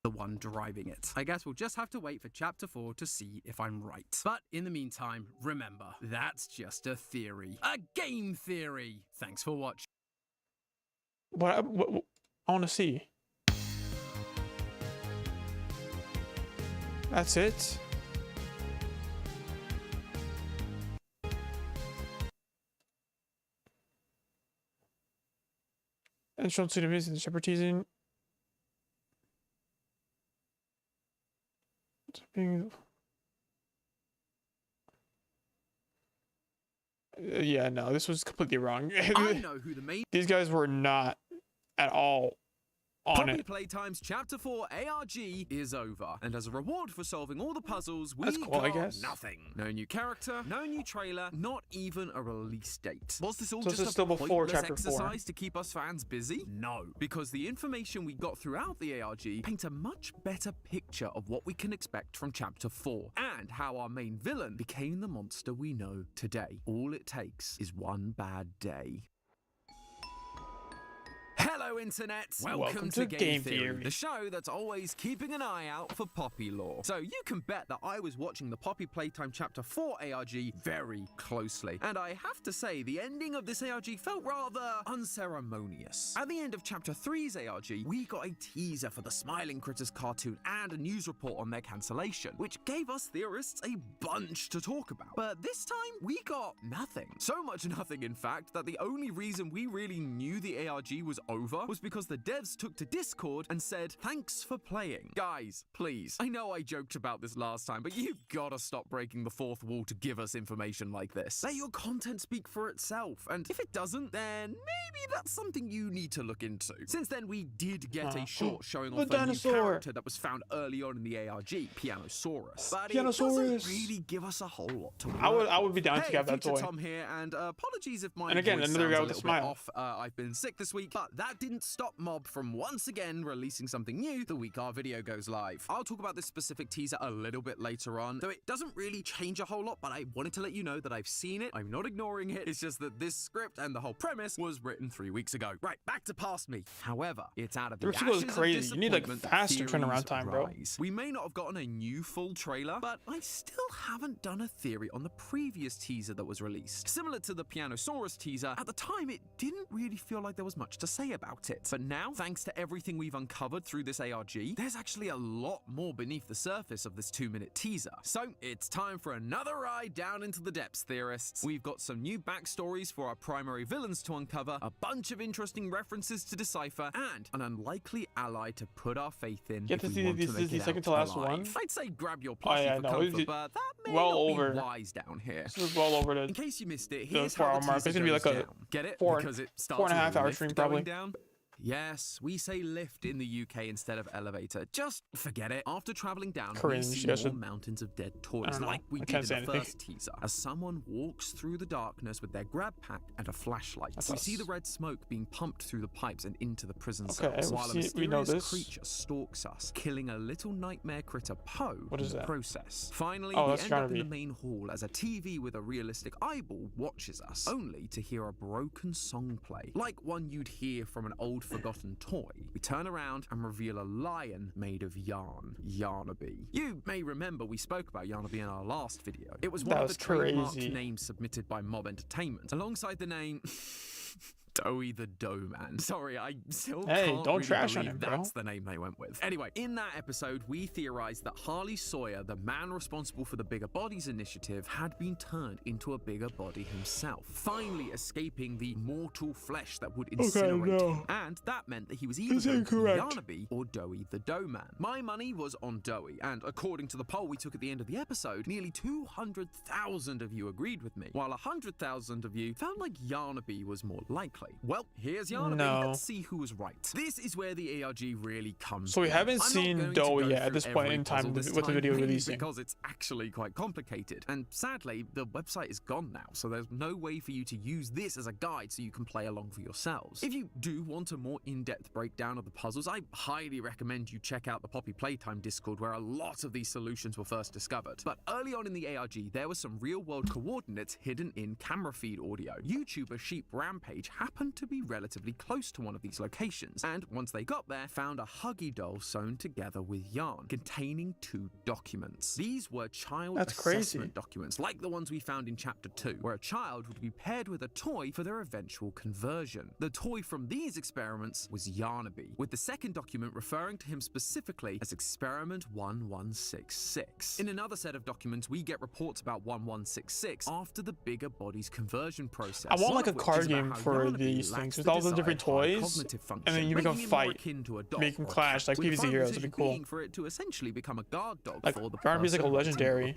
S18: the one driving it. I guess we'll just have to wait for Chapter 4 to see if I'm right. But in the meantime, remember, that's just a theory. A game theory! Thanks for watching.
S1: What I want to see. That's it. And shown to the music, the shepherd teasing. Yeah, no, this was completely wrong.
S18: I know who the main
S1: These guys were not at all on
S18: Poppy
S1: it.
S18: Playtime's Chapter 4 ARG is over, and as a reward for solving all the puzzles, we
S1: That's cool, I
S18: got
S1: guess.
S18: nothing. No new character, no new trailer, not even a release date. Was this all
S1: So this
S18: just
S1: is still
S18: a
S1: before
S18: pointless
S1: Chapter 4.
S18: exercise to keep us fans busy? No, because the information we got throughout the ARG paint a much better picture of what we can expect from Chapter 4, and how our main villain became the monster we know today. All it takes is one bad day. Hello, Internet! Welcome to Game Theory, the show that's always keeping an eye out for Poppy lore. So you can bet that I was watching the Poppy Playtime Chapter 4 ARG very closely. And I have to say, the ending of this ARG felt rather unceremonious. At the end of Chapter 3's ARG, we got a teaser for the Smiling Critters cartoon and a news report on their cancellation, which gave us theorists a bunch to talk about. But this time, we got nothing. So much nothing, in fact, that the only reason we really knew the ARG was over was because the devs took to Discord and said, "Thanks for playing." Guys, please, I know I joked about this last time, but you've gotta stop breaking the fourth wall to give us information like this. Let your content speak for itself, and if it doesn't, then maybe that's something you need to look into. Since then, we did get a short showing off a new character that was found early on in the ARG, Pianosaurus. But it doesn't really give us a whole lot to work
S1: I would be down to get that
S18: Future
S1: toy.
S18: Tom here, and apologies if my
S1: And again,
S18: voice
S1: another
S18: sounds
S1: guy
S18: a
S1: with a
S18: little
S1: smile.
S18: bit off. I've been sick this week, but that didn't stop Mob from once again releasing something new the week our video goes live. I'll talk about this specific teaser a little bit later on, though it doesn't really change a whole lot, but I wanted to let you know that I've seen it. I'm not ignoring it. It's just that this script and the whole premise was written 3 weeks ago. Right, back to past me. However, it's out of the
S1: The rest of it was
S18: ashes
S1: crazy.
S18: of
S1: You need, like,
S18: disappointment that
S1: faster turnaround
S18: theories
S1: time, bro.
S18: rise. We may not have gotten a new full trailer, but I still haven't done a theory on the previous teaser that was released. Similar to the Pianosaurus teaser, at the time it didn't really feel like there was much to say about it. But now, thanks to everything we've uncovered through this ARG, there's actually a lot more beneath the surface of this 2-minute teaser. So it's time for another ride down into the depths, theorists. We've got some new backstories for our primary villains to uncover, a bunch of interesting references to decipher, and an unlikely ally to put our faith in.
S1: Yeah,
S18: if
S1: this
S18: we
S1: is-
S18: want
S1: this
S18: to
S1: is
S18: make
S1: the
S18: it
S1: second
S18: out
S1: to last
S18: alive.
S1: one.
S18: I'd say grab your
S1: Oh,
S18: plushie
S1: yeah,
S18: for
S1: no,
S18: comfort,
S1: it's
S18: but that may
S1: well
S18: not
S1: over.
S18: be wise down here.
S1: This is well over the.
S18: In case you missed it,
S1: the
S18: here's
S1: 4
S18: how
S1: hour
S18: the
S1: mark.
S18: teaser
S1: It's gonna be
S18: goes
S1: like a
S18: down. Get it?
S1: four-
S18: Because it starts
S1: 4.5
S18: with a
S1: hour
S18: lift
S1: stream,
S18: going
S1: probably.
S18: down. Yes, we say lift in the UK instead of elevator. Just forget it. After traveling down,
S1: Cringe.
S18: we see more mountains of dead toys, like we did in the first teaser, as someone walks through the darkness with their grab pack and a flashlight. We see the red smoke being pumped through the pipes and into the prison cells, while a mysterious creature stalks us, killing a little nightmare critter Poe in the process. Finally, we end up in the main hall as a TV with a realistic eyeball watches us, only to hear a broken song play, like one you'd hear from an old forgotten toy. We turn around and reveal a lion made of yarn, Yarnaby. You may remember we spoke about Yarnaby in our last video. It was one of the trademarked names submitted by Mob Entertainment, alongside the name Doughy the Dough Man. Sorry, I still can't
S1: don't
S18: really
S1: trash
S18: believe
S1: on him, bro.
S18: that's the name they went with. Anyway, in that episode, we theorized that Harley Sawyer, the man responsible for the Bigger Bodies initiative, had been turned into a bigger body himself, finally escaping the mortal flesh that would incinerate him. And that meant that he was either going to be Yarnaby or Doughy the Dough Man. My money was on Doughy, and according to the poll we took at the end of the episode, nearly 200,000 of you agreed with me, while 100,000 of you felt like Yarnaby was more likely. Well, here's Yarnaby. Let's see who was right. This is where the ARG really comes
S1: So we
S18: in.
S1: haven't seen Doughy yet at this point in time with the video releasing.
S18: Because it's actually quite complicated. And sadly, the website is gone now, so there's no way for you to use this as a guide so you can play along for yourselves. If you do want a more in-depth breakdown of the puzzles, I highly recommend you check out the Poppy Playtime Discord, where a lot of these solutions were first discovered. But early on in the ARG, there were some real-world coordinates hidden in camera feed audio. YouTuber Sheep Rampage happened to be relatively close to one of these locations, and once they got there, found a Huggy doll sewn together with yarn, containing 2 documents. These were child assessment documents, like the ones we found in Chapter 2, where a child would be paired with a toy for their eventual conversion. The toy from these experiments was Yarnaby, with the second document referring to him specifically as Experiment 1166. In another set of documents, we get reports about 1166 after the Bigger Bodies conversion process.
S1: I want like a card game for these things with all the different toys, and then you make them fight, make them clash like PvZ Heroes. Would be cool.
S18: For it to essentially become a guard dog
S1: like
S18: for the
S1: Yarnaby's like a legendary.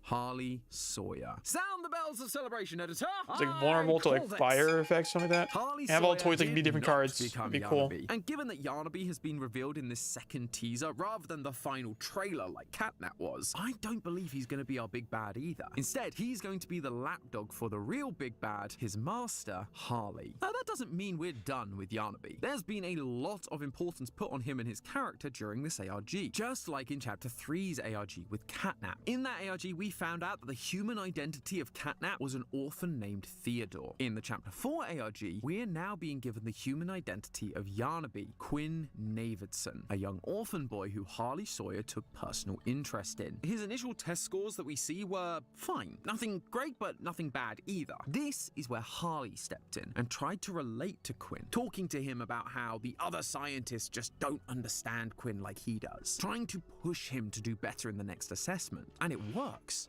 S18: Harley Sawyer. Sound the bells of celebration, editor.
S1: It's like vulnerable to like fire effects, something like that. And have all the toys like be different cards. It'd be cool.
S18: And given that Yarnaby has been revealed in this second teaser rather than the final trailer like Catnap was, I don't believe he's going to be our big bad either. Instead, he's going to be the lapdog for the real big bad, his master, Harley. Now, that doesn't mean we're done with Yarnaby. There's been a lot of importance put on him and his character during this ARG, just like in Chapter 3's ARG with Catnap. In that ARG, we found out that the human identity of Catnap was an orphan named Theodore. In the Chapter 4 ARG, we are now being given the human identity of Yarnaby, Quinn Navidson, a young orphan boy who Harley Sawyer took personal interest in. His initial test scores that we see were fine. Nothing great, but nothing bad either. This is where Harley stepped in and tried to relate to Quinn, talking to him about how the other scientists just don't understand Quinn like he does, trying to push him to do better in the next assessment. And it works.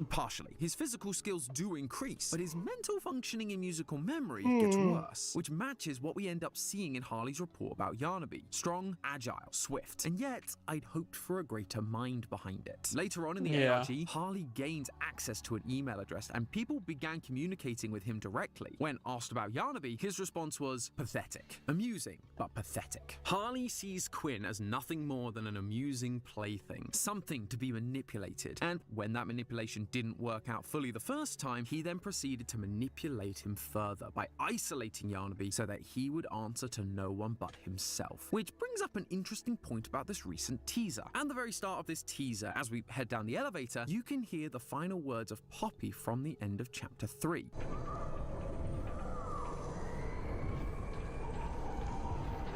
S18: Partially. His physical skills do increase, but his mental functioning and musical memory gets worse, which matches what we end up seeing in Harley's report about Yarnaby. Strong, agile, swift, and yet I'd hoped for a greater mind behind it. Later on in the ARG, Harley gains access to an email address and people began communicating with him directly. When asked about Yarnaby, his response was pathetic. Amusing, but pathetic. Harley sees Quinn as nothing more than an amusing plaything, something to be manipulated, and when that manipulation didn't work out fully the first time, he then proceeded to manipulate him further by isolating Yarnaby so that he would answer to no one but himself. Which brings up an interesting point about this recent teaser. At the very start of this teaser, as we head down the elevator, you can hear the final words of Poppy from the end of Chapter 3.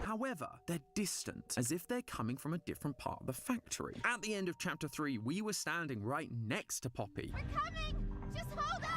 S18: However, they're distant, as if they're coming from a different part of the factory. At the end of Chapter 3, we were standing right next to Poppy.
S6: We're coming! Just hold on!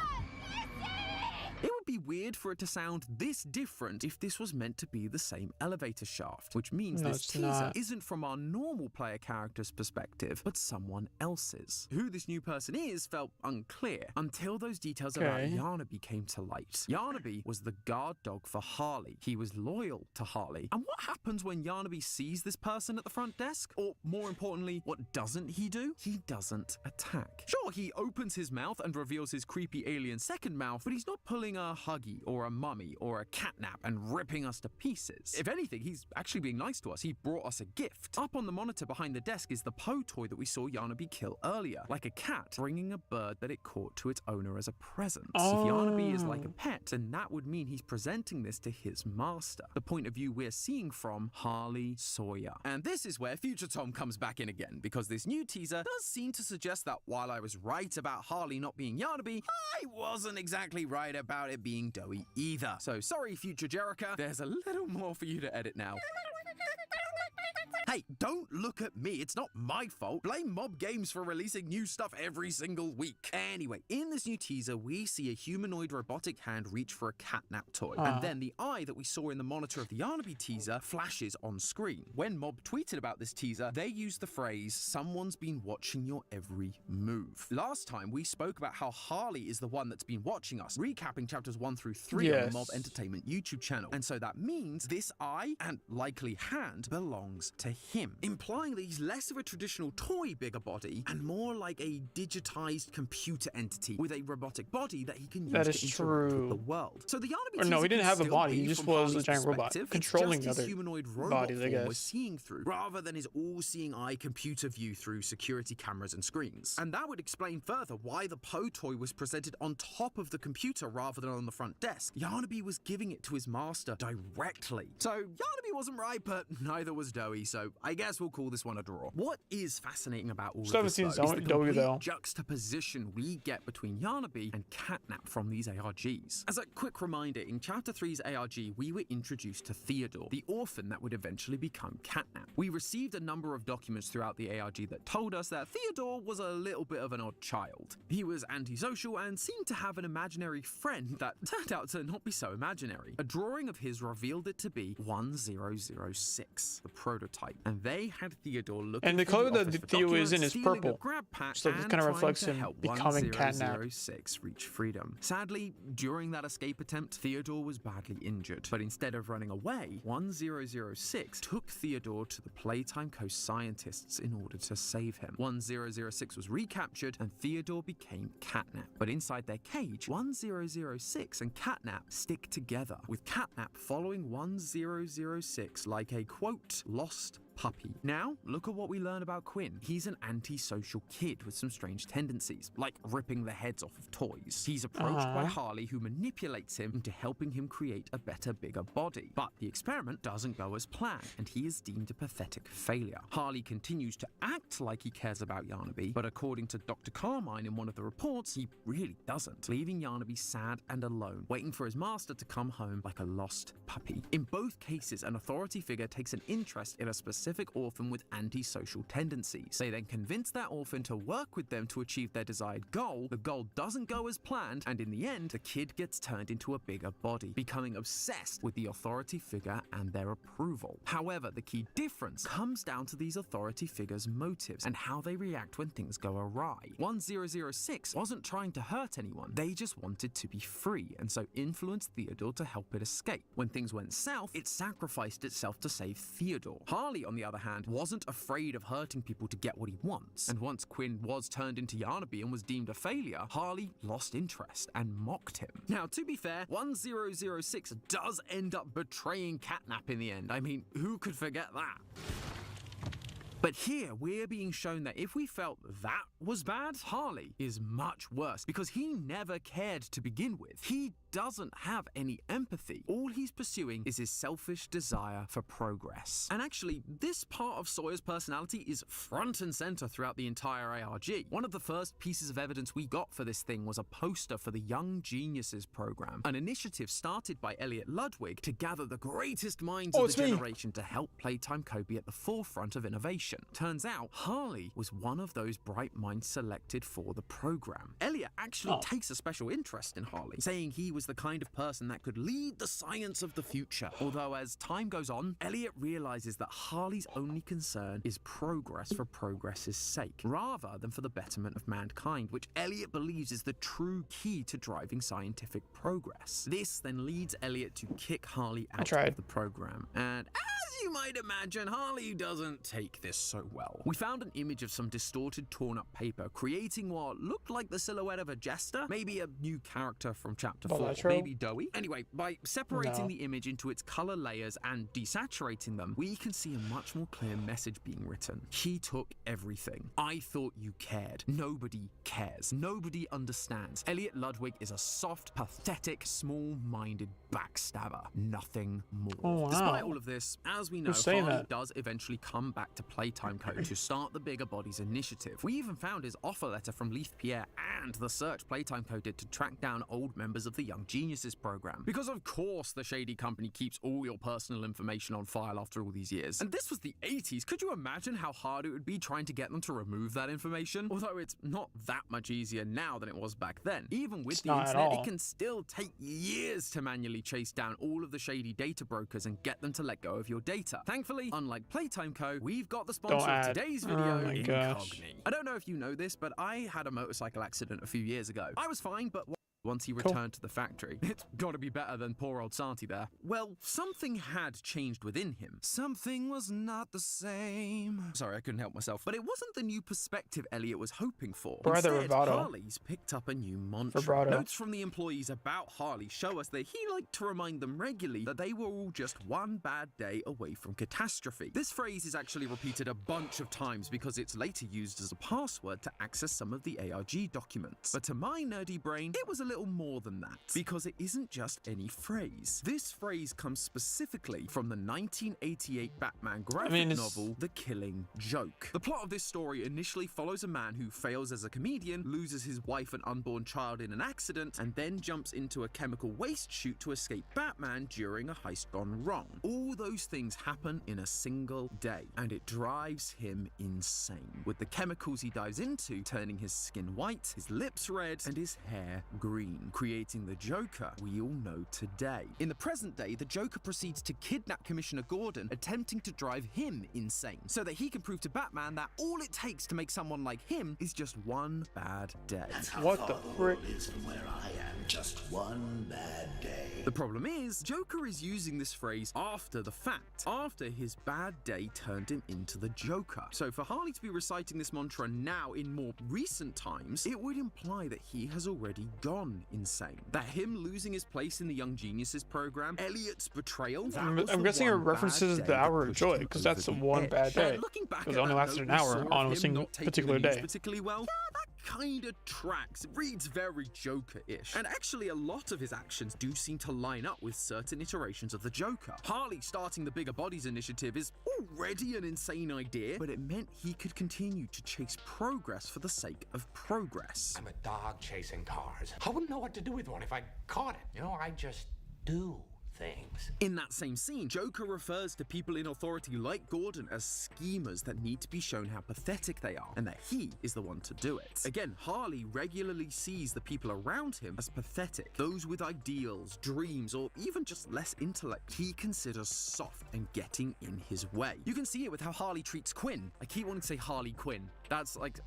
S18: It would be weird for it to sound this different if this was meant to be the same elevator shaft, which means this teaser isn't from our normal player character's perspective, but someone else's. Who this new person is felt unclear until those details about Yarnaby came to light. Yarnaby was the guard dog for Harley. He was loyal to Harley. And what happens when Yarnaby sees this person at the front desk? Or more importantly, what doesn't he do? He doesn't attack. Sure, he opens his mouth and reveals his creepy alien second mouth, but he's not pulling a Huggy druggie or a mummy or a catnap and ripping us to pieces. If anything, he's actually being nice to us. He brought us a gift. Up on the monitor behind the desk is the Poe toy that we saw Yarnaby kill earlier, like a cat bringing a bird that it caught to its owner as a present. If Yarnaby is like a pet, then that would mean he's presenting this to his master, the point of view we're seeing from Harley Sawyer. And this is where Future Tom comes back in again, because this new teaser does seem to suggest that while I was right about Harley not being Yarnaby, I wasn't exactly right about it being Doughy either. So sorry, Future Jerica, there's a little more for you to edit now. Hey, don't look at me. It's not my fault. Blame Mob Games for releasing new stuff every single week. Anyway, in this new teaser, we see a humanoid robotic hand reach for a catnap toy. And then the eye that we saw in the monitor of the Yarnaby teaser flashes on screen. When Mob tweeted about this teaser, they used the phrase, "Someone's been watching your every move." Last time, we spoke about how Harley is the one that's been watching us, recapping chapters 1 through 3 on the Mob Entertainment YouTube channel. And so that means this eye, and likely hand, belongs to him, implying that he's less of a traditional toy bigger body and more like a digitized computer entity with a robotic body that he can use to interact with the world. So the Yarnaby
S1: no, he didn't have a body. He just was a giant robot controlling the other
S18: humanoid
S1: bodies, I guess.
S18: We're seeing through, rather than his all-seeing eye computer view through security cameras and screens. And that would explain further why the Poe toy was presented on top of the computer rather than on the front desk. Yarnaby was giving it to his master directly. So Yarnaby wasn't right, but neither was Doughy, so I guess we'll call this one a draw. What is fascinating about all of this, though, is the complete juxtaposition we get between Yarnaby and Catnap from these ARGs. As a quick reminder, in Chapter 3's ARG, we were introduced to Theodore, the orphan that would eventually become Catnap. We received a number of documents throughout the ARG that told us that Theodore was a little bit of an odd child. He was antisocial and seemed to have an imaginary friend that turned out to not be so imaginary. A drawing of his revealed it to be 1006, the prototype, and they had Theodore looking
S1: and the color that Theo is in is purple, so it kind of reflects him becoming Catnap.
S18: 1006 reach freedom. Sadly, during that escape attempt, Theodore was badly injured, but instead of running away, 1006 took Theodore to the Playtime Co scientists in order to save him. 1006 was recaptured and Theodore became Catnap. But inside their cage, 1006 and Catnap stick together, with Catnap following 1006 like a, quote, lost puppy. Now, look at what we learn about Quinn. He's an antisocial kid with some strange tendencies, like ripping the heads off of toys. He's approached by Harley, who manipulates him into helping him create a better, bigger body. But the experiment doesn't go as planned, and he is deemed a pathetic failure. Harley continues to act like he cares about Yarnaby, but according to Dr. Carmine in one of the reports, he really doesn't, leaving Yarnaby sad and alone, waiting for his master to come home like a lost puppy. In both cases, an authority figure takes an interest in a specific orphan with antisocial tendencies. They then convince that orphan to work with them to achieve their desired goal. The goal doesn't go as planned, and in the end, the kid gets turned into a bigger body, becoming obsessed with the authority figure and their approval. However, the key difference comes down to these authority figures' motives and how they react when things go awry. 1006 wasn't trying to hurt anyone, they just wanted to be free, and so influenced Theodore to help it escape. When things went south, it sacrificed itself to save Theodore. Harley, on the other hand, wasn't afraid of hurting people to get what he wants. And once Quinn was turned into Yarnaby and was deemed a failure, Harley lost interest and mocked him. Now, to be fair, 1006 does end up betraying Catnap in the end. I mean, who could forget that? But here, we're being shown that if we felt that was bad, Harley is much worse, because he never cared to begin with. He doesn't have any empathy. All he's pursuing is his selfish desire for progress. And actually, this part of Sawyer's personality is front and center throughout the entire ARG. One of the first pieces of evidence we got for this thing was a poster for the Young Geniuses program, an initiative started by Elliot Ludwig to gather the greatest minds of the generation to help Playtime Co be at the forefront of innovation. Turns out, Harley was one of those bright minds selected for the program. Elliot actually takes a special interest in Harley, saying he was the kind of person that could lead the science of the future. Although as time goes on, Elliot realizes that Harley's only concern is progress for progress's sake, rather than for the betterment of mankind, which Elliot believes is the true key to driving scientific progress. This then leads Elliot to kick Harley out of the program. And as you might imagine, Harley doesn't take this so well. We found an image of some distorted, torn-up paper, creating what looked like the silhouette of a jester, maybe a new character from Chapter 4, maybe Doughy. Anyway, by separating the image into its color layers and desaturating them, we can see a much more clear message being written. He took everything. I thought you cared. Nobody cares. Nobody understands. Elliot Ludwig is a soft, pathetic, small-minded backstabber. Nothing more.
S1: Oh, wow.
S18: Despite all of this, as we know, Harley does eventually come back to Playtime Co. to start the Bigger Bodies initiative. We even found his offer letter from Leith Pierre and the search Playtime Co. did to track down old members of the Young Geniuses program. Because of course the shady company keeps all your personal information on file after all these years. And this was the 80s. Could you imagine how hard it would be trying to get them to remove that information? Although it's not that much easier now than it was back then. Even with the internet, it can still take years to manually chase down all of the shady data brokers and get them to let go of your data. Thankfully, unlike Playtime Co., we've got the sponsor of today's video, Incogni. I don't know if you know this, but I had a motorcycle accident a few years ago. I was fine, but once he returned to the factory, it's gotta be better than poor old Santi there. Well, something had changed within him. Something was not the same. Sorry, I couldn't help myself. But it wasn't the new perspective Elliot was hoping for. Instead, Harley's picked up a new mantra. Notes from the employees about Harley show us that he liked to remind them regularly that they were all just one bad day away from catastrophe. This phrase is actually repeated a bunch of times because it's later used as a password to access some of the ARG documents. But to my nerdy brain, it was a little more than that, because it isn't just any phrase. This phrase comes specifically from the 1988 Batman graphic novel, The Killing Joke. The plot of this story initially follows a man who fails as a comedian, loses his wife and unborn child in an accident, and then jumps into a chemical waste chute to escape Batman during a heist gone wrong. All those things happen in a single day, and it drives him insane, with the chemicals he dives into turning his skin white, his lips red, and his hair green, creating the Joker we all know today. In the present day, the Joker proceeds to kidnap Commissioner Gordon, attempting to drive him insane, so that he can prove to Batman that all it takes to make someone like him is just one bad day.
S1: What the frick?
S12: Is from where I am, just one bad day.
S18: The problem is, Joker is using this phrase after the fact, after his bad day turned him into the Joker. So for Harley to be reciting this mantra now in more recent times, it would imply that he has already gone insane. That him losing his place in the Young Geniuses program, Elliot's betrayal.
S1: I'm guessing it references the hour of joy, because that's one bad day. Because it only lasted an hour on a single particular day.
S18: Particularly well. Yeah, that kind of tracks. It reads very Joker-ish. And actually, a lot of his actions do seem to line up with certain iterations of the Joker. Harley starting the Bigger Bodies initiative is already an insane idea, but it meant he could continue to chase progress for the sake of progress.
S9: I'm a dog chasing cars. I wouldn't know what to do with one if I caught it. You know, I just do things.
S18: In that same scene, Joker refers to people in authority like Gordon as schemers that need to be shown how pathetic they are, and that he is the one to do it. Again, Harley regularly sees the people around him as pathetic, those with ideals, dreams, or even just less intellect he considers soft and getting in his way. You can see it with how Harley treats Quinn. I keep wanting to say Harley Quinn. That's like,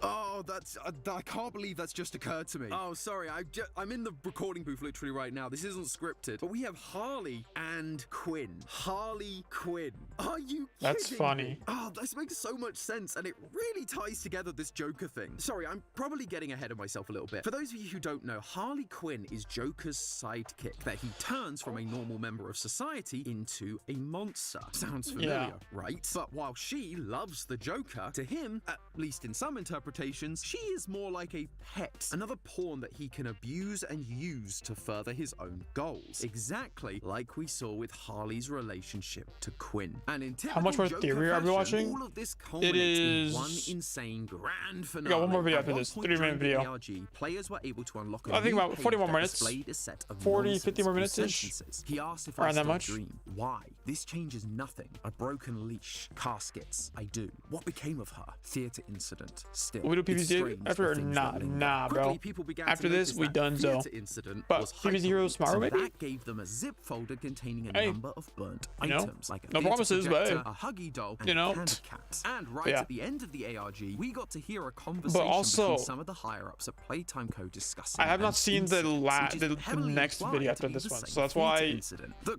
S18: oh, that's, I can't believe that's just occurred to me. Oh, sorry, I'm in the recording booth literally right now. This isn't scripted, but we have Harley and Quinn. Harley Quinn. Are you kidding?
S1: That's funny.
S18: Oh, this makes so much sense, and it really ties together this Joker thing. Sorry, I'm probably getting ahead of myself a little bit. For those of you who don't know, Harley Quinn is Joker's sidekick that he turns from a normal member of society into a monster. Sounds familiar, right? But while she loves the Joker, to him, at least in some interpretations, she is more like a pet, another pawn that he can abuse and use to further his own goals. Exactly like we saw with Harley's relationship to Quinn. And in
S1: how much more theory are we watching?
S18: All of this
S1: it is
S18: in one insane grand finale.
S1: We got one more video after this, 3-minute video.
S18: ARG, players were able to unlock
S1: I think about 40 more minutes. 40, 50 more minutes-ish.
S18: He asked if
S1: around
S18: I
S1: that
S18: still
S1: much.
S18: dream. Why? This changes nothing. A broken leash, caskets. I do. What became of her? Theater incident. Still.
S1: Will we do PvZ after or nah, bro? After this, we done so. But PvZ Hero Smart maybe?
S18: That gave them a zip folder containing a number of burnt items, like a
S1: no promises, but
S18: a Huggy doll, and a candy cat. And right at the end of the ARG, we got to hear a conversation between some of the higher ups at Playtime Co. discussing.
S1: I have not seen the next video after this one, so that's why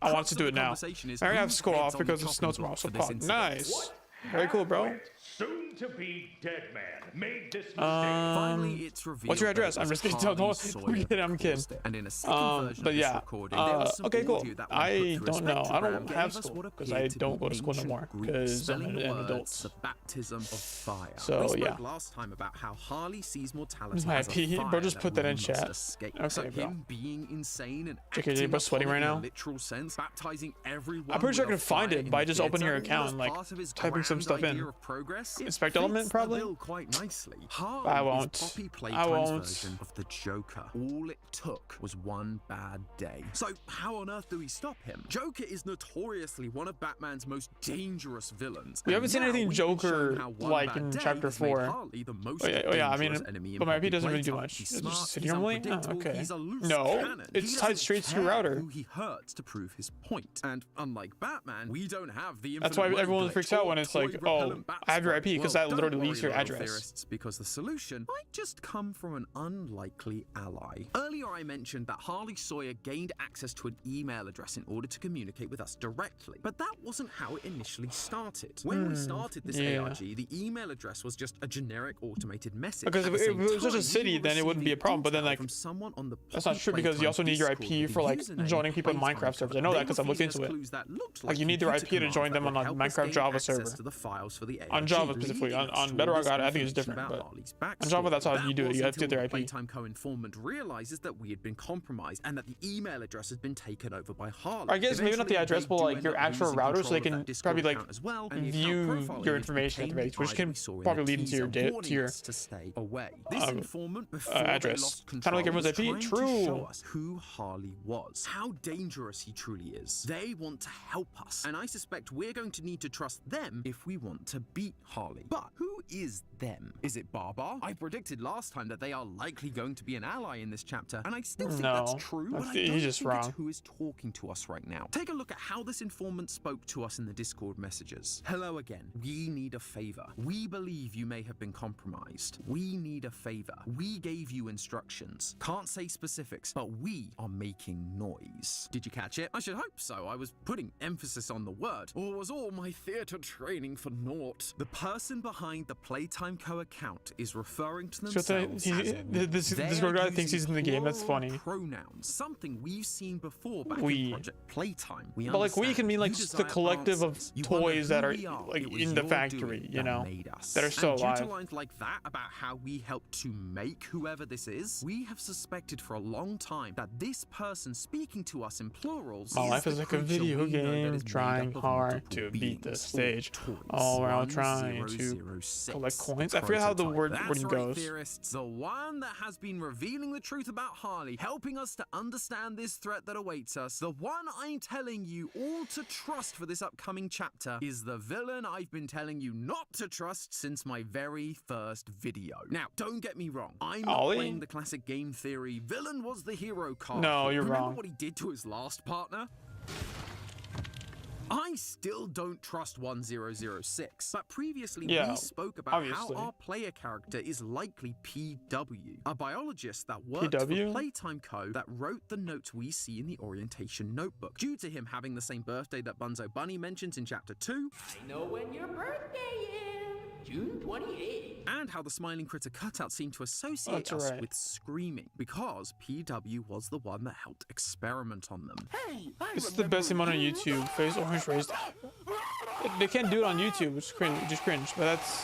S1: I want to do it now. I already have school off because it's no tomorrow, so nice.
S9: What
S1: Very cool, bro.
S17: Soon to be dead man made this mistake.
S18: Finally, it's revealed.
S1: What's your address? I'm just kidding. I'm kidding.
S18: And in a second version
S1: but
S18: of this
S1: yeah.
S18: recording, there was some
S1: Okay, cool.
S18: audio that when
S1: I
S18: put through a
S1: don't know. I don't
S18: spectrogram
S1: have
S18: gave us
S1: school
S18: what
S1: because
S18: appeared
S1: I
S18: to
S1: don't
S18: be
S1: go to school no
S18: ancient
S1: more
S18: Greek,
S1: because I'm
S18: spelling
S1: an
S18: words,
S1: adult.
S18: the baptism of fire.
S1: So,
S18: we spoke
S1: yeah.
S18: last time about how Harley sees mortality
S1: My
S18: as a
S1: IP,
S18: fire
S1: bro, just put that
S18: we
S1: in
S18: must
S1: chat.
S18: escape.
S1: Okay,
S18: So
S1: bro.
S18: him being insane and
S1: Okay,
S18: acting
S1: bro, sweating
S18: upon
S1: right
S18: it in
S1: now?
S18: a literal sense, baptizing everyone
S1: I'm pretty sure I
S18: with
S1: can
S18: a
S1: find
S18: fire
S1: it
S18: in
S1: by
S18: the
S1: just opening your
S18: theater, all
S1: account
S18: as
S1: and like
S18: part of his
S1: typing some
S18: grand
S1: stuff
S18: idea
S1: in.
S18: of progress. It
S1: Inspect
S18: fits
S1: element
S18: the
S1: probably.
S18: bill quite nicely.
S1: I
S18: Harley
S1: won't.
S18: is Poppy
S1: I
S18: Playtime's
S1: won't.
S18: version of the Joker. All it took was one bad day. So how on earth do we stop him? Joker is notoriously one of Batman's most dangerous villains.
S1: We haven't
S18: and
S1: seen
S18: now
S1: anything
S18: we've been
S1: Joker
S18: shown how one
S1: like
S18: bad
S1: in
S18: day
S1: chapter
S18: has made
S1: 4.
S18: Harley the most
S1: Oh yeah, I mean,
S18: dangerous enemy in
S1: but my IP
S18: Poppy
S1: doesn't really do
S18: Playtime.
S1: much.
S18: He's
S1: It's
S18: smart,
S1: just city
S18: he's
S1: normally. Oh,
S18: unpredictable,
S1: okay.
S18: he's a loose
S1: No,
S18: cannon. He
S1: it's
S18: doesn't
S1: tied straight to your
S18: care
S1: router.
S18: who he hurts to prove his point. And unlike Batman, we don't have the
S1: That's why
S18: infinite
S1: everyone
S18: word
S1: freaks
S18: glitch
S1: out when
S18: or
S1: it's like,
S18: toy-repellent
S1: oh, I have your IP because
S18: well,
S1: that literally
S18: don't
S1: leaks your
S18: worry, loyal
S1: address.
S18: theorists, because the solution might just come from an unlikely ally. Earlier I mentioned that Harley Sawyer gained access to an email address in order to communicate with us directly, but that wasn't how it initially started. When we started this ARG, the email address was just a generic automated message.
S1: Because if it was just a city, then it wouldn't be a problem. But then like,
S18: from someone on the
S1: that's not true because you also need your IP for like joining people in Minecraft servers. I know that because I looked into it. Like you need their IP to join them on a Minecraft Java server. On Java specifically, on Bedrock I think it's different, but on Java that's how you do it. You have to get their IP.
S18: Playtime co-informant realizes that we had been compromised and that the email address had been taken over by Harley.
S1: I guess maybe not the address, but like your actual router, so they can probably like view your information at the base, which can probably lead into your data to your address. Kind of like everyone's IP. True.
S18: Show us who Harley was, how dangerous he truly is. They want to help us, and I suspect we're going to need to trust them if we want to beat Harley. But who is them? Is it Barbar? I predicted last time that they are likely going to be an ally in this chapter, and I still think that's true, but I don't
S1: just
S18: think
S1: wrong.
S18: it's who is talking to us right now. Take a look at how this informant spoke to us in the Discord messages. Hello again. We need a favor. We believe you may have been compromised. We need a favor. We gave you instructions. Can't say specifics, but we are making noise. Did you catch it? I should hope so. I was putting emphasis on the word. Or was all my theater training for naught? The person behind the Playtime Co account is referring to themselves
S1: this guy thinks he's in the game. That's funny.
S18: Pronouns, something we've seen before back
S1: We.
S18: in Project Playtime. We
S1: But like we can mean like
S18: you
S1: the
S18: desire
S1: collective of
S18: answers. You wonder
S1: toys
S18: who
S1: that are
S18: we
S1: like
S18: It was
S1: in the
S18: your
S1: factory,
S18: doing
S1: you
S18: that
S1: know,
S18: made us.
S1: that are still
S18: and
S1: alive.
S18: Due to lines like that about how we helped to make whoever this is, we have suspected for a long time that this person speaking to us in plurals
S1: My
S18: is
S1: life
S18: the
S1: is like a
S18: creature
S1: video
S18: we know that
S1: game,
S18: is made
S1: trying
S18: up of
S1: hard
S18: multiple
S1: to beat the
S18: beings,
S1: stage,
S18: or toys.
S1: all around trying to
S18: 1006,
S1: collect coins.
S18: the
S1: I forget how the
S18: prototype.
S1: wording
S18: That's right,
S1: goes.
S18: theorists, the one that has been revealing the truth about Harley, helping us to understand this threat that awaits us. The one I'm telling you all to trust for this upcoming chapter is the villain I've been telling you not to trust since my very first video. Now, don't get me wrong. I'm not
S1: Ollie?
S18: playing the classic game theory villain was the hero card.
S1: No, you're
S18: Remember
S1: wrong.
S18: what he did to his last partner? I still don't trust 1006, but previously
S1: Yeah,
S18: we spoke about
S1: obviously.
S18: how our player character is likely PW, a biologist that worked
S1: PW?
S18: for Playtime Co. that wrote the notes we see in the orientation notebook. Due to him having the same birthday that Bunzo Bunny mentions in Chapter 2,
S10: I know when your birthday is. June 28th.
S18: and how the smiling critter cutout seemed to associate
S1: That's
S18: us
S1: right.
S18: with screaming, because PW was the one that helped experiment on them.
S10: Hey,
S1: This is the best amount on YouTube. Face orange raised. They can't do it on YouTube, which is cringe. But that's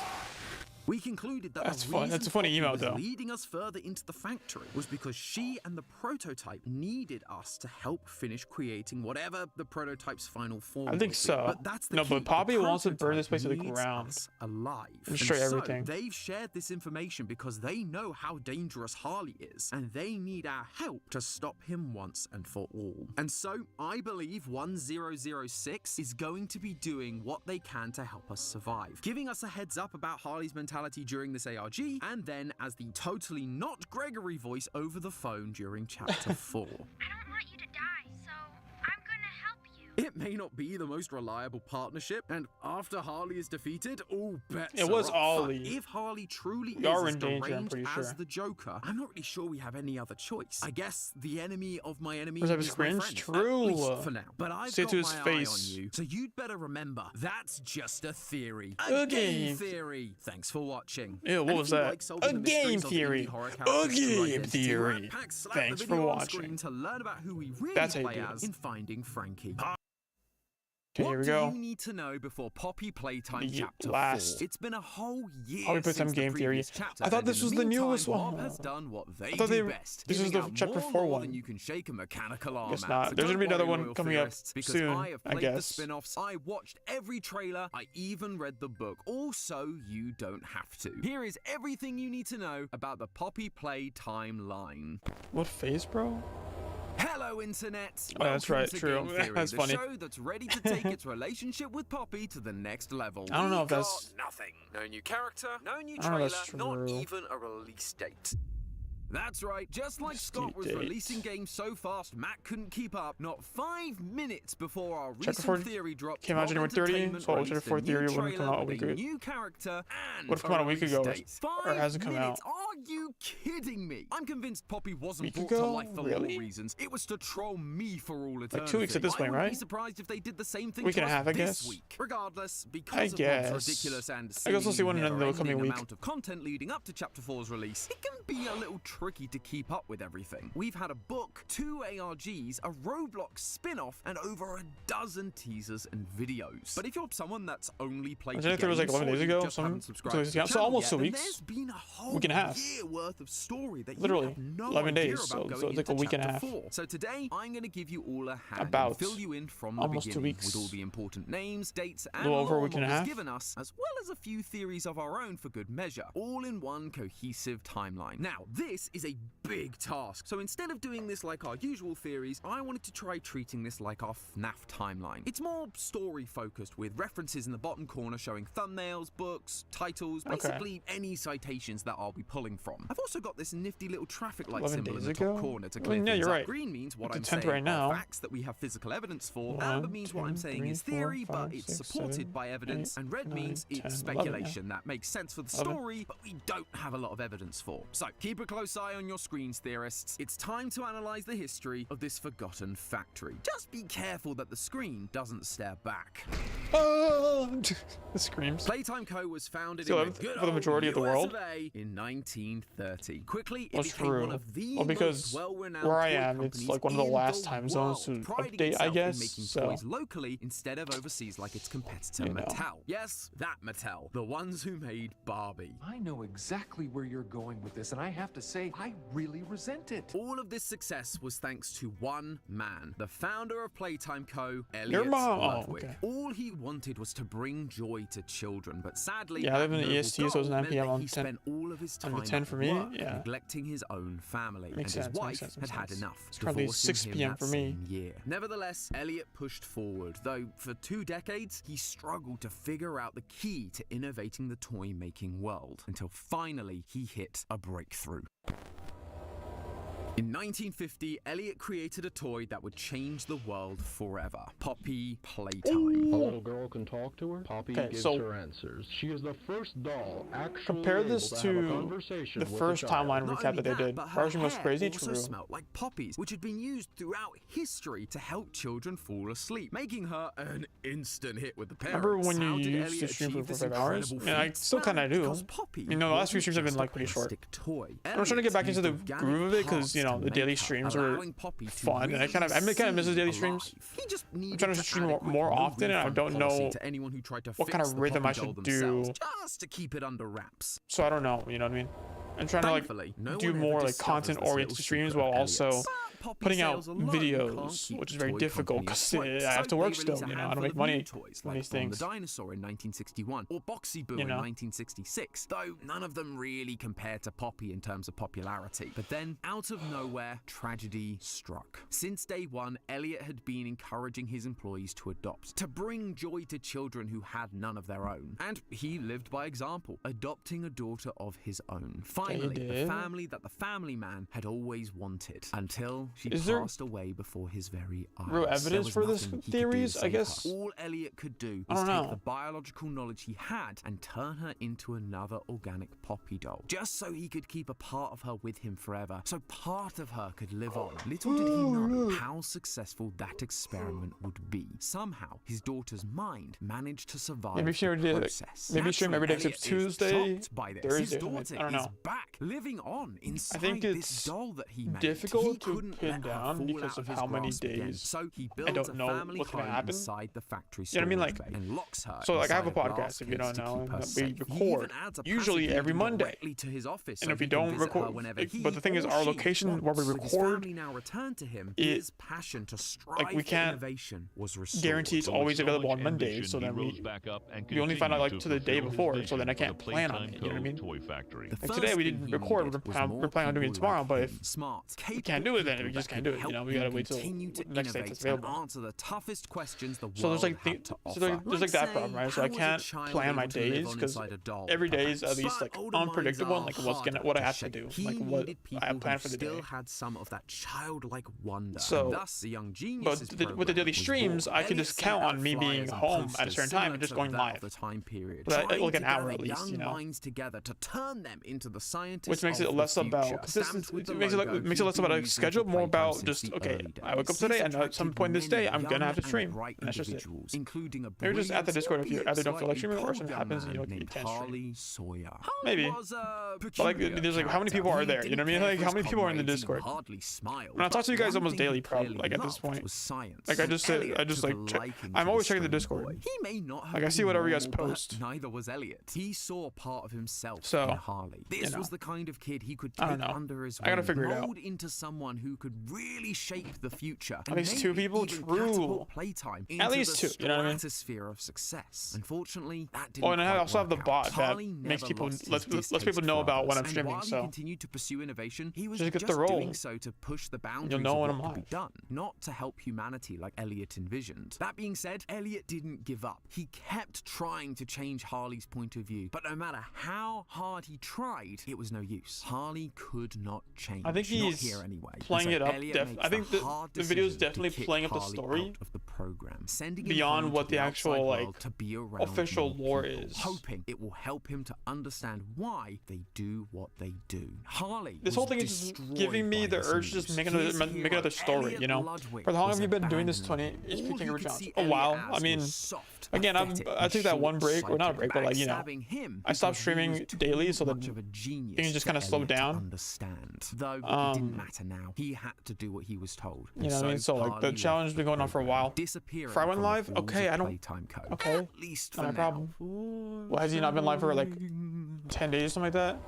S18: We concluded that
S1: That's
S18: the
S1: fun.
S18: reason
S1: That's a funny
S18: Poppy
S1: emote,
S18: was
S1: though.
S18: leading us further into the factory was because she and the prototype needed us to help finish creating whatever the prototype's final form.
S1: I think
S18: will be.
S1: so.
S18: But that's the
S1: No,
S18: key.
S1: but Poppy
S18: The
S1: wants to burn this place to the
S18: prototype
S1: ground.
S18: needs us alive.
S1: And destroy
S18: so
S1: everything.
S18: they've shared this information because they know how dangerous Harley is, and they need our help to stop him once and for all. And so I believe 1006 is going to be doing what they can to help us survive, giving us a heads up about Harley's mentality during this ARG, and then as the totally not Gregory voice over the phone during Chapter 4.
S8: I don't want you to die, so I'm gonna help you.
S18: It may not be the most reliable partnership, and after Harley is defeated, all bets
S1: It was
S18: are up.
S1: Ollie.
S18: But if Harley truly
S1: We are
S18: is
S1: in
S18: as
S1: danger, I'm
S18: deranged
S1: pretty
S18: as
S1: sure.
S18: the Joker, I'm not really sure we have any other choice. I guess the enemy of my enemy
S1: Was that
S18: is
S1: his
S18: my
S1: cringe?
S18: friend.
S1: True.
S18: At least for now. But I've
S1: Say it
S18: got
S1: to his
S18: my
S1: face.
S18: eye on you, so you'd better remember, that's just a theory.
S1: A
S18: game
S1: game.
S18: theory. Thanks for watching.
S1: Ew, what
S18: And
S1: was
S18: if you
S1: that?
S18: like solving
S1: A
S18: the mysteries
S1: game
S18: of indie
S1: theory.
S18: horror
S1: A
S18: characters through
S1: game
S18: identity,
S1: theory.
S18: Rat Pack, slap
S1: Thanks
S18: the
S1: for
S18: video on
S1: watching.
S18: screen to learn about who we really
S1: That's how you
S18: play
S1: do it.
S18: as in Finding Frankie.
S1: Okay,
S18: What
S1: here we
S18: do
S1: go.
S18: you need to know before Poppy Playtime
S1: The
S18: Chapter
S1: last
S18: 4? It's been a whole year
S1: Poppy Playtime
S18: since the
S1: game theory.
S18: previous chapter,
S1: I thought
S18: and
S1: this
S18: in
S1: was the
S18: meantime,
S1: newest
S18: Bob
S1: one.
S18: has done what they
S1: I thought
S18: do best,
S1: this was
S18: giving
S1: the
S18: out
S1: chapter
S18: more
S1: 4
S18: lore
S1: one.
S18: than you can shake a mechanical arm
S1: Guess
S18: at.
S1: not.
S18: So
S1: There's
S18: don't
S1: gonna be another
S18: worry,
S1: one
S18: loyal
S1: coming up
S18: theorists, because
S1: soon,
S18: I have
S1: I
S18: played the
S1: guess.
S18: spin-offs, I watched every trailer, I even read the book. Also, you don't have to. Here is everything you need to know about the Poppy Playtime line.
S1: What face, bro?
S18: Hello, Internet!
S1: Oh, that's
S18: Welcome
S1: right,
S18: to
S1: true.
S18: Game Theory,
S1: That's
S18: the
S1: funny.
S18: show that's ready to take its relationship with Poppy to the next level.
S1: I don't know
S18: We
S1: if that's-
S18: got nothing. No new character, no new
S1: I don't know
S18: trailer,
S1: if that's
S18: not
S1: true.
S18: even a release date. That's right, just like
S1: Release
S18: Scott was
S1: date.
S18: releasing games so fast Matt couldn't keep up, not 5 minutes before our
S1: Chapter
S18: recent
S1: 4
S18: theory dropped,
S1: came out January 30,
S18: Entertainment
S1: so
S18: released
S1: Chapter 4
S18: a new
S1: theory wouldn't come
S18: trailer
S1: out a
S18: with
S1: week ago.
S18: new character and
S1: Would've come out a week
S18: release
S1: ago,
S18: date.
S1: or has it
S18: 5
S1: come
S18: minutes?
S1: out?
S18: Are you kidding me? I'm convinced Poppy wasn't
S1: Week
S18: brought
S1: ago?
S18: to life for
S1: Really?
S18: lore reasons. It was to troll me for all eternity.
S1: 2 weeks at this
S18: I
S1: point,
S18: wouldn't
S1: right?
S18: be surprised if they did the same thing
S1: Week
S18: to
S1: and a
S18: us
S1: half, I
S18: this
S1: guess.
S18: week. Regardless, because
S1: I
S18: of
S1: guess.
S18: Bob's ridiculous and
S1: I guess we'll see one in the
S18: never-ending
S1: coming week.
S18: amount of content leading up to Chapter 4's release, it can be a little tricky to keep up with everything. We've had a book, 2 ARGs, a Roblox spin-off, and over a dozen teasers and videos. But if you're someone that's only played
S1: I
S18: the
S1: think there was like
S18: games,
S1: 11
S18: or
S1: days
S18: you
S1: ago,
S18: just
S1: some-
S18: haven't subscribed
S1: so
S18: to the
S1: it's
S18: channel
S1: almost
S18: yet,
S1: 2
S18: then
S1: weeks.
S18: there's been a whole
S1: Week and a half.
S18: year worth of story that
S1: Literally,
S18: you have no
S1: 11
S18: idea
S1: days,
S18: about
S1: so
S18: going
S1: it's like a
S18: into
S1: week and a
S18: Chapter
S1: half.
S18: 4. So today, I'm going to give you all a hand
S1: About
S18: and fill you in from the
S1: almost 2
S18: beginning
S1: weeks.
S18: with all the important names, dates, and
S1: little over a
S18: lore
S1: week and a
S18: Mob has
S1: half.
S18: given us, as well as a few theories of our own for good measure, all in one cohesive timeline. Now, this is a big task, so instead of doing this like our usual theories, I wanted to try treating this like our FNAF timeline. It's more story focused, with references in the bottom corner showing thumbnails, books, titles, basically any citations that I'll be pulling from. I've also got this nifty little traffic light
S1: 11
S18: symbol in
S1: days
S18: the top
S1: ago?
S18: corner to
S1: Well,
S18: clear
S1: yeah,
S18: things
S1: you're
S18: up.
S1: right.
S18: Green means what
S1: It's the
S18: I'm
S1: 10th
S18: saying
S1: right now.
S18: are facts that we have physical evidence for.
S1: 1,
S18: Amber means what I'm
S1: 2,
S18: saying
S1: 3,
S18: is
S1: 4,
S18: theory,
S1: 5,
S18: but it's
S1: 6,
S18: supported
S1: 7,
S18: by evidence.
S1: 8,
S18: And red
S1: 9,
S18: means
S1: 10,
S18: it's
S1: 11, yeah.
S18: speculation that makes sense for the
S1: 11.
S18: story, but we don't have a lot of evidence for. So keep a close eye on your screens, theorists. It's time to analyze the history of this forgotten factory. Just be careful that the screen doesn't stare back.
S1: Oh, the screams.
S18: Playtime Co. was founded
S1: So
S18: in the good
S1: for the majority
S18: old
S1: of the world?
S18: US of A in 1930. Quickly, it
S1: That's
S18: became
S1: true.
S18: one of the
S1: Well, because
S18: most well-renowned
S1: where I
S18: toy
S1: am, it's
S18: companies
S1: like one of the
S18: in
S1: last time zones to
S18: world, priding
S1: update, I
S18: itself in
S1: guess,
S18: making
S1: so.
S18: toys locally instead of overseas like its competitor
S1: You know.
S18: Mattel. Yes, that Mattel, the ones who made Barbie.
S7: I know exactly where you're going with this, and I have to say, I really resent it.
S18: All of this success was thanks to one man, the founder of Playtime Co., Elliot
S1: mom. Oh,
S18: Ludwig.
S1: okay.
S18: All he wanted was to bring joy to children, but sadly,
S1: Yeah, I live
S18: that
S1: in the
S18: noble
S1: EST, so it's
S18: goal
S1: 9
S18: meant
S1: PM
S18: that
S1: on
S18: he
S1: 10
S18: spent all of his
S1: on
S18: time
S1: the 10
S18: at
S1: for me,
S18: work,
S1: yeah.
S18: neglecting his own family,
S1: Makes
S18: and
S1: sense,
S18: his wife
S1: makes sense, makes
S18: had had
S1: sense.
S18: enough,
S1: It's currently
S18: divorcing
S1: 6
S18: him
S1: PM
S18: that
S1: for me.
S18: same year. Nevertheless, Elliot pushed forward, though for 2 decades, he struggled to figure out the key to innovating the toy-making world, until finally he hit a breakthrough. In 1950, Elliot created a toy that would change the world forever. Poppy Playtime.
S14: A little girl can talk to her. Poppy
S1: Okay,
S14: gives
S1: so
S14: her answers. She is the first doll actually
S1: compare this
S14: able to have a
S1: to
S14: conversation
S1: the
S14: with
S1: first
S14: a child.
S1: timeline
S18: Not
S1: recap
S18: only
S1: that they did.
S18: but her
S1: Version was
S18: hair
S1: crazy,
S18: also
S1: true.
S18: smelled like poppies, which had been used throughout history to help children fall asleep, making her an instant hit with the parents.
S1: Remember when
S18: How
S1: you
S18: did
S1: used
S18: Elliot
S1: to stream
S18: achieve
S1: for
S18: this
S1: 5 hours?
S18: incredible
S1: Yeah, I
S18: feat?
S1: still kind of do.
S18: Because Poppy
S1: You know, the last few
S18: wasn't
S1: streams have been
S18: just
S1: like
S18: a
S1: pretty short.
S18: plastic toy.
S1: I'm trying to get back into the
S18: Elliot used
S1: groove of it because,
S18: organic
S1: you know,
S18: parts
S1: the
S18: to
S1: daily
S18: make her,
S1: streams are
S18: allowing Poppy to
S1: fun, and I kind of miss the daily streams.
S18: He just
S1: I'm
S18: needed
S1: trying to stream more often, and I don't know
S18: to anyone who tried to
S1: what kind
S18: fix
S1: of
S18: the
S1: rhythm I
S18: Poppy doll
S1: should do.
S18: themselves, just to keep it under wraps.
S1: So I don't know, you know what I mean? I'm trying
S18: Thankfully,
S1: to
S18: no
S1: like do
S18: one ever
S1: more like
S18: discovers
S1: content
S18: this
S1: oriented
S18: little
S1: streams
S18: secret
S1: while
S18: of
S1: also
S18: Elliot's. But Poppy
S1: putting out
S18: sales alone can't
S1: videos,
S18: keep
S1: which is very
S18: toy
S1: difficult
S18: companies
S1: because
S18: afloat.
S1: I have
S18: So
S1: to work
S18: they
S1: still,
S18: release a
S1: you know, I don't
S18: handful
S1: make
S18: of
S1: money
S18: new toys,
S1: from
S18: like
S1: these
S18: Bomb
S1: things.
S18: the Dinosaur in 1961 or Boxy Boo
S1: You
S18: in
S1: know.
S18: 1966, though none of them really compared to Poppy in terms of popularity. But then, out of nowhere, tragedy struck. Since day one, Elliot had been encouraging his employees to adopt, to bring joy to children who had none of their own. And he lived by example, adopting a daughter of his own.
S15: Finally, the
S1: did.
S15: family that the family man had always wanted, until she
S1: Is there
S15: passed away before his very eyes.
S1: real
S15: There
S1: evidence
S15: was
S1: for this
S15: nothing he could do to
S1: theories? I
S15: save her.
S1: guess.
S15: All Elliot could do
S1: I
S15: was
S1: don't
S15: take
S1: know.
S15: the biological knowledge he had and turn her into another organic Poppy doll, just so he could keep a part of her with him forever, so part of her could live on. Little did he know how successful that experiment would be. Somehow, his daughter's mind managed to survive
S1: Maybe she already
S15: the
S1: did.
S15: process.
S1: Maybe stream every day
S15: Naturally,
S1: except
S15: Elliot is
S1: Tuesday,
S15: shocked by this.
S1: Thursday.
S15: His
S1: or something.
S15: daughter
S1: I don't
S15: is
S1: know.
S15: back, living on inside
S1: I think
S15: this
S1: it's
S15: doll that he made.
S1: difficult
S15: He
S1: to
S15: couldn't
S1: pin
S15: let her
S1: down
S15: fall
S1: because
S15: out
S1: of
S15: his
S1: how many
S15: grasp again.
S1: days
S15: So he
S1: I
S15: builds
S1: don't
S15: a
S1: know
S15: family
S1: what's gonna
S15: home
S1: happen.
S15: inside the factory
S1: You know what I mean?
S15: storage bay and locks her.
S1: So like I have a
S15: inside
S1: podcast,
S15: glass
S1: if you
S15: case
S1: don't
S15: to
S1: know,
S15: keep her
S1: that we
S15: safe. He
S1: record
S15: even adds a
S1: usually
S15: passage
S1: every
S15: leading
S1: Monday.
S15: directly to his office,
S1: And
S15: so
S1: if we
S15: he can
S1: don't
S15: visit her
S1: record,
S15: whenever he
S1: but the thing is,
S15: or
S1: our
S15: she
S1: location where we
S15: wants. With his
S1: record,
S15: family now returned to him,
S1: it-
S15: his passion to strive
S1: like we
S15: for
S1: can't
S15: innovation was restored.
S1: guarantee it's always available on Mondays. So then we only find out like to the day before. So then I can't plan on it. You know what I mean? Like today we didn't record. We're planning on doing it tomorrow. But if we can't do it, then we just can't do it. You know, we gotta wait till the next day it's available.
S15: Answer the toughest questions the
S1: So there's
S15: world
S1: like
S15: had to
S1: so there's like that problem, right? So I can't plan my days because every day is at least like unpredictable and like what I have to do, like what I have planned for the day.
S15: Still had some of that childlike wonder.
S1: So,
S15: and thus the young geniuses
S1: but with the daily streams, I can just count on me being home at a certain time and just going live.
S15: The time period,
S1: But like an hour at least, you know.
S15: Minds together to turn them into the scientists,
S1: Which makes it less about consistency. It makes it less about a schedule, more about just okay. I wake up today, and at some point this day, I'm gonna have to stream, and that's just it.
S15: Including a
S1: maybe just at the Discord if you either don't feel like streaming or something happens and you can't stream. Maybe. But like, there's like how many people are there? You know what I mean? Like how many people are in the Discord? And I talk to you guys almost daily, probably. Like at this point, like I just like check. I'm always checking the Discord.
S15: He may not have
S1: like I see whatever you guys post.
S15: Neither was Elliot. He saw part of himself
S1: so,
S15: in Harley. This was the kind of kid he could take under his wing,
S1: I gotta figure it out.
S15: mold into someone who could really shape the future.
S1: At least two people, true.
S15: Playtime
S1: at least two, you know what I mean?
S15: Stratosphere of success. Unfortunately, that didn't.
S1: Oh, and I also have the bot that makes people lets people know about when I'm streaming.
S15: While
S1: so
S15: he continued to pursue innovation, he was
S1: just get
S15: just
S1: the role.
S15: doing so to push the boundaries
S1: You'll know
S15: of
S1: when
S15: what
S1: I'm
S15: could be done, not to help humanity like Elliot envisioned. That being said, Elliot didn't give up. He kept trying to change Harley's point of view, but no matter how hard he tried, it was no use. Harley could not change.
S1: I think he's
S15: not here anyway.
S1: playing it up. I think the video is
S15: decision
S1: definitely
S15: to kick
S1: playing up the
S15: Harley
S1: story
S15: out of the program, sending him
S1: beyond
S15: home
S1: what
S15: to
S1: the actual
S15: outside
S1: like
S15: world to be around
S1: official
S15: more
S1: lore
S15: people,
S1: is.
S15: hoping it will help him to understand why they do what they do. Harley,
S1: this whole thing is just giving me the urge to just make another story. You know, for how long have you been doing this 20 HP King Challenge? A while. I mean, again, I took that one break, or not a break, but like you know, I stopped streaming daily, so that things just kind of slowed down.
S15: Though it didn't matter now. He had to do what he was told.
S1: You know what I mean? So like the challenge has been going on for a while. If I went live, okay, I don't. Okay,
S15: at least
S1: not my problem. Well, has he not been live for like 10 days, something like that?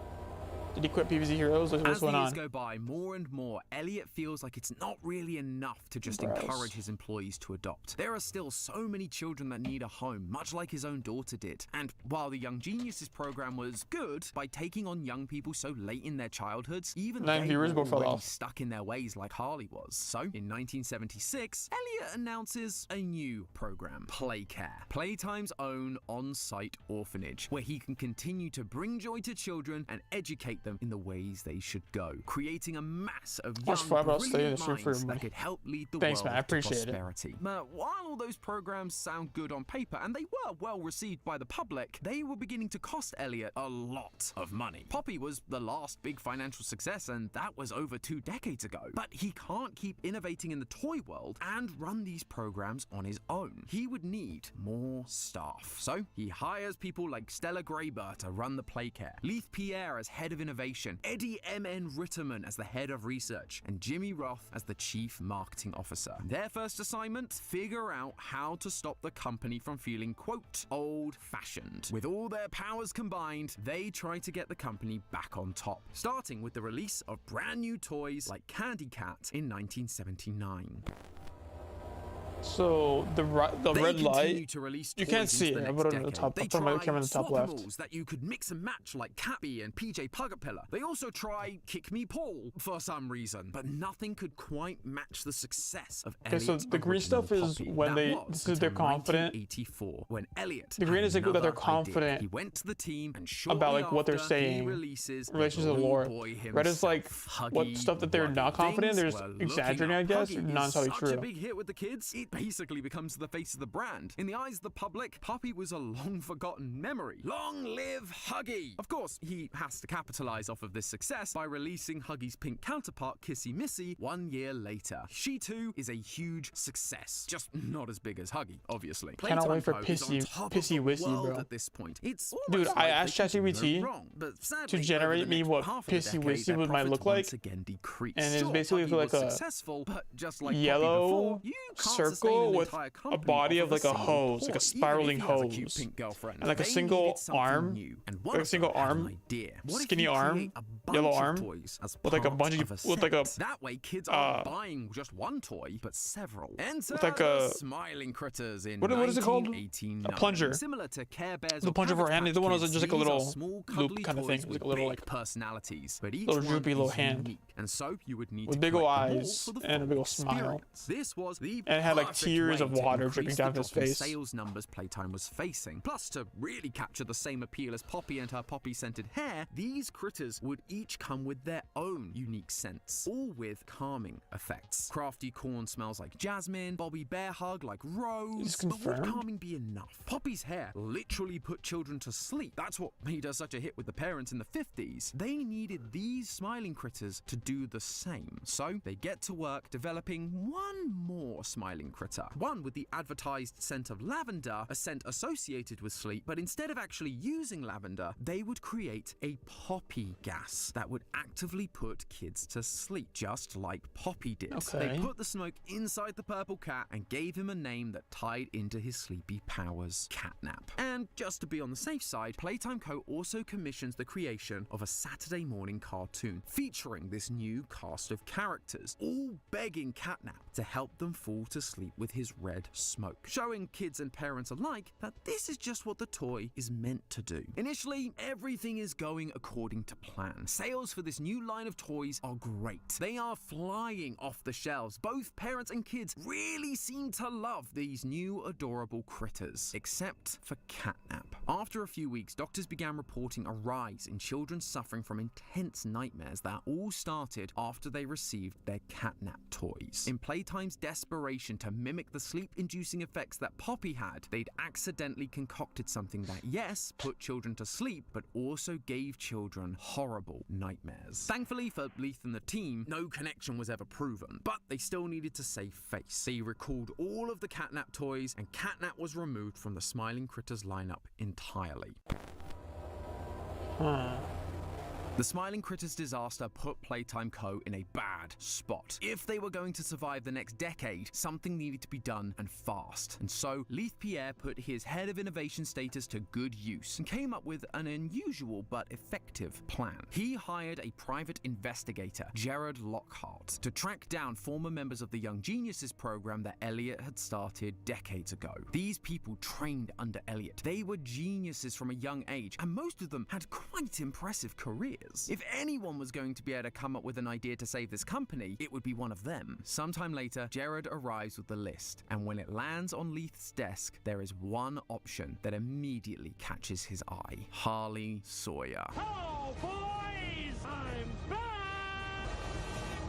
S1: Did he quit PvZ Heroes? Like, what's going on?
S15: As the years go by, more and more, Elliot feels like it's not really enough to just encourage his employees to adopt. There are still so many children that need a home, much like his own daughter did. And while the Young Geniuses program was good by taking on young people so late in their childhoods, even they were already stuck in their ways like Harley was. So, in 1976, Elliot announces a new program, Playcare, Playtime's own on-site orphanage, where he can continue to bring joy to children and educate them in the ways they should go, creating a mass of young, brilliant minds that could help lead the world to prosperity. But while all those programs sound good on paper, and they were well received by the public, they were beginning to cost Elliot a lot of money. Poppy was the last big financial success, and that was over 2 decades ago. But he can't keep innovating in the toy world and run these programs on his own. He would need more staff. So he hires people like Stella Graber to run the Playcare, Leith Pierre as head of innovation, Eddie M.N. Ritterman as the head of research, and Jimmy Roth as the chief marketing officer. Their first assignment? Figure out how to stop the company from feeling, quote, old-fashioned. With all their powers combined, they try to get the company back on top, starting with the release of brand new toys like Candy Cat in 1979.
S1: So the red light,
S18: to release
S1: you can't
S18: toys
S1: see
S18: into
S1: it.
S18: the
S1: I
S18: next
S1: put it on the
S18: decade.
S1: top.
S18: They
S1: I put my
S18: try
S1: camera in the top left.
S18: Swap-a-Malls that you could mix and match like Cappy and PJ Pugapilla. They also try Kick Me Paul for some reason, but nothing could quite match the success of
S1: Okay, so
S18: Elliot's
S1: the green stuff is
S18: Poppy.
S1: when
S18: That
S1: they
S18: was
S1: this is they're
S18: until
S1: confident.
S18: 1984, when Elliot
S1: The green
S18: had
S1: is like that they're
S18: another idea.
S1: confident
S18: He went to the team and shortly
S1: about like what they're
S18: after, he
S1: saying
S18: releases
S1: in relation to the
S18: little
S1: lore.
S18: boy
S1: Red is like
S18: himself,
S1: what
S18: Huggy
S1: stuff that they're
S18: Wuggy.
S1: not confident. They're
S18: Things
S1: just
S18: were looking
S1: exaggerating,
S18: up.
S1: I guess,
S18: Huggy
S1: or
S18: is
S1: not entirely
S18: such
S1: true.
S18: a big hit with the kids, it basically becomes the face of the brand. In the eyes of the public, Puppy was a long-forgotten memory. Long live Huggy! Of course, he has to capitalize off of this success by releasing Huggy's pink counterpart, Kissy Missy, 1 year later. She too is a huge success, just not as big as Huggy, obviously.
S1: Cannot wait for
S18: Playtime Co. is on top of the
S1: Pissy
S18: world
S1: bro.
S18: at this point. It's
S1: Dude,
S18: almost
S1: I
S18: like
S1: asked
S18: they can do
S1: ChatGPT
S18: no wrong, but
S1: to
S18: sadly,
S1: generate
S18: over the
S1: me
S18: next
S1: what
S18: half of the
S1: Pissy
S18: decade,
S1: Wissy
S18: their
S1: might
S18: profits
S1: look like,
S18: once again decreased.
S1: and it's
S18: Sure,
S1: basically
S18: Huggy
S1: like
S18: was
S1: a
S18: successful, but just like
S1: yellow
S18: Puppy before, you can't sustain
S1: circle
S18: an
S1: with
S18: entire
S1: a
S18: company
S1: body
S18: off
S1: of like a
S18: single
S1: hose, like a
S18: toy.
S1: spiraling
S18: Even if he has a cute
S1: hose,
S18: pink girlfriend,
S1: and like a
S18: they
S1: single
S18: needed something
S1: arm,
S18: new, and
S1: like a single arm,
S18: idea. What if
S1: skinny
S18: you
S1: arm,
S18: create a bunch
S1: yellow
S18: of
S1: arm,
S18: toys as
S1: with like a
S18: part
S1: bunch
S18: of
S1: with like a
S18: set? That way kids aren't buying just one toy, but several. Enter
S1: with like
S18: the
S1: a
S18: Smiling Critters in
S1: what is it called?
S18: 1989.
S1: A plunger.
S18: Similar to Care Bears
S1: The
S18: or
S1: plunger for
S18: Cabbage
S1: hand.
S18: Patch
S1: The one was
S18: Kids,
S1: just like a
S18: these are
S1: little
S18: small,
S1: loop
S18: cuddly
S1: kind of thing.
S18: toys
S1: It was like a
S18: with
S1: little
S18: big
S1: like
S18: personalities, but each
S1: little
S18: one
S1: droopy
S18: is
S1: little hand
S18: unique, and so you would need
S1: with
S18: to
S1: big ol'
S18: collect them all
S1: eyes
S18: for the
S1: and a
S18: full
S1: big ol' smile.
S18: experience. This was the
S1: And it had like
S18: perfect
S1: tears
S18: way
S1: of
S18: to
S1: water
S18: increase
S1: dripping down
S18: the
S1: his
S18: drop in
S1: face.
S18: sales numbers Playtime was facing. Plus, to really capture the same appeal as Poppy and her poppy-scented hair, these critters would each come with their own unique scents, all with calming effects. Crafty Corn smells like jasmine, Bobby Bear Hug like rose. But would calming be enough? Poppy's hair literally put children to sleep. That's what made her such a hit with the parents in the 50s. They needed these smiling critters to do the same. So they get to work developing one more smiling critter. One with the advertised scent of lavender, a scent associated with sleep, but instead of actually using lavender, they would create a poppy gas that would actively put kids to sleep, just like Poppy did.
S1: Okay.
S18: They put the smoke inside the purple cat and gave him a name that tied into his sleepy powers, Catnap. And just to be on the safe side, Playtime Co. also commissions the creation of a Saturday morning cartoon featuring this new cast of characters, all begging Catnap to help them fall to sleep with his red smoke, showing kids and parents alike that this is just what the toy is meant to do. Initially, everything is going according to plan. Sales for this new line of toys are great. They are flying off the shelves. Both parents and kids really seem to love these new adorable critters, except for Catnap. After a few weeks, doctors began reporting a rise in children suffering from intense nightmares that all started after they received their Catnap toys. In Playtime's desperation to mimic the sleep-inducing effects that Poppy had, they'd accidentally concocted something that, yes, put children to sleep, but also gave children horrible nightmares. Thankfully for Leith and the team, no connection was ever proven, but they still needed to save face. They recalled all of the Catnap toys, and Catnap was removed from the Smiling Critters lineup entirely. The Smiling Critters disaster put Playtime Co. in a bad spot. If they were going to survive the next decade, something needed to be done, and fast. And so, Leith Pierre put his head of innovation status to good use and came up with an unusual but effective plan. He hired a private investigator, Jared Lockhart, to track down former members of the Young Geniuses program that Elliot had started decades ago. These people trained under Elliot. They were geniuses from a young age, and most of them had quite impressive careers. If anyone was going to be able to come up with an idea to save this company, it would be one of them. Sometime later, Jared arrives with the list, and when it lands on Leith's desk, there is one option that immediately catches his eye: Harley Sawyer.
S10: Oh, boys! I'm back!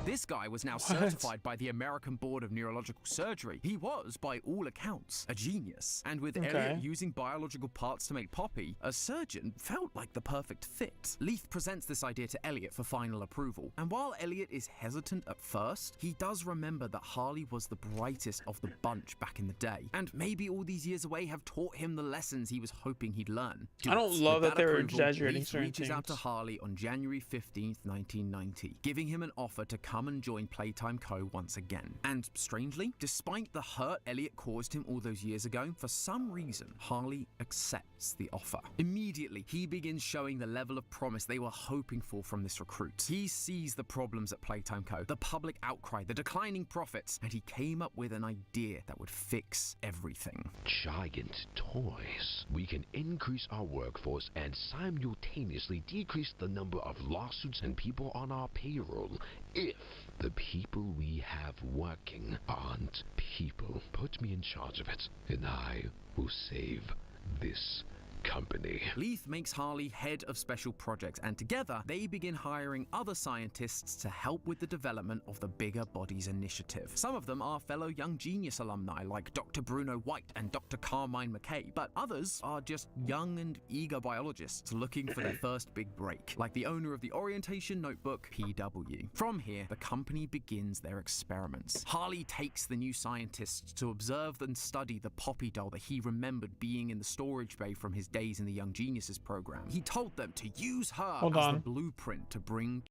S18: This guy was now certified by the American Board of Neurological Surgery. He was, by all accounts, a genius. And with Elliot using biological parts to make Poppy, a surgeon felt like the perfect fit. Leith presents this idea to Elliot for final approval. And while Elliot is hesitant at first, he does remember that Harley was the brightest of the bunch back in the day. And maybe all these years away have taught him the lessons he was hoping he'd learn.
S1: I don't love that they were exaggerating
S18: Leith
S1: certain
S18: reaches
S1: things.
S18: out to Harley on January 15th, 1990, giving him an offer to come come and join Playtime Co. once again. And strangely, despite the hurt Elliot caused him all those years ago, for some reason, Harley accepts the offer. Immediately, he begins showing the level of promise they were hoping for from this recruit. He sees the problems at Playtime Co., the public outcry, the declining profits, and he came up with an idea that would fix everything.
S11: Giant toys. We can increase our workforce and simultaneously decrease the number of lawsuits and people on our payroll if the people we have working aren't people. Put me in charge of it, and I will save this company.
S18: Leith makes Harley head of special projects, and together they begin hiring other scientists to help with the development of the Bigger Bodies Initiative. Some of them are fellow Young Genius alumni like Dr. Bruno White and Dr. Carmine McKay, but others are just young and eager biologists looking for their first big break, like the owner of the orientation notebook, PW. From here, the company begins their experiments. Harley takes the new scientists to observe and study the Poppy doll that he remembered being in the storage bay from his days in the Young Geniuses program. He told them to use her as the blueprint to bring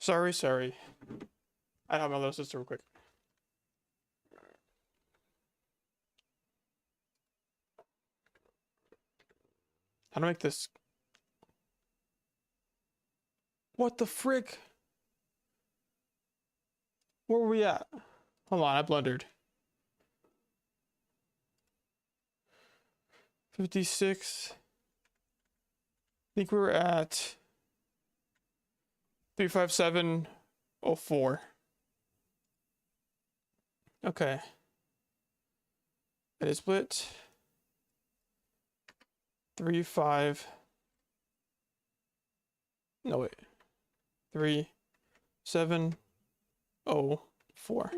S1: Sorry. I have my little sister real quick. How to make this? What the frick? Where were we at? Hold on, I blundered. 56. I think we were at 35704. Okay. It is split. 35. No wait. 3704.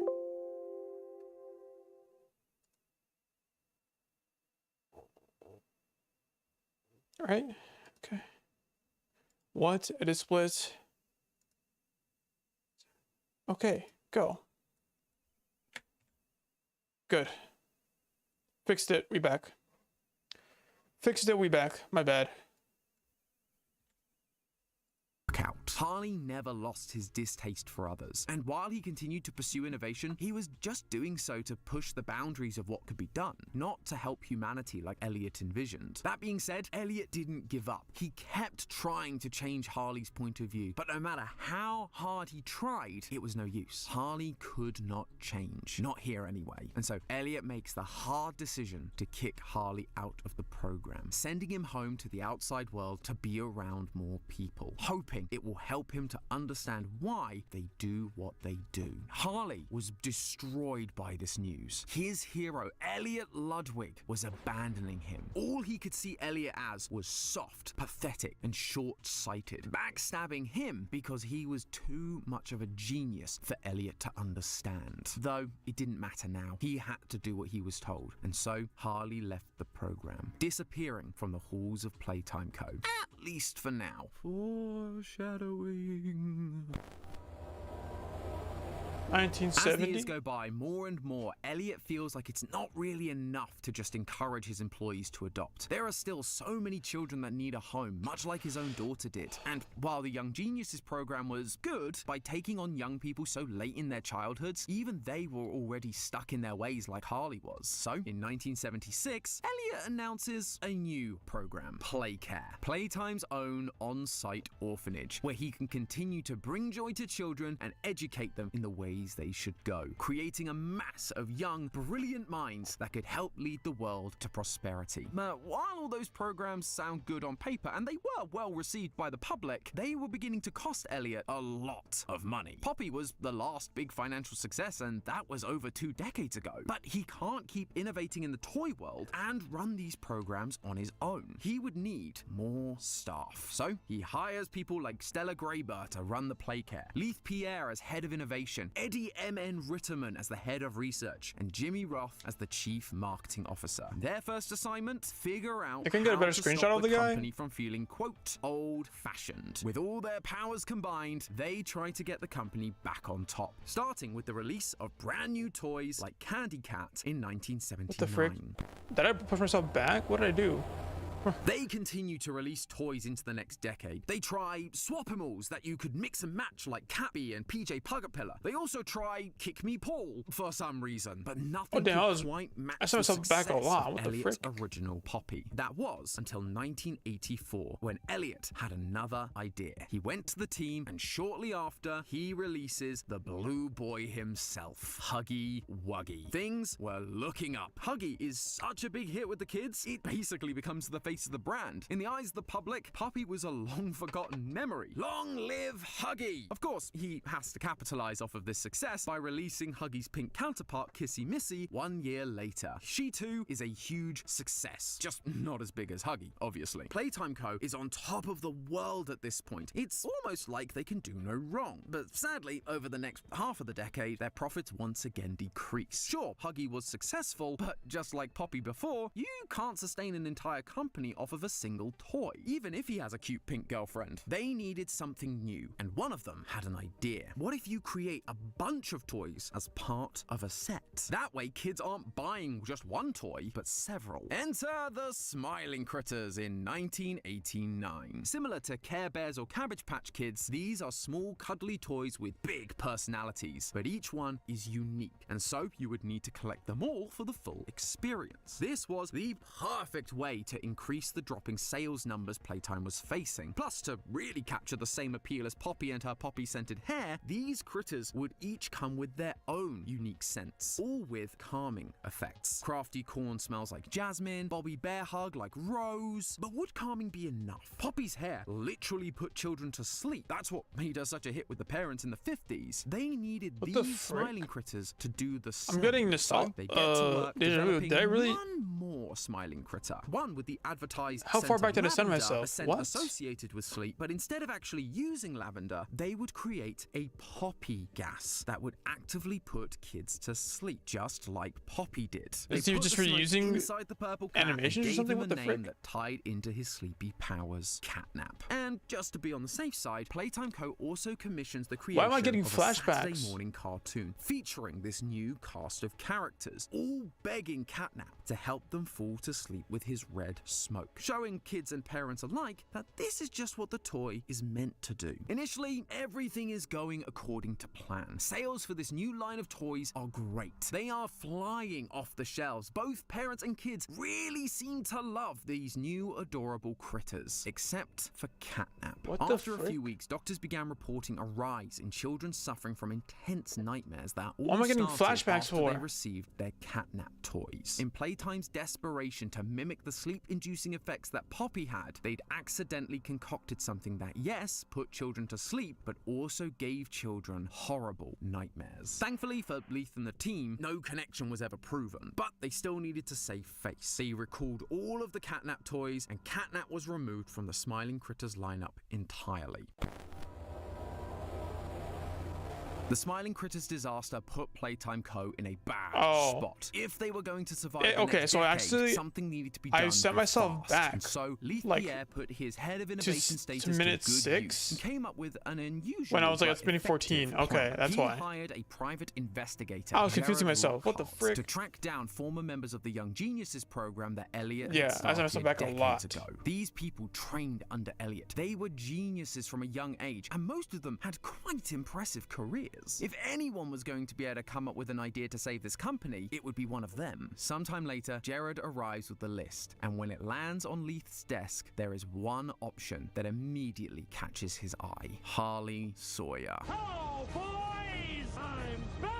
S1: All right. Okay. What? It is split. Okay, go. Good. Fixed it, we back. Fixed it, we back. My bad.
S18: Out. Harley never lost his distaste for others, and while he continued to pursue innovation, he was just doing so to push the boundaries of what could be done, not to help humanity like Elliot envisioned. That being said, Elliot didn't give up. He kept trying to change Harley's point of view, but no matter how hard he tried, it was no use. Harley could not change. Not here anyway. And so Elliot makes the hard decision to kick Harley out of the program, sending him home to the outside world to be around more people, hoping it will help him to understand why they do what they do. Harley was destroyed by this news. His hero, Elliot Ludwig, was abandoning him. All he could see Elliot as was soft, pathetic, and short-sighted, backstabbing him because he was too much of a genius for Elliot to understand. Though it didn't matter now. He had to do what he was told, and so Harley left the program, disappearing from the halls of Playtime Co. At least for now. Foreshadowing.
S1: 1970.
S18: As the years go by, more and more, Elliot feels like it's not really enough to just encourage his employees to adopt. There are still so many children that need a home, much like his own daughter did. And while the Young Geniuses program was good, by taking on young people so late in their childhoods, even they were already stuck in their ways like Harley was. So, in 1976, Elliot announces a new program, Playcare, Playtime's own on-site orphanage, where he can continue to bring joy to children and educate them in the ways they should go, creating a mass of young, brilliant minds that could help lead the world to prosperity. But while all those programs sound good on paper, and they were well received by the public, they were beginning to cost Elliot a lot of money. Poppy was the last big financial success, and that was over 2 decades ago. But he can't keep innovating in the toy world and run these programs on his own. He would need more staff. So he hires people like Stella Graber to run the Playcare, Leith Pierre as head of innovation, Eddie M.N. Ritterman as the head of research, and Jimmy Roth as the chief marketing officer. Their first assignment, figure out
S1: I can get a better
S18: how to
S1: screenshot
S18: stop
S1: of the guy.
S18: company from feeling, quote, old-fashioned. With all their powers combined, they try to get the company back on top, starting with the release of brand new toys like Candy Cat in 1979.
S1: What the frick? Did I push myself back? What did I do?
S18: They continue to release toys into the next decade. They try Swap-Em-Alls that you could mix and match like Cappy and PJ Pugapilla. They also try Kick Me Paul for some reason, but nothing could quite match
S1: I set
S18: the
S1: myself back a
S18: success
S1: lot.
S18: of
S1: What the
S18: Elliot's
S1: frick?
S18: original Poppy. That was until 1984, when Elliot had another idea. He went to the team, and shortly after, he releases the Blue Boy himself, Huggy Wuggy. Things were looking up. Huggy is such a big hit with the kids, it basically becomes the face of the brand. In the eyes of the public, Poppy was a long-forgotten memory. Long live Huggy! Of course, he has to capitalize off of this success by releasing Huggy's pink counterpart, Kissy Missy, 1 year later. She too is a huge success, just not as big as Huggy, obviously. Playtime Co. is on top of the world at this point. It's almost like they can do no wrong. But sadly, over the next half of the decade, their profits once again decrease. Sure, Huggy was successful, but just like Poppy before, you can't sustain an entire company off of a single toy, even if he has a cute pink girlfriend. They needed something new, and one of them had an idea. What if you create a bunch of toys as part of a set? That way, kids aren't buying just one toy, but several. Enter the Smiling Critters in 1989. Similar to Care Bears or Cabbage Patch Kids, these are small, cuddly toys with big personalities, but each one is unique, and so you would need to collect them all for the full experience. This was the perfect way to increase the dropping sales numbers Playtime was facing. Plus, to really capture the same appeal as Poppy and her poppy-scented hair, these critters would each come with their own unique scents, all with calming effects. Crafty Corn smells like jasmine, Bobby Bear Hug like rose. But would calming be enough? Poppy's hair literally put children to sleep. That's what made her such a hit with the parents in the 50s. They needed these smiling critters to do the same.
S1: I'm getting this
S18: So they get to work developing
S1: did I really?
S18: one more smiling critter. One with the advertised
S1: How
S18: scent
S1: far
S18: of
S1: back did I send
S18: lavender,
S1: myself?
S18: a scent
S1: What?
S18: associated with sleep, but instead of actually using lavender, they would create a poppy gas that would actively put kids to sleep, just like Poppy did. They
S1: Is he
S18: put
S1: just
S18: the snake
S1: reusing
S18: inside the purple cat
S1: animations or
S18: and gave
S1: something?
S18: him
S1: What
S18: a
S1: the
S18: name
S1: frick?
S18: that tied into his sleepy powers, Catnap. And just to be on the safe side, Playtime Co. also commissions the creation
S1: Why am I getting
S18: of a Saturday
S1: flashbacks?
S18: morning cartoon featuring this new cast of characters, all begging Catnap to help them fall to sleep with his red smoke, showing kids and parents alike that this is just what the toy is meant to do. Initially, everything is going according to plan. Sales for this new line of toys are great. They are flying off the shelves. Both parents and kids really seem to love these new adorable critters, except for Catnap.
S1: What the
S18: After a
S1: frick?
S18: few weeks, doctors began reporting a rise in children suffering from intense nightmares that all
S1: What am I getting
S18: started
S1: flashbacks
S18: after
S1: for?
S18: they received their Catnap toys. In Playtime's desperation to mimic the sleep-inducing effects that Poppy had, they'd accidentally concocted something that, yes, put children to sleep, but also gave children horrible nightmares. Thankfully for Leith and the team, no connection was ever proven, but they still needed to save face. They recalled all of the Catnap toys, and Catnap was removed from the Smiling Critters lineup entirely. The Smiling Critters disaster put Playtime Co. in a bad spot. If they were going to survive the next decade, something needed to be done.
S1: I set myself back.
S18: And so Leith
S1: like,
S18: Pierre put his head of innovation status
S1: to minute
S18: to good
S1: 6
S18: use and came up with an unusual
S1: when I was like at minute 14. Okay, that's why.
S18: He hired a private investigator.
S1: I was confusing myself. What the frick?
S18: To track down former members of the Young Geniuses program that Elliot
S1: I set myself back a lot.
S18: ago. These people trained under Elliot. They were geniuses from a young age, and most of them had quite impressive careers. If anyone was going to be able to come up with an idea to save this company, it would be one of them. Sometime later, Jared arrives with the list, and when it lands on Leith's desk, there is one option that immediately catches his eye: Harley Sawyer.
S10: Hello, boys! I'm back!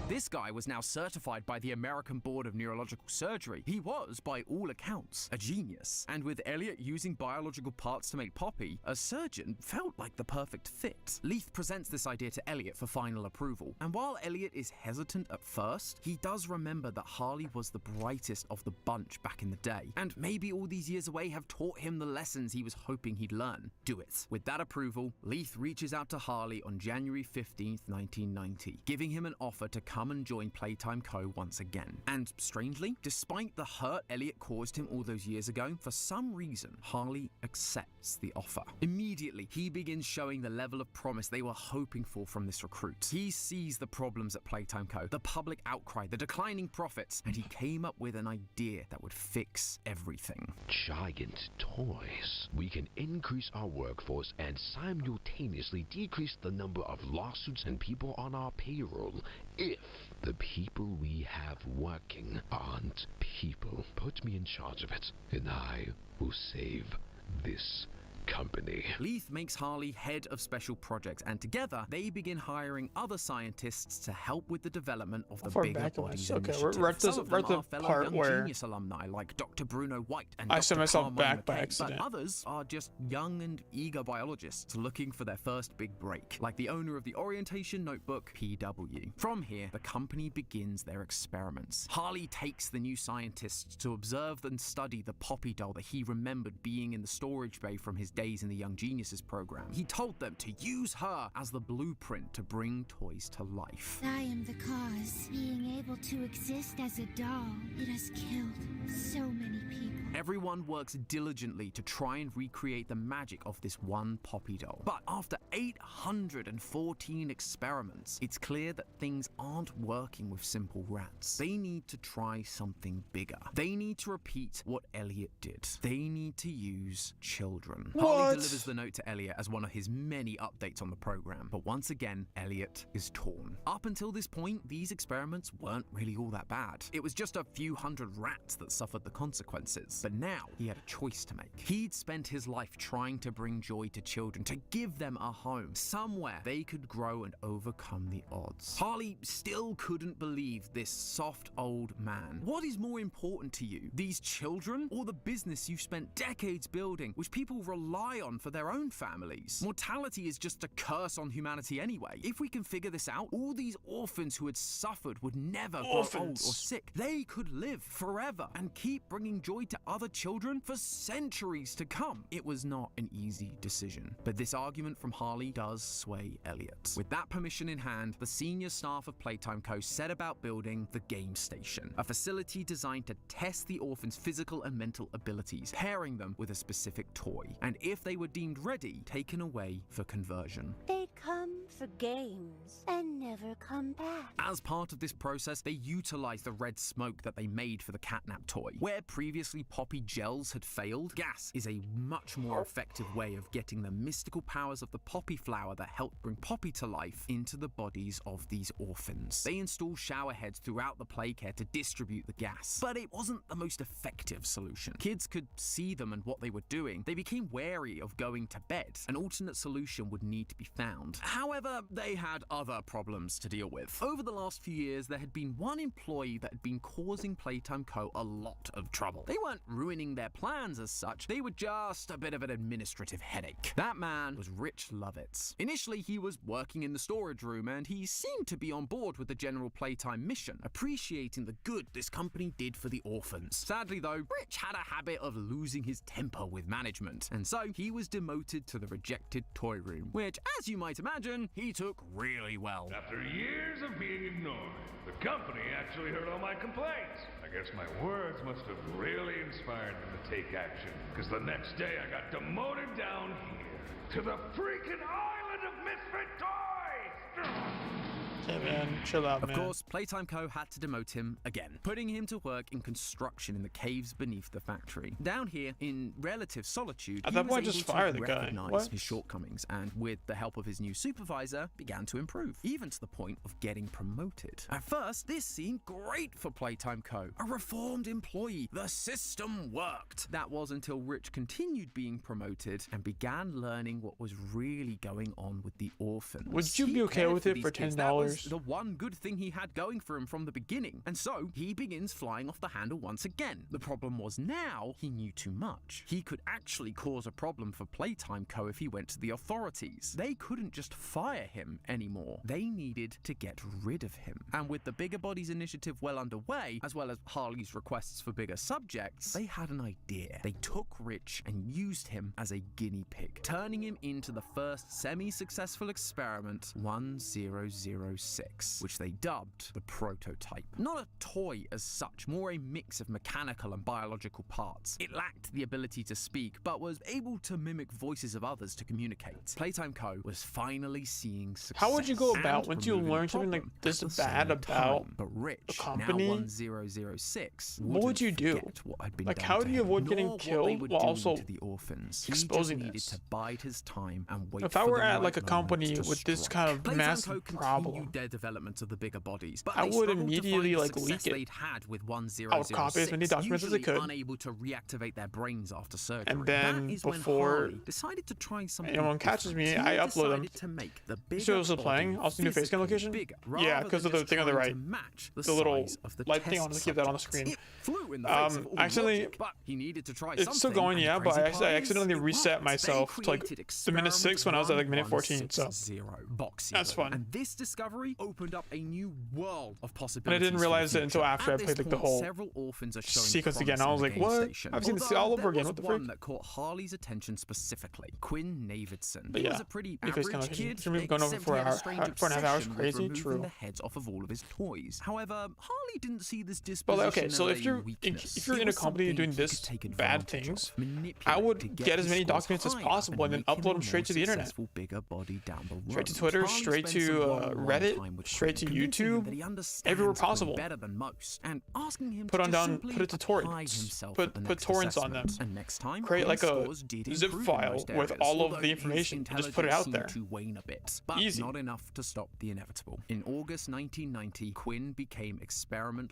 S18: This guy was now certified by the American Board of Neurological Surgery. He was, by all accounts, a genius. And with Elliot using biological parts to make Poppy, a surgeon felt like the perfect fit. Leith presents this idea to Elliot for final approval. And while Elliot is hesitant at first, he does remember that Harley was the brightest of the bunch back in the day. And maybe all these years away have taught him the lessons he was hoping he'd learn. Do it. With that approval, Leith reaches out to Harley on January 15th, 1990, giving him an offer to come and join Playtime Co. once again. And strangely, despite the hurt Elliot caused him all those years ago, for some reason, Harley accepts the offer. Immediately, he begins showing the level of promise they were hoping for from this recruit. He sees the problems at Playtime Co., the public outcry, the declining profits, and he came up with an idea that would fix everything.
S11: Giant toys. We can increase our workforce and simultaneously decrease the number of lawsuits and people on our payroll if the people we have working aren't people. Put me in charge of it, and I will save this company.
S18: Leith makes Harley head of special projects, and together they begin hiring other scientists to help with the development of the Bigger Bodies initiative.
S1: We're at the part
S18: Young
S1: where
S18: Genius alumni like Dr. Bruno White and
S1: I set myself back by
S18: McKay,
S1: accident.
S18: But others are just young and eager biologists looking for their first big break, like the owner of the orientation notebook, PW. From here, the company begins their experiments. Harley takes the new scientists to observe and study the Poppy doll that he remembered being in the storage bay from his days in the Young Geniuses program. He told them to use her as the blueprint to bring toys to life.
S6: I am the cause. Being able to exist as a doll, it has killed so many people.
S18: Everyone works diligently to try and recreate the magic of this one Poppy doll. But after 814 experiments, it's clear that things aren't working with simple rats. They need to try something bigger. They need to repeat what Elliot did. They need to use children. Harley delivers the note to Elliot as one of his many updates on the program. But once again, Elliot is torn. Up until this point, these experiments weren't really all that bad. It was just a few hundred rats that suffered the consequences. But now, he had a choice to make. He'd spent his life trying to bring joy to children, to give them a home, somewhere they could grow and overcome the odds. Harley still couldn't believe this soft old man. What is more important to you, these children or the business you've spent decades building, which people rely on for their own families? Mortality is just a curse on humanity anyway. If we can figure this out, all these orphans who had suffered would never grow old or sick. They could live forever and keep bringing joy to other children for centuries to come. It was not an easy decision, but this argument from Harley does sway Elliot. With that permission in hand, the senior staff of Playtime Co. set about building the Game Station, a facility designed to test the orphans' physical and mental abilities, pairing them with a specific toy, and if they were deemed ready, taken away for conversion.
S10: They'd come for games and never come back.
S18: As part of this process, they utilized the red smoke that they made for the catnap toy. Where previously Poppy gels had failed, gas is a much more effective way of getting the mystical powers of the Poppy flower that helped bring Poppy to life into the bodies of these orphans. They installed shower heads throughout the playcare to distribute the gas, but it wasn't the most effective solution. Kids could see them and what they were doing. They became wary of going to bed. An alternate solution would need to be found. However, they had other problems to deal with. Over the last few years, there had been one employee that had been causing Playtime Co. a lot of trouble. They weren't ruining their plans as such, they were just a bit of an administrative headache. That man was Rich Lovitz. Initially, he was working in the storage room and he seemed to be on board with the general Playtime mission, appreciating the good this company did for the orphans. Sadly though, Rich had a habit of losing his temper with management, and so he was demoted to the rejected toy room, which, as you might imagine, he took really well.
S17: After years of being ignored, the company actually heard all my complaints. I guess my words must have really inspired them to take action, because the next day I got demoted down here to the freaking island of misfit toys!
S1: Yeah, man, chill out,
S18: Of
S1: man.
S18: course, Playtime Co. had to demote him again, putting him to work in construction in the caves beneath the factory. Down here, in relative solitude,
S1: At
S18: he
S1: that
S18: was
S1: point,
S18: able
S1: just
S18: to
S1: fire the guy.
S18: recognize
S1: What?
S18: his shortcomings, and with the help of his new supervisor, began to improve, even to the point of getting promoted. At first, this seemed great for Playtime Co. A reformed employee. The system worked. That was until Rich continued being promoted and began learning what was really going on with the orphans.
S1: Would you
S18: He
S1: be okay
S18: cared
S1: with
S18: for
S1: it
S18: these
S1: for
S18: kids. That was
S1: $10?
S18: the one good thing he had going for him from the beginning, and so he begins flying off the handle once again. The problem was now he knew too much. He could actually cause a problem for Playtime Co. if he went to the authorities. They couldn't just fire him anymore. They needed to get rid of him. And with the Bigger Bodies initiative well underway, as well as Harley's requests for bigger subjects, they had an idea. They took Rich and used him as a guinea pig, turning him into the first semi-successful experiment, 1006, which they dubbed the prototype. Not a toy as such, more a mix of mechanical and biological parts. It lacked the ability to speak, but was able to mimic voices of others to communicate. Playtime Co. was finally seeing success.
S1: How would you go about
S18: and
S1: once you
S18: removing
S1: learn
S18: the
S1: something like
S18: problem
S1: this
S18: at the
S1: bad
S18: same
S1: about
S18: time. But Rich,
S1: a company?
S18: now 1006,
S1: What would you do?
S18: what had been
S1: Like,
S18: done
S1: how
S18: to
S1: do you
S18: him,
S1: avoid
S18: nor
S1: getting
S18: what they
S1: killed
S18: were
S1: while
S18: doing
S1: also
S18: to the orphans.
S1: exposing
S18: he just needed
S1: this?
S18: to bide his time and wait
S1: If
S18: for
S1: I were
S18: the
S1: at
S18: right
S1: like a
S18: moment
S1: company
S18: to
S1: with this
S18: strike.
S1: kind of
S18: Playtime
S1: massive
S18: Co.
S1: problem,
S18: continued their development of the Bigger Bodies, but
S1: I
S18: they
S1: would
S18: struggled
S1: immediately,
S18: to find
S1: like,
S18: the
S1: leak
S18: success
S1: it.
S18: they'd had with
S1: I would copy as many
S18: 1006,
S1: documents as I
S18: usually
S1: could.
S18: unable to reactivate their brains after surgery.
S1: And then
S18: that is when
S1: before
S18: Harley decided to try something
S1: anyone catches me,
S18: different.
S1: I
S18: He
S1: upload them.
S18: decided to make the bigger
S1: So also
S18: body
S1: playing. Also new face cam
S18: physically
S1: location.
S18: bigger,
S1: Yeah,
S18: rather
S1: because
S18: than
S1: of the
S18: just
S1: thing on the
S18: trying
S1: right,
S18: to match
S1: the little
S18: size of the
S1: light thing. I
S18: test
S1: want to keep that on the
S18: subjects.
S1: screen.
S18: It flew in the face of all
S1: Accidentally,
S18: logic, but he needed to try
S1: it's
S18: something,
S1: still going,
S18: and
S1: yeah,
S18: the
S1: but
S18: crazy
S1: I
S18: part is,
S1: accidentally
S18: it
S1: reset
S18: worked.
S1: myself
S18: They
S1: to like
S18: created
S1: the minute 6 when I was at like minute 14. So
S18: 1160 box
S1: that's
S18: even.
S1: fun.
S18: And this discovery opened up a new world of
S1: And
S18: possibilities.
S1: I didn't realize
S18: for
S1: it
S18: the
S1: until
S18: future.
S1: after I
S18: At this
S1: played like the
S18: point,
S1: whole
S18: several orphans are showing
S1: sequence again. I
S18: promise
S1: was
S18: in
S1: like,
S18: the game
S1: what?
S18: station.
S1: I've seen this
S18: Although
S1: all over
S18: there
S1: again.
S18: was
S1: What the
S18: one
S1: frick?
S18: that caught Harley's attention specifically, Quinn Navidson.
S1: But
S18: He
S1: yeah,
S18: was a pretty
S1: new face cam
S18: average
S1: location.
S18: kid,
S1: Should we be going over
S18: except
S1: for
S18: he had a
S1: an
S18: strange
S1: hour, 4.5 hours?
S18: obsession with
S1: Crazy,
S18: removing
S1: true.
S18: the heads off of all of his toys. However, Harley didn't see this
S1: But
S18: disposition
S1: like, okay, so
S18: as
S1: if
S18: a
S1: you're
S18: weakness.
S1: if you're
S18: It
S1: in a
S18: was
S1: company
S18: something
S1: doing
S18: he could
S1: this
S18: take
S1: bad
S18: advantage
S1: things,
S18: of, manipulate
S1: I
S18: to
S1: would get as
S18: his
S1: many
S18: scores
S1: documents as
S18: higher
S1: possible and then
S18: make him
S1: upload
S18: a
S1: them straight to the
S18: more
S1: internet.
S18: successful Bigger Body down the
S1: Straight to
S18: road.
S1: Twitter,
S18: Harley
S1: straight
S18: spent
S1: to
S18: some one-on-one
S1: Reddit,
S18: time with
S1: straight to
S18: Quinn, convincing him
S1: YouTube,
S18: that he understands
S1: everywhere
S18: Quinn
S1: possible.
S18: better than most, and asking him
S1: Put
S18: to
S1: on
S18: just
S1: down,
S18: simply
S1: put it to
S18: apply
S1: torrents,
S18: himself
S1: put
S18: at the
S1: put
S18: next
S1: torrents on them,
S18: assessment. And next time,
S1: create
S18: Quinn's
S1: like a
S18: scores did
S1: zip
S18: improve in
S1: file
S18: most
S1: with
S18: areas,
S1: all of
S18: although
S1: the
S18: his
S1: information and just put it
S18: intelligence
S1: out there.
S18: seemed to wane a bit, but
S1: Easy.
S18: not enough to stop the inevitable. In August 1990, Quinn became Experiment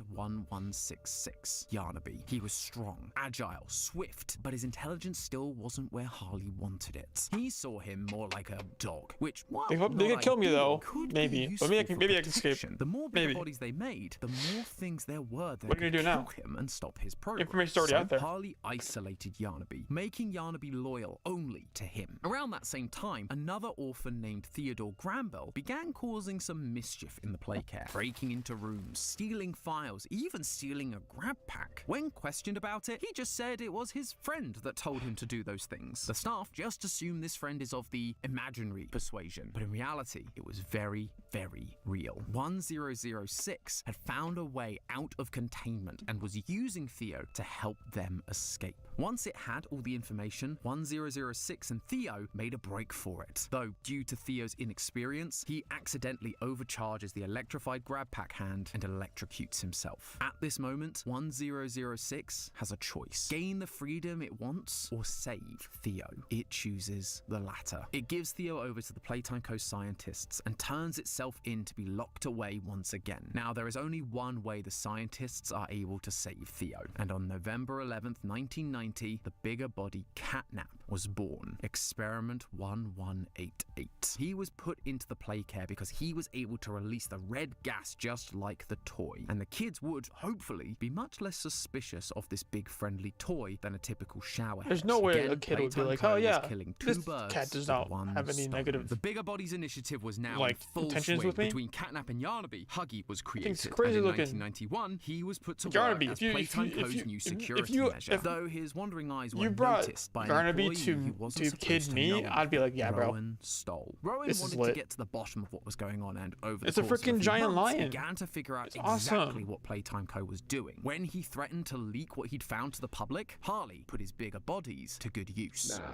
S18: 1166, Yarnaby. He was strong, agile, swift, but his intelligence still wasn't where Harley wanted it. He saw him more like a dog, which, while
S1: They
S18: not
S1: could kill me
S18: ideal,
S1: though,
S18: could be
S1: maybe. But maybe I
S18: useful
S1: can
S18: for
S1: escape.
S18: protection. The more bigger
S1: Maybe.
S18: bodies they made, the more things there were that
S1: What are you
S18: could
S1: gonna do
S18: kill
S1: now?
S18: him and stop his progress.
S1: Information's already
S18: So
S1: out there.
S18: Harley isolated Yarnaby, making Yarnaby loyal only to him. Around that same time, another orphan named Theodore Granville began causing some mischief in the playcare, breaking into rooms, stealing files, even stealing a grab pack. When questioned about it, he just said it was his friend that told him to do those things. The staff just assume this friend is of the imaginary persuasion, but in reality, it was very, very real. 1006 had found a way out of containment and was using Theo to help them escape. Once it had all the information, 1006 and Theo made a break for it. Though, due to Theo's inexperience, he accidentally overcharges the electrified grab pack hand and electrocutes himself. At this moment, 1006 has a choice. Gain the freedom it wants or save Theo. It chooses the latter. It gives Theo over to the Playtime Co. scientists and turns itself in to be locked away once again. Now, there is only one way the scientists are able to save Theo, and on November 11th, 1990, the Bigger Body Catnap was born. Experiment 1188. He was put into the playcare because he was able to release the red gas just like the toy, and the kids would, hopefully, be much less suspicious of this big friendly toy than a typical shower head.
S1: There's no way
S18: Again,
S1: a kid would be
S18: Playtime
S1: like,
S18: Co.
S1: oh
S18: was
S1: yeah,
S18: killing
S1: this
S18: two birds
S1: cat does
S18: with
S1: not
S18: one
S1: have any
S18: stone.
S1: negative
S18: The Bigger Bodies initiative was now
S1: like
S18: in full
S1: intentions
S18: swing,
S1: with me?
S18: Between Catnap and Yarnaby, Huggy was created.
S1: It's crazy
S18: and in
S1: looking.
S18: 1991, he was put to
S1: Yarnaby,
S18: work as Playtime Co.'s new security measure. Though his wandering eyes were noticed by an
S1: Yarnaby
S18: employee who wasn't
S1: to
S18: supposed
S1: kid
S18: to
S1: me,
S18: know
S1: I'd be like, yeah, bro.
S18: Rowan stole. Rowan
S1: This is
S18: wanted to
S1: lit.
S18: get to the bottom of what was going on, and over the
S1: It's a
S18: course of
S1: freaking
S18: few
S1: giant
S18: months,
S1: lion.
S18: began to figure out
S1: It's
S18: exactly
S1: awesome.
S18: what Playtime Co. was doing. When he threatened to leak what he'd found to the public, Harley put his bigger bodies to good use.
S11: Now,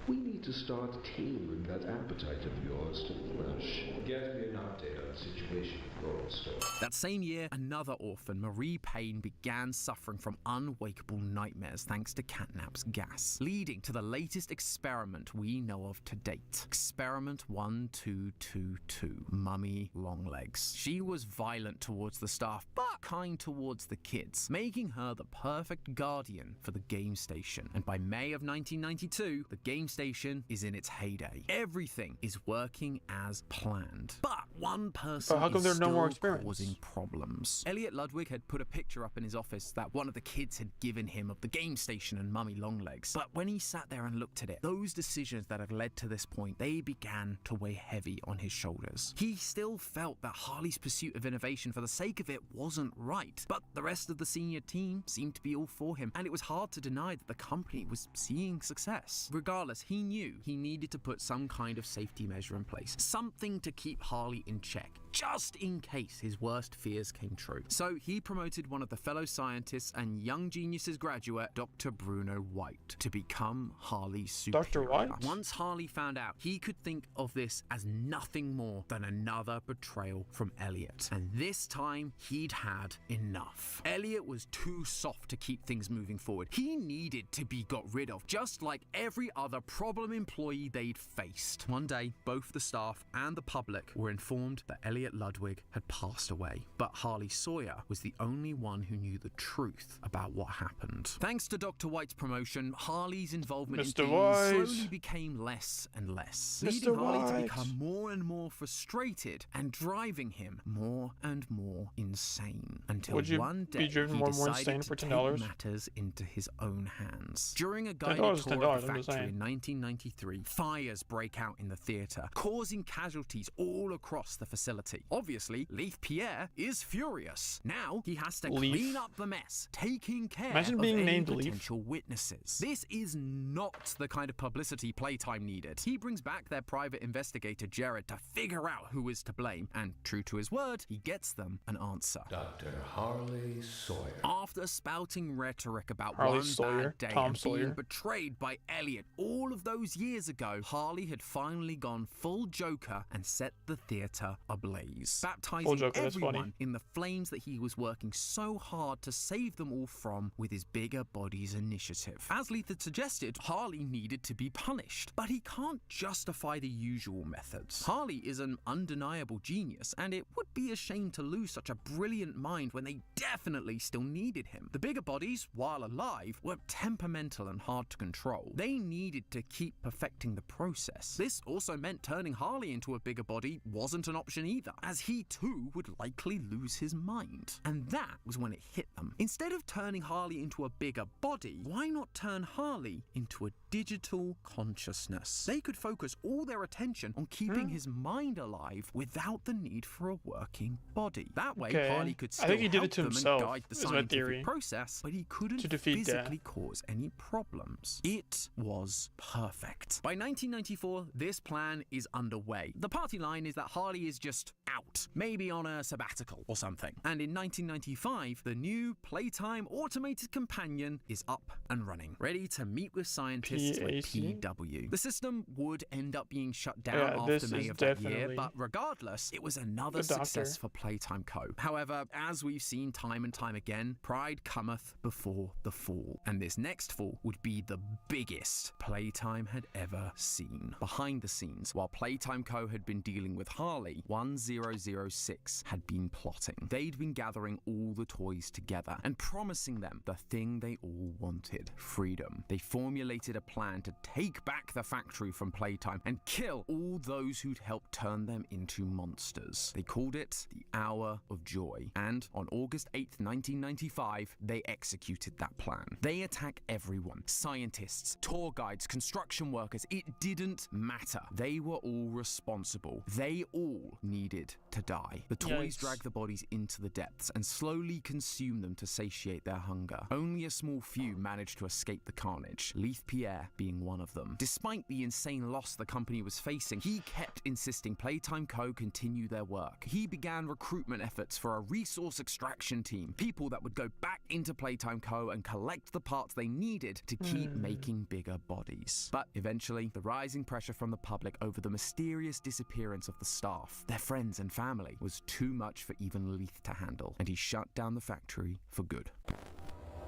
S11: we need to start taming that appetite of yours to flesh. Get me an update on the situation with Rollerstone.
S18: That same year, another orphan, Marie Payne, began suffering from unwakeable nightmares thanks to Catnap's gas, leading to the latest experiment we know of to date. Experiment 1222, Mummy Longlegs. She was violent towards the staff, but kind towards the kids, making her the perfect guardian for the game station. And by May of 1992, the game station is in its heyday. Everything is working as planned. But one person
S1: But how come
S18: is
S1: there are no more
S18: still
S1: experiments?
S18: causing problems. Elliot Ludwig had put a picture up in his office that one of the kids had given him of the game station and Mummy Longlegs. But when he sat there and looked at it, those decisions that had led to this point, they began to weigh heavy on his shoulders. He still felt that Harley's pursuit of innovation for the sake of it wasn't right, but the rest of the senior team seemed to be all for him, and it was hard to deny that the company was seeing success. Regardless, he knew he needed to put some kind of safety measure in place, something to keep Harley in check, just in case his worst fears came true. So he promoted one of the fellow scientists and Young Geniuses graduate, Dr. Bruno White, to become Harley's superior.
S1: Dr. White?
S18: Once Harley found out, he could think of this as nothing more than another betrayal from Elliot. And this time, he'd had enough. Elliot was too soft to keep things moving forward. He needed to be got rid of, just like every other problem employee they'd faced. One day, both the staff and the public were informed that Elliot Ludwig had passed away, but Harley Sawyer was the only one who knew the truth about what happened. Thanks to Dr. White's promotion, Harley's involvement in
S1: Mr.
S18: things
S1: Wise.
S18: slowly became less and less,
S1: Mr.
S18: leading Harley to
S1: White.
S18: become more and more frustrated and driving him more and more insane. Until
S1: Would you
S18: one
S1: be
S18: day,
S1: driven
S18: he
S1: more and more
S18: decided
S1: insane
S18: to
S1: for
S18: take
S1: $10?
S18: matters into his own hands. During a
S1: $10
S18: guided
S1: is
S18: tour
S1: $10,
S18: of the
S1: I'm just
S18: factory
S1: saying.
S18: in 1993, fires break out in the theatre, causing casualties all across the facility. Obviously, Leif Pierre is furious. Now he has to
S1: Leif.
S18: clean up the mess, taking care
S1: Imagine
S18: of
S1: being
S18: any
S1: named Leif.
S18: potential witnesses. This is not the kind of publicity Playtime needed. He brings back their private investigator Jared to figure out who is to blame, and true to his word, he gets them an answer.
S12: Dr. Harley Sawyer.
S18: After spouting rhetoric about
S1: Harley
S18: one
S1: Sawyer,
S18: bad day
S1: Tom
S18: and
S1: Sawyer.
S18: being betrayed by Elliot all of those years ago, Harley had finally gone full Joker and set the theatre ablaze,
S1: Full
S18: baptizing
S1: Joker, that's funny.
S18: everyone in the flames that he was working so hard to save them all from with his Bigger Bodies initiative. As Leith had suggested, Harley needed to be punished, but he can't justify the usual methods. Harley is an undeniable genius, and it would be a shame to lose such a brilliant mind when they definitely still needed him. The Bigger Bodies, while alive, were temperamental and hard to control. They needed to keep perfecting the process. This also meant turning Harley into a bigger body wasn't an option either, as he too would likely lose his mind. And that was when it hit them. Instead of turning Harley into a bigger body, why not turn Harley into a digital consciousness? They could focus all their attention on keeping his mind alive without the need for a working body. That way,
S1: Okay.
S18: Harley could
S1: I
S18: still
S1: think he did
S18: help
S1: it to
S18: them
S1: himself,
S18: and guide the
S1: is my
S18: scientific
S1: theory.
S18: process, but he couldn't
S1: To defeat death.
S18: physically cause any problems. It was perfect. By 1994, this plan is underway. The party line is that Harley is just out, maybe on a sabbatical or something. And in 1995, the new Playtime automated companion is up and running, ready to meet with scientists like
S1: PAC?
S18: PW. The system would end up being shut down
S1: Yeah,
S18: after
S1: this
S18: May
S1: is
S18: of that year,
S1: definitely
S18: but regardless, it was another
S1: the doctor.
S18: success for Playtime Co. However, as we've seen time and time again, pride cometh before the fall, and this next fall would be the biggest Playtime had ever seen. Behind the scenes, while Playtime Co. had been dealing with Harley, 1006 had been plotting. They'd been gathering all the toys together and promising them the thing they all wanted: freedom. They formulated a plan to take back the factory from Playtime and kill all those who'd helped turn them into monsters. They called it the Hour of Joy, and on August 8th, 1995, they executed that plan. They attack everyone: scientists, tour guides, construction workers. It didn't matter. They were all responsible. They all needed to die. The toys drag the bodies into the depths and slowly consume them to satiate their hunger. Only a small few managed to escape the carnage, Leith Pierre being one of them. Despite the insane loss the company was facing, he kept insisting Playtime Co. continue their work. He began recruitment efforts for a resource extraction team, people that would go back into Playtime Co. and collect the parts they needed to keep making bigger bodies. But eventually, the rising pressure from the public over the mysterious disappearance of the staff, their friends and family, was too much for even Leith to handle, and he shut down the factory for good.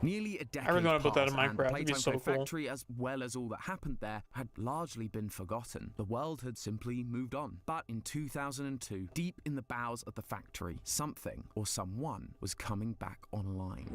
S18: Nearly a decade
S1: really want to put that in
S18: passed, and the
S1: Minecraft. It'd be
S18: Playtime
S1: so cool.
S18: factory, as well as all that happened there, had largely been forgotten. The world had simply moved on. But in 2002, deep in the bowels of the factory, something or someone was coming back online.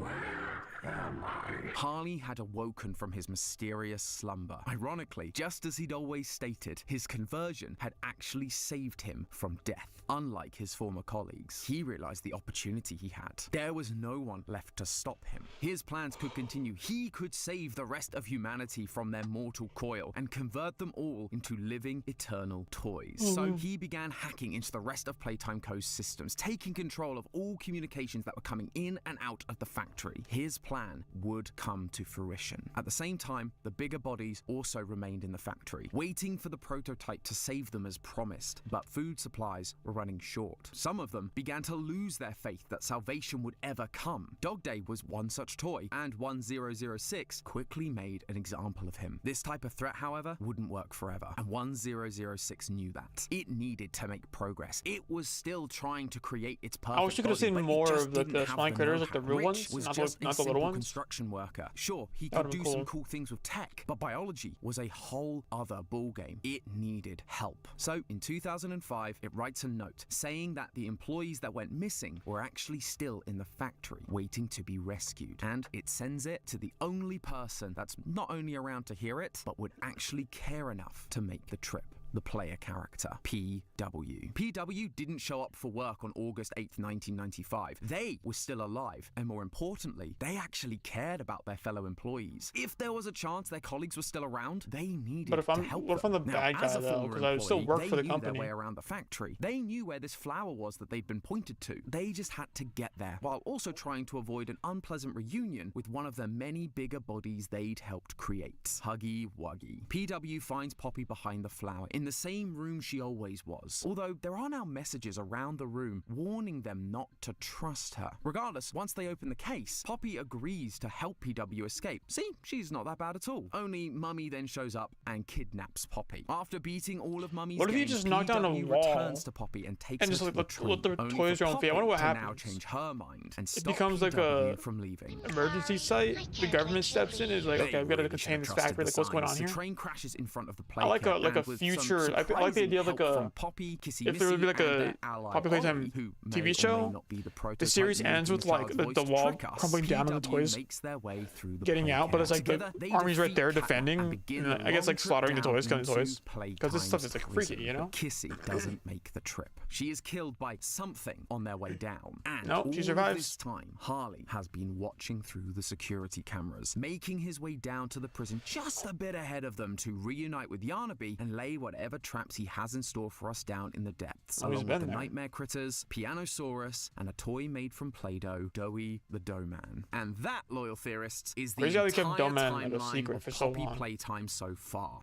S18: Harley had awoken from his mysterious slumber. Ironically, just as he'd always stated, his conversion had actually saved him from death. Unlike his former colleagues, he realized the opportunity he had. There was no one left to stop him. His plans could continue. He could save the rest of humanity from their mortal coil and convert them all into living, eternal toys. So he began hacking into the rest of Playtime Co.'s systems, taking control of all communications that were coming in and out of the factory. His plan would come to fruition. At the same time, the bigger bodies also remained in the factory, waiting for the prototype to save them as promised. But food supplies were running short. Some of them began to lose their faith that salvation would ever come. Dog Day was one such toy, and 1006 quickly made an example of him. This type of threat, however, wouldn't work forever, and 1006 knew that. It needed to make progress. It was still trying to create its perfect
S1: I wish you could have
S18: body,
S1: seen
S18: but it
S1: more
S18: just
S1: of the
S18: didn't have
S1: flying
S18: the
S1: critters, like the
S18: know-how.
S1: real
S18: Rich
S1: ones,
S18: was
S1: not
S18: just
S1: the
S18: a
S1: little
S18: simple
S1: ones.
S18: construction worker. Sure, he
S1: That
S18: could
S1: would've
S18: do
S1: been
S18: some
S1: cool.
S18: cool things with tech, but biology was a whole other ballgame. It needed help. So in 2005, it writes a note saying that the employees that went missing were actually still in the factory, waiting to be rescued. And it sends it to the only person that's not only around to hear it, but would actually care enough to make the trip. The player character, PW. PW didn't show up for work on August 8th, 1995. They were still alive, and more importantly, they actually cared about their fellow employees. If there was a chance their colleagues were still around, they needed
S1: But if
S18: to
S1: I'm,
S18: help
S1: what if I'm the
S18: them.
S1: bad
S18: Now,
S1: guy
S18: as a
S1: though?
S18: former
S1: Because I still
S18: employee,
S1: work
S18: they
S1: for the
S18: knew
S1: company.
S18: their way around the factory. They knew where this flower was that they'd been pointed to. They just had to get there, while also trying to avoid an unpleasant reunion with one of the many bigger bodies they'd helped create. Huggy Wuggy. PW finds Poppy behind the flower, in the same room she always was. Although there are now messages around the room warning them not to trust her. Regardless, once they open the case, Poppy agrees to help PW escape. See, she's not that bad at all. Only Mummy then shows up and kidnaps Poppy. After beating all of Mummy's
S1: What if you
S18: games,
S1: just knock down a
S18: PW
S1: wall
S18: returns to Poppy and takes
S1: and
S18: her
S1: just
S18: to
S1: like
S18: the tree,
S1: let the
S18: only
S1: toys
S18: for
S1: go on feet? I wonder what
S18: Poppy to now
S1: happens.
S18: change her mind and
S1: It
S18: stop
S1: becomes like
S18: PW
S1: a
S18: from leaving.
S1: emergency site. The government steps in. Is like, okay, I've got to contain this factory. Like, what's going on here?
S18: The train crashes in front of the
S1: I like a
S18: playground, and with
S1: future.
S18: some
S1: I like the idea of like
S18: surprising help
S1: a.
S18: from Poppy, Kissy
S1: If there would be
S18: Missy,
S1: like
S18: and
S1: a
S18: their ally
S1: Poppy Playtime
S18: Ollie, who may or
S1: TV
S18: may
S1: show,
S18: not be the
S1: the
S18: prototype
S1: series
S18: making
S1: ends with
S18: the
S1: like
S18: child's
S1: the
S18: voice
S1: wall
S18: trick us.
S1: crumbling down on the
S18: PW
S1: toys
S18: makes their way through the
S1: getting out, but it's like the
S18: Together, they
S1: army's right
S18: defeat
S1: there
S18: Catnap
S1: defending.
S18: and begin
S1: And
S18: the
S1: I guess
S18: long
S1: like slaughtering the
S18: trip
S1: toys, killing the
S18: down
S1: toys.
S18: into
S1: Because this stuff is like
S18: Playtime's
S1: freaky, you know?
S18: But Kissy doesn't make the trip. She is killed by something on their way down. And
S1: No, she
S18: all
S1: survives.
S18: of this time, Harley has been watching through the security cameras, making his way down to the prison just a bit ahead of them to reunite with Yarnaby and lay whatever traps he has in store for us down in the depths,
S1: Oh, he's
S18: along with
S1: been
S18: the
S1: there.
S18: nightmare critters, Pianosaurus, and a toy made from Play-Doh, Doughy the Doughman. And that, loyal theorists, is the
S1: Crazy how they
S18: entire
S1: kept Doughman a
S18: timeline
S1: secret
S18: of
S1: for so
S18: Poppy
S1: long.
S18: Playtime so far.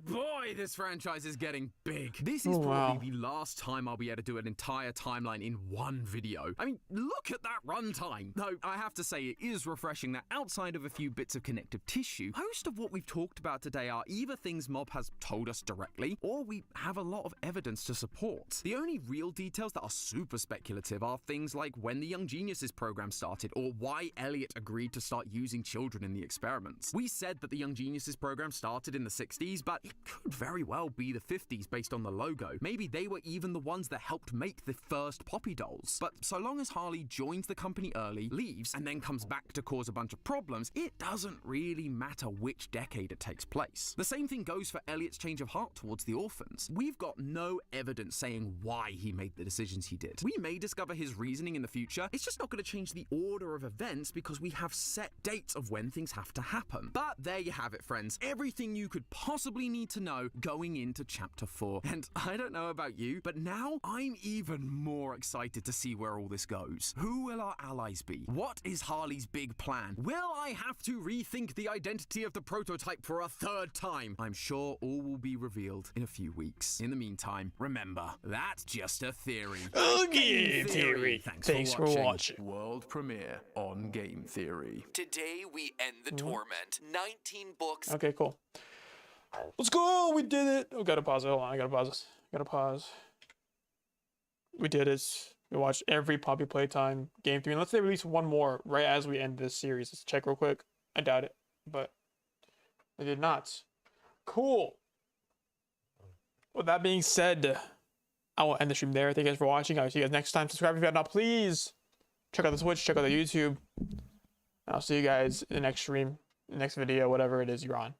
S18: Boy, this franchise is getting big. This is
S1: Oh, wow.
S18: probably the last time I'll be able to do an entire timeline in one video. I mean, look at that runtime. Though, I have to say, it is refreshing that outside of a few bits of connective tissue, most of what we've talked about today are either things Mob has told us directly, or we have a lot of evidence to support. The only real details that are super speculative are things like when the Young Geniuses program started, or why Elliot agreed to start using children in the experiments. We said that the Young Geniuses program started in the 60s, but it could very well be the 50s based on the logo. Maybe they were even the ones that helped make the first Poppy dolls. But so long as Harley joins the company early, leaves, and then comes back to cause a bunch of problems, it doesn't really matter which decade it takes place. The same thing goes for Elliot's change of heart towards the orphans. We've got no evidence saying why he made the decisions he did. We may discover his reasoning in the future, it's just not going to change the order of events because we have set dates of when things have to happen. But there you have it, friends. Everything you could possibly need to know going into Chapter 4. And I don't know about you, but now I'm even more excited to see where all this goes. Who will our allies be? What is Harley's big plan? Will I have to rethink the identity of the prototype for a third time? I'm sure all will be revealed in a few weeks. In the meantime, remember, that's just a theory.
S1: Game Theory. Thanks for watching.
S15: World premiere on Game Theory.
S2: Today we end the torment. 19 books.
S1: Okay, cool. Let's go. We did it. Oh, gotta pause it. Hold on. I gotta pause this. Gotta pause. We did it. We watched every Poppy Playtime Game 3. And let's say release one more right as we end this series. Let's check real quick. I doubt it, but they did not. Cool. With that being said, I will end the stream there. Thank you guys for watching. I'll see you guys next time. Subscribe if you have not, please. Check out the Twitch. Check out the YouTube. And I'll see you guys in the next stream, the next video, whatever it is you're on.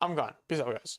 S1: I'm gone. Peace out, guys.